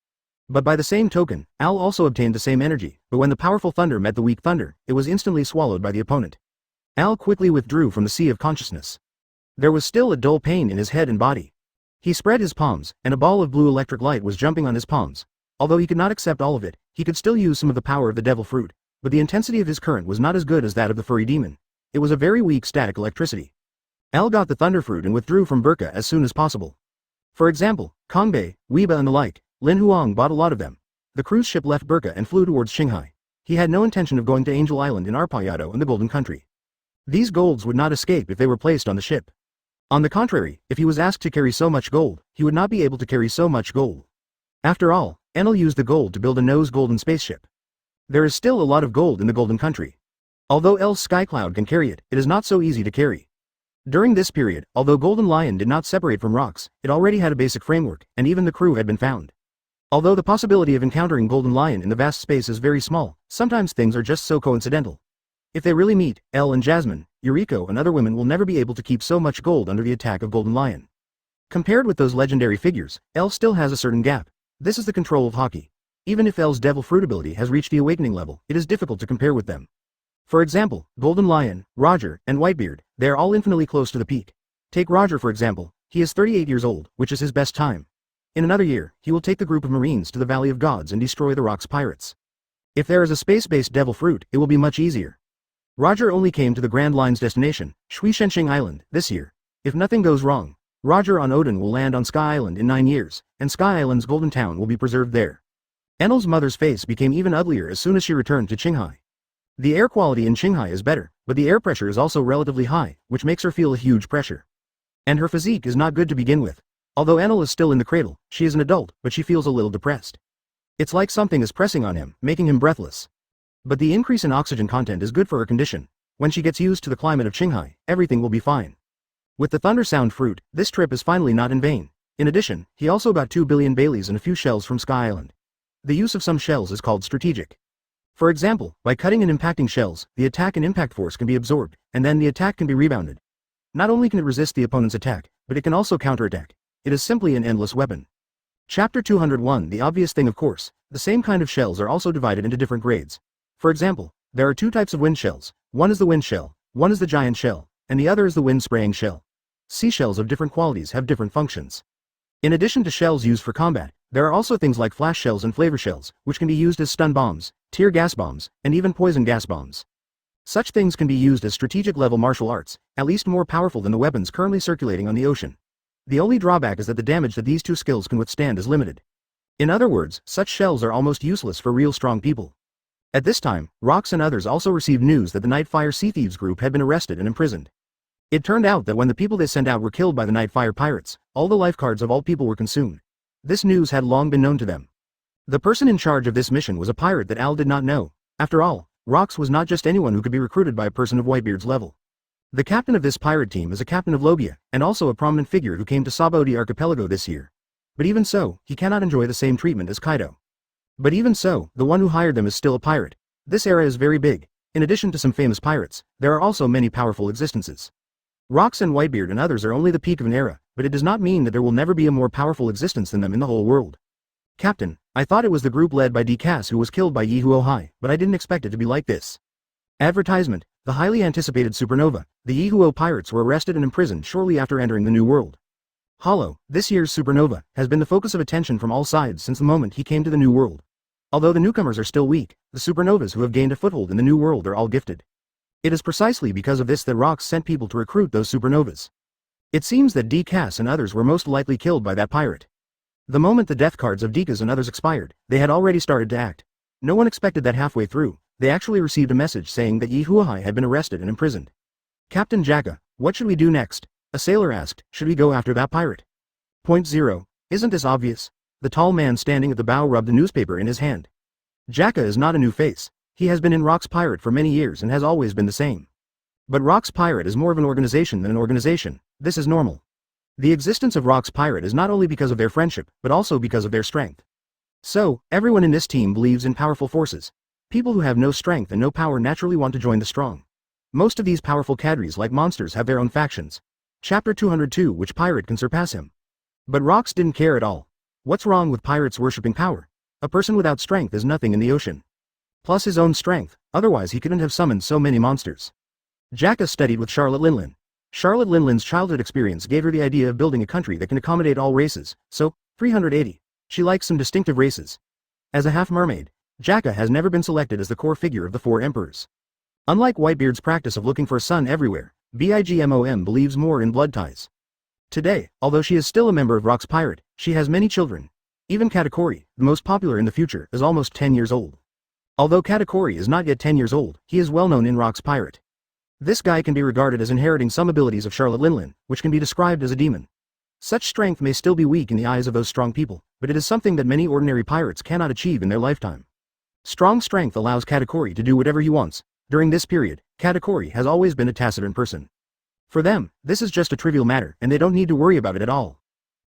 But by the same token, Al also obtained the same energy, but when the powerful thunder met the weak thunder, it was instantly swallowed by the opponent. Al quickly withdrew from the sea of consciousness. There was still a dull pain in his head and body. He spread his palms, and a ball of blue electric light was jumping on his palms. Although he could not accept all of it, he could still use some of the power of the devil fruit, but the intensity of his current was not as good as that of the furry demon. It was a very weak static electricity. Al got the thunder fruit and withdrew from Burka as soon as possible. For example, Kongbei, Weiba and the like, Lin Huang bought a lot of them. The cruise ship left Burka and flew towards Qinghai. He had no intention of going to Angel Island in Arpayado and the Golden Country. These golds would not escape if they were placed on the ship. On the contrary, if he was asked to carry so much gold, he would not be able to carry so much gold. After all, Enel used the gold to build a nose golden spaceship. There is still a lot of gold in the Golden Country. Although El's Skycloud can carry it, it is not so easy to carry. During this period, although Golden Lion did not separate from rocks, it already had a basic framework, and even the crew had been found. Although the possibility of encountering Golden Lion in the vast space is very small, sometimes things are just so coincidental. If they really meet, Elle and Jasmine, Yuriko and other women will never be able to keep so much gold under the attack of Golden Lion. Compared with those legendary figures, Elle still has a certain gap. This is the control of Haki. Even if Elle's devil fruit ability has reached the awakening level, it is difficult to compare with them. For example, Golden Lion, Roger, and Whitebeard, they are all infinitely close to the peak. Take Roger for example, he is 38 years old, which is his best time. In another year, he will take the group of Marines to the Valley of Gods and destroy the Rock's pirates. If there is a space-based devil fruit, it will be much easier. Roger only came to the Grand Line's destination, Shuishenshing Island, this year. If nothing goes wrong, Roger on Odin will land on Sky Island in 9 years, and Sky Island's Golden Town will be preserved there. Enel's mother's face became even uglier as soon as she returned to Qinghai. The air quality in Qinghai is better, but the air pressure is also relatively high, which makes her feel a huge pressure. And her physique is not good to begin with. Although Enel is still in the cradle, she is an adult, but she feels a little depressed. It's like something is pressing on him, making him breathless. But the increase in oxygen content is good for her condition. When she gets used to the climate of Qinghai, everything will be fine. With the Thunder Sound fruit, this trip is finally not in vain. In addition, he also got 2 billion Baileys and a few shells from Sky Island. The use of some shells is called strategic. For example, by cutting and impacting shells, the attack and impact force can be absorbed, and then the attack can be rebounded. Not only can it resist the opponent's attack, but it can also counterattack. It is simply an endless weapon. Chapter 201. The obvious thing of course, the same kind of shells are also divided into different grades. For example, there are 2 types of wind shells. One is the wind shell, one is the giant shell, and the other is the wind spraying shell. Seashells of different qualities have different functions. In addition to shells used for combat, there are also things like flash shells and flavor shells, which can be used as stun bombs, tear gas bombs, and even poison gas bombs. Such things can be used as strategic level martial arts, at least more powerful than the weapons currently circulating on the ocean. The only drawback is that the damage that these two skills can withstand is limited. In other words, such shells are almost useless for real strong people. At this time, Rox and others also received news that the Nightfire Sea Thieves group had been arrested and imprisoned. It turned out that when the people they sent out were killed by the Nightfire pirates, all the lifecards of all people were consumed. This news had long been known to them. The person in charge of this mission was a pirate that Al did not know. After all, Rox was not just anyone who could be recruited by a person of Whitebeard's level. The captain of this pirate team is a captain of Logia, and also a prominent figure who came to Sabaody Archipelago this year. But even so, he cannot enjoy the same treatment as Kaido. But even so, the one who hired them is still a pirate. This era is very big. In addition to some famous pirates, there are also many powerful existences. Rox and Whitebeard and others are only the peak of an era, but it does not mean that there will never be a more powerful existence than them in the whole world. Captain, I thought it was the group led by D-Cass who was killed by Yihuo, but I didn't expect it to be like this. Advertisement: the highly anticipated supernova, the Yihuo pirates were arrested and imprisoned shortly after entering the New World. Hollow, this year's supernova, has been the focus of attention from all sides since the moment he came to the New World. Although the newcomers are still weak, the supernovas who have gained a foothold in the New World are all gifted. It is precisely because of this that Rox sent people to recruit those supernovas. It seems that D-Cass and others were most likely killed by that pirate. The moment the death cards of D-Cass and others expired, they had already started to act. No one expected that halfway through, they actually received a message saying that Yihuo had been arrested and imprisoned. Captain Jaka, what should we do next? A sailor asked, should we go after that pirate? Point 0. Isn't this obvious? The tall man standing at the bow rubbed a newspaper in his hand. Jaka is not a new face. He has been in Rox Pirate for many years and has always been the same. But Rox Pirate is more of an organization than an organization. This is normal. The existence of Rox Pirate is not only because of their friendship, but also because of their strength. So, everyone in this team believes in powerful forces. People who have no strength and no power naturally want to join the strong. Most of these powerful cadres like monsters have their own factions. Chapter 202, which pirate can surpass him? But Rox didn't care at all. What's wrong with pirates worshipping power? A person without strength is nothing in the ocean. Plus his own strength, otherwise he couldn't have summoned so many monsters. Jaka studied with Charlotte Linlin. Charlotte Linlin's childhood experience gave her the idea of building a country that can accommodate all races, so, 380. She likes some distinctive races. As a half-mermaid, Jaka has never been selected as the core figure of the four emperors. Unlike Whitebeard's practice of looking for a son everywhere, Bigmom believes more in blood ties. Today, although she is still a member of Rox Pirate, she has many children. Even Katakuri, the most popular in the future, is almost 10 years old. Although Katakuri is not yet 10 years old, he is well known in Rox Pirate. This guy can be regarded as inheriting some abilities of Charlotte Linlin, which can be described as a demon. Such strength may still be weak in the eyes of those strong people, but it is something that many ordinary pirates cannot achieve in their lifetime. Strong strength allows Katakuri to do whatever he wants. During this period, Katakuri has always been a taciturn person. For them, this is just a trivial matter and they don't need to worry about it at all.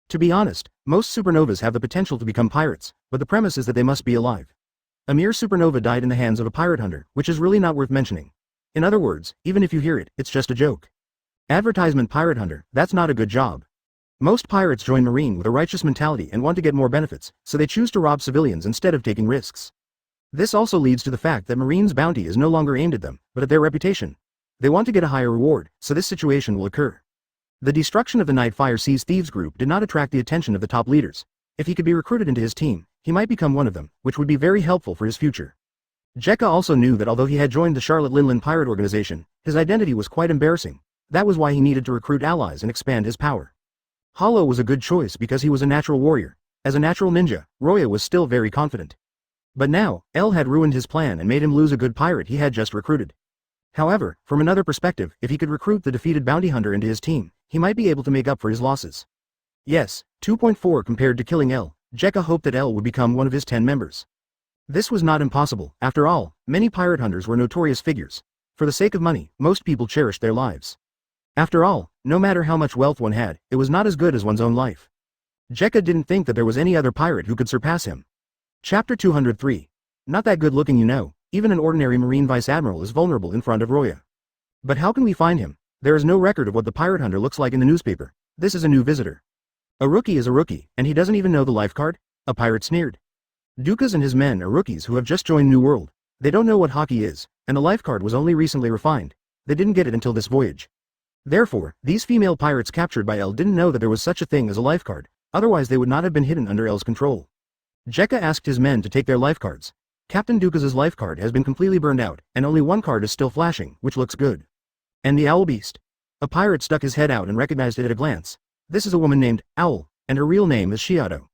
To be honest, most supernovas have the potential to become pirates, but the premise is that they must be alive. A mere supernova died in the hands of a pirate hunter, which is really not worth mentioning. In other words, even if you hear it, it's just a joke. Advertisement pirate hunter, that's not a good job. Most pirates join Marine with a righteous mentality and want to get more benefits, so they choose to rob civilians instead of taking risks. This also leads to the fact that Marine's bounty is no longer aimed at them, but at their reputation. They want to get a higher reward, so this situation will occur. The destruction of the Nightfire Seas Thieves group did not attract the attention of the top leaders. If he could be recruited into his team, he might become one of them, which would be very helpful for his future. Jekka also knew that although he had joined the Charlotte Linlin pirate organization, his identity was quite embarrassing. That was why he needed to recruit allies and expand his power. Hollow was a good choice because he was a natural warrior. As a natural ninja, Roya was still very confident. But now, El had ruined his plan and made him lose a good pirate he had just recruited. However, from another perspective, if he could recruit the defeated bounty hunter into his team, he might be able to make up for his losses. Yes, 2.4 compared to killing El, Jekka hoped that El would become one of his 10 members. This was not impossible. After all, many pirate hunters were notorious figures. For the sake of money, most people cherished their lives. After all, no matter how much wealth one had, it was not as good as one's own life. Jekka didn't think that there was any other pirate who could surpass him. Chapter 203. Not that good looking, you know. Even an ordinary Marine Vice Admiral is vulnerable in front of Roya. But how can we find him? There is no record of what the pirate hunter looks like in the newspaper. This is a new visitor. A rookie is a rookie, and he doesn't even know the life card? A pirate sneered. Dukas and his men are rookies who have just joined New World. They don't know what Haki is, and the life card was only recently refined. They didn't get it until this voyage. Therefore, these female pirates captured by El didn't know that there was such a thing as a life card, otherwise they would not have been hidden under El's control. Jekka asked his men to take their life cards. Captain Dukas' life card has been completely burned out, and only one card is still flashing, which looks good. And the owl beast. A pirate stuck his head out and recognized it at a glance. This is a woman named Owl, and her real name is Shiado.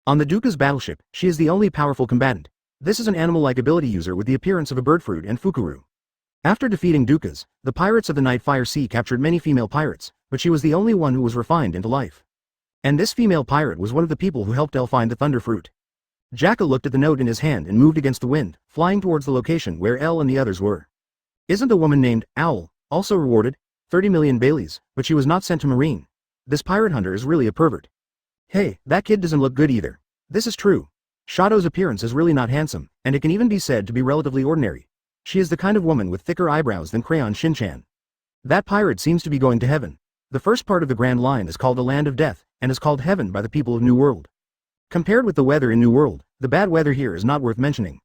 On the Dukas battleship, she is the only powerful combatant. This is an animal-like ability user with the appearance of a bird fruit and Fukuru. After defeating Dukas, the pirates of the Night Fire Sea captured many female pirates, but she was the only one who was refined into life. And this female pirate was one of the people who helped El find the Thunder Fruit. Jackal looked at the note in his hand and moved against the wind, flying towards the location where El and the others were. Isn't the woman named Owl also rewarded? 30 million Baileys, but she was not sent to Marine. This pirate hunter is really a pervert. Hey, that kid doesn't look good either. This is true. Shado's appearance is really not handsome, and it can even be said to be relatively ordinary. She is the kind of woman with thicker eyebrows than Crayon Shin-chan. That pirate seems to be going to heaven. The first part of the Grand Line is called the Land of Death, and is called Heaven by the people of New World. Compared with the weather in New World, the bad weather here is not worth mentioning.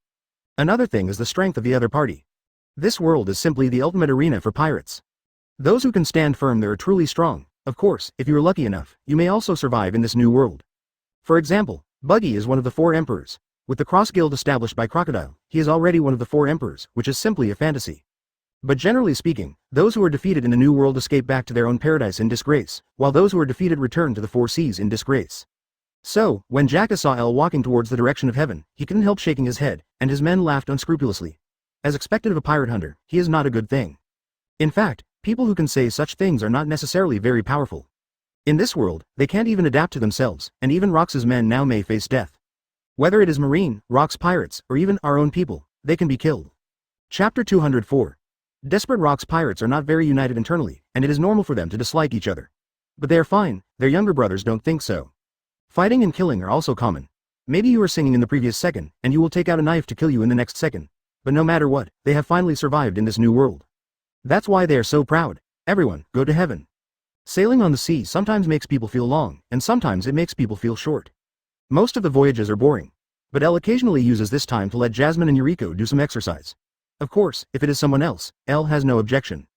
Another thing is the strength of the other party. This world is simply the ultimate arena for pirates. Those who can stand firm there are truly strong. Of course, if you are lucky enough, you may also survive in this new world. For example, Buggy is one of the 4 emperors. With the cross guild established by Crocodile, he is already one of the 4 emperors, which is simply a fantasy. But generally speaking, those who are defeated in the new world escape back to their own paradise in disgrace, while those who are defeated return to the 4 seas in disgrace. So, when Jaka saw El walking towards the direction of heaven, he couldn't help shaking his head, and his men laughed unscrupulously. As expected of a pirate hunter, he is not a good thing. In fact, people who can say such things are not necessarily very powerful. In this world, they can't even adapt to themselves, and even Rox's men now may face death. Whether it is Marine, Rox pirates, or even our own people, they can be killed. Chapter 204. Desperate Rox pirates are not very united internally, and it is normal for them to dislike each other. But they are fine, their younger brothers don't think so. Fighting and killing are also common. Maybe you were singing in the previous second, and you will take out a knife to kill you in the next second. But no matter what, they have finally survived in this new world. That's why they are so proud. Everyone, go to heaven. Sailing on the sea sometimes makes people feel long, and sometimes it makes people feel short. Most of the voyages are boring. But El occasionally uses this time to let Jasmine and Yuriko do some exercise. Of course, if it is someone else, El has no objection.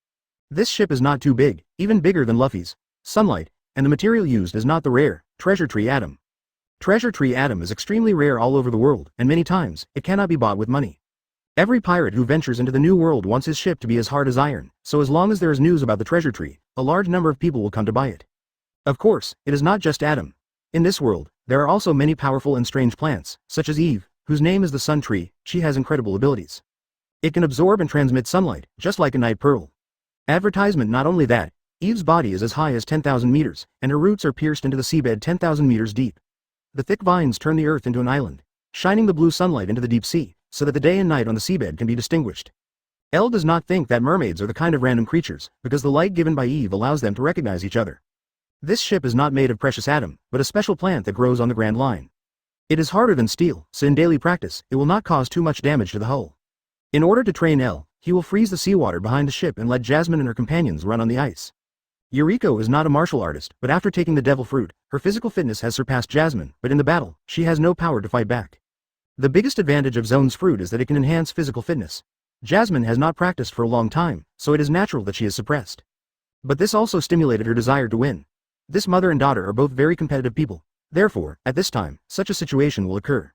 This ship is not too big, even bigger than Luffy's. Sunlight, and the material used is not the rare, treasure tree atom. Treasure tree atom is extremely rare all over the world, and many times, it cannot be bought with money. Every pirate who ventures into the new world wants his ship to be as hard as iron, so as long as there is news about the treasure tree, a large number of people will come to buy it. Of course, it is not just atom. In this world, there are also many powerful and strange plants, such as Eve, whose name is the sun tree. She has incredible abilities. It can absorb and transmit sunlight, just like a night pearl. Advertisement. Not only that, Eve's body is as high as 10,000 meters, and her roots are pierced into the seabed 10,000 meters deep. The thick vines turn the earth into an island, shining the blue sunlight into the deep sea, so that the day and night on the seabed can be distinguished. El does not think that mermaids are the kind of random creatures, because the light given by Eve allows them to recognize each other. This ship is not made of precious atom, but a special plant that grows on the Grand Line. It is harder than steel, so in daily practice, it will not cause too much damage to the hull. In order to train El, he will freeze the seawater behind the ship and let Jasmine and her companions run on the ice. Yuriko is not a martial artist, but after taking the devil fruit, her physical fitness has surpassed Jasmine, but in the battle, she has no power to fight back. The biggest advantage of Zone's fruit is that it can enhance physical fitness. Jasmine has not practiced for a long time, so it is natural that she is suppressed. But this also stimulated her desire to win. This mother and daughter are both very competitive people. Therefore, at this time, such a situation will occur.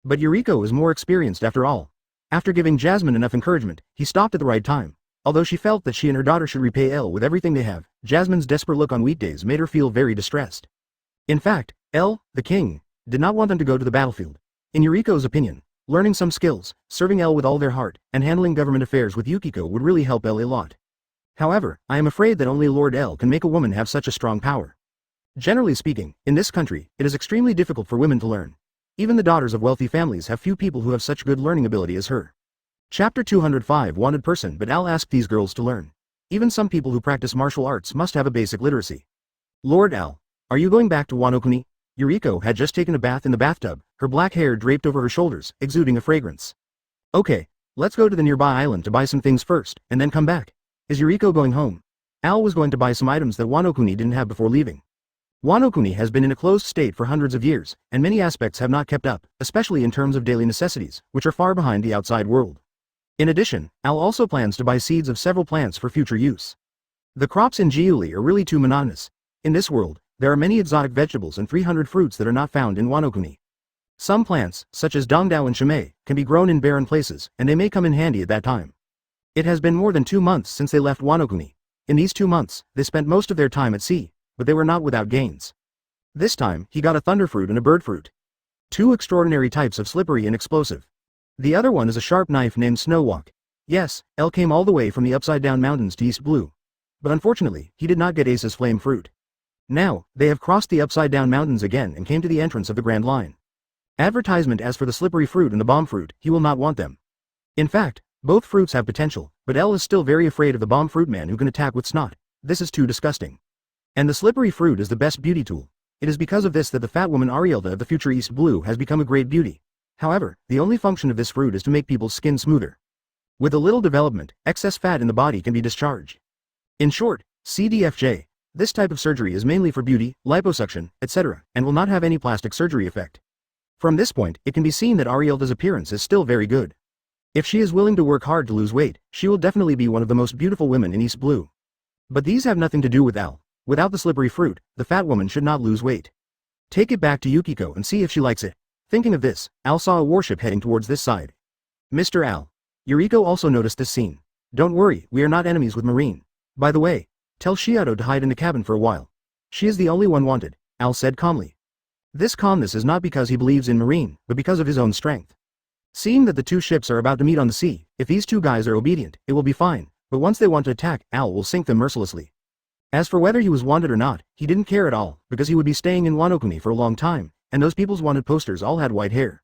But Yuriko is more experienced after all. After giving Jasmine enough encouragement, he stopped at the right time. Although she felt that she and her daughter should repay El with everything they have, Jasmine's desperate look on weekdays made her feel very distressed. In fact, El, the king, did not want them to go to the battlefield. In Yuriko's opinion, learning some skills, serving El with all their heart, and handling government affairs with Yukiko would really help El a lot. However, I am afraid that only Lord El can make a woman have such a strong power. Generally speaking, in this country, it is extremely difficult for women to learn. Even the daughters of wealthy families have few people who have such good learning ability as her. Chapter 205. Wanted person. But Al asked these girls to learn. Even some people who practice martial arts must have a basic literacy. Lord Al, are you going back to Wano Kuni? Yuriko had just taken a bath in the bathtub, her black hair draped over her shoulders, exuding a fragrance. Okay, let's go to the nearby island to buy some things first, and then come back. Is Yuriko going home? Al was going to buy some items that Wano Kuni didn't have before leaving. Wano Kuni has been in a closed state for hundreds of years, and many aspects have not kept up, especially in terms of daily necessities, which are far behind the outside world. In addition, Al also plans to buy seeds of several plants for future use. The crops in Giuli are really too monotonous. In this world, there are many exotic vegetables and 300 fruits that are not found in Wano Kuni. Some plants, such as dongdao and shimei, can be grown in barren places, and they may come in handy at that time. It has been more than 2 months since they left Wano. In these 2 months, they spent most of their time at sea, but they were not without gains. This time, he got a thunderfruit and a birdfruit. 2 extraordinary types of slippery and explosive. The other one is a sharp knife named Snowwalk. Yes, L came all the way from the upside-down mountains to East Blue. But unfortunately, he did not get Ace's flame fruit. Now, they have crossed the upside-down mountains again and came to the entrance of the Grand Line. Advertisement as for the slippery fruit and the bomb fruit, he will not want them. In fact, both fruits have potential, but L is still very afraid of the bomb fruit man who can attack with snot. This is too disgusting. And the slippery fruit is the best beauty tool. It is because of this that the fat woman Arielda of the future East Blue has become a great beauty. However, the only function of this fruit is to make people's skin smoother. With a little development, excess fat in the body can be discharged. In short, CDFJ, this type of surgery is mainly for beauty, liposuction, etc., and will not have any plastic surgery effect. From this point, it can be seen that Arielda's appearance is still very good. If she is willing to work hard to lose weight, she will definitely be one of the most beautiful women in East Blue. But these have nothing to do with Al. Without the slippery fruit, the fat woman should not lose weight. Take it back to Yukiko and see if she likes it. Thinking of this, Al saw a warship heading towards this side. Mr. Al. Yuriko also noticed this scene. Don't worry, we are not enemies with Marine. By the way, tell Shiado to hide in the cabin for a while. She is the only one wanted, Al said calmly. This calmness is not because he believes in Marine, but because of his own strength. Seeing that the 2 ships are about to meet on the sea, if these 2 guys are obedient, it will be fine, but once they want to attack, Al will sink them mercilessly. As for whether he was wanted or not, he didn't care at all, because he would be staying in Wano for a long time, and those people's wanted posters all had white hair.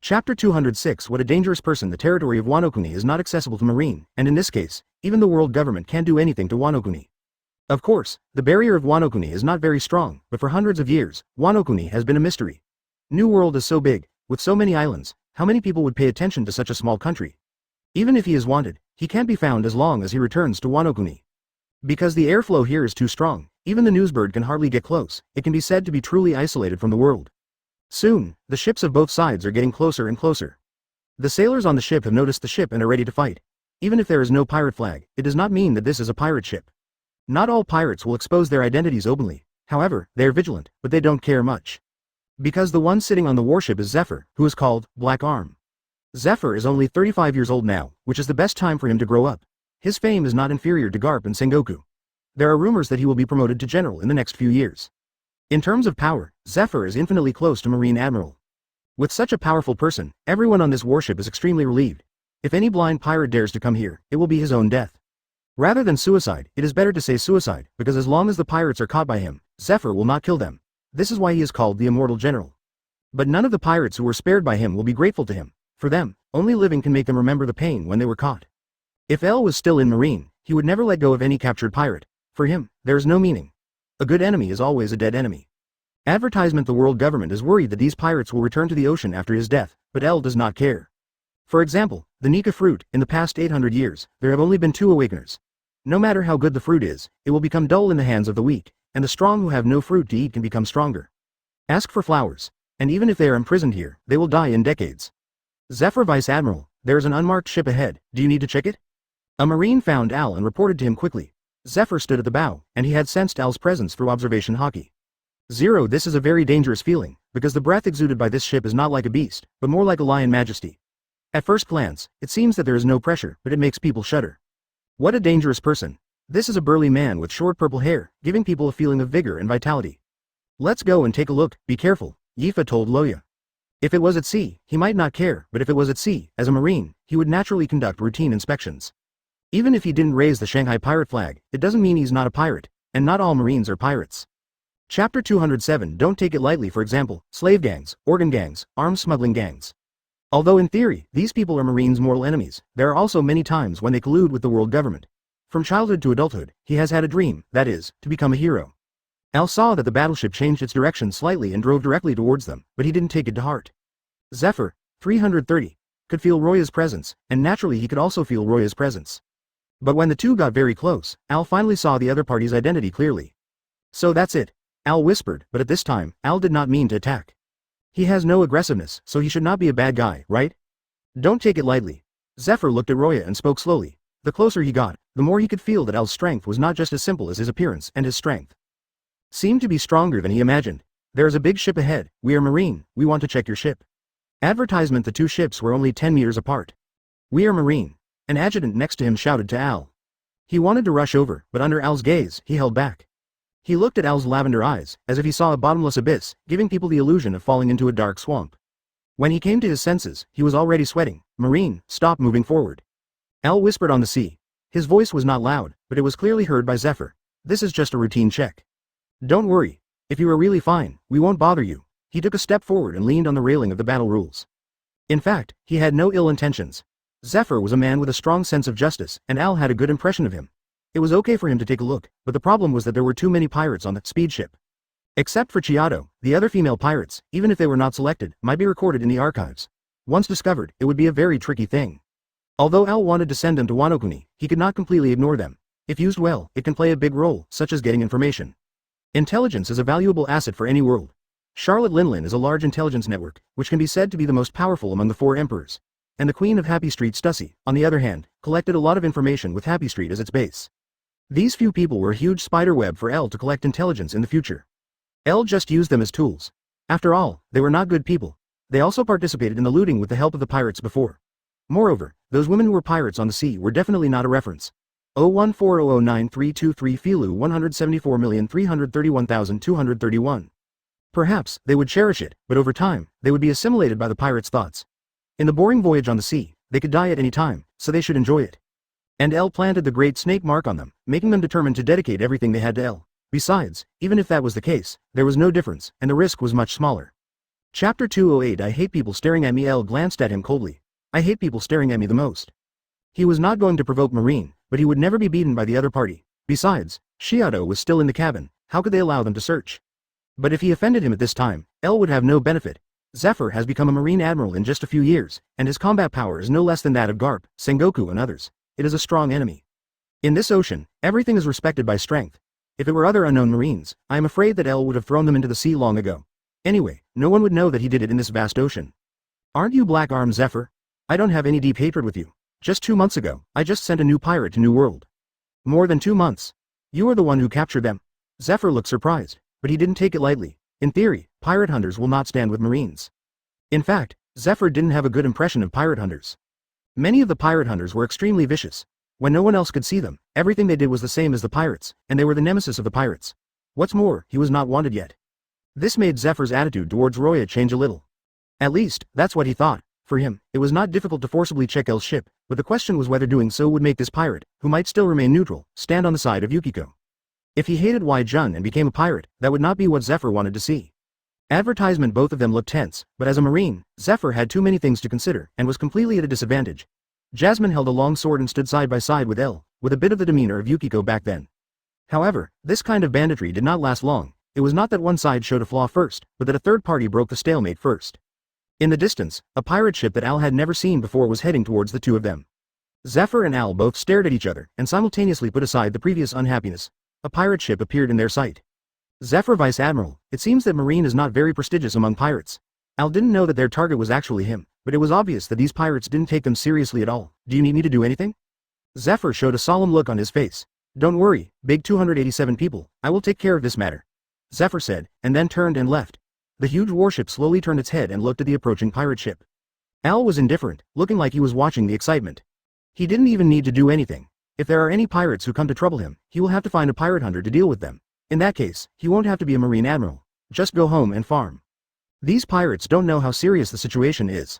Chapter 206 What a dangerous person. The territory of Wano is not accessible to Marine, and in this case, even the world government can't do anything to Wano. Of course, the barrier of Wano is not very strong, but for hundreds of years, Wano has been a mystery. New World is so big, with so many islands, how many people would pay attention to such a small country? Even if he is wanted, he can't be found as long as he returns to Wano. Because the airflow here is too strong, even the newsbird can hardly get close. It can be said to be truly isolated from the world. Soon, the ships of both sides are getting closer and closer. The sailors on the ship have noticed the ship and are ready to fight. Even if there is no pirate flag, it does not mean that this is a pirate ship. Not all pirates will expose their identities openly. However, they are vigilant, but they don't care much. Because the one sitting on the warship is Zephyr, who is called Black Arm. Zephyr is only 35 years old now, which is the best time for him to grow up. His fame is not inferior to Garp and Sengoku. There are rumors that he will be promoted to general in the next few years. In terms of power, Zephyr is infinitely close to Marine Admiral. With such a powerful person, everyone on this warship is extremely relieved. If any blind pirate dares to come here, it will be his own death. Rather than suicide, it is better to say suicide, because as long as the pirates are caught by him, Zephyr will not kill them. This is why he is called the Immortal General. But none of the pirates who were spared by him will be grateful to him. For them, only living can make them remember the pain when they were caught. If L was still in Marine, he would never let go of any captured pirate. For him, there is no meaning. A good enemy is always a dead enemy. Advertisement. The world government is worried that these pirates will return to the ocean after his death, but L does not care. For example, the Nika fruit. In the past 800 years, there have only been 2 awakeners. No matter how good the fruit is, it will become dull in the hands of the weak, and the strong who have no fruit to eat can become stronger. Ask for flowers, and even if they are imprisoned here, they will die in decades. Zephyr Vice Admiral, there is an unmarked ship ahead. Do you need to check it? A marine found Al and reported to him quickly. Zephyr stood at the bow, and he had sensed Al's presence through observation Haki. Zero. This is a very dangerous feeling, because the breath exuded by this ship is not like a beast, but more like a lion majesty. At first glance, it seems that there is no pressure, but it makes people shudder. What a dangerous person. This is a burly man with short purple hair, giving people a feeling of vigor and vitality. Let's go and take a look. Be careful, Yifa told Loya. If it was at sea, he might not care, but if it was at sea, as a marine, he would naturally conduct routine inspections. Even if he didn't raise the Shanghai pirate flag, it doesn't mean he's not a pirate, and not all marines are pirates. Chapter 207. Don't take it lightly. For example, slave gangs, organ gangs, arms smuggling gangs. Although in theory, these people are marines' mortal enemies, there are also many times when they collude with the world government. From childhood to adulthood, he has had a dream, that is, to become a hero. Al saw that the battleship changed its direction slightly and drove directly towards them, but he didn't take it to heart. Zephyr, 330, could feel Roya's presence, and naturally he could also feel Roya's presence. But when the two got very close, Al finally saw the other party's identity clearly. So that's it, Al whispered, but at this time, Al did not mean to attack. He has no aggressiveness, so he should not be a bad guy, right? Don't take it lightly. Zephyr looked at Roya and spoke slowly. The closer he got, the more he could feel that Al's strength was not just as simple as his appearance, and his strength seemed to be stronger than he imagined. There is a big ship ahead. We are marine. We want to check your ship. Advertisement: the two ships were only 10 meters apart. "We are Marine," an adjutant next to him shouted to Al. He wanted to rush over, but under Al's gaze, he held back. He looked at Al's lavender eyes, as if he saw a bottomless abyss, giving people the illusion of falling into a dark swamp. When he came to his senses, he was already sweating. "Marine, stop moving forward." Al whispered on the sea. His voice was not loud, but it was clearly heard by Zephyr. "This is just a routine check. Don't worry. If you are really fine, we won't bother you." He took a step forward and leaned on the railing of the battle rules. In fact, he had no ill intentions. Zephyr was a man with a strong sense of justice, and Al had a good impression of him. It was okay for him to take a look, but the problem was that there were too many pirates on the speed ship. Except for Chiato, the other female pirates, even if they were not selected, might be recorded in the archives. Once discovered, it would be a very tricky thing. Although Al wanted to send them to Wano, he could not completely ignore them. If used well, it can play a big role, such as getting information. Intelligence is a valuable asset for any world. Charlotte Linlin is a large intelligence network, which can be said to be the most powerful among the four emperors. And the Queen of Happy Street, Stussy, on the other hand, collected a lot of information with Happy Street as its base. These few people were a huge spider web for L to collect intelligence in the future. L just used them as tools. After all, they were not good people. They also participated in the looting with the help of the pirates before. Moreover, those women who were pirates on the sea were definitely not a reference. 014009323 Filu 174,331,231. Perhaps, they would cherish it, but over time, they would be assimilated by the pirates' thoughts. In the boring voyage on the sea, they could die at any time, so they should enjoy it. And L planted the great snake mark on them, making them determined to dedicate everything they had to L. Besides, even if that was the case, there was no difference, and the risk was much smaller. Chapter 208. I hate people staring at me. L glanced at him coldly. I hate people staring at me the most. He was not going to provoke Marine, but he would never be beaten by the other party. Besides, Chiato was still in the cabin. How could they allow them to search? But if he offended him at this time, L would have no benefit. Zephyr has become a Marine Admiral in just a few years, and his combat power is no less than that of Garp, Sengoku and others. It is a strong enemy. In this ocean, everything is respected by strength. If it were other unknown Marines, I am afraid that L would have thrown them into the sea long ago. Anyway, no one would know that he did it in this vast ocean. Aren't you Black Arm, Zephyr? I don't have any deep hatred with you. Just 2 months ago, I just sent a new pirate to New World. More than 2 months. You are the one who captured them. Zephyr looked surprised, but he didn't take it lightly. In theory, pirate hunters will not stand with Marines. In fact, Zephyr didn't have a good impression of pirate hunters. Many of the pirate hunters were extremely vicious. When no one else could see them, everything they did was the same as the pirates, and they were the nemesis of the pirates. What's more, he was not wanted yet. This made Zephyr's attitude towards Roya change a little. At least, that's what he thought. For him, it was not difficult to forcibly check L's ship, but the question was whether doing so would make this pirate, who might still remain neutral, stand on the side of Yukio. If he hated Wai Jun and became a pirate, that would not be what Zephyr wanted to see. Advertisement. Both of them looked tense, but as a Marine, Zephyr had too many things to consider, and was completely at a disadvantage. Jasmine held a long sword and stood side by side with L, with a bit of the demeanor of Yukiko back then. However, this kind of banditry did not last long. It was not that one side showed a flaw first, but that a third party broke the stalemate first. In the distance, a pirate ship that Al had never seen before was heading towards the two of them. Zephyr and Al both stared at each other, and simultaneously put aside the previous unhappiness. A pirate ship appeared in their sight. Zephyr, Vice Admiral, it seems that Marine is not very prestigious among pirates. Al didn't know that their target was actually him, but it was obvious that these pirates didn't take them seriously at all. Do you need me to do anything? Zephyr showed a solemn look on his face. Don't worry, big 287 people, I will take care of this matter. Zephyr said, and then turned and left. The huge warship slowly turned its head and looked at the approaching pirate ship. Al was indifferent, looking like he was watching the excitement. He didn't even need to do anything. If there are any pirates who come to trouble him, he will have to find a pirate hunter to deal with them. In that case, he won't have to be a Marine Admiral. Just go home and farm. These pirates don't know how serious the situation is.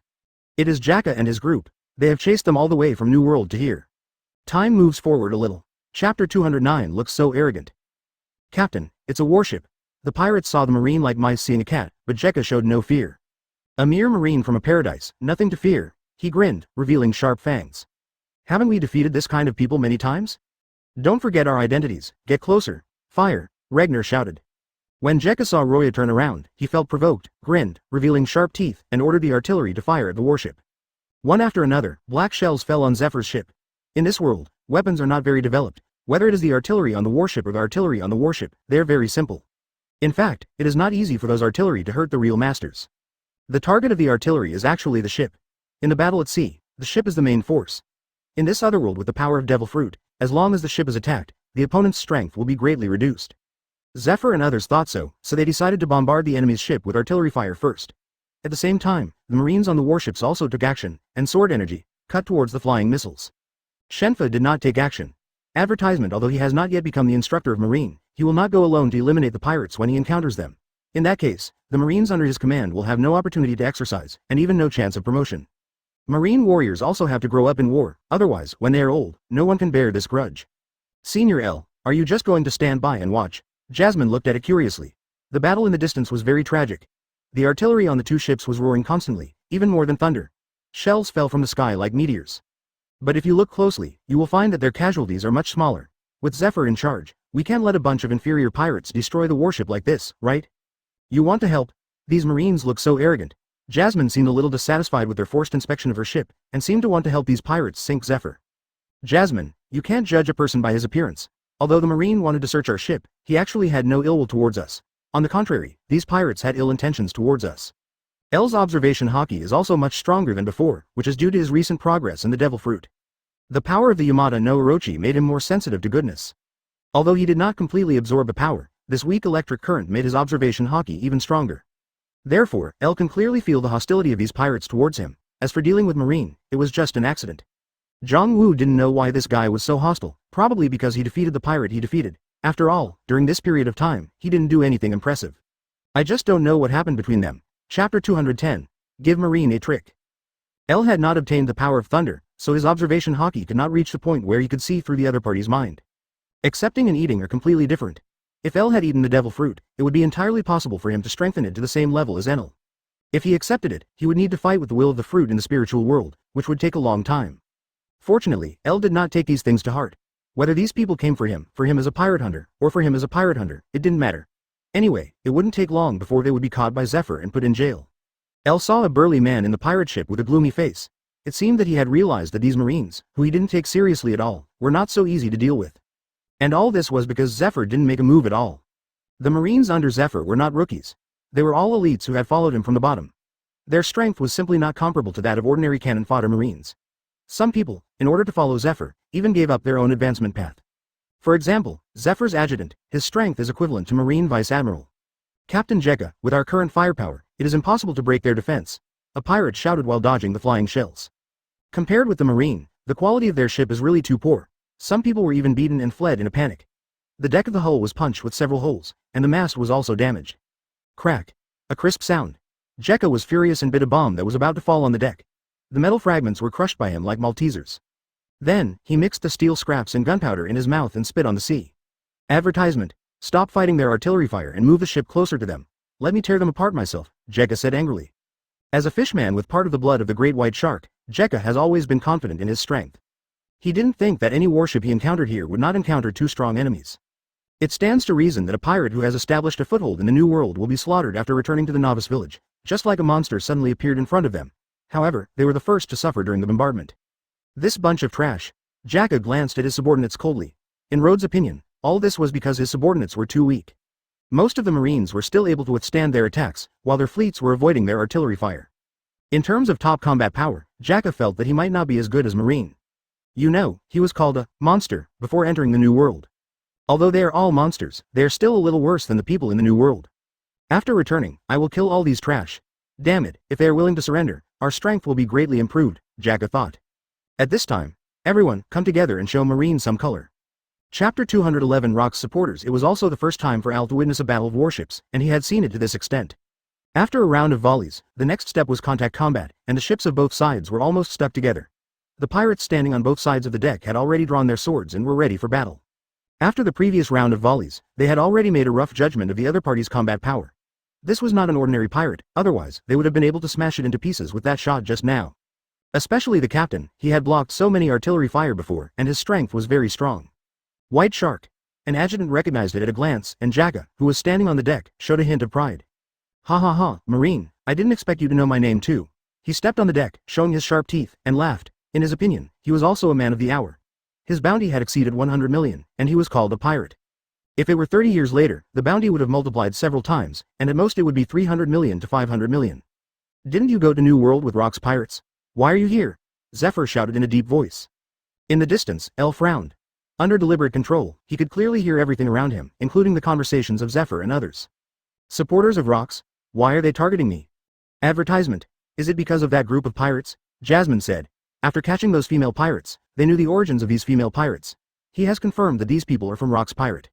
It is Jaka and his group. They have chased them all the way from New World to here. Time moves forward a little. Chapter 209 looks so arrogant. Captain, it's a warship. The pirates saw the Marine like mice seeing a cat, but Jaka showed no fear. A mere Marine from a paradise, nothing to fear. He grinned, revealing sharp fangs. Haven't we defeated this kind of people many times? Don't forget our identities. Get closer. Fire, Ragnar shouted. When Jeka saw Roya turn around, he felt provoked, grinned, revealing sharp teeth, and ordered the artillery to fire at the warship. One after another, black shells fell on Zephyr's ship. In this world, weapons are not very developed. Whether it is the artillery on the warship or the artillery on the warship, they are very simple. In fact, it is not easy for those artillery to hurt the real masters. The target of the artillery is actually the ship. In the battle at sea, the ship is the main force. In this otherworld with the power of devil fruit, as long as the ship is attacked, the opponent's strength will be greatly reduced. Zephyr and others thought so, so they decided to bombard the enemy's ship with artillery fire first. At the same time, the Marines on the warships also took action, and sword energy, cut towards the flying missiles. Shenfa did not take action. Advertisement. Although he has not yet become the instructor of Marine, he will not go alone to eliminate the pirates when he encounters them. In that case, the Marines under his command will have no opportunity to exercise, and even no chance of promotion. Marine warriors also have to grow up in war, otherwise, when they are old, no one can bear this grudge. Senior L, are you just going to stand by and watch? Jasmine looked at it curiously. The battle in the distance was very tragic. The artillery on the two ships was roaring constantly, even more than thunder. Shells fell from the sky like meteors. But if you look closely, you will find that their casualties are much smaller. With Zephyr in charge, we can't let a bunch of inferior pirates destroy the warship like this, right? You want to help? These Marines look so arrogant. Jasmine seemed a little dissatisfied with their forced inspection of her ship, and seemed to want to help these pirates sink Zephyr. Jasmine, you can't judge a person by his appearance. Although the Marine wanted to search our ship, he actually had no ill will towards us. On the contrary, these pirates had ill intentions towards us. L's observation Haki is also much stronger than before, which is due to his recent progress in the Devil Fruit. The power of the Yamada no Orochi made him more sensitive to goodness. Although he did not completely absorb the power, this weak electric current made his observation Haki even stronger. Therefore, L can clearly feel the hostility of these pirates towards him. As for dealing with Marine, it was just an accident. Zhang Wu didn't know why this guy was so hostile, probably because he defeated the pirate he defeated. After all, during this period of time, he didn't do anything impressive. I just don't know what happened between them. Chapter 210. Give Marine a trick. L had not obtained the power of thunder, so his observation Haki could not reach the point where he could see through the other party's mind. Accepting and eating are completely different. If L had eaten the devil fruit, it would be entirely possible for him to strengthen it to the same level as Enel. If he accepted it, he would need to fight with the will of the fruit in the spiritual world, which would take a long time. Fortunately, L did not take these things to heart. Whether these people came for him as a pirate hunter, or for him as a pirate hunter, it didn't matter. Anyway, it wouldn't take long before they would be caught by Zephyr and put in jail. L saw a burly man in the pirate ship with a gloomy face. It seemed that he had realized that these Marines, who he didn't take seriously at all, were not so easy to deal with. And all this was because Zephyr didn't make a move at all. The Marines under Zephyr were not rookies. They were all elites who had followed him from the bottom. Their strength was simply not comparable to that of ordinary cannon fodder Marines. Some people, in order to follow Zephyr, even gave up their own advancement path. For example, Zephyr's adjutant, his strength is equivalent to Marine Vice Admiral. Captain Jekka, with our current firepower, it is impossible to break their defense. A pirate shouted while dodging the flying shells. Compared with the Marine, the quality of their ship is really too poor. Some people were even beaten and fled in a panic. The deck of the hull was punched with several holes, and the mast was also damaged. Crack. A crisp sound. Jekka was furious and bit a bomb that was about to fall on the deck. The metal fragments were crushed by him like Maltesers. Then, he mixed the steel scraps and gunpowder in his mouth and spit on the sea. Advertisement. Stop fighting their artillery fire and move the ship closer to them. Let me tear them apart myself, Jekka said angrily. As a fishman with part of the blood of the great white shark, Jekka has always been confident in his strength. He didn't think that any warship he encountered here would not encounter two strong enemies. It stands to reason that a pirate who has established a foothold in the New World will be slaughtered after returning to the novice village, just like a monster suddenly appeared in front of them. However, they were the first to suffer during the bombardment. This bunch of trash. Jekka glanced at his subordinates coldly. In Rhodes' opinion, all this was because his subordinates were too weak. Most of the Marines were still able to withstand their attacks, while their fleets were avoiding their artillery fire. In terms of top combat power, Jekka felt that he might not be as good as Marine. You know, he was called a monster before entering the New World. Although they are all monsters, they are still a little worse than the people in the New World. After returning, I will kill all these trash. Damn it, if they are willing to surrender, our strength will be greatly improved, Jekka thought. At this time, everyone, come together and show Marine some color. Chapter 211 Rock's supporters. It was also the first time for Al to witness a battle of warships, and he had seen it to this extent. After a round of volleys, the next step was contact combat, and the ships of both sides were almost stuck together. The pirates standing on both sides of the deck had already drawn their swords and were ready for battle. After the previous round of volleys, they had already made a rough judgment of the other party's combat power. This was not an ordinary pirate, otherwise, they would have been able to smash it into pieces with that shot just now. Especially the captain, he had blocked so many artillery fire before, and his strength was very strong. White Shark. An adjutant recognized it at a glance, and Jekka, who was standing on the deck, showed a hint of pride. Ha ha ha, Marine, I didn't expect you to know my name too. He stepped on the deck, showing his sharp teeth, and laughed. In his opinion, he was also a man of the hour. His bounty had exceeded 100 million, and he was called a pirate. If it were 30 years later, the bounty would have multiplied several times, and at most it would be 300 million to 500 million. Didn't you go to New World with Rock's pirates? Why are you here? Zephyr shouted in a deep voice. In the distance, El frowned. Under deliberate control, he could clearly hear everything around him, including the conversations of Zephyr and others. Supporters of Rock's? Why are they targeting me? Advertisement. Is it because of that group of pirates? Jasmine said. After catching those female pirates, they knew the origins of these female pirates. He has confirmed that these people are from Rock's pirate.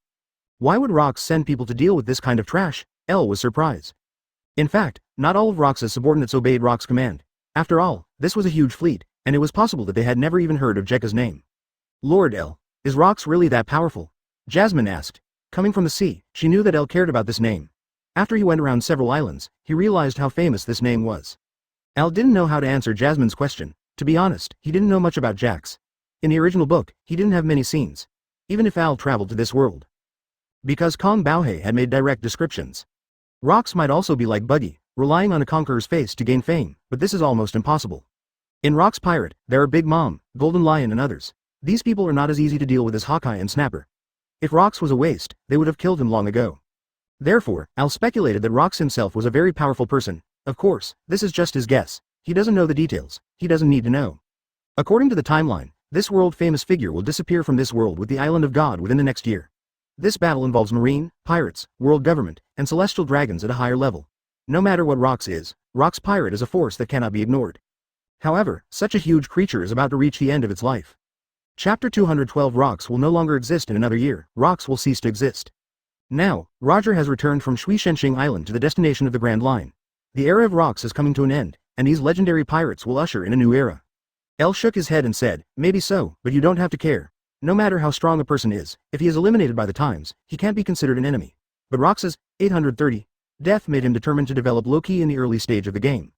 Why would Rox send people to deal with this kind of trash? Elle was surprised. In fact, not all of Rox's subordinates obeyed Rock's command. After all, this was a huge fleet, and it was possible that they had never even heard of Jekka's name. Lord Elle, is Rox really that powerful? Jasmine asked. Coming from the sea, she knew that Elle cared about this name. After he went around several islands, he realized how famous this name was. Elle didn't know how to answer Jasmine's question. To be honest, he didn't know much about Jax. In the original book, he didn't have many scenes. Even if Al traveled to this world. Because Kong Baohei had made direct descriptions. Rox might also be like Buggy, relying on a conqueror's face to gain fame, but this is almost impossible. In Rock's pirate, there are Big Mom, Golden Lion and others. These people are not as easy to deal with as Hawkeye and Snapper. If Rox was a waste, they would have killed him long ago. Therefore, Al speculated that Rox himself was a very powerful person. Of course, this is just his guess. He doesn't know the details. He doesn't need to know. According to the timeline, this world-famous figure will disappear from this world with the Island of God within the next year. This battle involves marine, pirates, world government, and celestial dragons at a higher level. No matter what Rox is, Rock's pirate is a force that cannot be ignored. However, such a huge creature is about to reach the end of its life. Chapter 212 Rox will no longer exist in another year. Rox will cease to exist. Now, Roger has returned from Shui Shenxing Island to the destination of the Grand Line. The era of Rox is coming to an end, and these legendary pirates will usher in a new era. El shook his head and said, maybe so, but you don't have to care. No matter how strong a person is, if he is eliminated by the times, he can't be considered an enemy. But Rox's 830 death made him determined to develop Loki in the early stage of the game.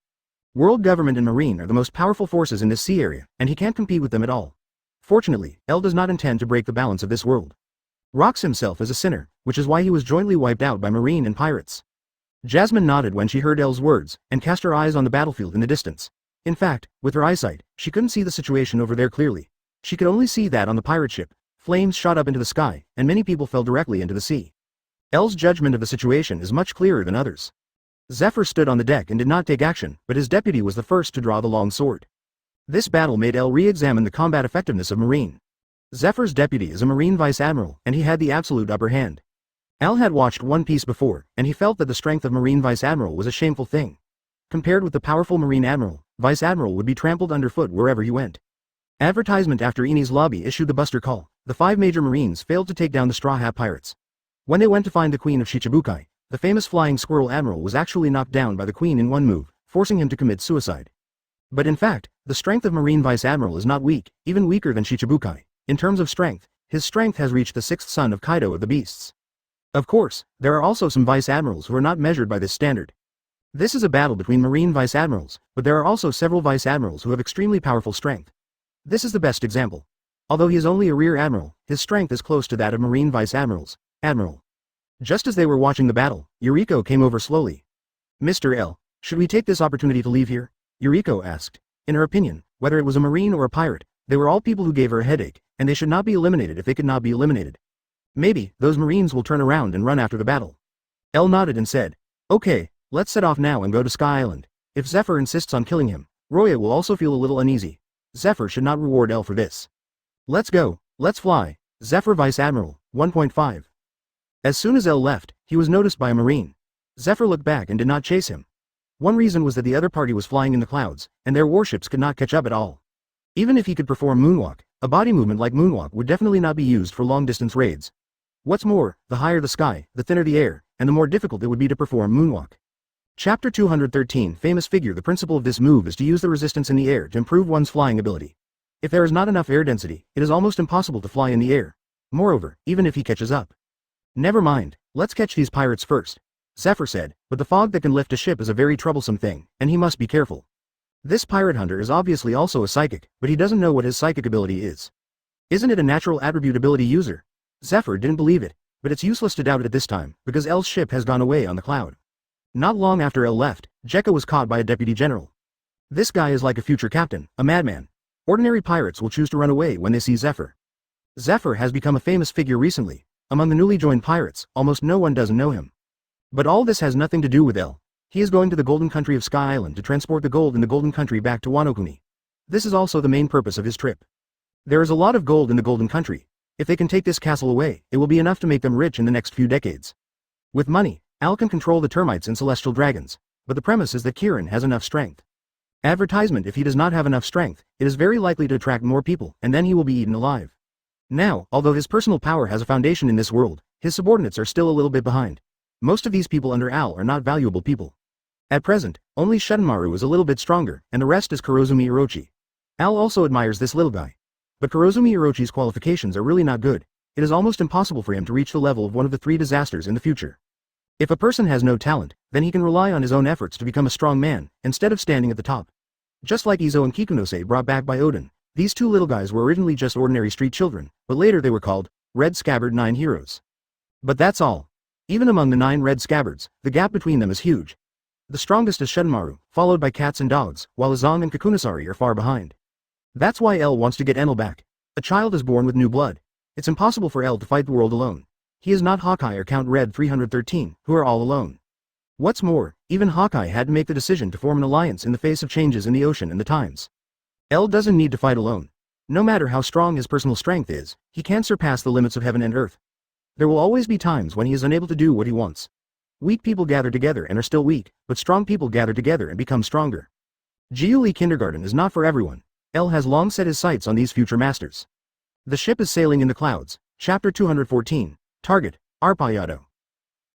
World government and marine are the most powerful forces in this sea area, and he can't compete with them at all. Fortunately, El does not intend to break the balance of this world. Rox himself is a sinner, which is why he was jointly wiped out by marine and pirates. Jasmine nodded when she heard El's words, and cast her eyes on the battlefield in the distance. In fact, with her eyesight, she couldn't see the situation over there clearly. She could only see that on the pirate ship, flames shot up into the sky, and many people fell directly into the sea. El's judgment of the situation is much clearer than others. Zephyr stood on the deck and did not take action, but his deputy was the first to draw the long sword. This battle made El re-examine the combat effectiveness of Marine. Zephyr's deputy is a Marine Vice Admiral, and he had the absolute upper hand. El had watched One Piece before, and he felt that the strength of Marine Vice Admiral was a shameful thing. Compared with the powerful Marine Admiral, Vice Admiral would be trampled underfoot wherever he went. Advertisement after Eni's lobby issued the Buster Call. The 5 major Marines failed to take down the Straw Hat Pirates. When they went to find the Queen of Shichibukai, the famous Flying Squirrel Admiral was actually knocked down by the Queen in one move, forcing him to commit suicide. But in fact, the strength of Marine Vice Admiral is not weak, even weaker than Shichibukai. In terms of strength, his strength has reached the 6th son of Kaido of the Beasts. Of course, there are also some Vice Admirals who are not measured by this standard. This is a battle between Marine Vice Admirals, but there are also several Vice Admirals who have extremely powerful strength. This is the best example. Although he is only a Rear Admiral, his strength is close to that of Marine Vice Admirals. Admiral. Just as they were watching the battle, Yuriko came over slowly. Mr. L, should we take this opportunity to leave here? Yuriko asked. In her opinion, whether it was a Marine or a pirate, they were all people who gave her a headache, and they should not be eliminated if they could not be eliminated. Maybe, those Marines will turn around and run after the battle. L nodded and said, okay, let's set off now and go to Sky Island. If Zephyr insists on killing him, Roya will also feel a little uneasy. Zephyr should not reward L for this. Let's go, let's fly. Zephyr Vice Admiral, 1.5. As soon as L left, he was noticed by a Marine. Zephyr looked back and did not chase him. One reason was that the other party was flying in the clouds, and their warships could not catch up at all. Even if he could perform moonwalk, a body movement like moonwalk would definitely not be used for long-distance raids. What's more, the higher the sky, the thinner the air, and the more difficult it would be to perform moonwalk. Chapter 213 Famous figure. The principle of this move is to use the resistance in the air to improve one's flying ability. If there is not enough air density, it is almost impossible to fly in the air. Moreover, even if he catches up. Never mind, let's catch these pirates first. Zephyr said, but the fog that can lift a ship is a very troublesome thing, and he must be careful. This pirate hunter is obviously also a psychic, but he doesn't know what his psychic ability is. Isn't it a natural attribute ability user? Zephyr didn't believe it, but it's useless to doubt it at this time, because L's ship has gone away on the cloud. Not long after L left, Jekka was caught by a deputy general. This guy is like a future captain, a madman. Ordinary pirates will choose to run away when they see Zephyr. Zephyr has become a famous figure recently. Among the newly joined pirates, almost no one doesn't know him. But all this has nothing to do with L. He is going to the Golden Country of Sky Island to transport the gold in the Golden Country back to Wano. This is also the main purpose of his trip. There is a lot of gold in the Golden Country. If they can take this castle away, it will be enough to make them rich in the next few decades. With money, Al can control the termites and celestial dragons. but the premise is that Kieran has enough strength. Advertisement: if he does not have enough strength, it is very likely to attract more people, and then he will be eaten alive. Now, although his personal power has a foundation in this world, his subordinates are still a little bit behind. Most of these people under Al are not valuable people. At present, only Shuddenmaru is a little bit stronger, and the rest is Kurozumi Orochi. Al also admires this little guy. But Kurozumi Orochi's qualifications are really not good. It is almost impossible for him to reach the level of one of the 3 disasters in the future. If a person has no talent, then he can rely on his own efforts to become a strong man, instead of standing at the top. Just like Izo and Kikunose brought back by Odin, these 2 little guys were originally just ordinary street children, but later they were called Red Scabbard 9 heroes. But that's all. Even among the 9 red scabbards, the gap between them is huge. The strongest is Shuddenmaru, followed by cats and dogs, while Azong and Kakunasari are far behind. That's why L wants to get Enel back. A child is born with new blood. It's impossible for L to fight the world alone. He is not Hawkeye or Count Red 313, who are all alone. What's more, even Hawkeye had to make the decision to form an alliance in the face of changes in the ocean and the times. L doesn't need to fight alone. No matter how strong his personal strength is, he can't surpass the limits of heaven and earth. There will always be times when he is unable to do what he wants. Weak people gather together and are still weak, but strong people gather together and become stronger. Jiuli Kindergarten is not for everyone. L has long set his sights on these future masters. The ship is sailing in the clouds. Chapter 214. Target, Arpayado.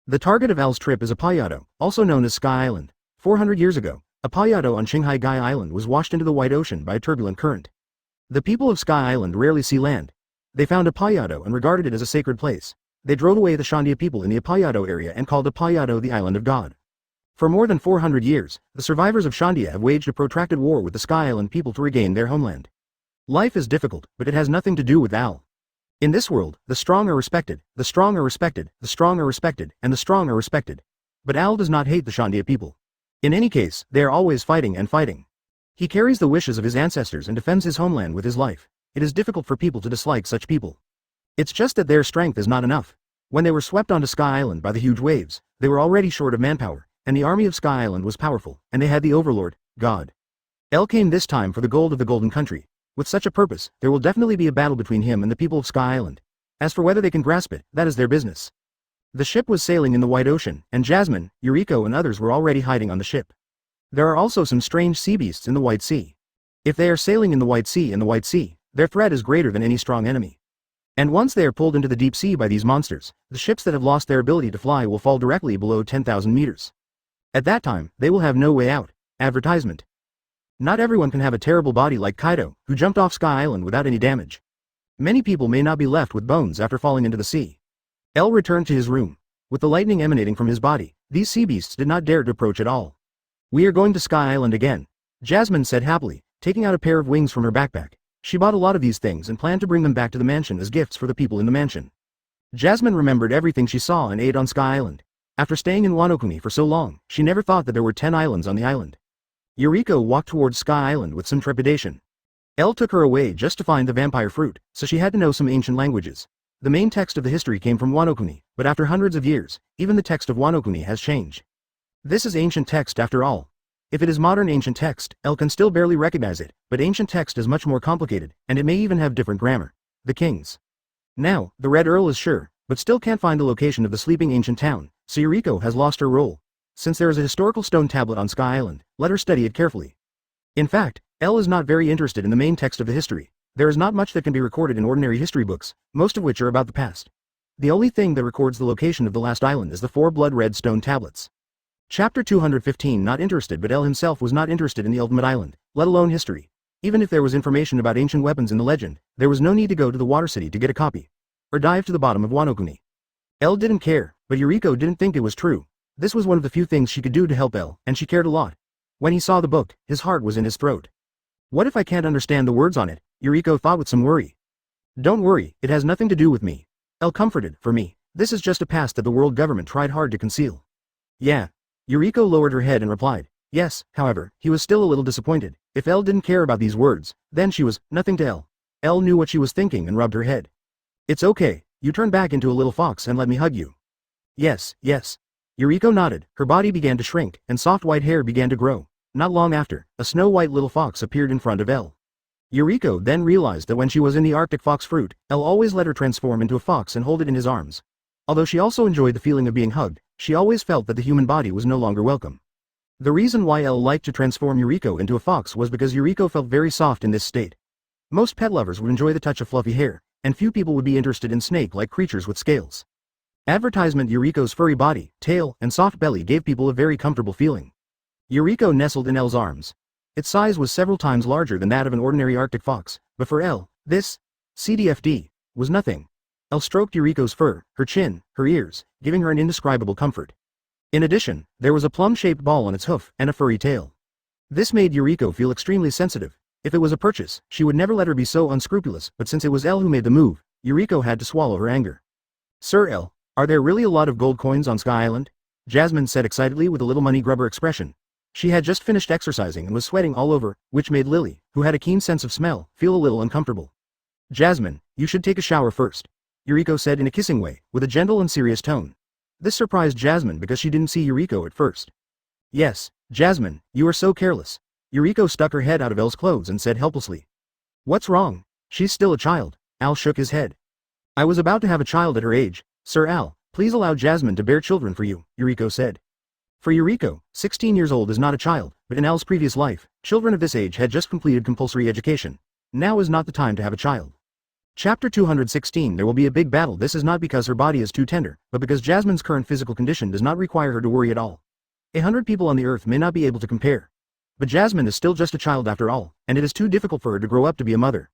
The target of L's trip is Apayado, also known as Sky Island. 400 years ago, Apayado on Qinghai Gai Island was washed into the White Ocean by a turbulent current. The people of Sky Island rarely see land. They found Apayado and regarded it as a sacred place. They drove away the Shandia people in the Apayado area and called Apayado the Island of God. For more than 400 years, the survivors of Shandia have waged a protracted war with the Sky Island people to regain their homeland. Life is difficult, but it has nothing to do with Al. In this world, the strong are respected, the strong are respected, the strong are respected, and the strong are respected. But Al does not hate the Shandia people. In any case, they are always fighting and fighting. He carries the wishes of his ancestors and defends his homeland with his life. It is difficult for people to dislike such people. It's just that their strength is not enough. When they were swept onto Sky Island by the huge waves, they were already short of manpower, and the army of Sky Island was powerful, and they had the overlord, God. El came this time for the gold of the Golden Country. With such a purpose, there will definitely be a battle between him and the people of Sky Island. As for whether they can grasp it, that is their business. The ship was sailing in the White Ocean, and Jasmine, Yuriko and others were already hiding on the ship. There are also some strange sea beasts in the White Sea. If they are sailing in the White Sea, their threat is greater than any strong enemy. And once they are pulled into the deep sea by these monsters, the ships that have lost their ability to fly will fall directly below 10,000 meters. At that time, they will have no way out. Advertisement. Not everyone can have a terrible body like Kaido, who jumped off Sky Island without any damage. Many people may not be left with bones after falling into the sea. El returned to his room. With the lightning emanating from his body, these sea beasts did not dare to approach at all. We are going to Sky Island again, Jasmine said happily, taking out a pair of wings from her backpack. She bought a lot of these things and planned to bring them back to the mansion as gifts for the people in the mansion. Jasmine remembered everything she saw and ate on Sky Island. After staying in Wano for so long, she never thought that there were 10 islands on the island. Yuriko walked towards Sky Island with some trepidation. El took her away just to find the vampire fruit, so she had to know some ancient languages. The main text of the history came from Wano, but after hundreds of years, even the text of Wano has changed. This is ancient text after all. If it is modern ancient text, El can still barely recognize it, but ancient text is much more complicated, and it may even have different grammar. The kings. Now, the Red Earl is sure, but still can't find the location of the sleeping ancient town, so Yuriko has lost her role. Since there is a historical stone tablet on Sky Island, let her study it carefully. In fact, El is not very interested in the main text of the history. There is not much that can be recorded in ordinary history books, most of which are about the past. The only thing that records the location of the last island is the 4 blood-red stone tablets. Chapter 215. Not interested, but El himself was not interested in the ultimate island, let alone history. Even if there was information about ancient weapons in the legend, there was no need to go to the water city to get a copy. Or dive to the bottom of Wano. El didn't care, but Yuriko didn't think it was true. This was one of the few things she could do to help El, and she cared a lot. When he saw the book, his heart was in his throat. What if I can't understand the words on it? Yuriko thought with some worry. Don't worry, it has nothing to do with me. El comforted, for me, this is just a past that the world government tried hard to conceal. Yeah. Yuriko lowered her head and replied. Yes, however, he was still a little disappointed. If El didn't care about these words, then she was nothing to El. El knew what she was thinking and rubbed her head. It's okay, you turn back into a little fox and let me hug you. Yes, yes. Yuriko nodded, her body began to shrink, and soft white hair began to grow. Not long after, a snow-white little fox appeared in front of El. Yuriko then realized that when she was in the Arctic fox fruit, El always let her transform into a fox and hold it in his arms. Although she also enjoyed the feeling of being hugged, she always felt that the human body was no longer welcome. The reason why Elle liked to transform Yuriko into a fox was because Yuriko felt very soft in this state. Most pet lovers would enjoy the touch of fluffy hair, and few people would be interested in snake-like creatures with scales. Advertisement Yuriko's furry body, tail, and soft belly gave people a very comfortable feeling. Yuriko nestled in Elle's arms. Its size was several times larger than that of an ordinary Arctic fox, but for Elle, this CDFD was nothing. Elle stroked Yuriko's fur, her chin, her ears, giving her an indescribable comfort. In addition, there was a plum-shaped ball on its hoof and a furry tail. This made Yuriko feel extremely sensitive. If it was a purchase, she would never let her be so unscrupulous, but since it was Elle who made the move, Yuriko had to swallow her anger. "Sir Elle, are there really a lot of gold coins on Sky Island?" Jasmine said excitedly with a little money grubber expression. She had just finished exercising and was sweating all over, which made Lily, who had a keen sense of smell, feel a little uncomfortable. "Jasmine, you should take a shower first," Yuriko said in a kissing way, with a gentle and serious tone. This surprised Jasmine because she didn't see Yuriko at first. "Yes, Jasmine, you are so careless." Yuriko stuck her head out of Elle's clothes and said helplessly. "What's wrong? She's still a child." Al shook his head. "I was about to have a child at her age. Sir Al, please allow Jasmine to bear children for you," Yuriko said. For Yuriko, 16 years old is not a child, but in Al's previous life, children of this age had just completed compulsory education. Now is not the time to have a child. Chapter 216 There will be a big battle. This is not because her body is too tender, but because Jasmine's current physical condition does not require her to worry at all. 100 people on the earth may not be able to compare. But Jasmine is still just a child after all, and it is too difficult for her to grow up to be a mother.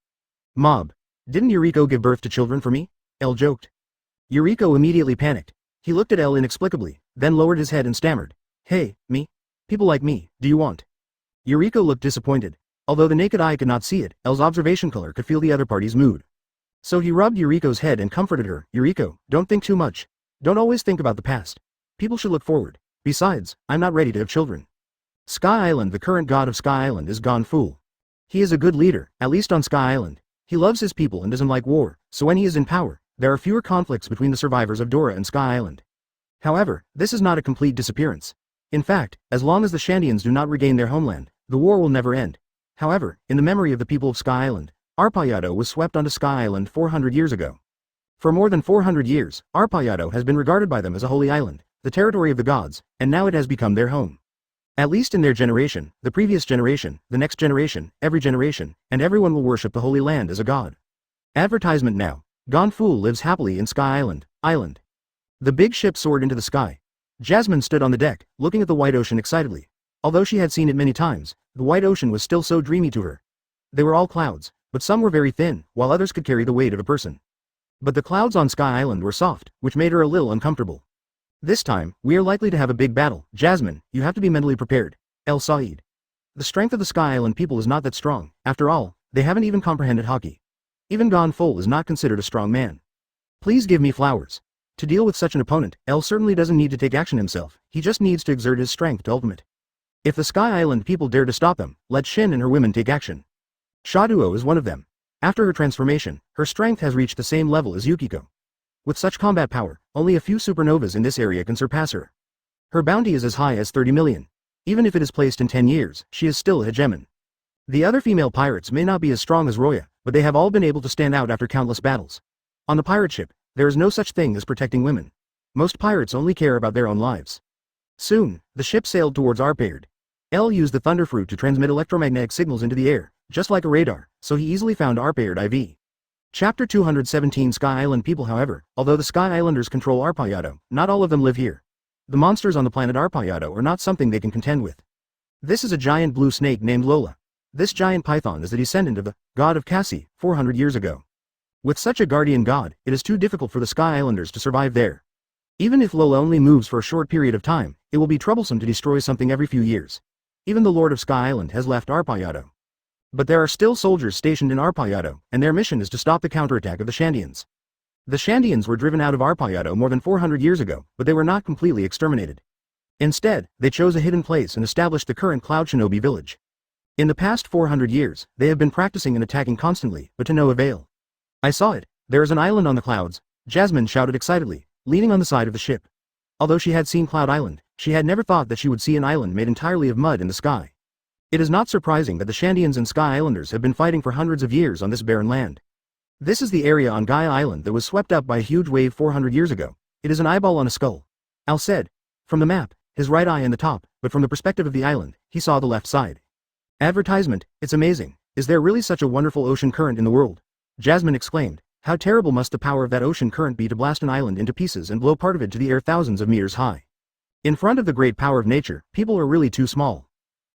"Mob. Didn't Yuriko give birth to children for me?" Elle joked. Yuriko immediately panicked. He looked at Elle inexplicably, then lowered his head and stammered. "Hey, me? People like me, do you want?" Yuriko looked disappointed. Although the naked eye could not see it, Elle's observation color could feel the other party's mood. So he rubbed Yuriko's head and comforted her. "Yuriko, don't think too much. Don't always think about the past. People should look forward. Besides, I'm not ready to have children. Sky Island, the current god of Sky Island, is gone fool. He is a good leader, at least on Sky Island. He loves his people and doesn't like war, so when he is in power, there are fewer conflicts between the survivors of Dora and Sky Island. However, this is not a complete disappearance. In fact, as long as the Shandians do not regain their homeland, the war will never end. However, in the memory of the people of Sky Island, Arpayado was swept onto Sky Island 400 years ago. For more than 400 years, Arpayado has been regarded by them as a holy island, the territory of the gods, and now it has become their home. At least in their generation, the previous generation, the next generation, every generation, and everyone will worship the holy land as a god. Advertisement now. Gone Fool lives happily in Sky Island, Island. The big ship soared into the sky. Jasmine stood on the deck, looking at the white ocean excitedly. Although she had seen it many times, the white ocean was still so dreamy to her. They were all clouds, but some were very thin, while others could carry the weight of a person. But the clouds on Sky Island were soft, which made her a little uncomfortable. "This time, we are likely to have a big battle. Jasmine, you have to be mentally prepared." El Said. The strength of the Sky Island people is not that strong. After all, they haven't even comprehended Haki. Even Gone Full is not considered a strong man. "Please give me flowers." To deal with such an opponent, El certainly doesn't need to take action himself, he just needs to exert his strength to ultimate. If the Sky Island people dare to stop them, let Shin and her women take action. Shaduo is one of them. After her transformation, her strength has reached the same level as Yukiko. With such combat power, only a few supernovas in this area can surpass her. Her bounty is as high as 30 million. Even if it is placed in 10 years, she is still a hegemon. The other female pirates may not be as strong as Roya, but they have all been able to stand out after countless battles. On the pirate ship, there is no such thing as protecting women. Most pirates only care about their own lives. Soon, the ship sailed towards Arpayard. El used the thunder fruit to transmit electromagnetic signals into the air, just like a radar, so he easily found Arpayard IV. Chapter 217 Sky Island people. However, although the Sky Islanders control Arpayado, not all of them live here. The monsters on the planet Arpayado are not something they can contend with. This is a giant blue snake named Lola. This giant python is the descendant of the god of Cassie, 400 years ago. With such a guardian god, it is too difficult for the Sky Islanders to survive there. Even if Lola only moves for a short period of time, it will be troublesome to destroy something every few years. Even the Lord of Sky Island has left Arpayado. But there are still soldiers stationed in Arpayado, and their mission is to stop the counterattack of the Shandians. The Shandians were driven out of Arpayado more than 400 years ago, but they were not completely exterminated. Instead, they chose a hidden place and established the current Cloud Shinobi village. In the past 400 years, they have been practicing and attacking constantly, but to no avail. "I saw it. There is an island on the clouds," Jasmine shouted excitedly, leaning on the side of the ship. Although she had seen Cloud Island, she had never thought that she would see an island made entirely of mud in the sky. It is not surprising that the Shandians and Sky Islanders have been fighting for hundreds of years on this barren land. This is the area on Gaia Island that was swept up by a huge wave 400 years ago. It is an eyeball on a skull. Al said. From the map, his right eye in the top, but from the perspective of the island, he saw the left side. Advertisement, it's amazing. Is there really such a wonderful ocean current in the world? Jasmine exclaimed. How terrible must the power of that ocean current be to blast an island into pieces and blow part of it to the air thousands of meters high. In front of the great power of nature, people are really too small.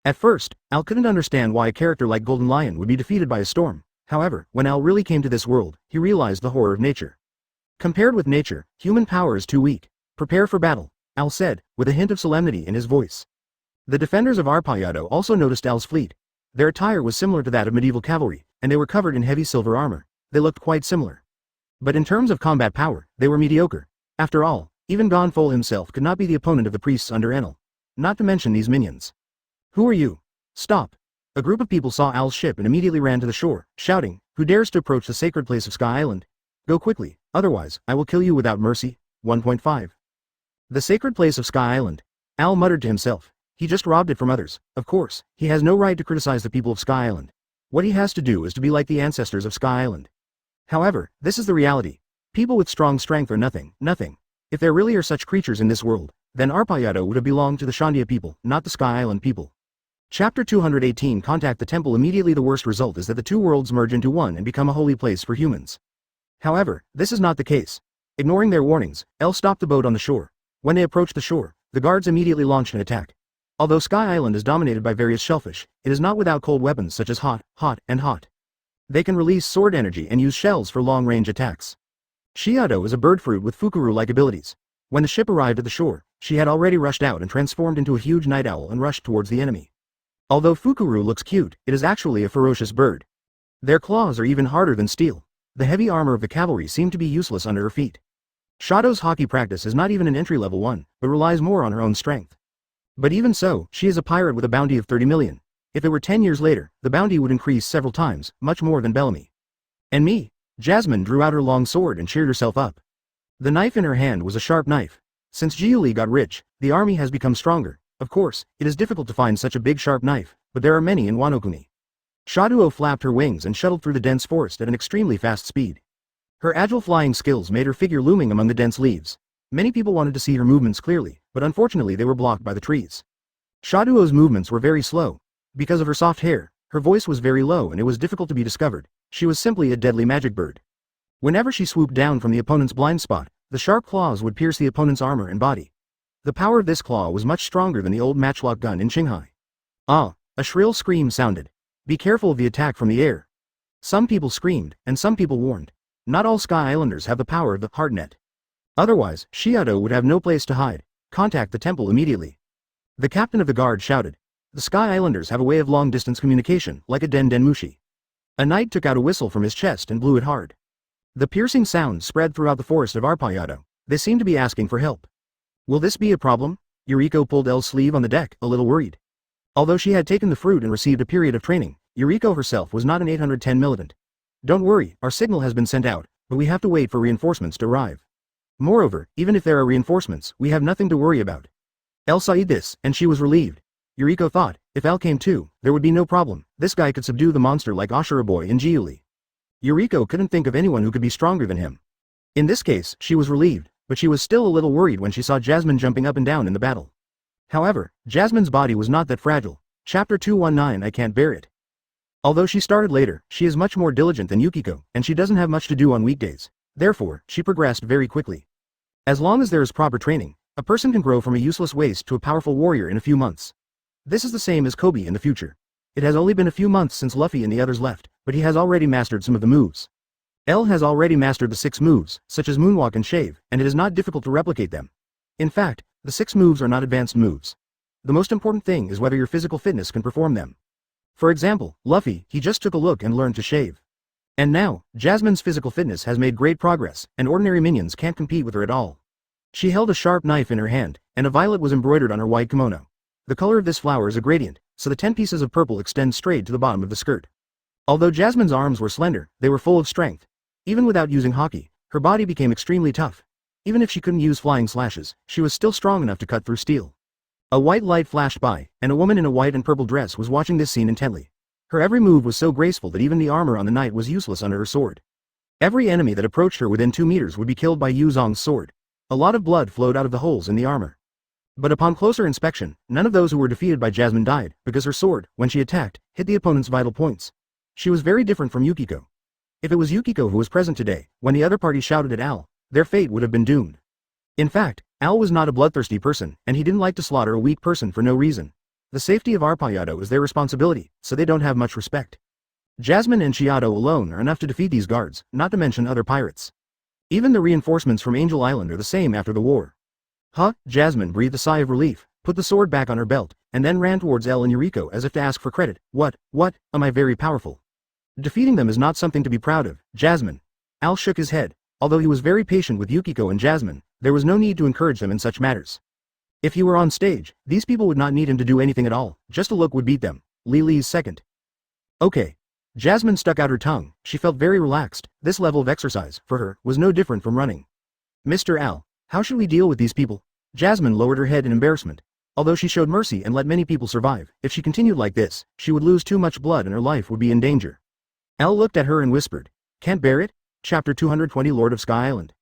At first, Al couldn't understand why a character like Golden Lion would be defeated by a storm. However, when Al really came to this world, he realized the horror of nature. Compared with nature, human power is too weak. Prepare for battle, Al said, with a hint of solemnity in his voice. The defenders of Arpayado also noticed Al's fleet. Their attire was similar to that of medieval cavalry, and they were covered in heavy silver armor. They looked quite similar. But in terms of combat power, they were mediocre. After all, even Gonfol himself could not be the opponent of the priests under Enel. Not to mention these minions. Who are you? Stop. A group of people saw Al's ship and immediately ran to the shore, shouting, Who dares to approach the sacred place of Sky Island? Go quickly, otherwise, I will kill you without mercy. 1.5. The sacred place of Sky Island. Al muttered to himself. He just robbed it from others. Of course, he has no right to criticize the people of Sky Island. What he has to do is to be like the ancestors of Sky Island. However, this is the reality. People with strong strength are nothing. If there really are such creatures in this world, then Arpayado would have belonged to the Shandia people, not the Sky Island people. Chapter 218 Contact the temple. Immediately the worst result is that the two worlds merge into one and become a holy place for humans. However, this is not the case. Ignoring their warnings, El stopped the boat on the shore. When they approached the shore, the guards immediately launched an attack. Although Sky Island is dominated by various shellfish, it is not without cold weapons such as hot, and hot. They can release sword energy and use shells for long-range attacks. Shiado is a bird fruit with Fukuru-like abilities. When the ship arrived at the shore, she had already rushed out and transformed into a huge night owl and rushed towards the enemy. Although Fukuru looks cute, it is actually a ferocious bird. Their claws are even harder than steel. The heavy armor of the cavalry seemed to be useless under her feet. Shado's Haki practice is not even an entry-level one, but relies more on her own strength. But even so, she is a pirate with a bounty of 30 million. If it were 10 years later, the bounty would increase several times, much more than Bellamy. And me? Jasmine drew out her long sword and cheered herself up. The knife in her hand was a sharp knife. Since Jiuli got rich, the army has become stronger. Of course, it is difficult to find such a big sharp knife, but there are many in Wano-kuni. Shaduo flapped her wings and shuttled through the dense forest at an extremely fast speed. Her agile flying skills made her figure looming among the dense leaves. Many people wanted to see her movements clearly, but unfortunately they were blocked by the trees. Shaduo's movements were very slow. Because of her soft hair, her voice was very low and it was difficult to be discovered. She was simply a deadly magic bird. Whenever she swooped down from the opponent's blind spot, the sharp claws would pierce the opponent's armor and body. The power of this claw was much stronger than the old matchlock gun in Qinghai. Ah! A shrill scream sounded. Be careful of the attack from the air. Some people screamed, and some people warned. Not all Sky Islanders have the power of the heart net. Otherwise, Shiado would have no place to hide. Contact the temple immediately. The captain of the guard shouted. The Sky Islanders have a way of long-distance communication, like a den-den-mushi. A knight took out a whistle from his chest and blew it hard. The piercing sound spread throughout the forest of Arpayado. They seemed to be asking for help. Will this be a problem? Yuriko pulled El's sleeve on the deck, a little worried. Although she had taken the fruit and received a period of training, Yuriko herself was not an 810 militant. Don't worry, our signal has been sent out, but we have to wait for reinforcements to arrive. Moreover, even if there are reinforcements, we have nothing to worry about. El said this, and she was relieved. Yuriko thought, if Al came too, there would be no problem. This guy could subdue the monster like Ashura Boy and Jiuli. Yuriko couldn't think of anyone who could be stronger than him. In this case, she was relieved, but she was still a little worried when she saw Jasmine jumping up and down in the battle. However, Jasmine's body was not that fragile. Chapter 219 I can't bear it. Although she started later, she is much more diligent than Yukiko, and she doesn't have much to do on weekdays. Therefore, she progressed very quickly. As long as there is proper training, a person can grow from a useless waste to a powerful warrior in a few months. This is the same as Kobe in the future. It has only been a few months since Luffy and the others left, but he has already mastered some of the moves. L has already mastered the 6 moves, such as Moonwalk and Shave, and it is not difficult to replicate them. In fact, the 6 moves are not advanced moves. The most important thing is whether your physical fitness can perform them. For example, Luffy, he just took a look and learned to shave. And now, Jasmine's physical fitness has made great progress, and ordinary minions can't compete with her at all. She held a sharp knife in her hand, and a violet was embroidered on her white kimono. The color of this flower is a gradient, so the 10 pieces of purple extend straight to the bottom of the skirt. Although Jasmine's arms were slender, they were full of strength. Even without using Haki, her body became extremely tough. Even if she couldn't use flying slashes, she was still strong enough to cut through steel. A white light flashed by, and a woman in a white and purple dress was watching this scene intently. Her every move was so graceful that even the armor on the knight was useless under her sword. Every enemy that approached her within 2 meters would be killed by Yu Zong's sword. A lot of blood flowed out of the holes in the armor. But upon closer inspection, none of those who were defeated by Jasmine died, because her sword, when she attacked, hit the opponent's vital points. She was very different from Yukiko. If it was Yukiko who was present today, when the other party shouted at Al, their fate would have been doomed. In fact, Al was not a bloodthirsty person, and he didn't like to slaughter a weak person for no reason. The safety of Arpayado is their responsibility, so they don't have much respect. Jasmine and Chiado alone are enough to defeat these guards, not to mention other pirates. Even the reinforcements from Angel Island are the same after the war. Jasmine breathed a sigh of relief, put the sword back on her belt, and then ran towards El and Yuriko as if to ask for credit. What, am I very powerful? Defeating them is not something to be proud of, Jasmine. Al shook his head. Although he was very patient with Yukiko and Jasmine, there was no need to encourage them in such matters. If he were on stage, these people would not need him to do anything at all, just a look would beat them. Lily's second. Okay. Jasmine stuck out her tongue, she felt very relaxed, this level of exercise, for her, was no different from running. Mr. Al, how should we deal with these people? Jasmine lowered her head in embarrassment. Although she showed mercy and let many people survive, if she continued like this, she would lose too much blood and her life would be in danger. Al looked at her and whispered, "Can't bear it?" Chapter 220 Lord of Sky Island.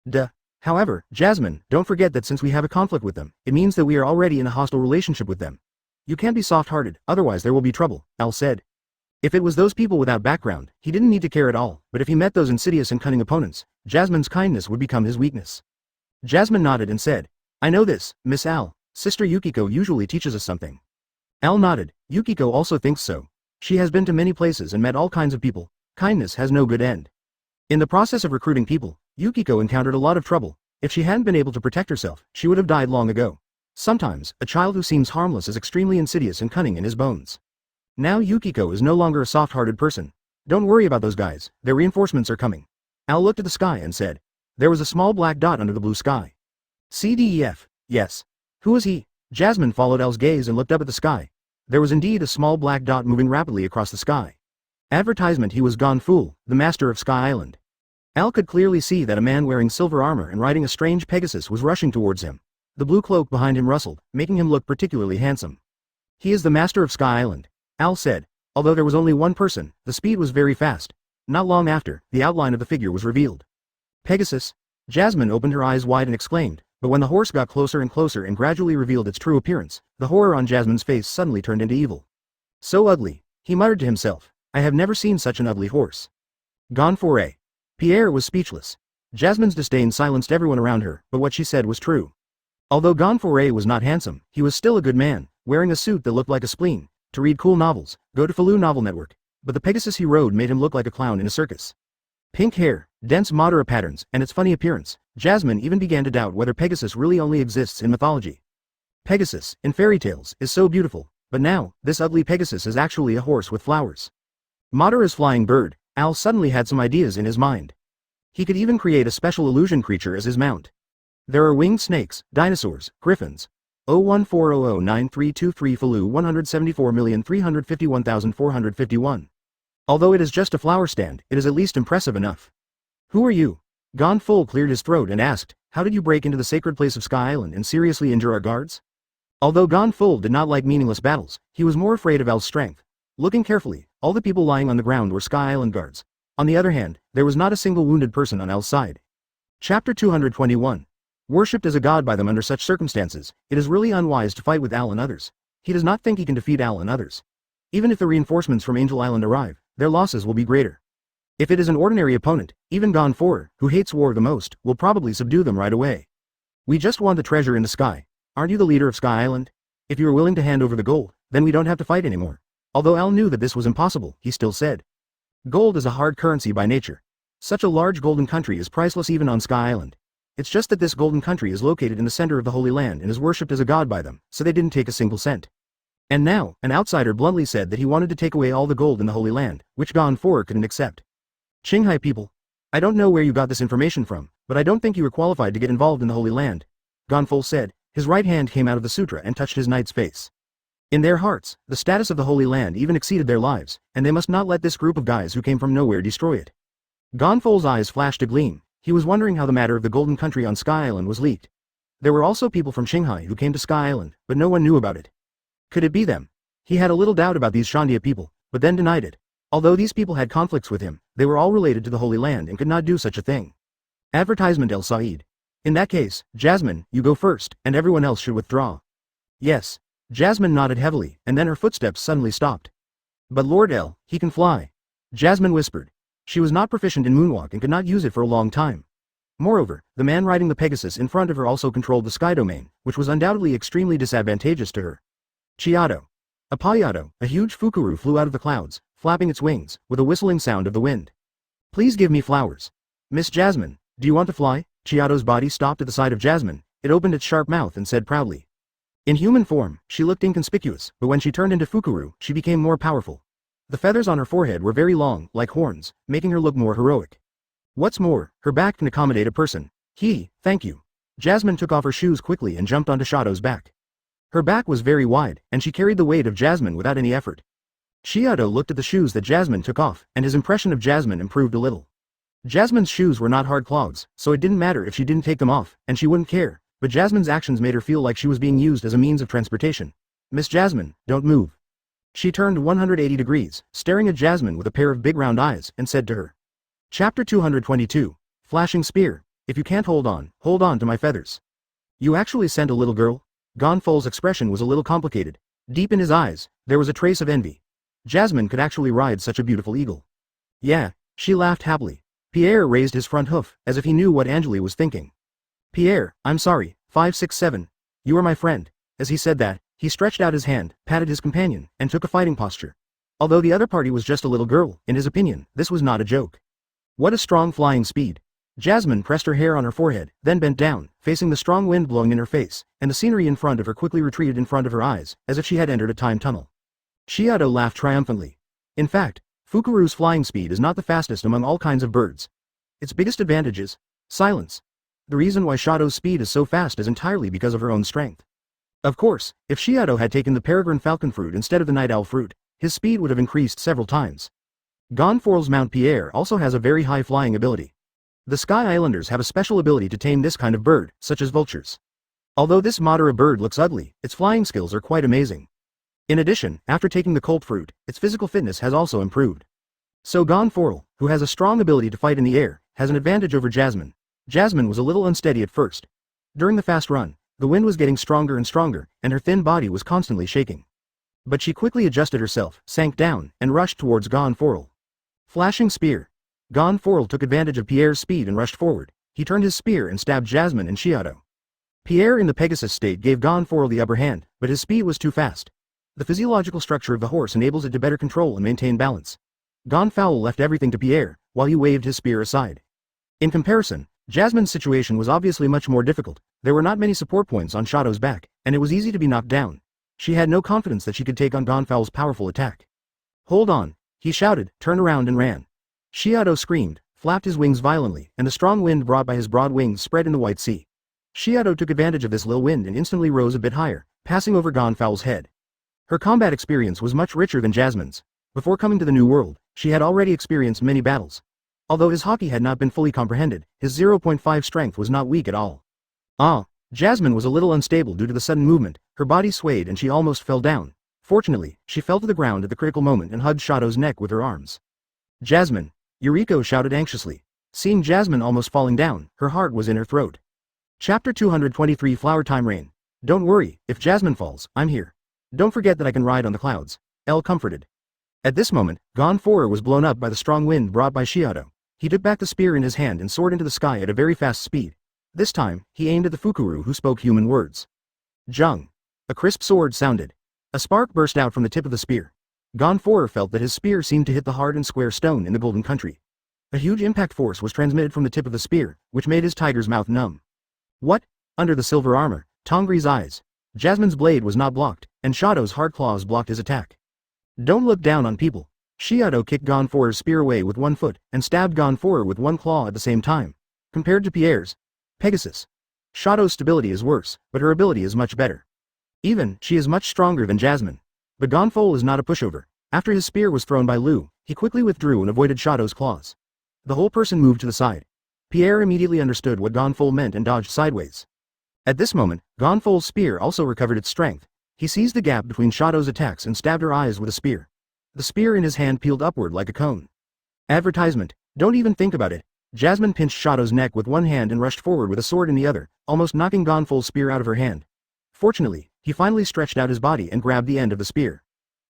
Duh. However, Jasmine, don't forget that since we have a conflict with them, it means that we are already in a hostile relationship with them. You can't be soft-hearted, otherwise there will be trouble, Al said. If it was those people without background, he didn't need to care at all, but if he met those insidious and cunning opponents, Jasmine's kindness would become his weakness. Jasmine nodded and said, "I know this, Miss Al. Sister Yukiko usually teaches us something." Al nodded. Yukiko also thinks so. She has been to many places and met all kinds of people. Kindness has no good end. In the process of recruiting people, Yukiko encountered a lot of trouble. If she hadn't been able to protect herself, she would have died long ago. Sometimes, a child who seems harmless is extremely insidious and cunning in his bones. Now Yukiko is no longer a soft-hearted person. Don't worry about those guys, their reinforcements are coming. Al looked at the sky and said. There was a small black dot under the blue sky. CDEF, yes. Who was he? Jasmine followed Al's gaze and looked up at the sky. There was indeed a small black dot moving rapidly across the sky. Advertisement. He was Gonfool, the master of Sky Island. Al could clearly see that a man wearing silver armor and riding a strange Pegasus was rushing towards him. The blue cloak behind him rustled, making him look particularly handsome. He is the master of Sky Island, Al said. Although there was only one person, the speed was very fast. Not long after, the outline of the figure was revealed. Pegasus? Jasmine opened her eyes wide and exclaimed, but when the horse got closer and closer and gradually revealed its true appearance, the horror on Jasmine's face suddenly turned into evil. So ugly, he muttered to himself. I have never seen such an ugly horse. Gonforay. Pierre was speechless. Jasmine's disdain silenced everyone around her, but what she said was true. Although Gonforay was not handsome, he was still a good man, wearing a suit that looked like a spleen, to read cool novels, go to Falu Novel Network, but the Pegasus he rode made him look like a clown in a circus. Pink hair, dense Madara patterns, and its funny appearance, Jasmine even began to doubt whether Pegasus really only exists in mythology. Pegasus, in fairy tales, is so beautiful, but now, this ugly Pegasus is actually a horse with flowers. Madara's flying bird, Al suddenly had some ideas in his mind. He could even create a special illusion creature as his mount. There are winged snakes, dinosaurs, griffins. 014009323 Falu 174,351,451. Although it is just a flower stand, it is at least impressive enough. Who are you? Gonful cleared his throat and asked, how did you break into the sacred place of Sky Island and seriously injure our guards? Although Gonful did not like meaningless battles, he was more afraid of Al's strength. Looking carefully, all the people lying on the ground were Sky Island guards. On the other hand, there was not a single wounded person on Al's side. Chapter 221. Worshipped as a god by them under such circumstances, it is really unwise to fight with Al and others. He does not think he can defeat Al and others. Even if the reinforcements from Angel Island arrive, their losses will be greater. If it is an ordinary opponent, even Gonfor, who hates war the most, will probably subdue them right away. We just want the treasure in the sky. Aren't you the leader of Sky Island? If you are willing to hand over the gold, then we don't have to fight anymore. Although Al knew that this was impossible, he still said. Gold is a hard currency by nature. Such a large golden country is priceless even on Sky Island. It's just that this golden country is located in the center of the Holy Land and is worshipped as a god by them, so they didn't take a single cent. And now, an outsider bluntly said that he wanted to take away all the gold in the Holy Land, which Gonfor couldn't accept. Qinghai people. I don't know where you got this information from, but I don't think you are qualified to get involved in the Holy Land. Gonful said. His right hand came out of the sutra and touched his knight's face. In their hearts, the status of the Holy Land even exceeded their lives, and they must not let this group of guys who came from nowhere destroy it. Gonfol's eyes flashed a gleam. He was wondering how the matter of the Golden Country on Sky Island was leaked. There were also people from Qinghai who came to Sky Island, but no one knew about it. Could it be them? He had a little doubt about these Shandia people, but then denied it. Although these people had conflicts with him, they were all related to the Holy Land and could not do such a thing. Advertisement El Said. In that case, Jasmine, you go first, and everyone else should withdraw. Yes. Jasmine nodded heavily, and then her footsteps suddenly stopped. But Lord L, he can fly. Jasmine whispered. She was not proficient in moonwalk and could not use it for a long time. Moreover, the man riding the Pegasus in front of her also controlled the sky domain, which was undoubtedly extremely disadvantageous to her. Chiado. A Payado, a huge Fukuru flew out of the clouds, flapping its wings, with a whistling sound of the wind. Please give me flowers. Miss Jasmine, do you want to fly? Chiado's body stopped at the sight of Jasmine, it opened its sharp mouth and said proudly. In human form, she looked inconspicuous, but when she turned into Fukuru, she became more powerful. The feathers on her forehead were very long, like horns, making her look more heroic. What's more, her back can accommodate a person. Thank you. Jasmine took off her shoes quickly and jumped onto Shadow's back. Her back was very wide, and she carried the weight of Jasmine without any effort. Chiado looked at the shoes that Jasmine took off, and his impression of Jasmine improved a little. Jasmine's shoes were not hard clogs, so it didn't matter if she didn't take them off, and she wouldn't care, but Jasmine's actions made her feel like she was being used as a means of transportation. Miss Jasmine, don't move. She turned 180 degrees, staring at Jasmine with a pair of big round eyes, and said to her. Chapter 222. Flashing Spear. If you can't hold on to my feathers. You actually sent a little girl? Gonfol's expression was a little complicated. Deep in his eyes, there was a trace of envy. Jasmine could actually ride such a beautiful eagle. Yeah, she laughed happily. Pierre raised his front hoof, as if he knew what Angeli was thinking. Pierre, I'm sorry, 567. You are my friend. As he said that, he stretched out his hand, patted his companion, and took a fighting posture. Although the other party was just a little girl, in his opinion, this was not a joke. What a strong flying speed. Jasmine pressed her hair on her forehead, then bent down, facing the strong wind blowing in her face, and the scenery in front of her quickly retreated in front of her eyes, as if she had entered a time tunnel. Chiado laughed triumphantly. In fact, Fukuru's flying speed is not the fastest among all kinds of birds. Its biggest advantage is silence. The reason why Shadow's speed is so fast is entirely because of her own strength. Of course, if Chiado had taken the peregrine falcon fruit instead of the night owl fruit, his speed would have increased several times. Gonforl's Mount Pierre also has a very high flying ability. The Sky Islanders have a special ability to tame this kind of bird, such as vultures. Although this Madara bird looks ugly, its flying skills are quite amazing. In addition, after taking the colt fruit, its physical fitness has also improved. So Gonforl, who has a strong ability to fight in the air, has an advantage over Jasmine. Jasmine was a little unsteady at first. During the fast run, the wind was getting stronger and stronger, and her thin body was constantly shaking. But she quickly adjusted herself, sank down, and rushed towards Gonforl. Flashing Spear. Gonforl took advantage of Pierre's speed and rushed forward. He turned his spear and stabbed Jasmine and Chiado. Pierre in the Pegasus state gave Gonforl the upper hand, but his speed was too fast. The physiological structure of the horse enables it to better control and maintain balance. Gonfowl left everything to Pierre, while he waved his spear aside. In comparison, Jasmine's situation was obviously much more difficult. There were not many support points on Shadow's back, and it was easy to be knocked down. She had no confidence that she could take on Gonfowl's powerful attack. Hold on, he shouted, turned around and ran. Chiado screamed, flapped his wings violently, and the strong wind brought by his broad wings spread in the white sea. Chiado took advantage of this little wind and instantly rose a bit higher, passing over Gonfowl's head. Her combat experience was much richer than Jasmine's. Before coming to the New World, she had already experienced many battles. Although his Haki had not been fully comprehended, his 0.5 strength was not weak at all. Jasmine was a little unstable due to the sudden movement, her body swayed and she almost fell down. Fortunately, she fell to the ground at the critical moment and hugged Shadow's neck with her arms. Jasmine! Yuriko shouted anxiously. Seeing Jasmine almost falling down, her heart was in her throat. Chapter 223 Flower Time Rain. Don't worry, if Jasmine falls, I'm here. Don't forget that I can ride on the clouds. Elle comforted. At this moment, Gonforer was blown up by the strong wind brought by Chiado. He took back the spear in his hand and soared into the sky at a very fast speed. This time, he aimed at the Fukuru who spoke human words. Jung. A crisp sword sounded. A spark burst out from the tip of the spear. Gonforer felt that his spear seemed to hit the hard and square stone in the Golden Country. A huge impact force was transmitted from the tip of the spear, which made his tiger's mouth numb. What? Under the silver armor, Tongri's eyes. Jasmine's blade was not blocked, and Shadow's hard claws blocked his attack. Don't look down on people. Chiado kicked Gonforer's spear away with one foot, and stabbed Gonforer with one claw at the same time. Compared to Pierre's Pegasus, Shadow's stability is worse, but her ability is much better. Even, she is much stronger than Jasmine. But Gonfol is not a pushover. After his spear was thrown by Lu, he quickly withdrew and avoided Shadow's claws. The whole person moved to the side. Pierre immediately understood what Gonfol meant and dodged sideways. At this moment, Gonfol's spear also recovered its strength. He seized the gap between Shadow's attacks and stabbed her eyes with a spear. The spear in his hand peeled upward like a cone. Advertisement. Don't even think about it. Jasmine pinched Shadow's neck with one hand and rushed forward with a sword in the other, almost knocking Gonfull's spear out of her hand. Fortunately, he finally stretched out his body and grabbed the end of the spear.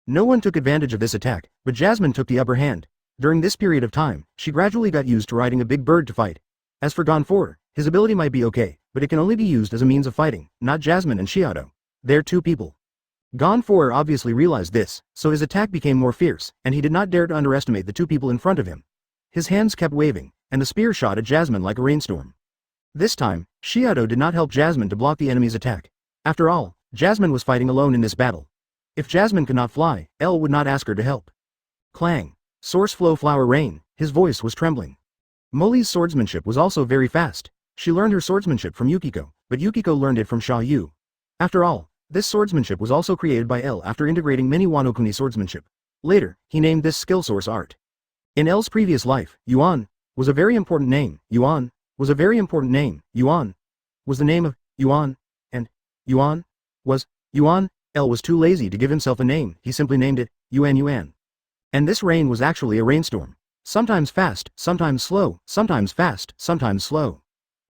No one took advantage of this attack, but Jasmine took the upper hand. During this period of time, she gradually got used to riding a big bird to fight. As for Gonfull, his ability might be okay, but it can only be used as a means of fighting, not Jasmine and Shiado. They're two people. Gonfull obviously realized this, so his attack became more fierce, and he did not dare to underestimate the two people in front of him. His hands kept waving, and the spear shot at Jasmine like a rainstorm. This time, Shiado did not help Jasmine to block the enemy's attack. After all, Jasmine was fighting alone in this battle. If Jasmine could not fly, Aiel would not ask her to help. Clang. Source flow flower rain, his voice was trembling. Molly's swordsmanship was also very fast. She learned her swordsmanship from Yukio, but Yukio learned it from Sha Yu. After all, this swordsmanship was also created by Aiel after integrating many Wano Kuni swordsmanship. Later, he named this skill source art. In Aiel's previous life, Yuan was a very important name. Yuan was a very important name. Yuan was the name of Yuan, and Yuan was Yuan. Aiel was too lazy to give himself a name, he simply named it Yuan. And this rain was actually a rainstorm. Sometimes fast, sometimes slow, sometimes fast, sometimes slow.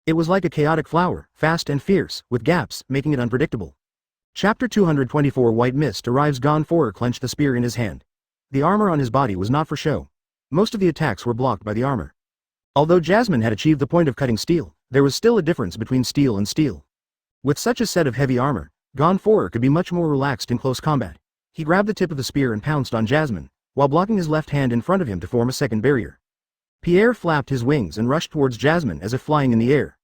It was like a chaotic flower, fast and fierce, with gaps, making it unpredictable. Chapter 224 White Mist arrives. Gonfull clenched the spear in his hand. The armor on his body was not for show. Most of the attacks were blocked by the armor. Although Jasmine had achieved the point of cutting steel, there was still a difference between steel and steel. With such a set of heavy armor, Gonfull could be much more relaxed in close combat. He grabbed the tip of the spear and pounced on Jasmine, while blocking his left hand in front of him to form a second barrier. Pierre flapped his wings and rushed towards Jasmine as if flying in the air.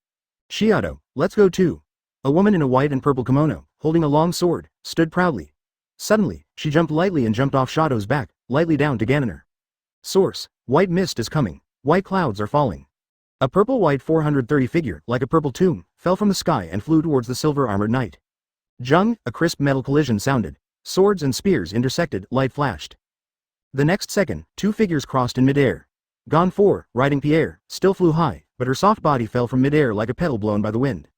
Shiado, let's go too. A woman in a white and purple kimono, holding a long sword, stood proudly. Suddenly, she jumped lightly and jumped off Shadow's back, lightly down to Gannoner. Source, white mist is coming, white clouds are falling. A purple-white 430 figure, like a purple tomb, fell from the sky and flew towards the silver-armored knight. Jung, a crisp metal collision sounded. Swords and spears intersected, light flashed. The next second, two figures crossed in midair. Gonfull, riding Pierre, still flew high, but her soft body fell from midair like a petal blown by the wind.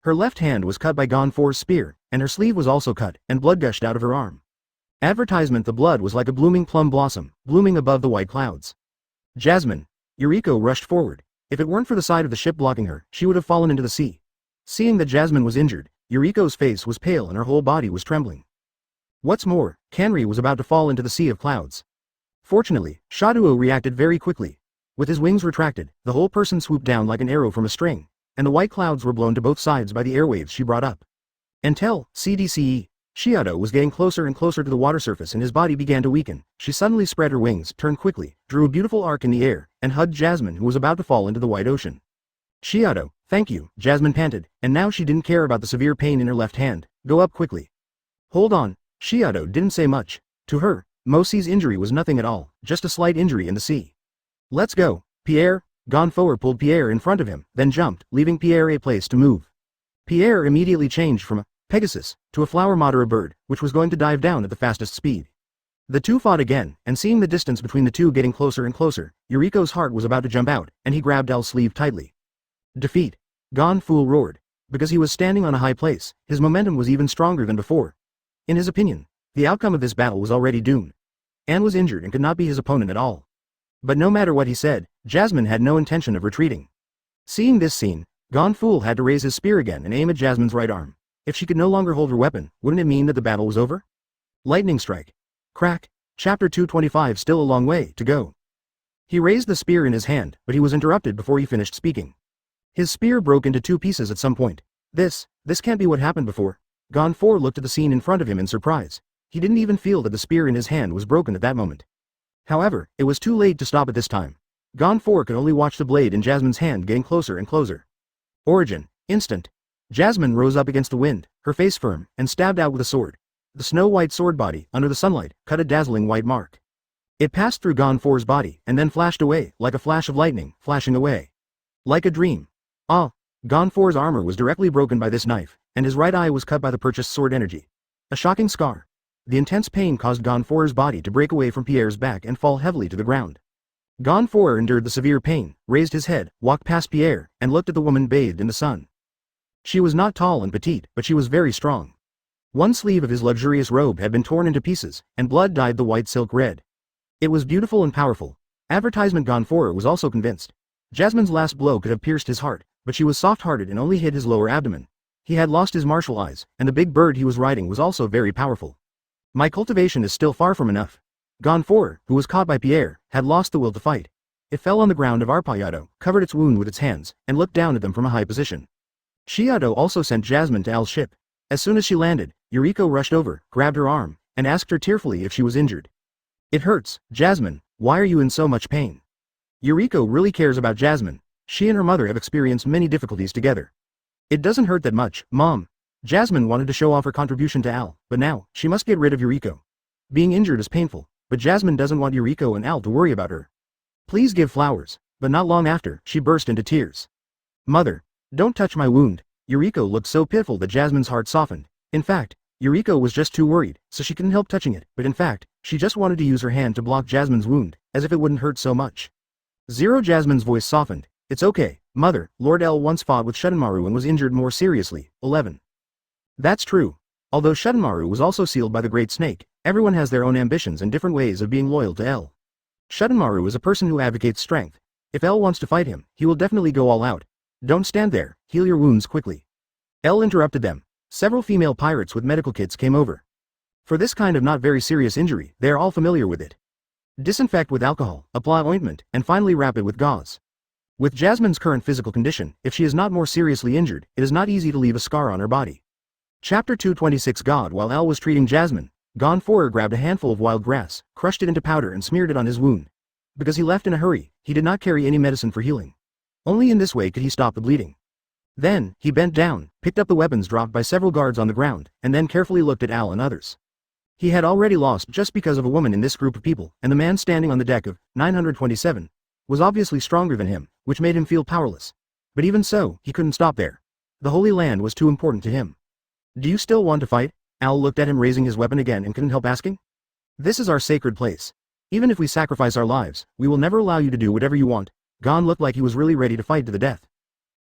Her left hand was cut by Gonfull's spear, and her sleeve was also cut, and blood gushed out of her arm. Advertisement: the blood was like a blooming plum blossom, blooming above the white clouds. Jasmine. Yuriko rushed forward. If it weren't for the side of the ship blocking her, she would have fallen into the sea. Seeing that Jasmine was injured, Yuriko's face was pale and her whole body was trembling. What's more, Kanri was about to fall into the sea of clouds. Fortunately, Shaduo reacted very quickly. With his wings retracted, the whole person swooped down like an arrow from a string, and the white clouds were blown to both sides by the airwaves she brought up. Until, CDCE, Shiado was getting closer and closer to the water surface and his body began to weaken. She suddenly spread her wings, turned quickly, drew a beautiful arc in the air, and hugged Jasmine, who was about to fall into the wide ocean. Shiado, thank you, Jasmine panted, and now she didn't care about the severe pain in her left hand. Go up quickly. Hold on. Shiado didn't say much. To her, Mosi's injury was nothing at all, just a slight injury in the sea. Let's go, Pierre. Gonfull pulled Pierre in front of him, then jumped, leaving Pierre a place to move. Pierre immediately changed from a Pegasus to a flower Madara bird, which was going to dive down at the fastest speed. The two fought again, and seeing the distance between the two getting closer and closer, Yuriko's heart was about to jump out, and he grabbed Aiel's sleeve tightly. Defeat. Gonfull roared. Because he was standing on a high place, his momentum was even stronger than before. In his opinion, the outcome of this battle was already doomed. Anne was injured and could not be his opponent at all. But no matter what he said, Jasmine had no intention of retreating. Seeing this scene, Gonfull had to raise his spear again and aim at Jasmine's right arm. If she could no longer hold her weapon, wouldn't it mean that the battle was over? Lightning strike. Crack. Chapter 225 still a long way to go. He raised the spear in his hand, but he was interrupted before he finished speaking. His spear broke into two pieces at some point. This can't be what happened before. Gonfull looked at the scene in front of him in surprise. He didn't even feel that the spear in his hand was broken at that moment. However, it was too late to stop at this time. Gonfull could only watch the blade in Jasmine's hand getting closer and closer. Origin. Instant. Jasmine rose up against the wind, her face firm, and stabbed out with a sword. The snow-white sword body, under the sunlight, cut a dazzling white mark. It passed through Gonfull's body, and then flashed away, like a flash of lightning, flashing away. Like a dream. Ah! Gonfull's armor was directly broken by this knife, and his right eye was cut by the purchased sword energy. A shocking scar. The intense pain caused Gonfull's body to break away from Pierre's back and fall heavily to the ground. Gonfull endured the severe pain, raised his head, walked past Pierre, and looked at the woman bathed in the sun. She was not tall and petite, but she was very strong. One sleeve of his luxurious robe had been torn into pieces, and blood dyed the white silk red. It was beautiful and powerful. Advertisement. Gonfull was also convinced. Jasmine's last blow could have pierced his heart, but she was soft-hearted and only hit his lower abdomen. He had lost his martial eyes, and the big bird he was riding was also very powerful. My cultivation is still far from enough. Confrontation, who was caught by Pierre, had lost the will to fight. It fell on the ground of Arpayado, covered its wound with its hands, and looked down at them from a high position. Shiado also sent Jasmine to Al's ship. As soon as she landed, Yuriko rushed over, grabbed her arm, and asked her tearfully if she was injured. It hurts, Jasmine, why are you in so much pain? Yuriko really cares about Jasmine. She and her mother have experienced many difficulties together. It doesn't hurt that much, Mom. Jasmine wanted to show off her contribution to Al, but now, she must get rid of Yuriko. Being injured is painful, but Jasmine doesn't want Yuriko and Al to worry about her. Please give flowers. But not long after, she burst into tears. Mother, don't touch my wound. Yuriko looked so pitiful that Jasmine's heart softened. In fact, Yuriko was just too worried, so she couldn't help touching it, but in fact, she just wanted to use her hand to block Jasmine's wound, as if it wouldn't hurt so much. Zero. Jasmine's voice softened. It's okay, Mother, Lord L once fought with Shuddenmaru and was injured more seriously. 11. That's true. Although Shuddenmaru was also sealed by the Great Snake, everyone has their own ambitions and different ways of being loyal to L. Shuddenmaru is a person who advocates strength. If L wants to fight him, he will definitely go all out. Don't stand there, heal your wounds quickly. L interrupted them. Several female pirates with medical kits came over. For this kind of not very serious injury, they are all familiar with it. Disinfect with alcohol, apply ointment, and finally wrap it with gauze. With Jasmine's current physical condition, if she is not more seriously injured, it is not easy to leave a scar on her body. Chapter 226. God. While Al was treating Jasmine, Confrontation grabbed a handful of wild grass, crushed it into powder and smeared it on his wound. Because he left in a hurry, he did not carry any medicine for healing. Only in this way could he stop the bleeding. Then, he bent down, picked up the weapons dropped by several guards on the ground, and then carefully looked at Al and others. He had already lost just because of a woman in this group of people, and the man standing on the deck of 927 was obviously stronger than him, which made him feel powerless. But even so, he couldn't stop there. The Holy Land was too important to him. Do you still want to fight? Al looked at him, raising his weapon again, and couldn't help asking. This is our sacred place. Even if we sacrifice our lives, we will never allow you to do whatever you want. Gon looked like he was really ready to fight to the death.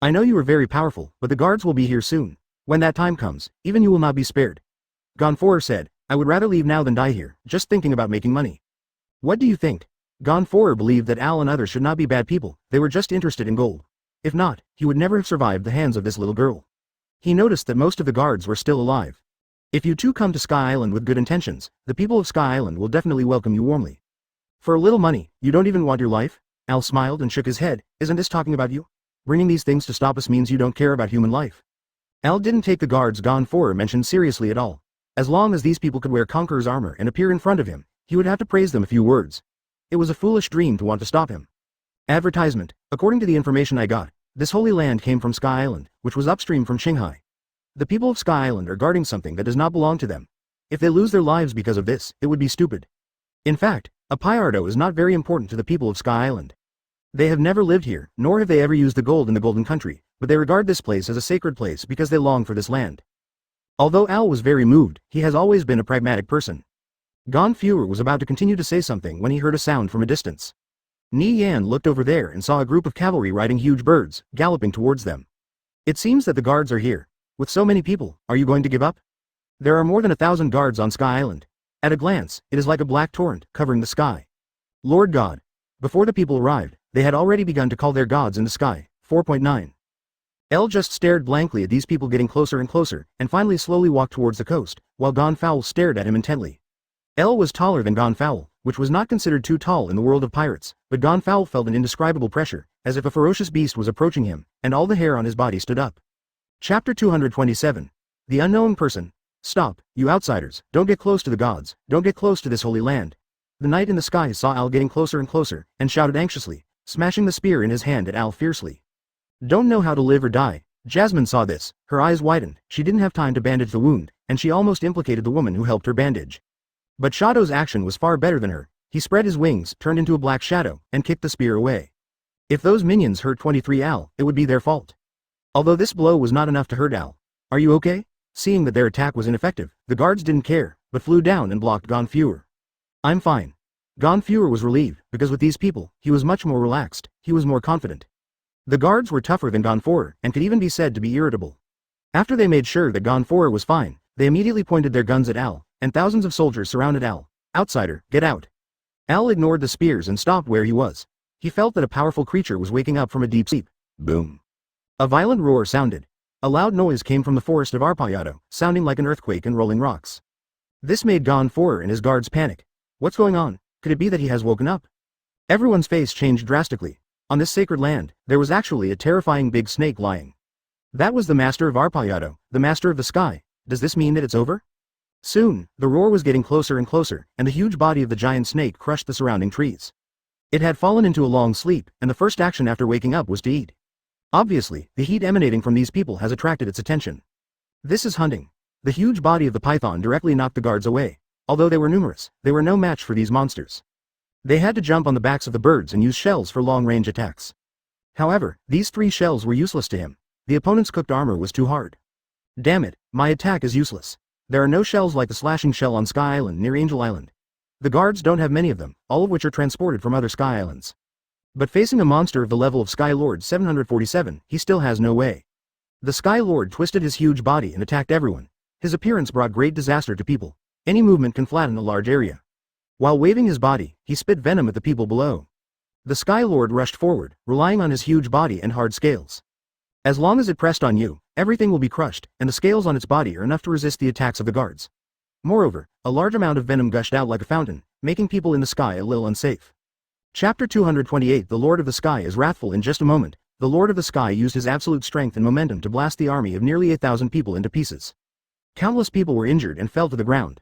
I know you are very powerful, but the guards will be here soon. When that time comes, even you will not be spared. Confrontation said, I would rather leave now than die here, just thinking about making money. What do you think? Confrontation believed that Al and others should not be bad people, they were just interested in gold. If not, he would never have survived the hands of this little girl. He noticed that most of the guards were still alive. If you two come to Sky Island with good intentions, the people of Sky Island will definitely welcome you warmly. For a little money, you don't even want your life? Al smiled and shook his head. Isn't this talking about you? Bringing these things to stop us means you don't care about human life. Al didn't take the guards Confrontation mentioned seriously at all. As long as these people could wear Conqueror's armor and appear in front of him, he would have to praise them a few words. It was a foolish dream to want to stop him. Advertisement. According to the information I got, this holy land came from Sky Island, which was upstream from Shanghai. The people of Sky Island are guarding something that does not belong to them. If they lose their lives because of this, it would be stupid. In fact, Apayardo is not very important to the people of Sky Island. They have never lived here, nor have they ever used the gold in the Golden Country, but they regard this place as a sacred place because they long for this land. Although Al was very moved, he has always been a pragmatic person. Confrontation was about to continue to say something when he heard a sound from a distance. Ni Yan looked over there and saw a group of cavalry riding huge birds, galloping towards them. It seems that the guards are here. With so many people, are you going to give up? There are more than 1,000 guards on Sky Island. At a glance, it is like a black torrent, covering the sky. Lord God. Before the people arrived, they had already begun to call their gods in the sky. 4.9. L just stared blankly at these people getting closer and closer, and finally slowly walked towards the coast, while Confrontation stared at him intently. L was taller than Confrontation, which was not considered too tall in the world of pirates, but Confrontation felt an indescribable pressure, as if a ferocious beast was approaching him, and all the hair on his body stood up. Chapter 227. The Unknown Person. Stop, you outsiders, don't get close to the gods, don't get close to this holy land. The knight in the sky saw Al getting closer and closer, and shouted anxiously, smashing the spear in his hand at Al fiercely. Don't know how to live or die. Jasmine saw this, her eyes widened, she didn't have time to bandage the wound, and she almost implicated the woman who helped her bandage. But Shadow's action was far better than her. He spread his wings, turned into a black shadow, and kicked the spear away. If those minions hurt 23 Al, it would be their fault. Although this blow was not enough to hurt Al. Are you okay? Seeing that their attack was ineffective, the guards didn't care, but flew down and blocked Confrontation. I'm fine. Confrontation was relieved, because with these people, he was much more relaxed, he was more confident. The guards were tougher than Confrontation, and could even be said to be irritable. After they made sure that Confrontation was fine, they immediately pointed their guns at Al, and thousands of soldiers surrounded Al. Outsider, get out. Al ignored the spears and stopped where he was. He felt that a powerful creature was waking up from a deep sleep. Boom. A violent roar sounded. A loud noise came from the forest of Arpayado, sounding like an earthquake and rolling rocks. This made Gonforer and his guards panic. What's going on? Could it be that he has woken up? Everyone's face changed drastically. On this sacred land, there was actually a terrifying big snake lying. That was the master of Arpayado, the master of the sky. Does this mean that it's over? Soon, the roar was getting closer and closer, and the huge body of the giant snake crushed the surrounding trees. It had fallen into a long sleep, and the first action after waking up was to eat. Obviously, the heat emanating from these people has attracted its attention. This is hunting. The huge body of the python directly knocked the guards away. Although they were numerous, they were no match for these monsters. They had to jump on the backs of the birds and use shells for long-range attacks. However, these 3 shells were useless to him. The opponent's cooked armor was too hard. Damn it, my attack is useless. There are no shells like the slashing shell on Sky Island near Angel Island. The guards don't have many of them, all of which are transported from other Sky Islands. But facing a monster of the level of Sky Lord 747, he still has no way. The Sky Lord twisted his huge body and attacked everyone. His appearance brought great disaster to people. Any movement can flatten a large area. While waving his body, he spit venom at the people below. The Sky Lord rushed forward, relying on his huge body and hard scales. As long as it pressed on you, everything will be crushed, and the scales on its body are enough to resist the attacks of the guards. Moreover, a large amount of venom gushed out like a fountain, making people in the sky a little unsafe. Chapter 228 The Lord of the Sky is wrathful. In just a moment, the Lord of the Sky used his absolute strength and momentum to blast the army of nearly 8,000 people into pieces. Countless people were injured and fell to the ground.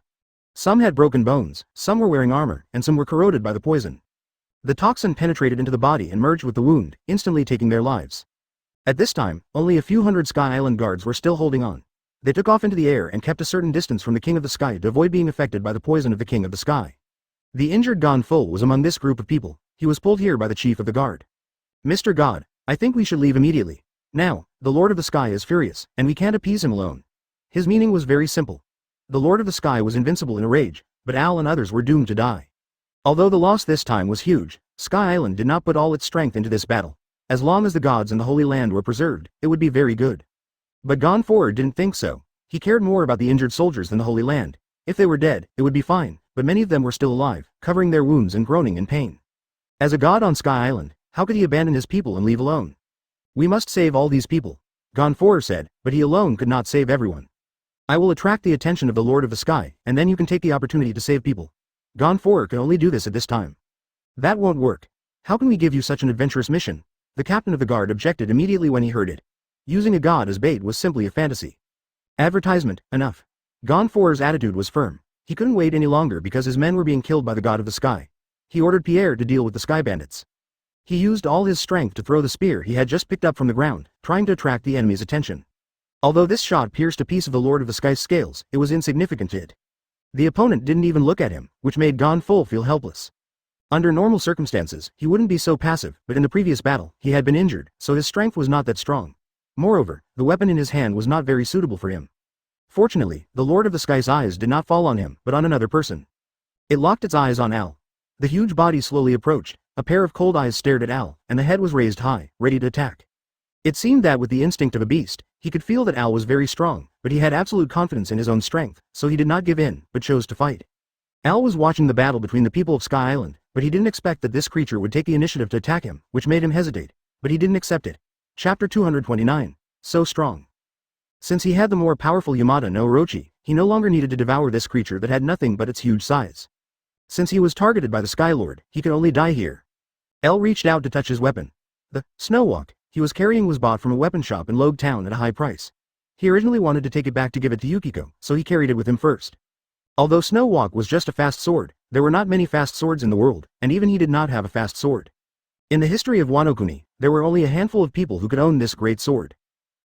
Some had broken bones, some were wearing armor, and some were corroded by the poison. The toxin penetrated into the body and merged with the wound, instantly taking their lives. At this time, only a few hundred Sky Island guards were still holding on. They took off into the air and kept a certain distance from the King of the Sky to avoid being affected by the poison of the King of the Sky. The injured Gonful was among this group of people. He was pulled here by the chief of the guard. Mr. God, I think we should leave immediately. Now, the Lord of the Sky is furious, and we can't appease him alone. His meaning was very simple. The Lord of the Sky was invincible in a rage, but Al and others were doomed to die. Although the loss this time was huge, Sky Island did not put all its strength into this battle. As long as the gods and the Holy Land were preserved, it would be very good. But Gonforer didn't think so. He cared more about the injured soldiers than the Holy Land. If they were dead, it would be fine, but many of them were still alive, covering their wounds and groaning in pain. As a god on Sky Island, how could he abandon his people and leave alone? We must save all these people, Gonforer said, but he alone could not save everyone. I will attract the attention of the Lord of the Sky, and then you can take the opportunity to save people. Gonforer can only do this at this time. That won't work. How can we give you such an adventurous mission? The captain of the guard objected immediately when he heard it. Using a god as bait was simply a fantasy. Advertisement, enough. Gonforer's attitude was firm. He couldn't wait any longer because his men were being killed by the god of the sky. He ordered Pierre to deal with the sky bandits. He used all his strength to throw the spear he had just picked up from the ground, trying to attract the enemy's attention. Although this shot pierced a piece of the Lord of the Sky's scales, it was insignificant to it. The opponent didn't even look at him, which made Gonful feel helpless. Under normal circumstances, he wouldn't be so passive, but in the previous battle, he had been injured, so his strength was not that strong. Moreover, the weapon in his hand was not very suitable for him. Fortunately, the Lord of the Sky's eyes did not fall on him, but on another person. It locked its eyes on Al. The huge body slowly approached, a pair of cold eyes stared at Al, and the head was raised high, ready to attack. It seemed that with the instinct of a beast, he could feel that Al was very strong, but he had absolute confidence in his own strength, so he did not give in, but chose to fight. Al was watching the battle between the people of Sky Island, but he didn't expect that this creature would take the initiative to attack him, which made him hesitate, but he didn't accept it. Chapter 229. So strong. Since he had the more powerful Yamada no Orochi, he no longer needed to devour this creature that had nothing but its huge size. Since he was targeted by the Sky Lord, he could only die here. El reached out to touch his weapon. The Snowwalk he was carrying was bought from a weapon shop in Logue Town at a high price. He originally wanted to take it back to give it to Yukio, so he carried it with him first. Although Snowwalk was just a fast sword, there were not many fast swords in the world, and even he did not have a fast sword. In the history of Wano Kuni, there were only a handful of people who could own this great sword.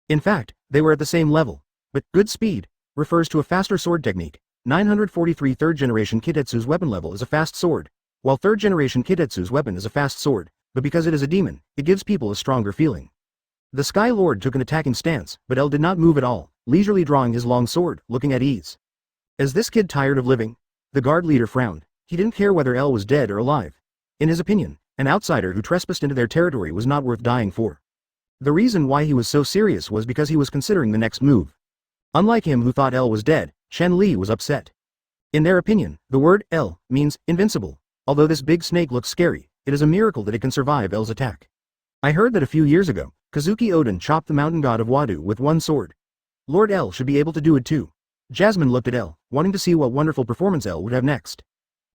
In fact, they were at the same level. But good speed refers to a faster sword technique. 943 3rd generation Kitetsu's weapon level is a fast sword, while 3rd generation Kitetsu's weapon is a fast sword, but because it is a demon, it gives people a stronger feeling. The Sky Lord took an attacking stance, but El did not move at all, leisurely drawing his long sword, looking at ease. Is this kid tired of living? The guard leader frowned. He didn't care whether El was dead or alive. In his opinion, an outsider who trespassed into their territory was not worth dying for. The reason why he was so serious was because he was considering the next move. Unlike him who thought El was dead, Chen Li was upset. In their opinion, the word El means invincible. Although this big snake looks scary, It is a miracle that it can survive L's attack. I heard that a few years ago, Kazuki Oden chopped the mountain god of Wado with one sword. Lord L should be able to do it too. Jasmine looked at L, wanting to see what wonderful performance L would have next.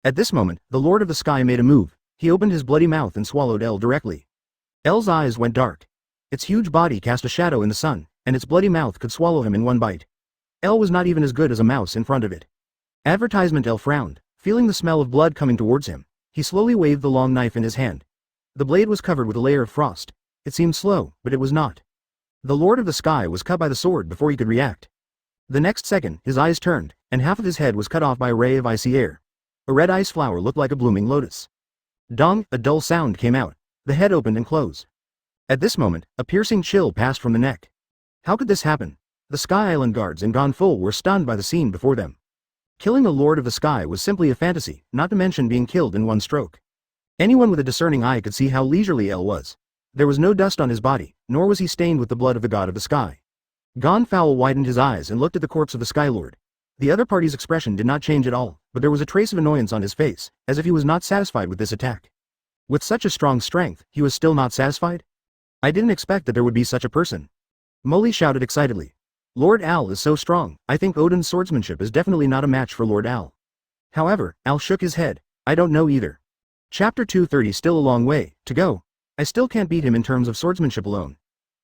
At this moment, the Lord of the Sky made a move. He opened his bloody mouth and swallowed L directly. L's eyes went dark. Its huge body cast a shadow in the sun, and its bloody mouth could swallow him in one bite. L was not even as good as a mouse in front of it. Advertisement. L frowned, feeling the smell of blood coming towards him. He slowly waved the long knife in his hand. The blade was covered with a layer of frost. It seemed slow, but it was not. The Lord of the Sky was cut by the sword before he could react. The next second, his eyes turned, and half of his head was cut off by a ray of icy air. A red ice flower looked like a blooming lotus. Dong, a dull sound came out. The head opened and closed. At this moment, a piercing chill passed from the neck. How could this happen? The Sky Island guards in Gonful were stunned by the scene before them. Killing the Lord of the Sky was simply a fantasy, not to mention being killed in one stroke. Anyone with a discerning eye could see how leisurely L was. There was no dust on his body, nor was he stained with the blood of the god of the sky. Gonfowl widened his eyes and looked at the corpse of the Sky Lord. The other party's expression did not change at all, but there was a trace of annoyance on his face, as if he was not satisfied with this attack. With such a strong strength, he was still not satisfied? I didn't expect that there would be such a person. Molly shouted excitedly. Lord Al is so strong, I think Odin's swordsmanship is definitely not a match for Lord Al. However, Al shook his head. I don't know either. Chapter 230. Still a long way to go. I still can't beat him in terms of swordsmanship alone.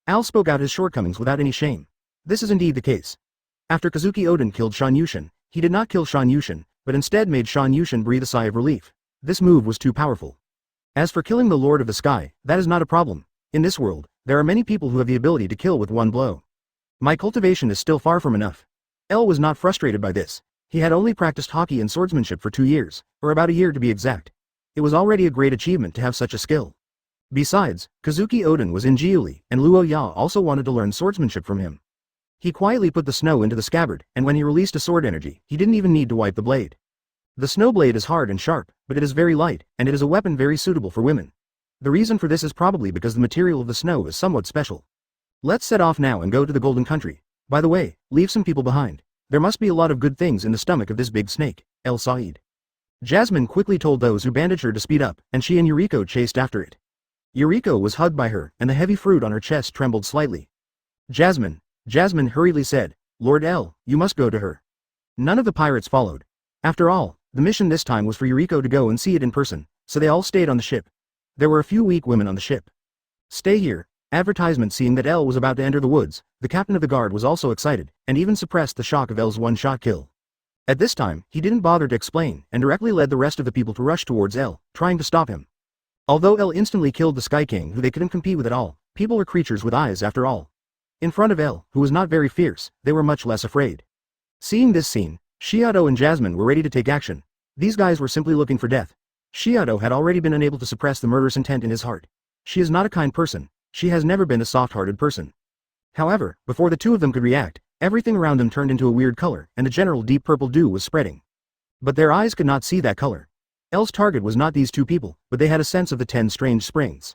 Al spoke out his shortcomings without any shame. This is indeed the case. After Kazuki Oden killed Shan Yushin, he did not kill Shan Yushin, but instead made Shan Yushin breathe a sigh of relief. This move was too powerful. As for killing the Lord of the Sky, that is not a problem. In this world, there are many people who have the ability to kill with one blow. My cultivation is still far from enough. L was not frustrated by this. He had only practiced Haki and swordsmanship for 2 years, or about a year to be exact. It was already a great achievement to have such a skill. Besides, Kazuki Oden was in Jiuli, and Luo Ya also wanted to learn swordsmanship from him. He quietly put the snow into the scabbard, and when he released a sword energy, he didn't even need to wipe the blade. The snow blade is hard and sharp, but it is very light, and it is a weapon very suitable for women. The reason for this is probably because the material of the snow is somewhat special. Let's set off now and go to the Golden Country. By the way, leave some people behind. There must be a lot of good things in the stomach of this big snake, El Said. Jasmine quickly told those who bandaged her to speed up, and she and Yuriko chased after it. Yuriko was hugged by her, and the heavy fruit on her chest trembled slightly. Jasmine hurriedly said, Lord L, you must go to her. None of the pirates followed. After all, the mission this time was for Yuriko to go and see it in person, so they all stayed on the ship. There were a few weak women on the ship. Stay here. Advertisement. Seeing that L was about to enter the woods, the captain of the guard was also excited, and even suppressed the shock of L's one-shot kill. At this time, he didn't bother to explain, and directly led the rest of the people to rush towards L, trying to stop him. Although L instantly killed the Sky King who they couldn't compete with at all, people are creatures with eyes after all. In front of L, who was not very fierce, they were much less afraid. Seeing this scene, Shiado and Jasmine were ready to take action. These guys were simply looking for death. Shiado had already been unable to suppress the murderous intent in his heart. She is not a kind person. She has never been a soft-hearted person. However, before the two of them could react, everything around them turned into a weird color, and a general deep purple dew was spreading. But their eyes could not see that color. L's target was not these two people, but they had a sense of the 10 strange springs.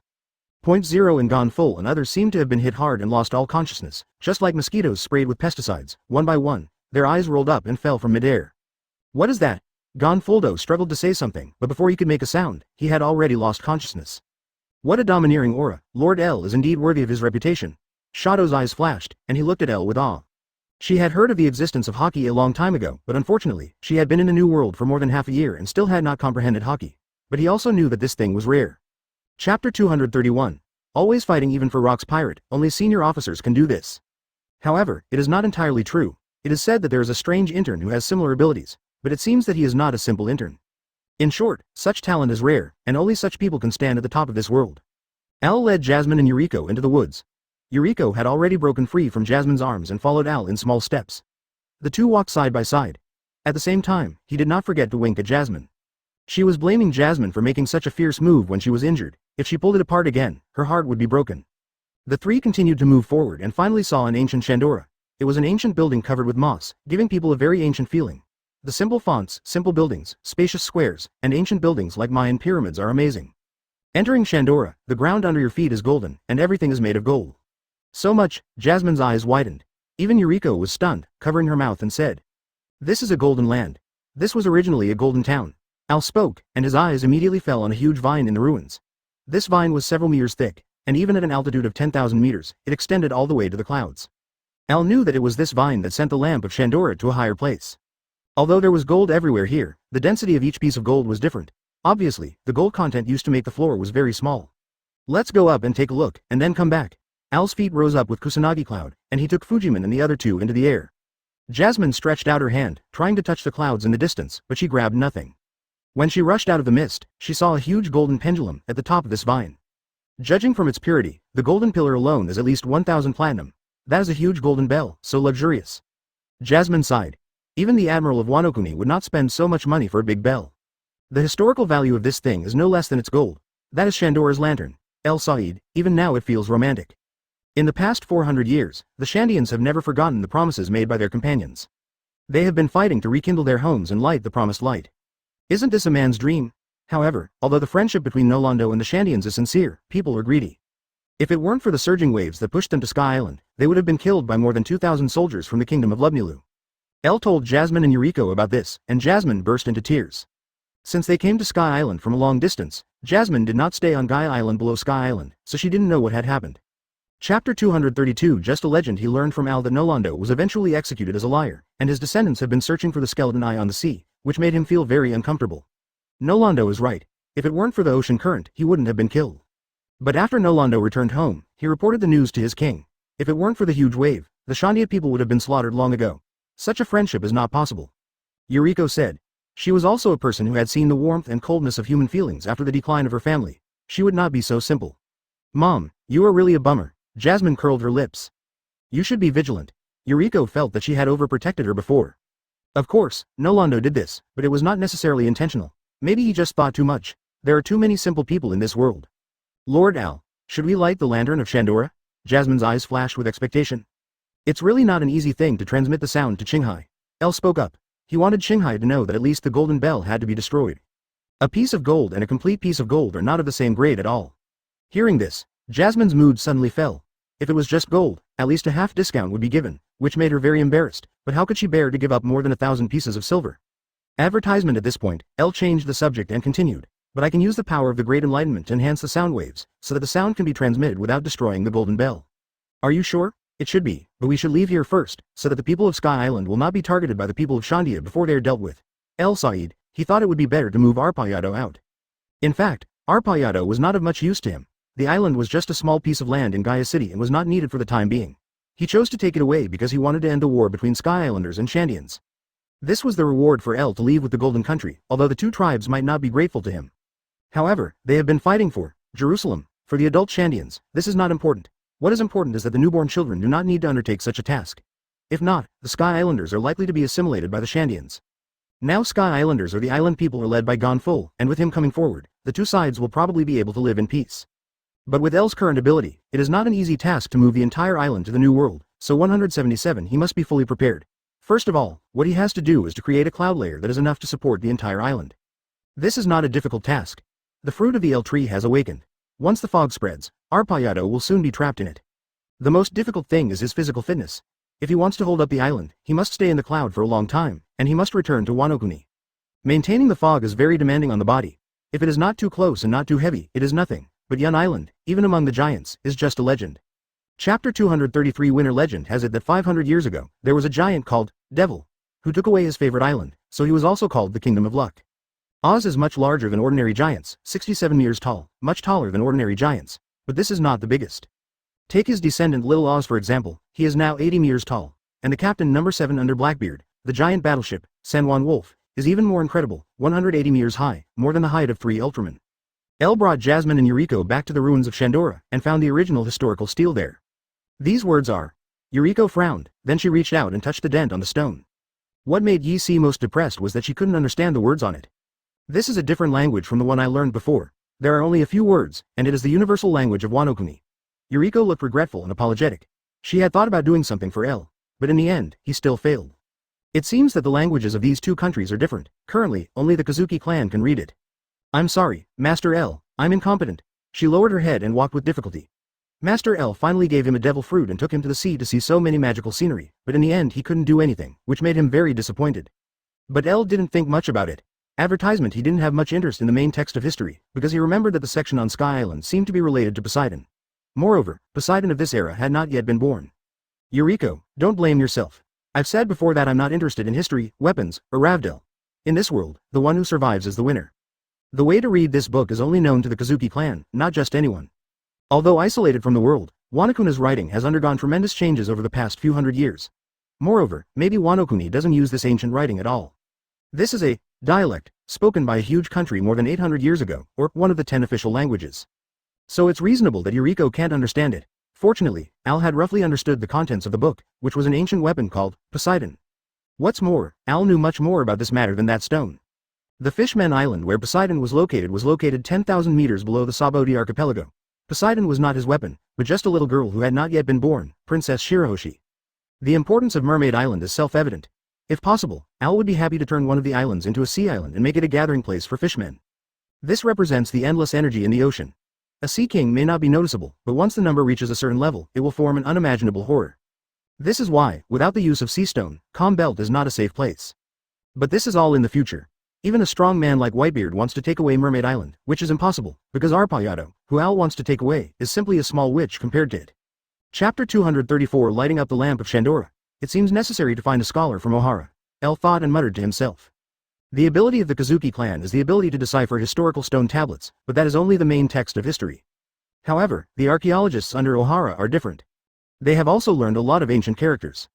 Point Zero and Gone Full and others seemed to have been hit hard and lost all consciousness, just like mosquitoes sprayed with pesticides. One by one, their eyes rolled up and fell from midair. What is that? Gonfuldo struggled to say something, but before he could make a sound, he had already lost consciousness. What a domineering aura. Lord L is indeed worthy of his reputation. Shado's eyes flashed, and he looked at L with awe. She had heard of the existence of Haki a long time ago, but unfortunately, she had been in the New World for more than half a year and still had not comprehended Haki. But he also knew that this thing was rare. Chapter 231. Always fighting even for Rock's pirate, only senior officers can do this. However, it is not entirely true. It is said that there is a strange intern who has similar abilities, but it seems that he is not a simple intern. In short, such talent is rare, and only such people can stand at the top of this world. Al led Jasmine and Yuriko into the woods. Yuriko had already broken free from Jasmine's arms and followed Al in small steps. The two walked side by side. At the same time, he did not forget to wink at Jasmine. She was blaming Jasmine for making such a fierce move when she was injured. If she pulled it apart again, her heart would be broken. The three continued to move forward and finally saw an ancient Shandora. It was an ancient building covered with moss, giving people a very ancient feeling. The simple fonts, simple buildings, spacious squares, and ancient buildings like Mayan pyramids are amazing. Entering Shandora, the ground under your feet is golden, and everything is made of gold. So much, Jasmine's eyes widened. Even Yuriko was stunned, covering her mouth and said, "This is a golden land. This was originally a golden town. Al spoke, and his eyes immediately fell on a huge vine in the ruins. This vine was several meters thick, and even at an altitude of 10,000 meters, it extended all the way to the clouds. Al knew that it was this vine that sent the lamp of Shandora to a higher place. Although there was gold everywhere here, the density of each piece of gold was different. Obviously, the gold content used to make the floor was very small. Let's go up and take a look, and then come back. Al's feet rose up with Kusanagi Cloud, and he took Fujiman and the other two into the air. Jasmine stretched out her hand, trying to touch the clouds in the distance, but she grabbed nothing. When she rushed out of the mist, she saw a huge golden pendulum at the top of this vine. Judging from its purity, the golden pillar alone is at least 1,000 platinum. That is a huge golden bell, so luxurious. Jasmine sighed. Even the Admiral of Wano would not spend so much money for a big bell. The historical value of this thing is no less than its gold. That is Shandora's lantern. El Said, even now it feels romantic. In the past 400 years, the Shandians have never forgotten the promises made by their companions. They have been fighting to rekindle their homes and light the promised light. Isn't this a man's dream? However, although the friendship between Nolondo and the Shandians is sincere, people are greedy. If it weren't for the surging waves that pushed them to Sky Island, they would have been killed by more than 2,000 soldiers from the kingdom of Lubnilu. El told Jasmine and Yuriko about this, and Jasmine burst into tears. Since they came to Sky Island from a long distance, Jasmine did not stay on Gaia Island below Sky Island, so she didn't know what had happened. Chapter 232 Just a legend. He learned from Al that Nolondo was eventually executed as a liar, and his descendants have been searching for the skeleton eye on the sea, which made him feel very uncomfortable. Nolondo is right. If it weren't for the ocean current, he wouldn't have been killed. But after Nolondo returned home, he reported the news to his king. If it weren't for the huge wave, the Shandia people would have been slaughtered long ago. Such a friendship is not possible. Yuriko said. She was also a person who had seen the warmth and coldness of human feelings after the decline of her family. She would not be so simple. Mom, you are really a bummer. Jasmine curled her lips. You should be vigilant. Yuriko felt that she had overprotected her before. Of course, Nolondo did this, but it was not necessarily intentional. Maybe he just thought too much. There are too many simple people in this world. Lord Al, should we light the lantern of Shandora? Jasmine's eyes flashed with expectation. It's really not an easy thing to transmit the sound to Qinghai. El spoke up. He wanted Qinghai to know that at least the golden bell had to be destroyed. A piece of gold and a complete piece of gold are not of the same grade at all. Hearing this, Jasmine's mood suddenly fell. If it was just gold, at least a half discount would be given, which made her very embarrassed, but how could she bear to give up more than 1,000 pieces of silver? Advertisement. At this point, El changed the subject and continued. But I can use the power of the Great Enlightenment to enhance the sound waves, so that the sound can be transmitted without destroying the golden bell. Are you sure? It should be, but we should leave here first, so that the people of Sky Island will not be targeted by the people of Shandia before they are dealt with. El Said, he thought it would be better to move Arpayado out. In fact, Arpayado was not of much use to him. The island was just a small piece of land in Gaia City and was not needed for the time being. He chose to take it away because he wanted to end the war between Sky Islanders and Shandians. This was the reward for El to leave with the Golden Country, although the two tribes might not be grateful to him. However, they have been fighting for Jerusalem. For the adult Shandians, this is not important. What is important is that the newborn children do not need to undertake such a task. If not, the Sky Islanders are likely to be assimilated by the Shandians. Now Sky Islanders or the island people are led by Gonful, and with him coming forward, the two sides will probably be able to live in peace. But with El's current ability, it is not an easy task to move the entire island to the new world, so 177 he must be fully prepared. First of all, what he has to do is to create a cloud layer that is enough to support the entire island. This is not a difficult task. The fruit of the El tree has awakened. Once the fog spreads, Arpayado will soon be trapped in it. The most difficult thing is his physical fitness. If he wants to hold up the island, he must stay in the cloud for a long time, and he must return to Wano. Maintaining the fog is very demanding on the body. If it is not too close and not too heavy, it is nothing, but Yun Island, even among the giants, is just a legend. Chapter 233 Winter legend has it that 500 years ago, there was a giant called Devil, who took away his favorite island, so he was also called the Kingdom of Luck. Oz is much larger than ordinary giants, 67 meters tall, much taller than ordinary giants, but this is not the biggest. Take his descendant Little Oz for example, he is now 80 meters tall, and the captain number 7 under Blackbeard, the giant battleship, San Juan Wolf, is even more incredible, 180 meters high, more than the height of 3 Ultramen. El brought Jasmine and Yuriko back to the ruins of Shandora, and found the original historical stele there. These words are. Yuriko frowned, then she reached out and touched the dent on the stone. What made Yi Si most depressed was that she couldn't understand the words on it. This is a different language from the one I learned before. There are only a few words, and it is the universal language of Wano. Yuriko looked regretful and apologetic. She had thought about doing something for El, but in the end, he still failed. It seems that the languages of these two countries are different. Currently, only the Kazuki clan can read it. I'm sorry, Master El, I'm incompetent. She lowered her head and walked with difficulty. Master El finally gave him a devil fruit and took him to the sea to see so many magical scenery, but in the end he couldn't do anything, which made him very disappointed. But El didn't think much about it. Advertisement. He didn't have much interest in the main text of history, because he remembered that the section on Sky Island seemed to be related to Poseidon. Moreover, Poseidon of this era had not yet been born. Yuriko, don't blame yourself. I've said before that I'm not interested in history, weapons, or Ravdel. In this world, the one who survives is the winner. The way to read this book is only known to the Kazuki clan, not just anyone. Although isolated from the world, Wano-kuna's writing has undergone tremendous changes over the past few hundred years. Moreover, maybe Wano-kuni doesn't use this ancient writing at all. This is a dialect, spoken by a huge country more than 800 years ago, or one of the 10 official languages. So it's reasonable that Yuriko can't understand it. Fortunately, Al had roughly understood the contents of the book, which was an ancient weapon called Poseidon. What's more, Al knew much more about this matter than that stone. The Fishmen Island where Poseidon was located 10,000 meters below the Saboti archipelago. Poseidon was not his weapon, but just a little girl who had not yet been born, Princess Shirahoshi. The importance of Mermaid Island is self-evident. If possible, Al would be happy to turn one of the islands into a sea island and make it a gathering place for fishmen. This represents the endless energy in the ocean. A sea king may not be noticeable, but once the number reaches a certain level, it will form an unimaginable horror. This is why, without the use of sea stone, Calm Belt is not a safe place. But this is all in the future. Even a strong man like Whitebeard wants to take away Mermaid Island, which is impossible, because Arpayato, who Al wants to take away, is simply a small witch compared to it. Chapter 234. Lighting up the lamp of Shandora. It seems necessary to find a scholar from Ohara. El thought and muttered to himself. The ability of the Kazuki clan is the ability to decipher historical stone tablets, but that is only the main text of history. However, the archaeologists under Ohara are different. They have also learned a lot of ancient characters.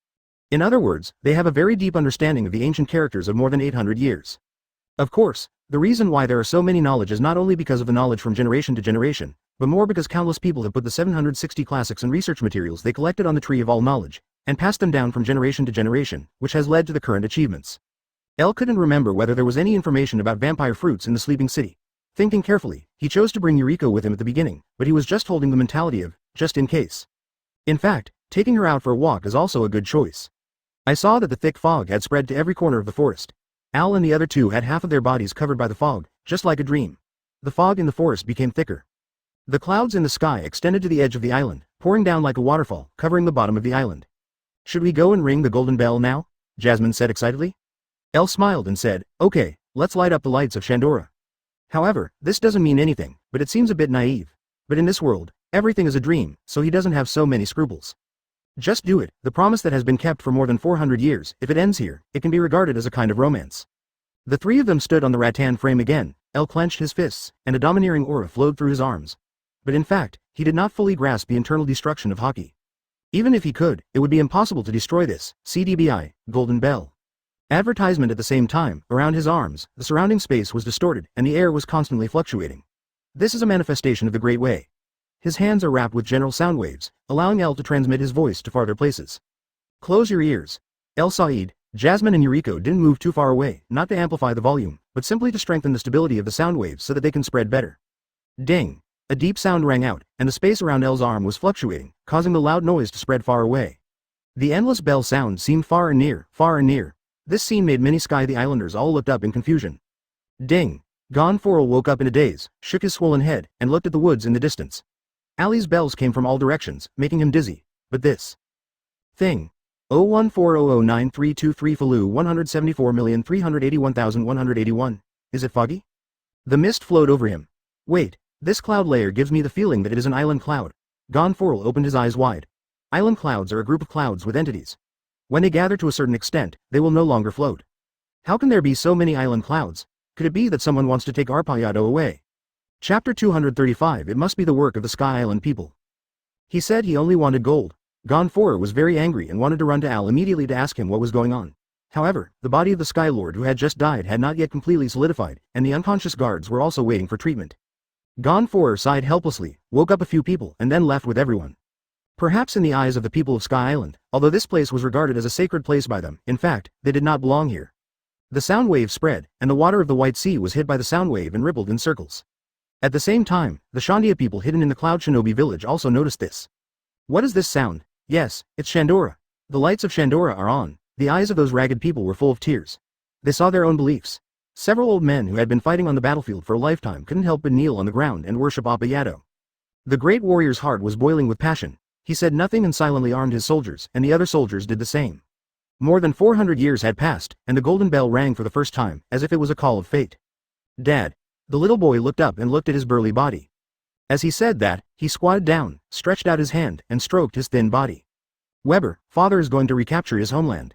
In other words, they have a very deep understanding of the ancient characters of more than 800 years. Of course, the reason why there are so many knowledge is not only because of the knowledge from generation to generation, but more because countless people have put the 760 classics and research materials they collected on the tree of all knowledge, and passed them down from generation to generation, which has led to the current achievements. El couldn't remember whether there was any information about vampire fruits in the sleeping city. Thinking carefully, he chose to bring Yuriko with him at the beginning, but he was just holding the mentality of, just in case. In fact, taking her out for a walk is also a good choice. I saw that the thick fog had spread to every corner of the forest. Al and the other two had half of their bodies covered by the fog, just like a dream. The fog in the forest became thicker. The clouds in the sky extended to the edge of the island, pouring down like a waterfall, covering the bottom of the island. Should we go and ring the golden bell now? Jasmine said excitedly. El smiled and said, okay, let's light up the lights of Shandora. However, this doesn't mean anything, but it seems a bit naive. But in this world, everything is a dream, so he doesn't have so many scruples. Just do it, the promise that has been kept for more than 400 years. If it ends here, it can be regarded as a kind of romance. The three of them stood on the rattan frame again. El clenched his fists, and a domineering aura flowed through his arms. But in fact, he did not fully grasp the internal destruction of Haki. Even if he could, it would be impossible to destroy this, CDBI, Golden Bell. Advertisement at the same time, around his arms, the surrounding space was distorted, and the air was constantly fluctuating. This is a manifestation of the Great Way. His hands are wrapped with general sound waves, allowing El to transmit his voice to farther places. Close your ears. El Said, Jasmine and Yuriko didn't move too far away, not to amplify the volume, but simply to strengthen the stability of the sound waves so that they can spread better. Ding! A deep sound rang out, and the space around El's arm was fluctuating, causing the loud noise to spread far away. The endless bell sound seemed far and near, far and near. This scene made many Sky the Islanders all looked up in confusion. Ding! Gonforel woke up in a daze, shook his swollen head, and looked at the woods in the distance. Ali's bells came from all directions, making him dizzy. But this thing. 014009323 Falu 174,381,181. Is it foggy? The mist flowed over him. Wait, this cloud layer gives me the feeling that it is an island cloud. Gonforel opened his eyes wide. Island clouds are a group of clouds with entities. When they gather to a certain extent, they will no longer float. How can there be so many island clouds? Could it be that someone wants to take Arpayato away? Chapter 235. It must be the work of the Sky Island people. He said he only wanted gold. Gonforel was very angry and wanted to run to Al immediately to ask him what was going on. However, the body of the Sky Lord who had just died had not yet completely solidified, and the unconscious guards were also waiting for treatment. Gonforel sighed helplessly, woke up a few people, and then left with everyone. Perhaps in the eyes of the people of Sky Island, although this place was regarded as a sacred place by them, in fact, they did not belong here. The sound wave spread, and the water of the White Sea was hit by the sound wave and rippled in circles. At the same time, the Shandia people hidden in the Cloud Shinobi village also noticed this. What is this sound? Yes, it's Shandora. The lights of Shandora are on. The eyes of those ragged people were full of tears. They saw their own beliefs. Several old men who had been fighting on the battlefield for a lifetime couldn't help but kneel on the ground and worship Appayato. The great warrior's heart was boiling with passion. He said nothing and silently armed his soldiers, and the other soldiers did the same. More than 400 years had passed, and the golden bell rang for the first time, as if it was a call of fate. Dad. The little boy looked up and looked at his burly body. As he said that, he squatted down, stretched out his hand, and stroked his thin body. Weber, father is going to recapture his homeland.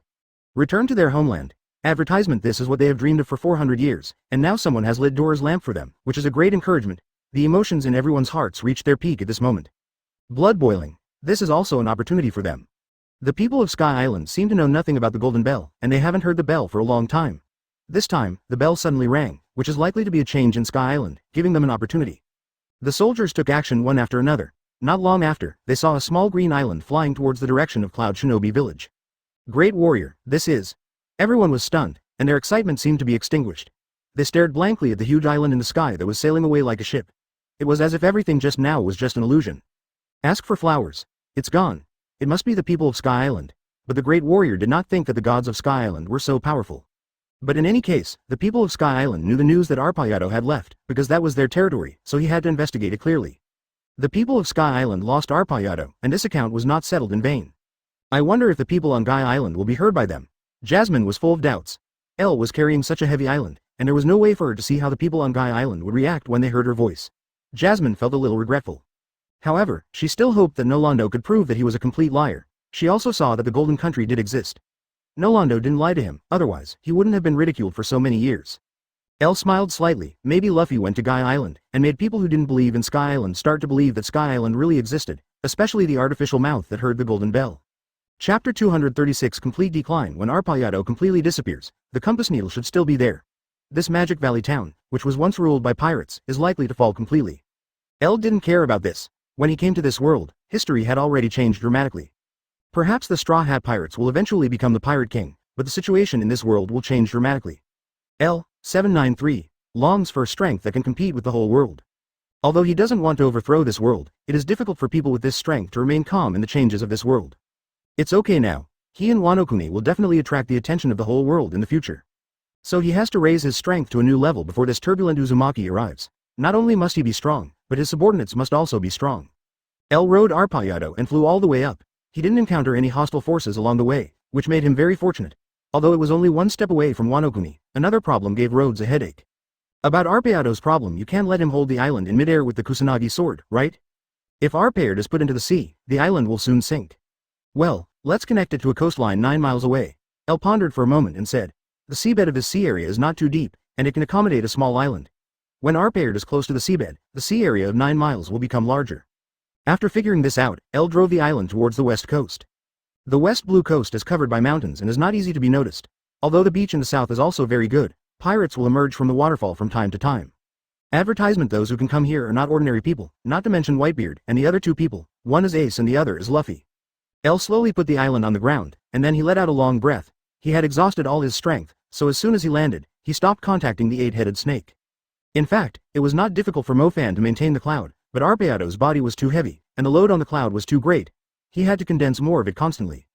Return to their homeland. Advertisement. This is what they have dreamed of for 400 years, and now someone has lit Dora's lamp for them, which is a great encouragement. The emotions in everyone's hearts reached their peak at this moment. Blood boiling. This is also an opportunity for them. The people of Sky Island seem to know nothing about the Golden Bell, and they haven't heard the bell for a long time. This time, the bell suddenly rang, which is likely to be a change in Sky Island, giving them an opportunity. The soldiers took action one after another. Not long after, they saw a small green island flying towards the direction of Cloud Shinobi Village. Great warrior, this is. Everyone was stunned, and their excitement seemed to be extinguished. They stared blankly at the huge island in the sky that was sailing away like a ship. It was as if everything just now was just an illusion. Ask for flowers. It's gone. It must be the people of Sky Island. But the great warrior did not think that the gods of Sky Island were so powerful. But in any case, the people of Sky Island knew the news that Arpayado had left, because that was their territory, so he had to investigate it clearly. The people of Sky Island lost Arpayado, and this account was not settled in vain. I wonder if the people on Guy Island will be heard by them. Jasmine was full of doubts. Elle was carrying such a heavy island, and there was no way for her to see how the people on Guy Island would react when they heard her voice. Jasmine felt a little regretful. However, she still hoped that Nolando could prove that he was a complete liar. She also saw that the Golden Country did exist. Nolando didn't lie to him, otherwise, he wouldn't have been ridiculed for so many years. Elle smiled slightly. Maybe Lufei went to Guy Island, and made people who didn't believe in Sky Island start to believe that Sky Island really existed, especially the artificial mouth that heard the Golden Bell. Chapter 236. Complete decline. When Arpayado completely disappears, the compass needle should still be there. This Magic Valley town, which was once ruled by pirates, is likely to fall completely. Elle didn't care about this. When he came to this world, history had already changed dramatically. Perhaps the Straw Hat Pirates will eventually become the Pirate King, but the situation in this world will change dramatically. L. 793 longs for strength that can compete with the whole world. Although he doesn't want to overthrow this world, it is difficult for people with this strength to remain calm in the changes of this world. It's okay now. He and Wano-kuni will definitely attract the attention of the whole world in the future. So he has to raise his strength to a new level before this turbulent Uzumaki arrives. Not only must he be strong, but his subordinates must also be strong. L rode Arpayado and flew all the way up. He didn't encounter any hostile forces along the way, which made him very fortunate. Although it was only one step away from Wano-kuni, another problem gave Rhodes a headache. About Arpayado's problem, you can't let him hold the island in midair with the Kusanagi sword, right? If Arpayard is put into the sea, the island will soon sink. Well, let's connect it to a coastline 9 miles away. El pondered for a moment and said, the seabed of this sea area is not too deep, and it can accommodate a small island. When Arpayard is close to the seabed, the sea area of 9 miles will become larger. After figuring this out, El drove the island towards the west coast. The west blue coast is covered by mountains and is not easy to be noticed. Although the beach in the south is also very good, pirates will emerge from the waterfall from time to time. Advertisement. Those who can come here are not ordinary people, not to mention Whitebeard and the other 2 people, one is Ace and the other is Lufei. El slowly put the island on the ground, and then he let out a long breath. He had exhausted all his strength, so as soon as he landed, he stopped contacting the 8-headed snake. In fact, it was not difficult for Mofan to maintain the cloud, but Arpayado's body was too heavy, and the load on the cloud was too great. He had to condense more of it constantly.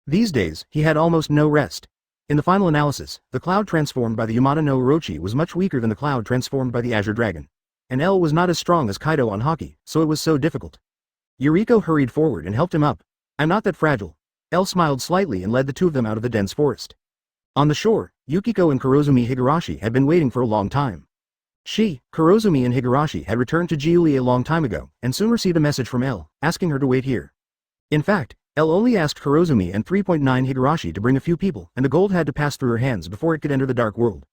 These days, he had almost no rest. In the final analysis, the cloud transformed by the Yamada no Orochi was much weaker than the cloud transformed by the Azure Dragon. And El was not as strong as Kaido on Haki, so it was so difficult. Yuriko hurried forward and helped him up. I'm not that fragile. El smiled slightly and led the 2 of them out of the dense forest. On the shore, Yukiko and Kurozumi Higurashi had been waiting for a long time. She, Kurozumi and Higurashi had returned to Giuli a long time ago, and soon received a message from El, asking her to wait here. In fact, El only asked Kurozumi and 3.9 Higurashi to bring a few people, and the gold had to pass through her hands before it could enter the dark world.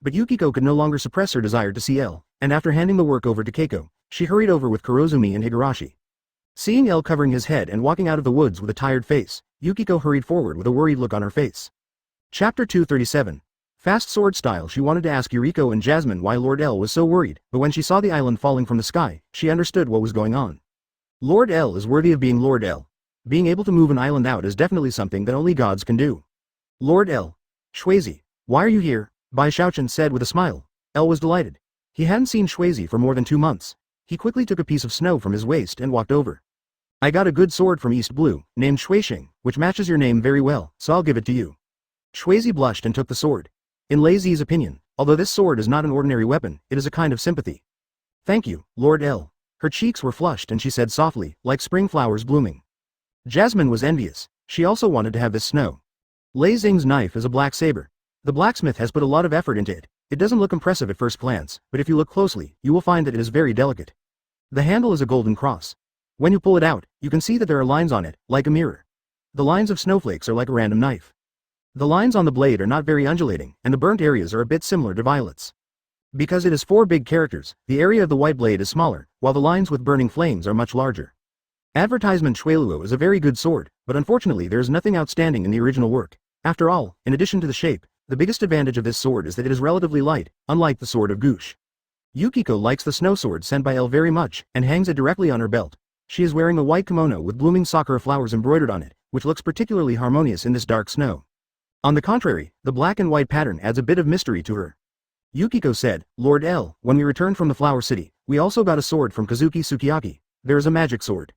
But Yukiko could no longer suppress her desire to see El, and after handing the work over to Keiko, she hurried over with Kurozumi and Higurashi. Seeing El covering his head and walking out of the woods with a tired face, Yukiko hurried forward with a worried look on her face. Chapter 237. Fast sword style. She wanted to ask Yuriko and Jasmine why Lord El was so worried, but when she saw the island falling from the sky, she understood what was going on. Lord El is worthy of being Lord El. Being able to move an island out is definitely something that only gods can do. Lord El. Shwezi, why are you here? Bai Shaochen said with a smile. El was delighted. He hadn't seen Shwezi for more than 2 months. He quickly took a piece of snow from his waist and walked over. I got a good sword from East Blue, named Shuixing, which matches your name very well, so I'll give it to you. Shwezi blushed and took the sword. In Lei Zi's opinion, although this sword is not an ordinary weapon, it is a kind of sympathy. Thank you, Lord El. Her cheeks were flushed and she said softly, like spring flowers blooming. Jasmine was envious. She also wanted to have this snow. Lei Xing's knife is a black saber. The blacksmith has put a lot of effort into it. It doesn't look impressive at first glance, but if you look closely, you will find that it is very delicate. The handle is a golden cross. When you pull it out, you can see that there are lines on it, like a mirror. The lines of snowflakes are like a random knife. The lines on the blade are not very undulating, and the burnt areas are a bit similar to violets. Because it is 4 big characters, the area of the white blade is smaller, while the lines with burning flames are much larger. Advertisement Shueluo is a very good sword, but unfortunately there is nothing outstanding in the original work. After all, in addition to the shape, the biggest advantage of this sword is that it is relatively light, unlike the sword of Gush. Yukiko likes the snow sword sent by Elle very much, and hangs it directly on her belt. She is wearing a white kimono with blooming sakura flowers embroidered on it, which looks particularly harmonious in this dark snow. On the contrary, the black and white pattern adds a bit of mystery to her. Yukiko said, Lord L, when we returned from the Flower City, we also got a sword from Kazuki Sukiyaki. There is a magic sword.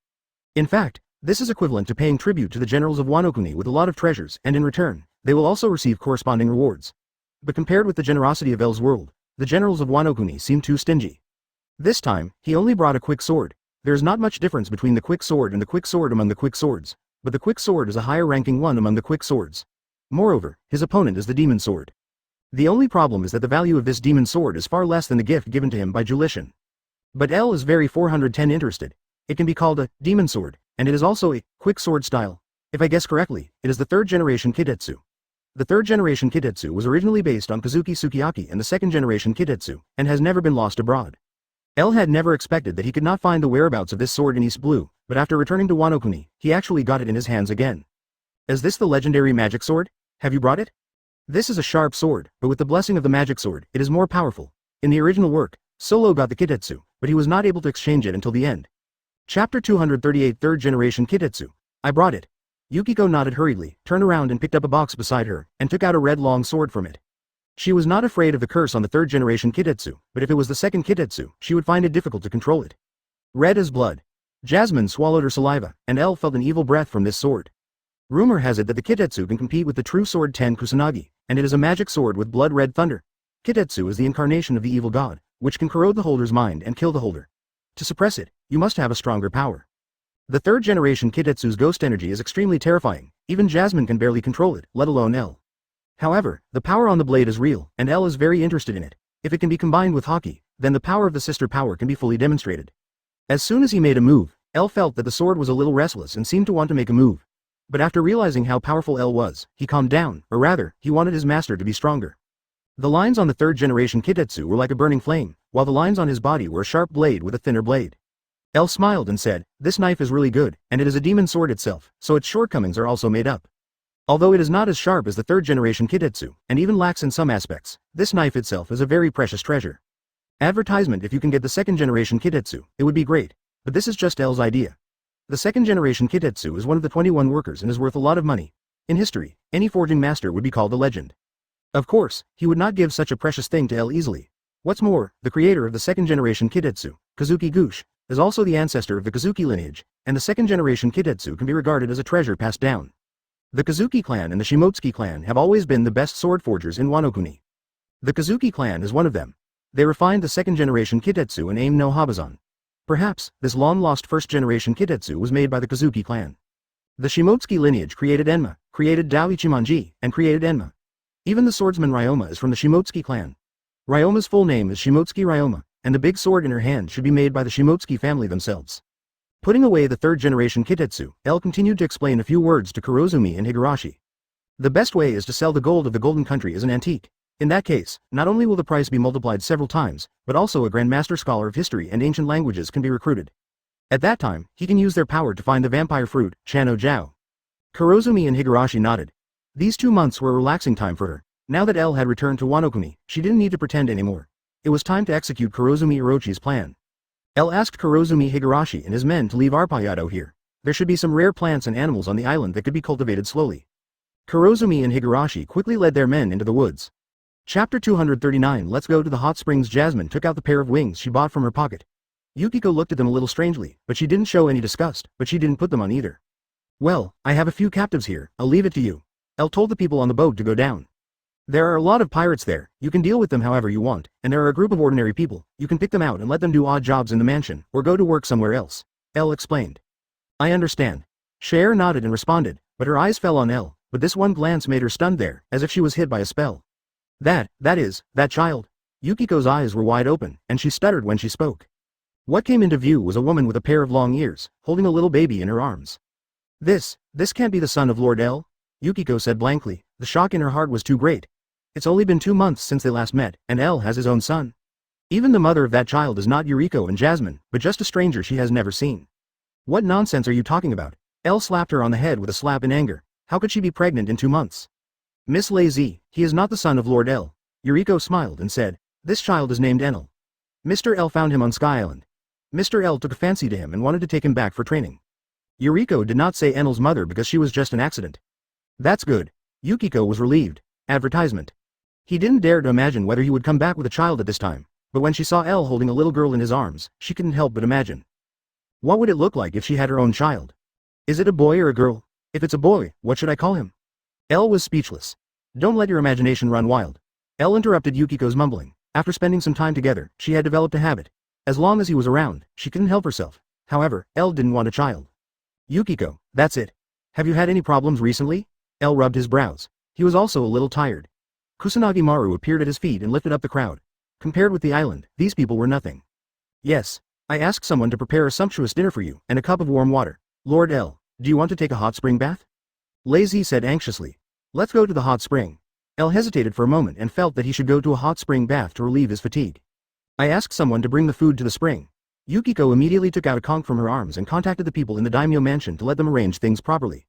In fact, this is equivalent to paying tribute to the generals of Wano Kuni with a lot of treasures, and in return, they will also receive corresponding rewards. But compared with the generosity of L's world, the generals of Wano Kuni seem too stingy. This time, he only brought a quick sword. There is not much difference between the quick sword and the quick sword among the quick swords, but the quick sword is a higher ranking one among the quick swords. Moreover, his opponent is the demon sword. The only problem is that the value of this demon sword is far less than the gift given to him by Julishan. But L is very 410 interested. It can be called a demon sword, and it is also a quick sword style. If I guess correctly, it is the 3rd generation Kitetsu. The 3rd generation Kitetsu was originally based on Kazuki Sukiyaki and the 2nd generation Kitetsu, and has never been lost abroad. L had never expected that he could not find the whereabouts of this sword in East Blue, but after returning to Wano Kuni, he actually got it in his hands again. Is this the legendary magic sword? Have you brought it? This is a sharp sword, but with the blessing of the magic sword, it is more powerful. In the original work, Solo got the Kitetsu, but he was not able to exchange it until the end. Chapter 238 3rd Generation Kitetsu. I brought it. Yukiko nodded hurriedly, turned around and picked up a box beside her, and took out a red long sword from it. She was not afraid of the curse on the 3rd generation Kitetsu, but if it was the 2nd Kitetsu, she would find it difficult to control it. Red as blood. Jasmine swallowed her saliva, and Elle felt an evil breath from this sword. Rumor has it that the Kitetsu can compete with the true sword Ten Kusanagi, and it is a magic sword with blood-red thunder. Kitetsu is the incarnation of the evil god, which can corrode the holder's mind and kill the holder. To suppress it, you must have a stronger power. The 3rd generation Kitetsu's ghost energy is extremely terrifying, even Jasmine can barely control it, let alone Elle. However, the power on the blade is real, and Elle is very interested in it. If it can be combined with Haki, then the power of the sister power can be fully demonstrated. As soon as he made a move, Elle felt that the sword was a little restless and seemed to want to make a move. But after realizing how powerful Elle was, he calmed down, or rather, he wanted his master to be stronger. The lines on the 3rd generation Kitetsu were like a burning flame, while the lines on his body were a sharp blade with a thinner blade. Elle smiled and said, this knife is really good, and it is a demon sword itself, so its shortcomings are also made up. Although it is not as sharp as the 3rd generation Kitetsu, and even lacks in some aspects, this knife itself is a very precious treasure. Advertisement: if you can get the 2nd generation Kitetsu, it would be great, but this is just Elle's idea. The 2nd generation Kitetsu is one of the 21 workers and is worth a lot of money. In history, any forging master would be called a legend. Of course, he would not give such a precious thing to Elle easily. What's more, the creator of the 2nd generation Kitetsu, Kazuki Gush, is also the ancestor of the Kazuki lineage, and the 2nd generation Kitetsu can be regarded as a treasure passed down. The Kazuki clan and the Shimotsuki clan have always been the best sword forgers in Wano Kuni. The Kazuki clan is one of them. They refined the 2nd generation Kitetsu and aimed no Habazan. Perhaps, this long-lost 1st generation Kitetsu was made by the Kazuki clan. The Shimotsuki lineage created Enma, created Daoichimanji, and created Enma. Even the swordsman Ryoma is from the Shimotsuki clan. Ryoma's full name is Shimotsuki Ryoma, and the big sword in her hand should be made by the Shimotsuki family themselves. Putting away the 3rd generation Kitetsu, Elle continued to explain a few words to Kurozumi and Higurashi. The best way is to sell the gold of the Golden Country as an antique. In that case, not only will the price be multiplied several times, but also a grandmaster scholar of history and ancient languages can be recruited. At that time, he can use their power to find the vampire fruit, Chano Jiao. Kurozumi and Higurashi nodded. These 2 months were a relaxing time for her. Now that Elle had returned to Wano Kuni, she didn't need to pretend anymore. It was time to execute Kurozumi Orochi's plan. Elle asked Kurozumi Higurashi and his men to leave Arpayado here. There should be some rare plants and animals on the island that could be cultivated slowly. Kurozumi and Higurashi quickly led their men into the woods. Chapter 239 Let's go to the hot springs. Jasmine took out the pair of wings she bought from her pocket. Yukiko looked at them a little strangely, but she didn't show any disgust, but she didn't put them on either. Well, I have a few captives here, I'll leave it to you. Elle told the people on the boat to go down. There are a lot of pirates there, you can deal with them however you want, and there are a group of ordinary people, you can pick them out and let them do odd jobs in the mansion, or go to work somewhere else. Elle explained. I understand. Cher nodded and responded, but her eyes fell on Elle. but this one glance made her stunned there, as if she was hit by a spell. That child. Yukiko's eyes were wide open, and she stuttered when she spoke. What came into view was a woman with a pair of long ears, holding a little baby in her arms. This can't be the son of Lord L? Yukiko said blankly, the shock in her heart was too great. It's only been 2 months since they last met, and L has his own son. Even the mother of that child is not Yuriko and Jasmine, but just a stranger she has never seen. What nonsense are you talking about? L slapped her on the head with a slap in anger. How could she be pregnant in 2 months? Miss Lazy, he is not the son of Lord L. Yuriko smiled and said, this child is named Enel. Mr. L found him on Sky Island. Mr. L took a fancy to him and wanted to take him back for training. Yuriko did not say Enel's mother because she was just an accident. That's good. Yukiko was relieved. Advertisement. He didn't dare to imagine whether he would come back with a child at this time, but when she saw L holding a little girl in his arms, she couldn't help but imagine. What would it look like if she had her own child? Is it a boy or a girl? If it's a boy, what should I call him? L was speechless. Don't let your imagination run wild. L interrupted Yukiko's mumbling. After spending some time together, she had developed a habit. As long as he was around, she couldn't help herself. However, L didn't want a child. Yukiko, that's it. Have you had any problems recently? L rubbed his brows. He was also a little tired. Kusanagi Maru appeared at his feet and lifted up the crowd. Compared with the island, these people were nothing. Yes. I asked someone to prepare a sumptuous dinner for you, and a cup of warm water. Lord L, do you want to take a hot spring bath? Lazy said anxiously. Let's go to the hot spring. L hesitated for a moment and felt that he should go to a hot spring bath to relieve his fatigue. I asked someone to bring the food to the spring. Yukiko immediately took out a conch from her arms and contacted the people in the daimyo mansion to let them arrange things properly.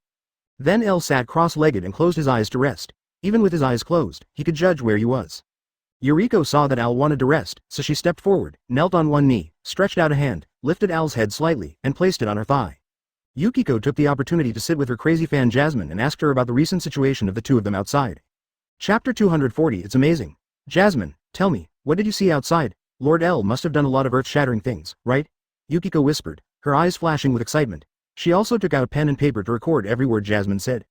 Then L sat cross-legged and closed his eyes to rest. Even with his eyes closed, he could judge where he was. Yuriko saw that Al wanted to rest, so she stepped forward, knelt on one knee, stretched out a hand, lifted Al's head slightly, and placed it on her thigh. Yukiko took the opportunity to sit with her crazy fan Jasmine and asked her about the recent situation of the two of them outside. Chapter 240. It's amazing. Jasmine, tell me, what did you see outside? Lord L must have done a lot of earth-shattering things, right? Yukiko whispered, her eyes flashing with excitement. She also took out pen and paper to record every word Jasmine said.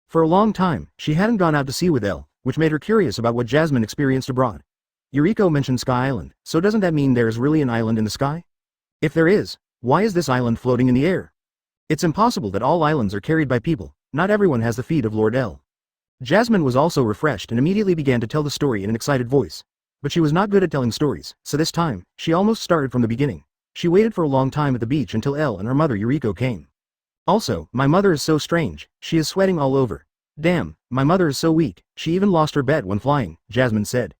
For a long time, she hadn't gone out to sea with L, which made her curious about what Jasmine experienced abroad. Yuriko mentioned Sky Island, so doesn't that mean there is really an island in the sky? If there is, why is this island floating in the air? It's impossible that all islands are carried by people, not everyone has the feet of Lord L. Jasmine was also refreshed and immediately began to tell the story in an excited voice. But she was not good at telling stories, so this time, she almost started from the beginning. She waited for a long time at the beach until L and her mother Yuriko came. Also, my mother is so strange, she is sweating all over. Damn, my mother is so weak, she even lost her bet when flying, Jasmine said.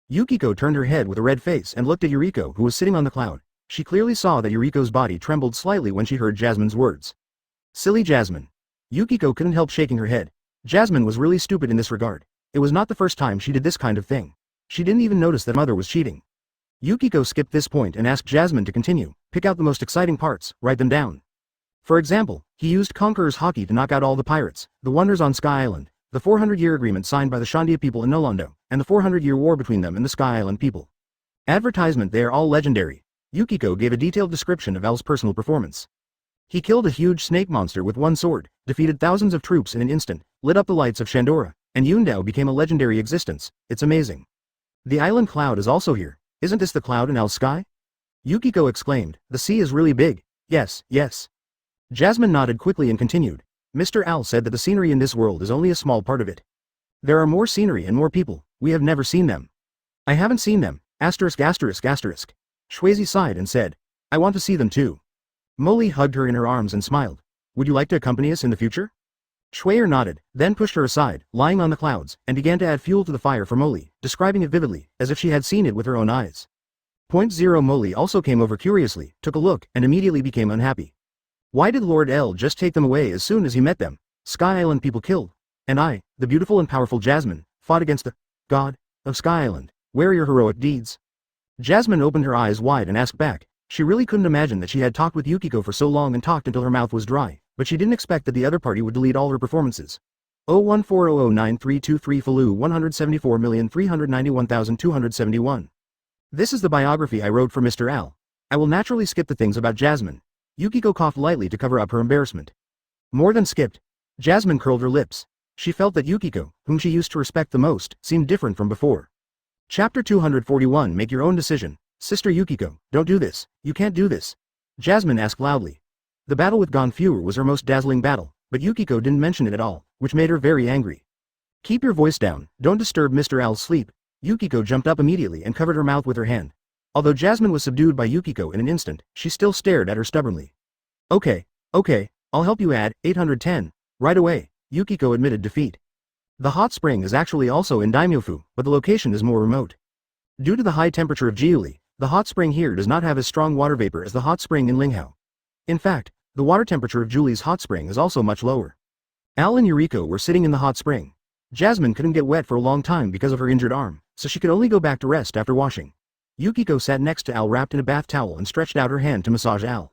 Yukiko turned her head with a red face and looked at Yuriko who was sitting on the cloud. She clearly saw that Yuriko's body trembled slightly when she heard Jasmine's words. Silly Jasmine. Yukiko couldn't help shaking her head. Jasmine was really stupid in this regard. It was not the first time she did this kind of thing. She didn't even notice that mother was cheating. Yukiko skipped this point and asked Jasmine to continue, pick out the most exciting parts, write them down. For example, he used Conqueror's Haki to knock out all the pirates, the wonders on Sky Island, the 400-year agreement signed by the Shandia people in Nolondo, and the 400-year war between them and the Sky Island people. Advertisement, they are all legendary. Yukiko gave a detailed description of L's personal performance. He killed a huge snake monster with one sword, defeated thousands of troops in an instant, lit up the lights of Shandora, and Yundao became a legendary existence. It's amazing. The island cloud is also here. Isn't this the cloud in L's sky? Yukiko exclaimed, the sea is really big. Yes, yes. Jasmine nodded quickly and continued. Mr. Al said that the scenery in this world is only a small part of it. There are more scenery and more people, we have never seen them. I haven't seen them, asterisk asterisk asterisk. Shwezi sighed and said, I want to see them too. Molly hugged her in her arms and smiled. Would you like to accompany us in the future? Schweyer nodded, then pushed her aside, lying on the clouds, and began to add fuel to the fire for Molly, describing it vividly, as if she had seen it with her own eyes. Point Zero Molly also came over curiously, took a look, and immediately became unhappy. Why did Lord L just take them away as soon as he met them? Sky Island people killed. And I, the beautiful and powerful Jasmine, fought against the god of Sky Island. Where are your heroic deeds? Jasmine opened her eyes wide and asked back. She really couldn't imagine that she had talked with Yukiko for so long and talked until her mouth was dry, but she didn't expect that the other party would delete all her performances. 014009323 Falu 174,391,271. This is the biography I wrote for Mr. Al. I will naturally skip the things about Jasmine. Yukiko coughed lightly to cover up her embarrassment. More than skipped. Jasmine curled her lips. She felt that Yukiko, whom she used to respect the most, seemed different from before. Chapter 241. Make your own decision. Sister Yukiko, don't do this. You can't do this. Jasmine asked loudly. The battle with Gonfure was her most dazzling battle, but Yukiko didn't mention it at all, which made her very angry. Keep your voice down, don't disturb Mr. Al's sleep. Yukiko jumped up immediately and covered her mouth with her hand. Although Jasmine was subdued by Yukiko in an instant, she still stared at her stubbornly. Okay, I'll help you add 810. Right away, Yukiko admitted defeat. The hot spring is actually also in Daimyofu, but the location is more remote. Due to the high temperature of Jiuli, the hot spring here does not have as strong water vapor as the hot spring in Linghao. In fact, the water temperature of Jiuli's hot spring is also much lower. Al and Yuriko were sitting in the hot spring. Jasmine couldn't get wet for a long time because of her injured arm, so she could only go back to rest after washing. Yukiko sat next to Al wrapped in a bath towel and stretched out her hand to massage Al.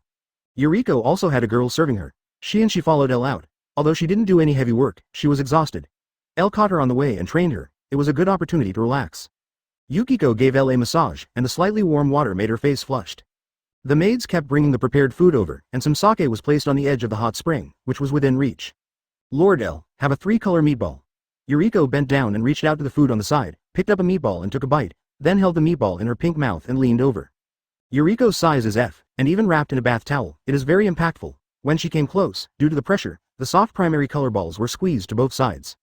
Yuriko also had a girl serving her. She followed Elle out. Although she didn't do any heavy work, she was exhausted. Elle caught her on the way and trained her. It was a good opportunity to relax. Yukiko gave Elle a massage, and the slightly warm water made her face flushed. The maids kept bringing the prepared food over, and some sake was placed on the edge of the hot spring, which was within reach. Lord Elle, have a 3-color meatball. Yuriko bent down and reached out to the food on the side, picked up a meatball and took a bite, then held the meatball in her pink mouth and leaned over. Yuriko's size is F, and even wrapped in a bath towel, it is very impactful. When she came close, due to the pressure, the soft primary color balls were squeezed to both sides.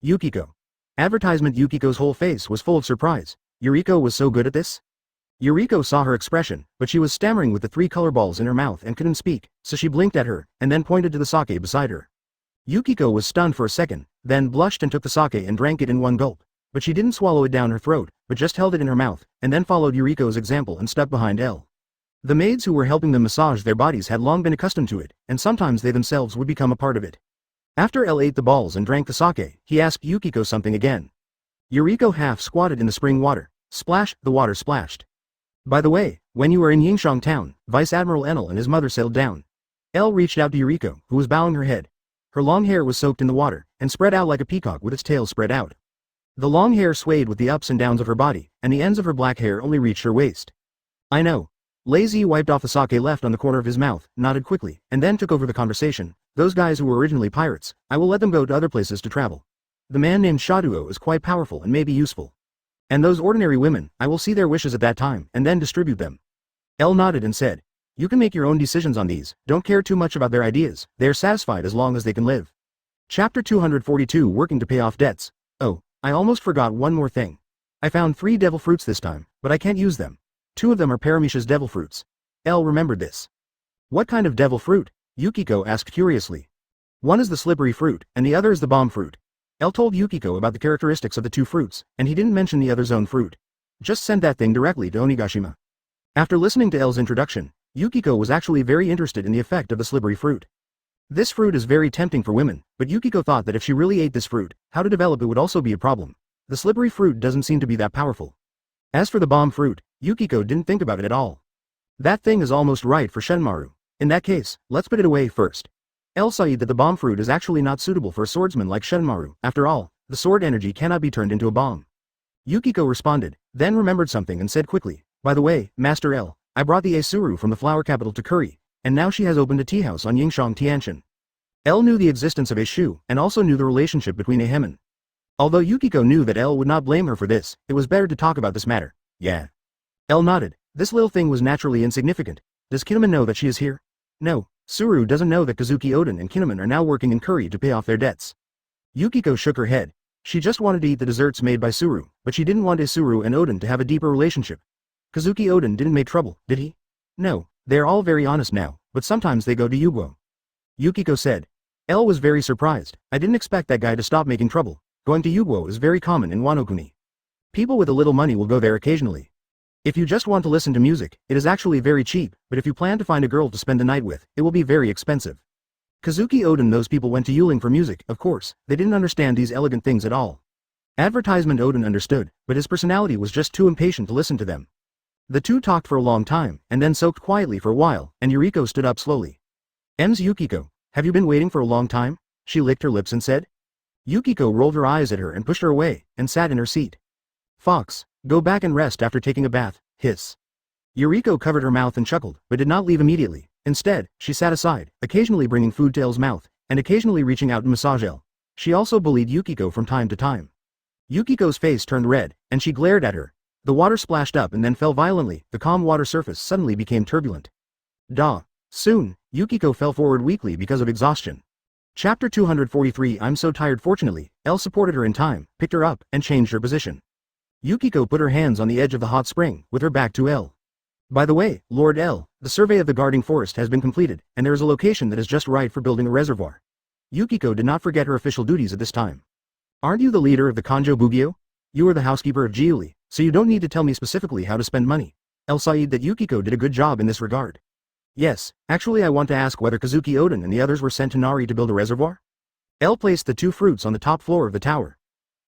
Yukiko. Advertisement. Yukiko's whole face was full of surprise. Yuriko was so good at this? Yuriko saw her expression, but she was stammering with the 3 color balls in her mouth and couldn't speak, so she blinked at her, and then pointed to the sake beside her. Yukiko was stunned for a second, then blushed and took the sake and drank it in one gulp, but she didn't swallow it down her throat, but just held it in her mouth, and then followed Yuriko's example and stuck behind Elle. The maids who were helping them massage their bodies had long been accustomed to it, and sometimes they themselves would become a part of it. After Elle ate the balls and drank the sake, he asked Yukiko something again. Yuriko half squatted in the spring water. Splash, the water splashed. By the way, when you were in Yingshang town, Vice Admiral Enel and his mother settled down. Elle reached out to Yuriko, who was bowing her head. Her long hair was soaked in the water, and spread out like a peacock with its tail spread out. The long hair swayed with the ups and downs of her body, and the ends of her black hair only reached her waist. I know. Lazy wiped off the sake left on the corner of his mouth, nodded quickly, and then took over the conversation. Those guys who were originally pirates, I will let them go to other places to travel. The man named Shaduo is quite powerful and may be useful. And those ordinary women, I will see their wishes at that time, and then distribute them. Elle nodded and said, you can make your own decisions on these, don't care too much about their ideas, they are satisfied as long as they can live. Chapter 242. Working to pay off debts. Oh, I almost forgot one more thing. I found 3 devil fruits this time, but I can't use them. 2 of them are Paramisha's devil fruits. Elle remembered this. What kind of devil fruit? Yukiko asked curiously. One is the slippery fruit, and the other is the bomb fruit. Elle told Yukiko about the characteristics of the 2 fruits, and he didn't mention the other's own fruit. Just send that thing directly to Onigashima. After listening to Elle's introduction, Yukiko was actually very interested in the effect of the slippery fruit. This fruit is very tempting for women, but Yukiko thought that if she really ate this fruit, how to develop it would also be a problem. The slippery fruit doesn't seem to be that powerful. As for the bomb fruit, Yukiko didn't think about it at all. That thing is almost right for Shuddenmaru. In that case, let's put it away first. Elle saw that the bomb fruit is actually not suitable for a swordsman like Shuddenmaru. After all, the sword energy cannot be turned into a bomb. Yukiko responded, then remembered something and said quickly, by the way, Master Elle, I brought the Asuru from the flower capital to Curry, and now she has opened a tea house on Yingshang Tianshan. Elle knew the existence of a Shu, and also knew the relationship between Ahemen. Although Yukiko knew that Elle would not blame her for this, it was better to talk about this matter. Yeah. Elle nodded. This little thing was naturally insignificant. Does Kinemon know that she is here? No, Suru doesn't know that Kazuki Oden and Kinemon are now working in Curry to pay off their debts. Yukiko shook her head. She just wanted to eat the desserts made by Suru, but she didn't want Isuru and Oden to have a deeper relationship. Kazuki Oden didn't make trouble, did he? No, they are all very honest now, but sometimes they go to Yugo. Yukiko said. Elle was very surprised. I didn't expect that guy to stop making trouble. Going to Yugo is very common in Wano-kuni. People with a little money will go there occasionally. If you just want to listen to music, it is actually very cheap, but if you plan to find a girl to spend the night with, it will be very expensive. Kazuki Oden those people went to Yuling for music, of course, they didn't understand these elegant things at all. Advertisement Oden understood, but his personality was just too impatient to listen to them. The two talked for a long time, and then soaked quietly for a while, and Yuriko stood up slowly. Yukiko, have you been waiting for a long time? She licked her lips and said. Yukiko rolled her eyes at her and pushed her away, and sat in her seat. Fox, go back and rest after taking a bath, hiss. Yuriko covered her mouth and chuckled, but did not leave immediately. Instead, she sat aside, occasionally bringing food to Elle's mouth, and occasionally reaching out to massage Elle. She also bullied Yukiko from time to time. Yukiko's face turned red, and she glared at her. The water splashed up and then fell violently, the calm water surface suddenly became turbulent. Soon, Yukiko fell forward weakly because of exhaustion. Chapter 243 I'm so tired. Fortunately, Elle supported her in time, picked her up, and changed her position. Yukiko put her hands on the edge of the hot spring, with her back to Elle. By the way, Lord Elle, the survey of the guarding forest has been completed, and there is a location that is just right for building a reservoir. Yukiko did not forget her official duties at this time. Aren't you the leader of the Kanjo Bugyo? You are the housekeeper of Giuli, so you don't need to tell me specifically how to spend money. Elle said that Yukiko did a good job in this regard. Yes, actually I want to ask whether Kazuki Oden and the others were sent to Nari to build a reservoir? Elle placed the 2 fruits on the top floor of the tower.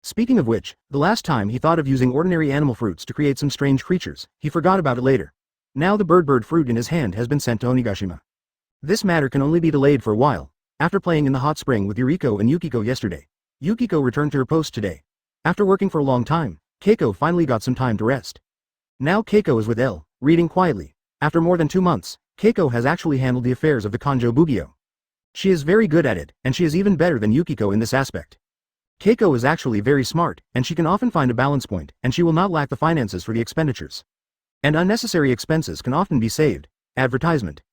Speaking of which, the last time he thought of using ordinary animal fruits to create some strange creatures, he forgot about it later. Now the bird fruit in his hand has been sent to Onigashima. This matter can only be delayed for a while. After playing in the hot spring with Yuriko and Yukiko yesterday, Yukiko returned to her post today. After working for a long time, Keiko finally got some time to rest. Now Keiko is with Elle, reading quietly. After more than 2 months, Keiko has actually handled the affairs of the Kanjo Bugyo. She is very good at it, and she is even better than Yukiko in this aspect. Keiko is actually very smart, and she can often find a balance point, and she will not lack the finances for the expenditures. And unnecessary expenses can often be saved. Advertisement.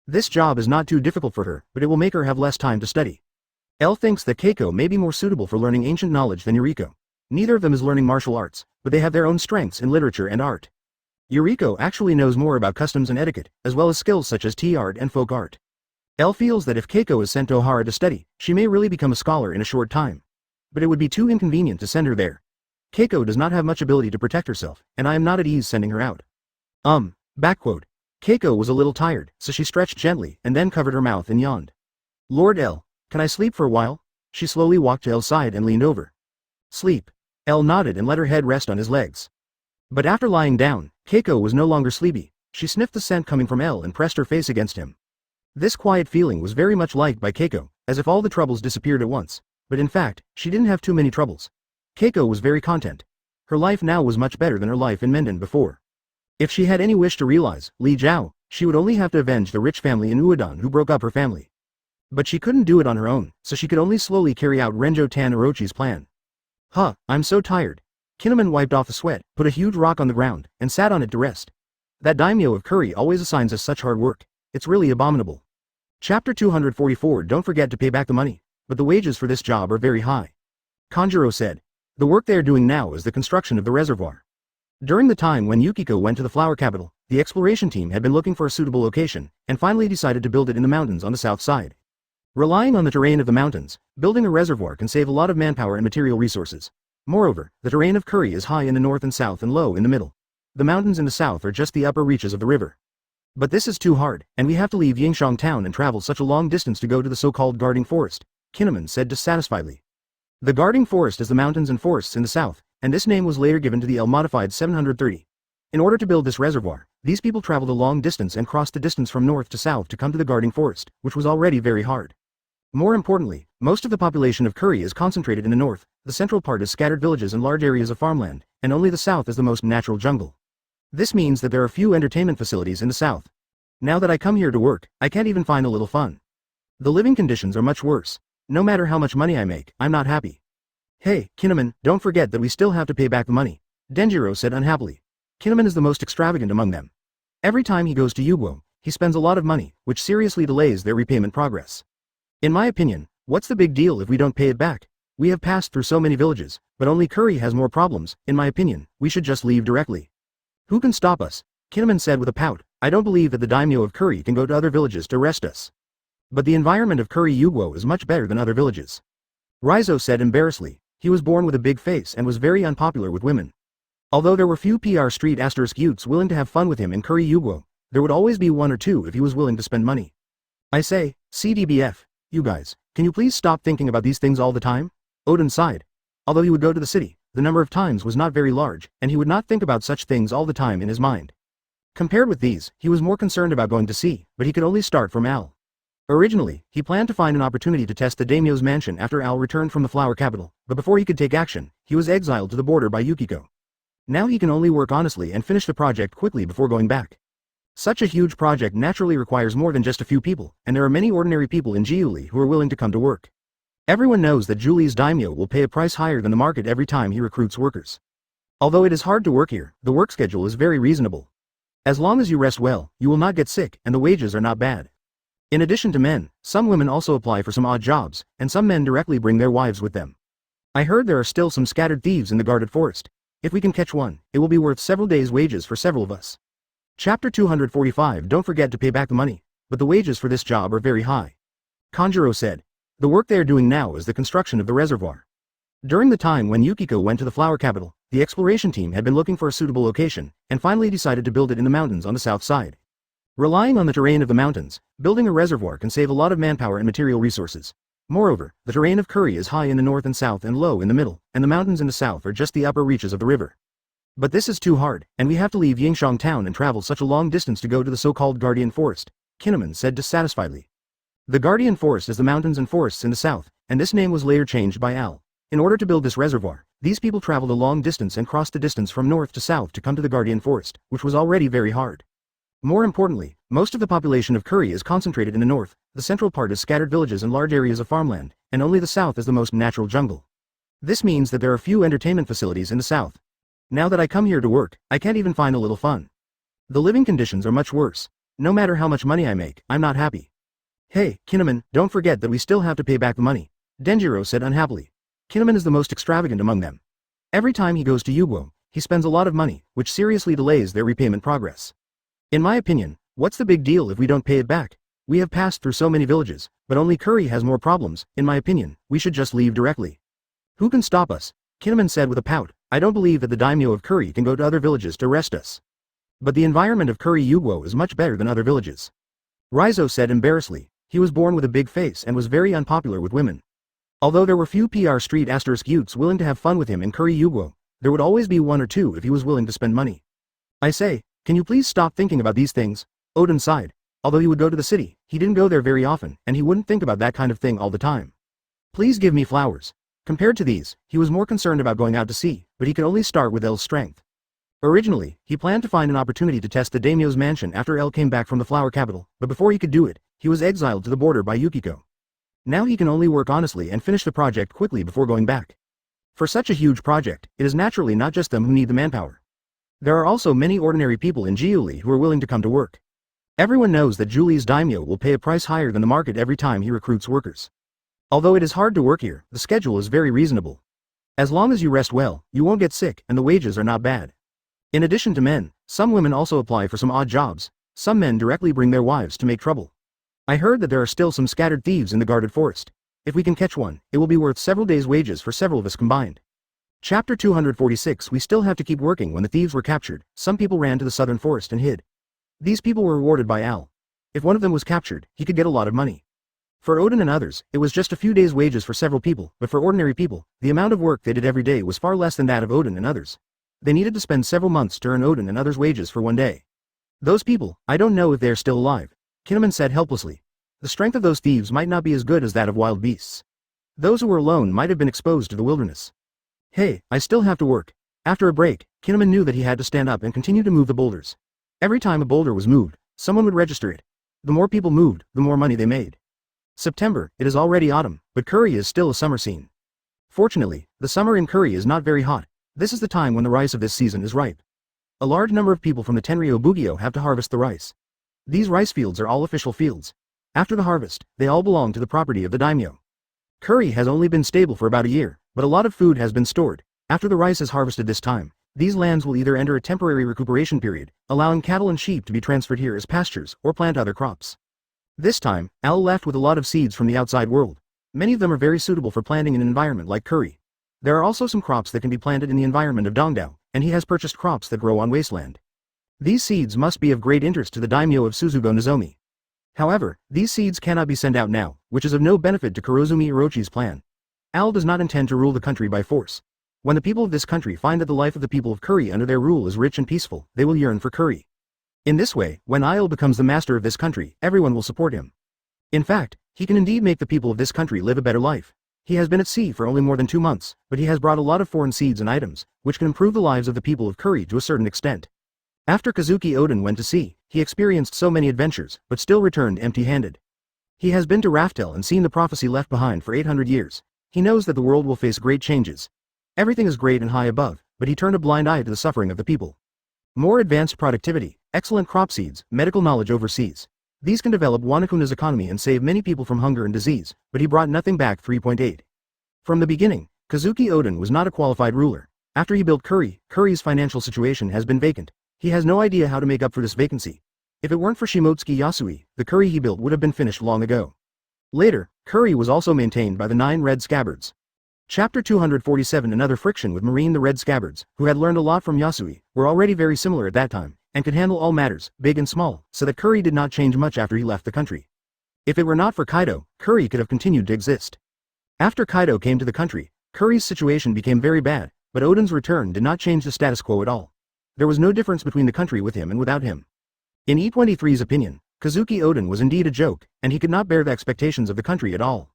This job is not too difficult for her, but it will make her have less time to study. Elle thinks that Keiko may be more suitable for learning ancient knowledge than Yuriko. Neither of them is learning martial arts, but they have their own strengths in literature and art. Yuriko actually knows more about customs and etiquette, as well as skills such as tea art and folk art. Elle feels that if Keiko is sent to Ohara to study, she may really become a scholar in a short time. But it would be too inconvenient to send her there. Keiko does not have much ability to protect herself, and I am not at ease sending her out. Backquote. Keiko was a little tired, so she stretched gently and then covered her mouth and yawned. Lord Elle, can I sleep for a while? She slowly walked to Elle's side and leaned over. Sleep. Elle nodded and let her head rest on his legs. But after lying down, Keiko was no longer sleepy. She sniffed the scent coming from Elle and pressed her face against him. This quiet feeling was very much liked by Keiko, as if all the troubles disappeared at once. But in fact, she didn't have too many troubles. Keiko was very content. Her life now was much better than her life in Menden before. If she had any wish to realize Li Jiao, she would only have to avenge the rich family in Uedon who broke up her family. But she couldn't do it on her own, so she could only slowly carry out Renjo Tan Orochi's plan. I'm so tired. Kinemon wiped off the sweat, put a huge rock on the ground, and sat on it to rest. That daimyo of Curry always assigns us such hard work. It's really abominable. Chapter 244 Don't forget to pay back the money, but the wages for this job are very high. Kanjuro said. The work they are doing now is the construction of the reservoir. During the time when Yukiko went to the flower capital, the exploration team had been looking for a suitable location, and finally decided to build it in the mountains on the south side. Relying on the terrain of the mountains, building a reservoir can save a lot of manpower and material resources. Moreover, the terrain of Curry is high in the north and south and low in the middle. The mountains in the south are just the upper reaches of the river. But this is too hard, and we have to leave Yingshang town and travel such a long distance to go to the so-called guarding forest, Kinemon said dissatisfiedly. The guarding forest is the mountains and forests in the south, and this name was later given to the L-modified 730. In order to build this reservoir, these people traveled a long distance and crossed the distance from north to south to come to the guarding forest, which was already very hard. More importantly, most of the population of Curry is concentrated in the north, the central part is scattered villages and large areas of farmland, and only the south is the most natural jungle. This means that there are few entertainment facilities in the south. Now that I come here to work, I can't even find a little fun. The living conditions are much worse. No matter how much money I make, I'm not happy. Hey, Kinemon, don't forget that we still have to pay back the money, Denjiro said unhappily. Kinemon is the most extravagant among them. Every time he goes to Yuguo, he spends a lot of money, which seriously delays their repayment progress. In my opinion, what's the big deal if we don't pay it back? We have passed through so many villages, but only Curry has more problems. In my opinion, we should just leave directly. Who can stop us? Kinemon said with a pout. I don't believe that the daimyo of Curry can go to other villages to arrest us. But the environment of Curry Yuguo is much better than other villages. Raizo said embarrassedly. He was born with a big face and was very unpopular with women. Although there were few PR Street * youths willing to have fun with him in Curry Yuguo, there would always be one or two if he was willing to spend money. I say, CDBF, you guys, can you please stop thinking about these things all the time? Oden sighed. Although he would go to the city, the number of times was not very large, and he would not think about such things all the time in his mind. Compared with these, he was more concerned about going to sea, but he could only start from Al. Originally, he planned to find an opportunity to test the daimyo's mansion after Al returned from the flower capital, but before he could take action, he was exiled to the border by Yukiko. Now he can only work honestly and finish the project quickly before going back. Such a huge project naturally requires more than just a few people, and there are many ordinary people in Giuli who are willing to come to work. Everyone knows that Juli's daimyo will pay a price higher than the market every time he recruits workers. Although it is hard to work here, the work schedule is very reasonable. As long as you rest well, you will not get sick, and the wages are not bad. In addition to men, some women also apply for some odd jobs, and some men directly bring their wives with them. I heard there are still some scattered thieves in the guarded forest. If we can catch one, it will be worth several days' wages for several of us. Chapter 245. Don't forget to pay back the money, but the wages for this job are very high. Conqueror said. The work they are doing now is the construction of the reservoir. During the time when Yukio went to the flower capital, the exploration team had been looking for a suitable location, and finally decided to build it in the mountains on the south side. Relying on the terrain of the mountains, building a reservoir can save a lot of manpower and material resources. Moreover, the terrain of Curry is high in the north and south and low in the middle, and the mountains in the south are just the upper reaches of the river. But this is too hard, and we have to leave Yingshang town and travel such a long distance to go to the so-called Guardian Forest, Kinemon said dissatisfiedly. The Guardian Forest is the mountains and forests in the south, and this name was later changed by Al. In order to build this reservoir, these people traveled a long distance and crossed the distance from north to south to come to the Guardian Forest, which was already very hard. More importantly, most of the population of Curry is concentrated in the north, the central part is scattered villages and large areas of farmland, and only the south is the most natural jungle. This means that there are few entertainment facilities in the south. Now that I come here to work, I can't even find a little fun. The living conditions are much worse. No matter how much money I make, I'm not happy. Hey, Kinemon, don't forget that we still have to pay back the money, Denjiro said unhappily. Kinemon is the most extravagant among them. Every time he goes to Yuguo, he spends a lot of money, which seriously delays their repayment progress. In my opinion, what's the big deal if we don't pay it back? We have passed through so many villages, but only Curry has more problems. In my opinion, we should just leave directly. Who can stop us? Kinemon said with a pout. I don't believe that the daimyo of Curry can go to other villages to arrest us. But the environment of Curry Yuguo is much better than other villages. Raizo said embarrassedly. He was born with a big face and was very unpopular with women. Although there were few PR Street asterisk youths willing to have fun with him in Curry Yuguo, there would always be one or two if he was willing to spend money. I say, can you please stop thinking about these things? Odin sighed. Although he would go to the city, he didn't go there very often, and he wouldn't think about that kind of thing all the time. Please give me flowers. Compared to these, he was more concerned about going out to sea, but he could only start with L's strength. Originally, he planned to find an opportunity to test the daimyo's mansion after L came back from the flower capital, but before he could do it, he was exiled to the border by Yukio. Now he can only work honestly and finish the project quickly before going back. For such a huge project, it is naturally not just them who need the manpower. There are also many ordinary people in Jiuli who are willing to come to work. Everyone knows that Juli's daimyo will pay a price higher than the market every time he recruits workers. Although it is hard to work here, the schedule is very reasonable. As long as you rest well, you won't get sick, and the wages are not bad. In addition to men, some women also apply for some odd jobs. Some men directly bring their wives to make trouble. I heard that there are still some scattered thieves in the guarded forest. If we can catch one, it will be worth several days' wages for several of us combined. Chapter 246. We still have to keep working. When the thieves were captured, some people ran to the southern forest and hid. These people were rewarded by Al. If one of them was captured, he could get a lot of money. For Odin and others, it was just a few days' wages for several people, but for ordinary people, the amount of work they did every day was far less than that of Odin and others. They needed to spend several months to earn Odin and others' wages for one day. Those people, I don't know if they are still alive, Kinemon said helplessly. The strength of those thieves might not be as good as that of wild beasts. Those who were alone might have been exposed to the wilderness. Hey, I still have to work. After a break, Kinemon knew that he had to stand up and continue to move the boulders. Every time a boulder was moved, someone would register it. The more people moved, the more money they made. September, it is already autumn, but Curry is still a summer scene. Fortunately, the summer in Curry is not very hot. This is the time when the rice of this season is ripe. A large number of people from the Tenryou Bugyo have to harvest the rice. These rice fields are all official fields. After the harvest, they all belong to the property of the daimyo. Curry has only been stable for about a year, but a lot of food has been stored. After the rice is harvested this time, these lands will either enter a temporary recuperation period, allowing cattle and sheep to be transferred here as pastures, or plant other crops. This time, Al left with a lot of seeds from the outside world. Many of them are very suitable for planting in an environment like Curry. There are also some crops that can be planted in the environment of Dongdao, and he has purchased crops that grow on wasteland. These seeds must be of great interest to the daimyo of Suzugo Nozomi. However, these seeds cannot be sent out now, which is of no benefit to Kurozumi Orochi's plan. Al does not intend to rule the country by force. When the people of this country find that the life of the people of Curry under their rule is rich and peaceful, they will yearn for Curry. In this way, when Aiel becomes the master of this country, everyone will support him. In fact, he can indeed make the people of this country live a better life. He has been at sea for only more than 2 months, but he has brought a lot of foreign seeds and items, which can improve the lives of the people of Curry to a certain extent. After Kazuki Odin went to sea, he experienced so many adventures, but still returned empty-handed. He has been to Raftel and seen the prophecy left behind for 800 years. He knows that the world will face great changes. Everything is great and high above, but he turned a blind eye to the suffering of the people. More advanced productivity, excellent crop seeds, medical knowledge overseas. These can develop Wanokuna's economy and save many people from hunger and disease, but he brought nothing back. 3.8. From the beginning, Kazuki Oden was not a qualified ruler. After he built Curry's financial situation has been vacant. He has no idea how to make up for this vacancy. If it weren't for Shimotsuki Yasui, the Curry he built would have been finished long ago. Later, Curry was also maintained by the 9 Red Scabbards. Chapter 247. Another friction with Marine. The Red Scabbards, who had learned a lot from Yasui, were already very similar at that time, and could handle all matters, big and small, so that Curry did not change much after he left the country. If it were not for Kaido, Curry could have continued to exist. After Kaido came to the country, Curry's situation became very bad, but Oden's return did not change the status quo at all. There was no difference between the country with him and without him. In E23's opinion, Kazuki Oden was indeed a joke, and he could not bear the expectations of the country at all.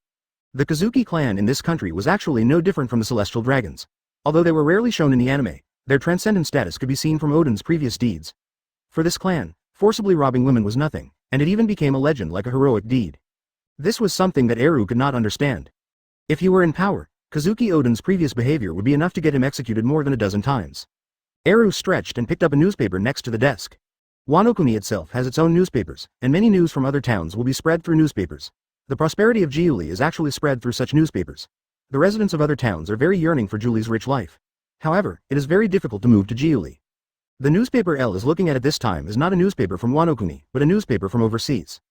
The Kazuki clan in this country was actually no different from the Celestial Dragons. Although they were rarely shown in the anime, their transcendent status could be seen from Oden's previous deeds. For this clan, forcibly robbing women was nothing, and it even became a legend like a heroic deed. This was something that Eru could not understand. If he were in power, Kazuki Oden's previous behavior would be enough to get him executed more than a dozen times. Eru stretched and picked up a newspaper next to the desk. Wano-kuni itself has its own newspapers, and many news from other towns will be spread through newspapers. The prosperity of Giuli is actually spread through such newspapers. The residents of other towns are very yearning for Giuli's rich life. However, it is very difficult to move to Giuli. The newspaper L is looking at this time is not a newspaper from Wano-kuni, but a newspaper from overseas.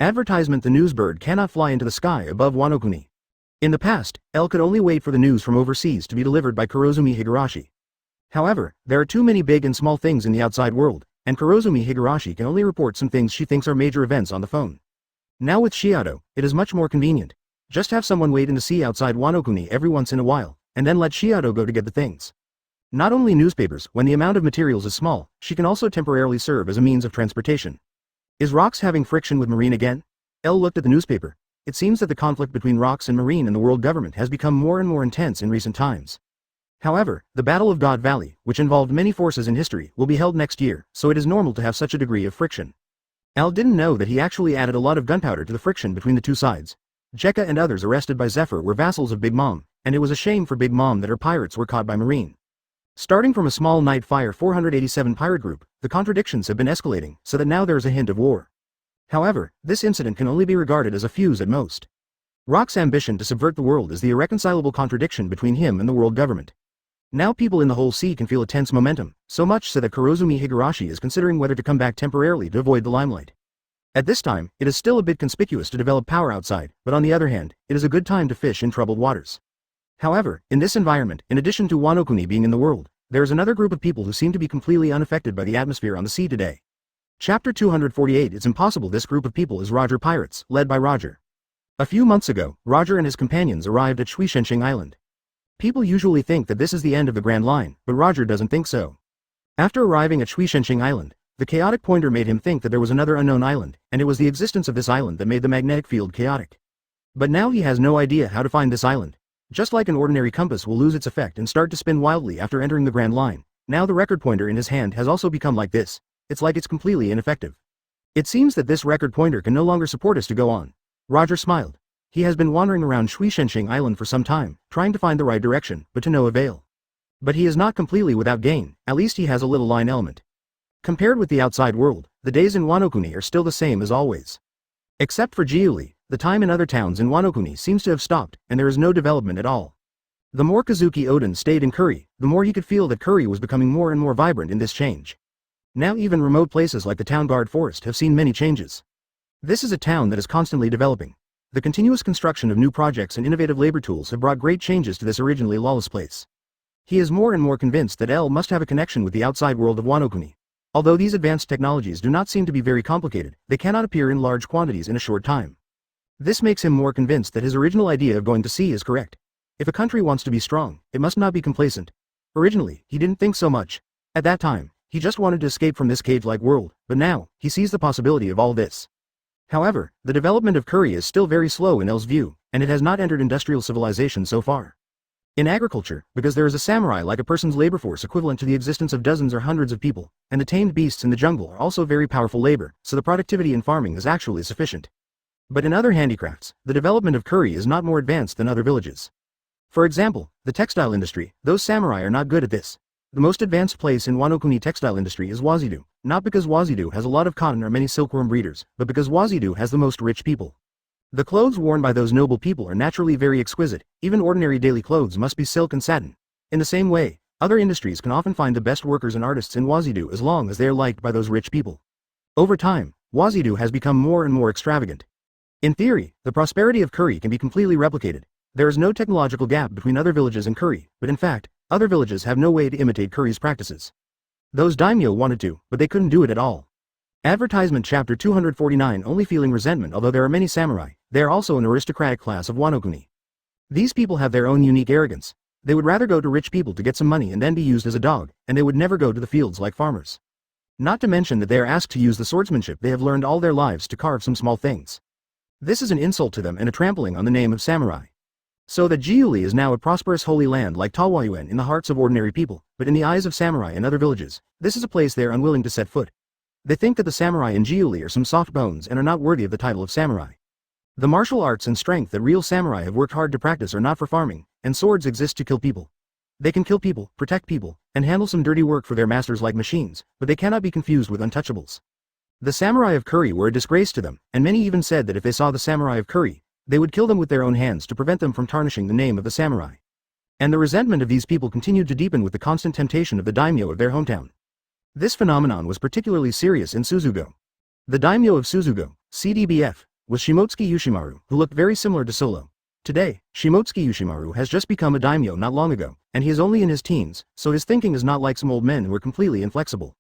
Advertisement: the news bird cannot fly into the sky above Wano-kuni. In the past, L could only wait for the news from overseas to be delivered by Kurozumi Higurashi. However, there are too many big and small things in the outside world, and Kurozumi Higurashi can only report some things she thinks are major events on the phone. Now with Shiado, it is much more convenient. Just have someone wait in the sea outside Wano-kuni every once in a while, and then let Shiado go to get the things. Not only newspapers, when the amount of materials is small, she can also temporarily serve as a means of transportation. Is Rox having friction with Marine again? L looked at the newspaper. It seems that the conflict between Rox and Marine and the world government has become more and more intense in recent times. However, the Battle of God Valley, which involved many forces in history, will be held next year, so it is normal to have such a degree of friction. Al didn't know that he actually added a lot of gunpowder to the friction between the two sides. Jekka and others arrested by Zephyr were vassals of Big Mom, and it was a shame for Big Mom that her pirates were caught by Marine. Starting from a small Night Fire 487 pirate group, the contradictions have been escalating, so that now there is a hint of war. However, this incident can only be regarded as a fuse at most. Rock's ambition to subvert the world is the irreconcilable contradiction between him and the world government. Now people in the whole sea can feel a tense momentum, so much so that Kurozumi Higurashi is considering whether to come back temporarily to avoid the limelight. At this time, it is still a bit conspicuous to develop power outside, but on the other hand, it is a good time to fish in troubled waters. However, in this environment, in addition to Wano-kuni being in the world, there is another group of people who seem to be completely unaffected by the atmosphere on the sea today. Chapter 248. It's impossible. This group of people is Roger Pirates, led by Roger. A few months ago, Roger and his companions arrived at Shuishenshing Island. People usually think that this is the end of the Grand Line, but Roger doesn't think so. After arriving at Shuishenshing Island, the chaotic pointer made him think that there was another unknown island, and it was the existence of this island that made the magnetic field chaotic. But now he has no idea how to find this island. Just like an ordinary compass will lose its effect and start to spin wildly after entering the Grand Line, now the record pointer in his hand has also become like this. It's like it's completely ineffective. It seems that this record pointer can no longer support us to go on. Roger smiled. He has been wandering around Shuishenshing Island for some time, trying to find the right direction, but to no avail. But he is not completely without gain, at least he has a little line element. Compared with the outside world, the days in Wano-kuni are still the same as always. Except for Giuli, the time in other towns in Wano-kuni seems to have stopped, and there is no development at all. The more Kazuki Oden stayed in Curry, the more he could feel that Curry was becoming more and more vibrant in this change. Now even remote places like the town guard forest have seen many changes. This is a town that is constantly developing. The continuous construction of new projects and innovative labor tools have brought great changes to this originally lawless place. He is more and more convinced that L must have a connection with the outside world of Wano-kuni. Although these advanced technologies do not seem to be very complicated, they cannot appear in large quantities in a short time. This makes him more convinced that his original idea of going to sea is correct. If a country wants to be strong, it must not be complacent. Originally, he didn't think so much. At that time, he just wanted to escape from this cage-like world, but now, he sees the possibility of all this. However, the development of Curry is still very slow in L's view, and it has not entered industrial civilization so far. In agriculture, because there is a samurai like a person's labor force equivalent to the existence of dozens or hundreds of people, and the tamed beasts in the jungle are also very powerful labor, so the productivity in farming is actually sufficient. But in other handicrafts, the development of Curry is not more advanced than other villages. For example, the textile industry, those samurai are not good at this. The most advanced place in Wano-kuni textile industry is Wazidu, not because Wazidu has a lot of cotton or many silkworm breeders, but because Wazidu has the most rich people. The clothes worn by those noble people are naturally very exquisite, even ordinary daily clothes must be silk and satin. In the same way, other industries can often find the best workers and artists in Wazidu as long as they are liked by those rich people. Over time, Wazidu has become more and more extravagant. In theory, the prosperity of Kuri can be completely replicated. There is no technological gap between other villages and Kuri, but in fact, other villages have no way to imitate Kuri's practices. Those daimyo wanted to, but they couldn't do it at all. Advertisement chapter 249. Only feeling resentment. Although there are many samurai, they are also an aristocratic class of Wano-kuni. These people have their own unique arrogance. They would rather go to rich people to get some money and then be used as a dog, and they would never go to the fields like farmers. Not to mention that they are asked to use the swordsmanship they have learned all their lives to carve some small things. This is an insult to them and a trampling on the name of samurai. So that Jiuli is now a prosperous holy land like Tawayuan in the hearts of ordinary people, but in the eyes of samurai and other villages, this is a place they are unwilling to set foot. They think that the samurai in Jiuli are some soft bones and are not worthy of the title of samurai. The martial arts and strength that real samurai have worked hard to practice are not for farming, and swords exist to kill people. They can kill people, protect people, and handle some dirty work for their masters like machines, but they cannot be confused with untouchables. The samurai of Kuri were a disgrace to them, and many even said that if they saw the samurai of Kuri, they would kill them with their own hands to prevent them from tarnishing the name of the samurai. And the resentment of these people continued to deepen with the constant temptation of the daimyo of their hometown. This phenomenon was particularly serious in Suzugo. The daimyo of Suzugo, CDBF, was Shimotsuki Yoshimaru, who looked very similar to Solo. Today, Shimotsuki Yoshimaru has just become a daimyo not long ago, and he is only in his teens, so his thinking is not like some old men who are completely inflexible.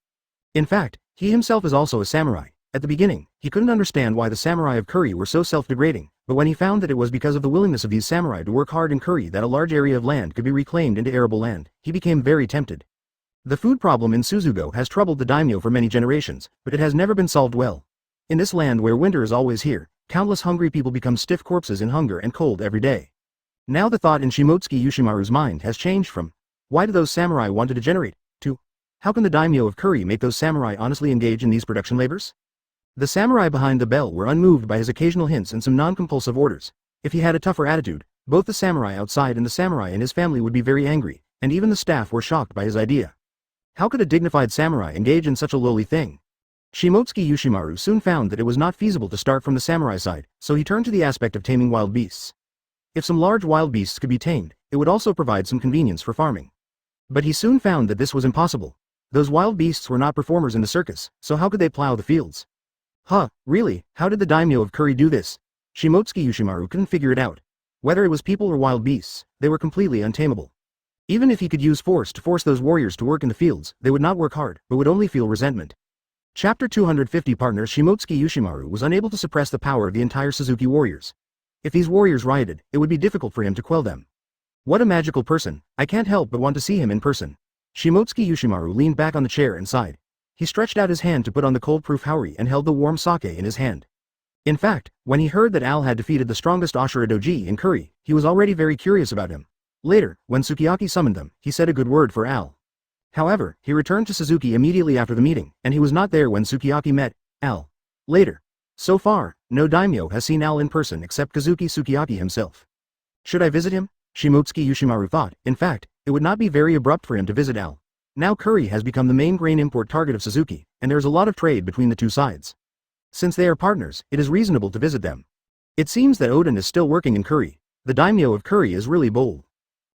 In fact, he himself is also a samurai. At the beginning, he couldn't understand why the samurai of Kuri were so self-degrading, but when he found that it was because of the willingness of these samurai to work hard in Kuri that a large area of land could be reclaimed into arable land, he became very tempted. The food problem in Suzugo has troubled the daimyo for many generations, but it has never been solved well. In this land where winter is always here, countless hungry people become stiff corpses in hunger and cold every day. Now the thought in Shimotsuki Yoshimaru's mind has changed from, why do those samurai want to degenerate, to, how can the daimyo of Kuri make those samurai honestly engage in these production labors? The samurai behind the bell were unmoved by his occasional hints and some non-compulsive orders. If he had a tougher attitude, both the samurai outside and the samurai and his family would be very angry, and even the staff were shocked by his idea. How could a dignified samurai engage in such a lowly thing? Shimotsuki Yoshimaru soon found that it was not feasible to start from the samurai side, so he turned to the aspect of taming wild beasts. If some large wild beasts could be tamed, it would also provide some convenience for farming. But he soon found that this was impossible. Those wild beasts were not performers in the circus, so how could they plow the fields? Really, how did the daimyo of Kuri do this? Shimotsuki Yoshimaru couldn't figure it out. Whether it was people or wild beasts, they were completely untamable. Even if he could use force to force those warriors to work in the fields, they would not work hard, but would only feel resentment. Chapter 250. Partner Shimotsuki Yoshimaru was unable to suppress the power of the entire Suzuki warriors. If these warriors rioted, it would be difficult for him to quell them. What a magical person, I can't help but want to see him in person. Shimotsuki Yoshimaru leaned back on the chair and sighed. He stretched out his hand to put on the cold-proof haori and held the warm sake in his hand. In fact, when he heard that Al had defeated the strongest Ashura doji in Kuri, he was already very curious about him. Later, when Sukiyaki summoned them, he said a good word for Al. However, he returned to Suzuki immediately after the meeting, and he was not there when Sukiyaki met Al. Later. So far, no daimyo has seen Al in person except Kazuki Sukiyaki himself. Should I visit him? Shimotsuki Yoshimaru thought. In fact, it would not be very abrupt for him to visit Al. Now Kuri has become the main grain import target of Suzuki, and there is a lot of trade between the two sides. Since they are partners, it is reasonable to visit them. It seems that Odin is still working in Kuri. The daimyo of Kuri is really bold.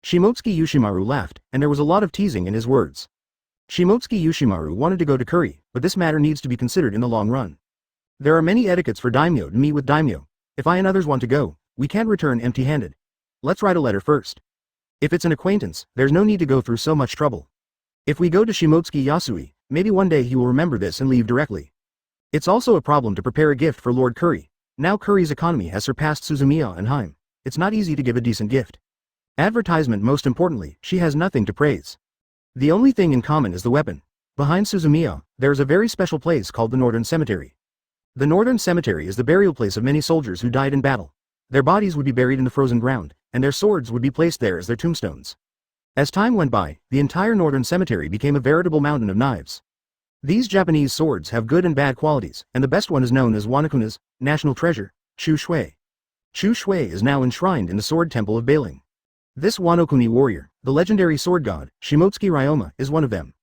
Shimotsuki Yoshimaru laughed, and there was a lot of teasing in his words. Shimotsuki Yoshimaru wanted to go to Kuri, but this matter needs to be considered in the long run. There are many etiquettes for daimyo to meet with daimyo. If I and others want to go, we can't return empty-handed. Let's write a letter first. If it's an acquaintance, there's no need to go through so much trouble. If we go to Shimotsuki Yasui, maybe one day he will remember this and leave directly. It's also a problem to prepare a gift for Lord Kuri. Now Kuri's economy has surpassed Suzumiya and Heim. It's not easy to give a decent gift. Advertisement. Most importantly, she has nothing to praise. The only thing in common is the weapon. Behind Suzumiya, there is a very special place called the Northern Cemetery. The Northern Cemetery is the burial place of many soldiers who died in battle. Their bodies would be buried in the frozen ground, and their swords would be placed there as their tombstones. As time went by, the entire Northern Cemetery became a veritable mountain of knives. These Japanese swords have good and bad qualities, and the best one is known as Wanakuna's national treasure, Chu Shui. Chu Shui is now enshrined in the sword temple of Bailing. This Wano-kuni warrior, the legendary sword god, Shimotsuki Ryoma, is one of them.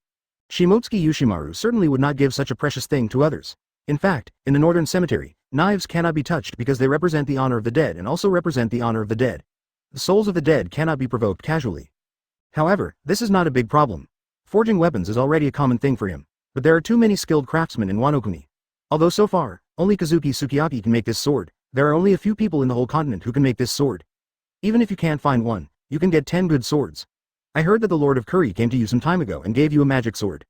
Shimotsuki Yushimaru certainly would not give such a precious thing to others. In fact, in the Northern Cemetery, knives cannot be touched because they represent the honor of the dead and also represent the honor of the dead. The souls of the dead cannot be provoked casually. However, this is not a big problem. Forging weapons is already a common thing for him, but there are too many skilled craftsmen in Wano-kuni. Although so far, only Kazuki Sukiyaki can make this sword, there are only a few people in the whole continent who can make this sword. Even if you can't find one, you can get 10 good swords. I heard that the Lord of Curry came to you some time ago and gave you a magic sword.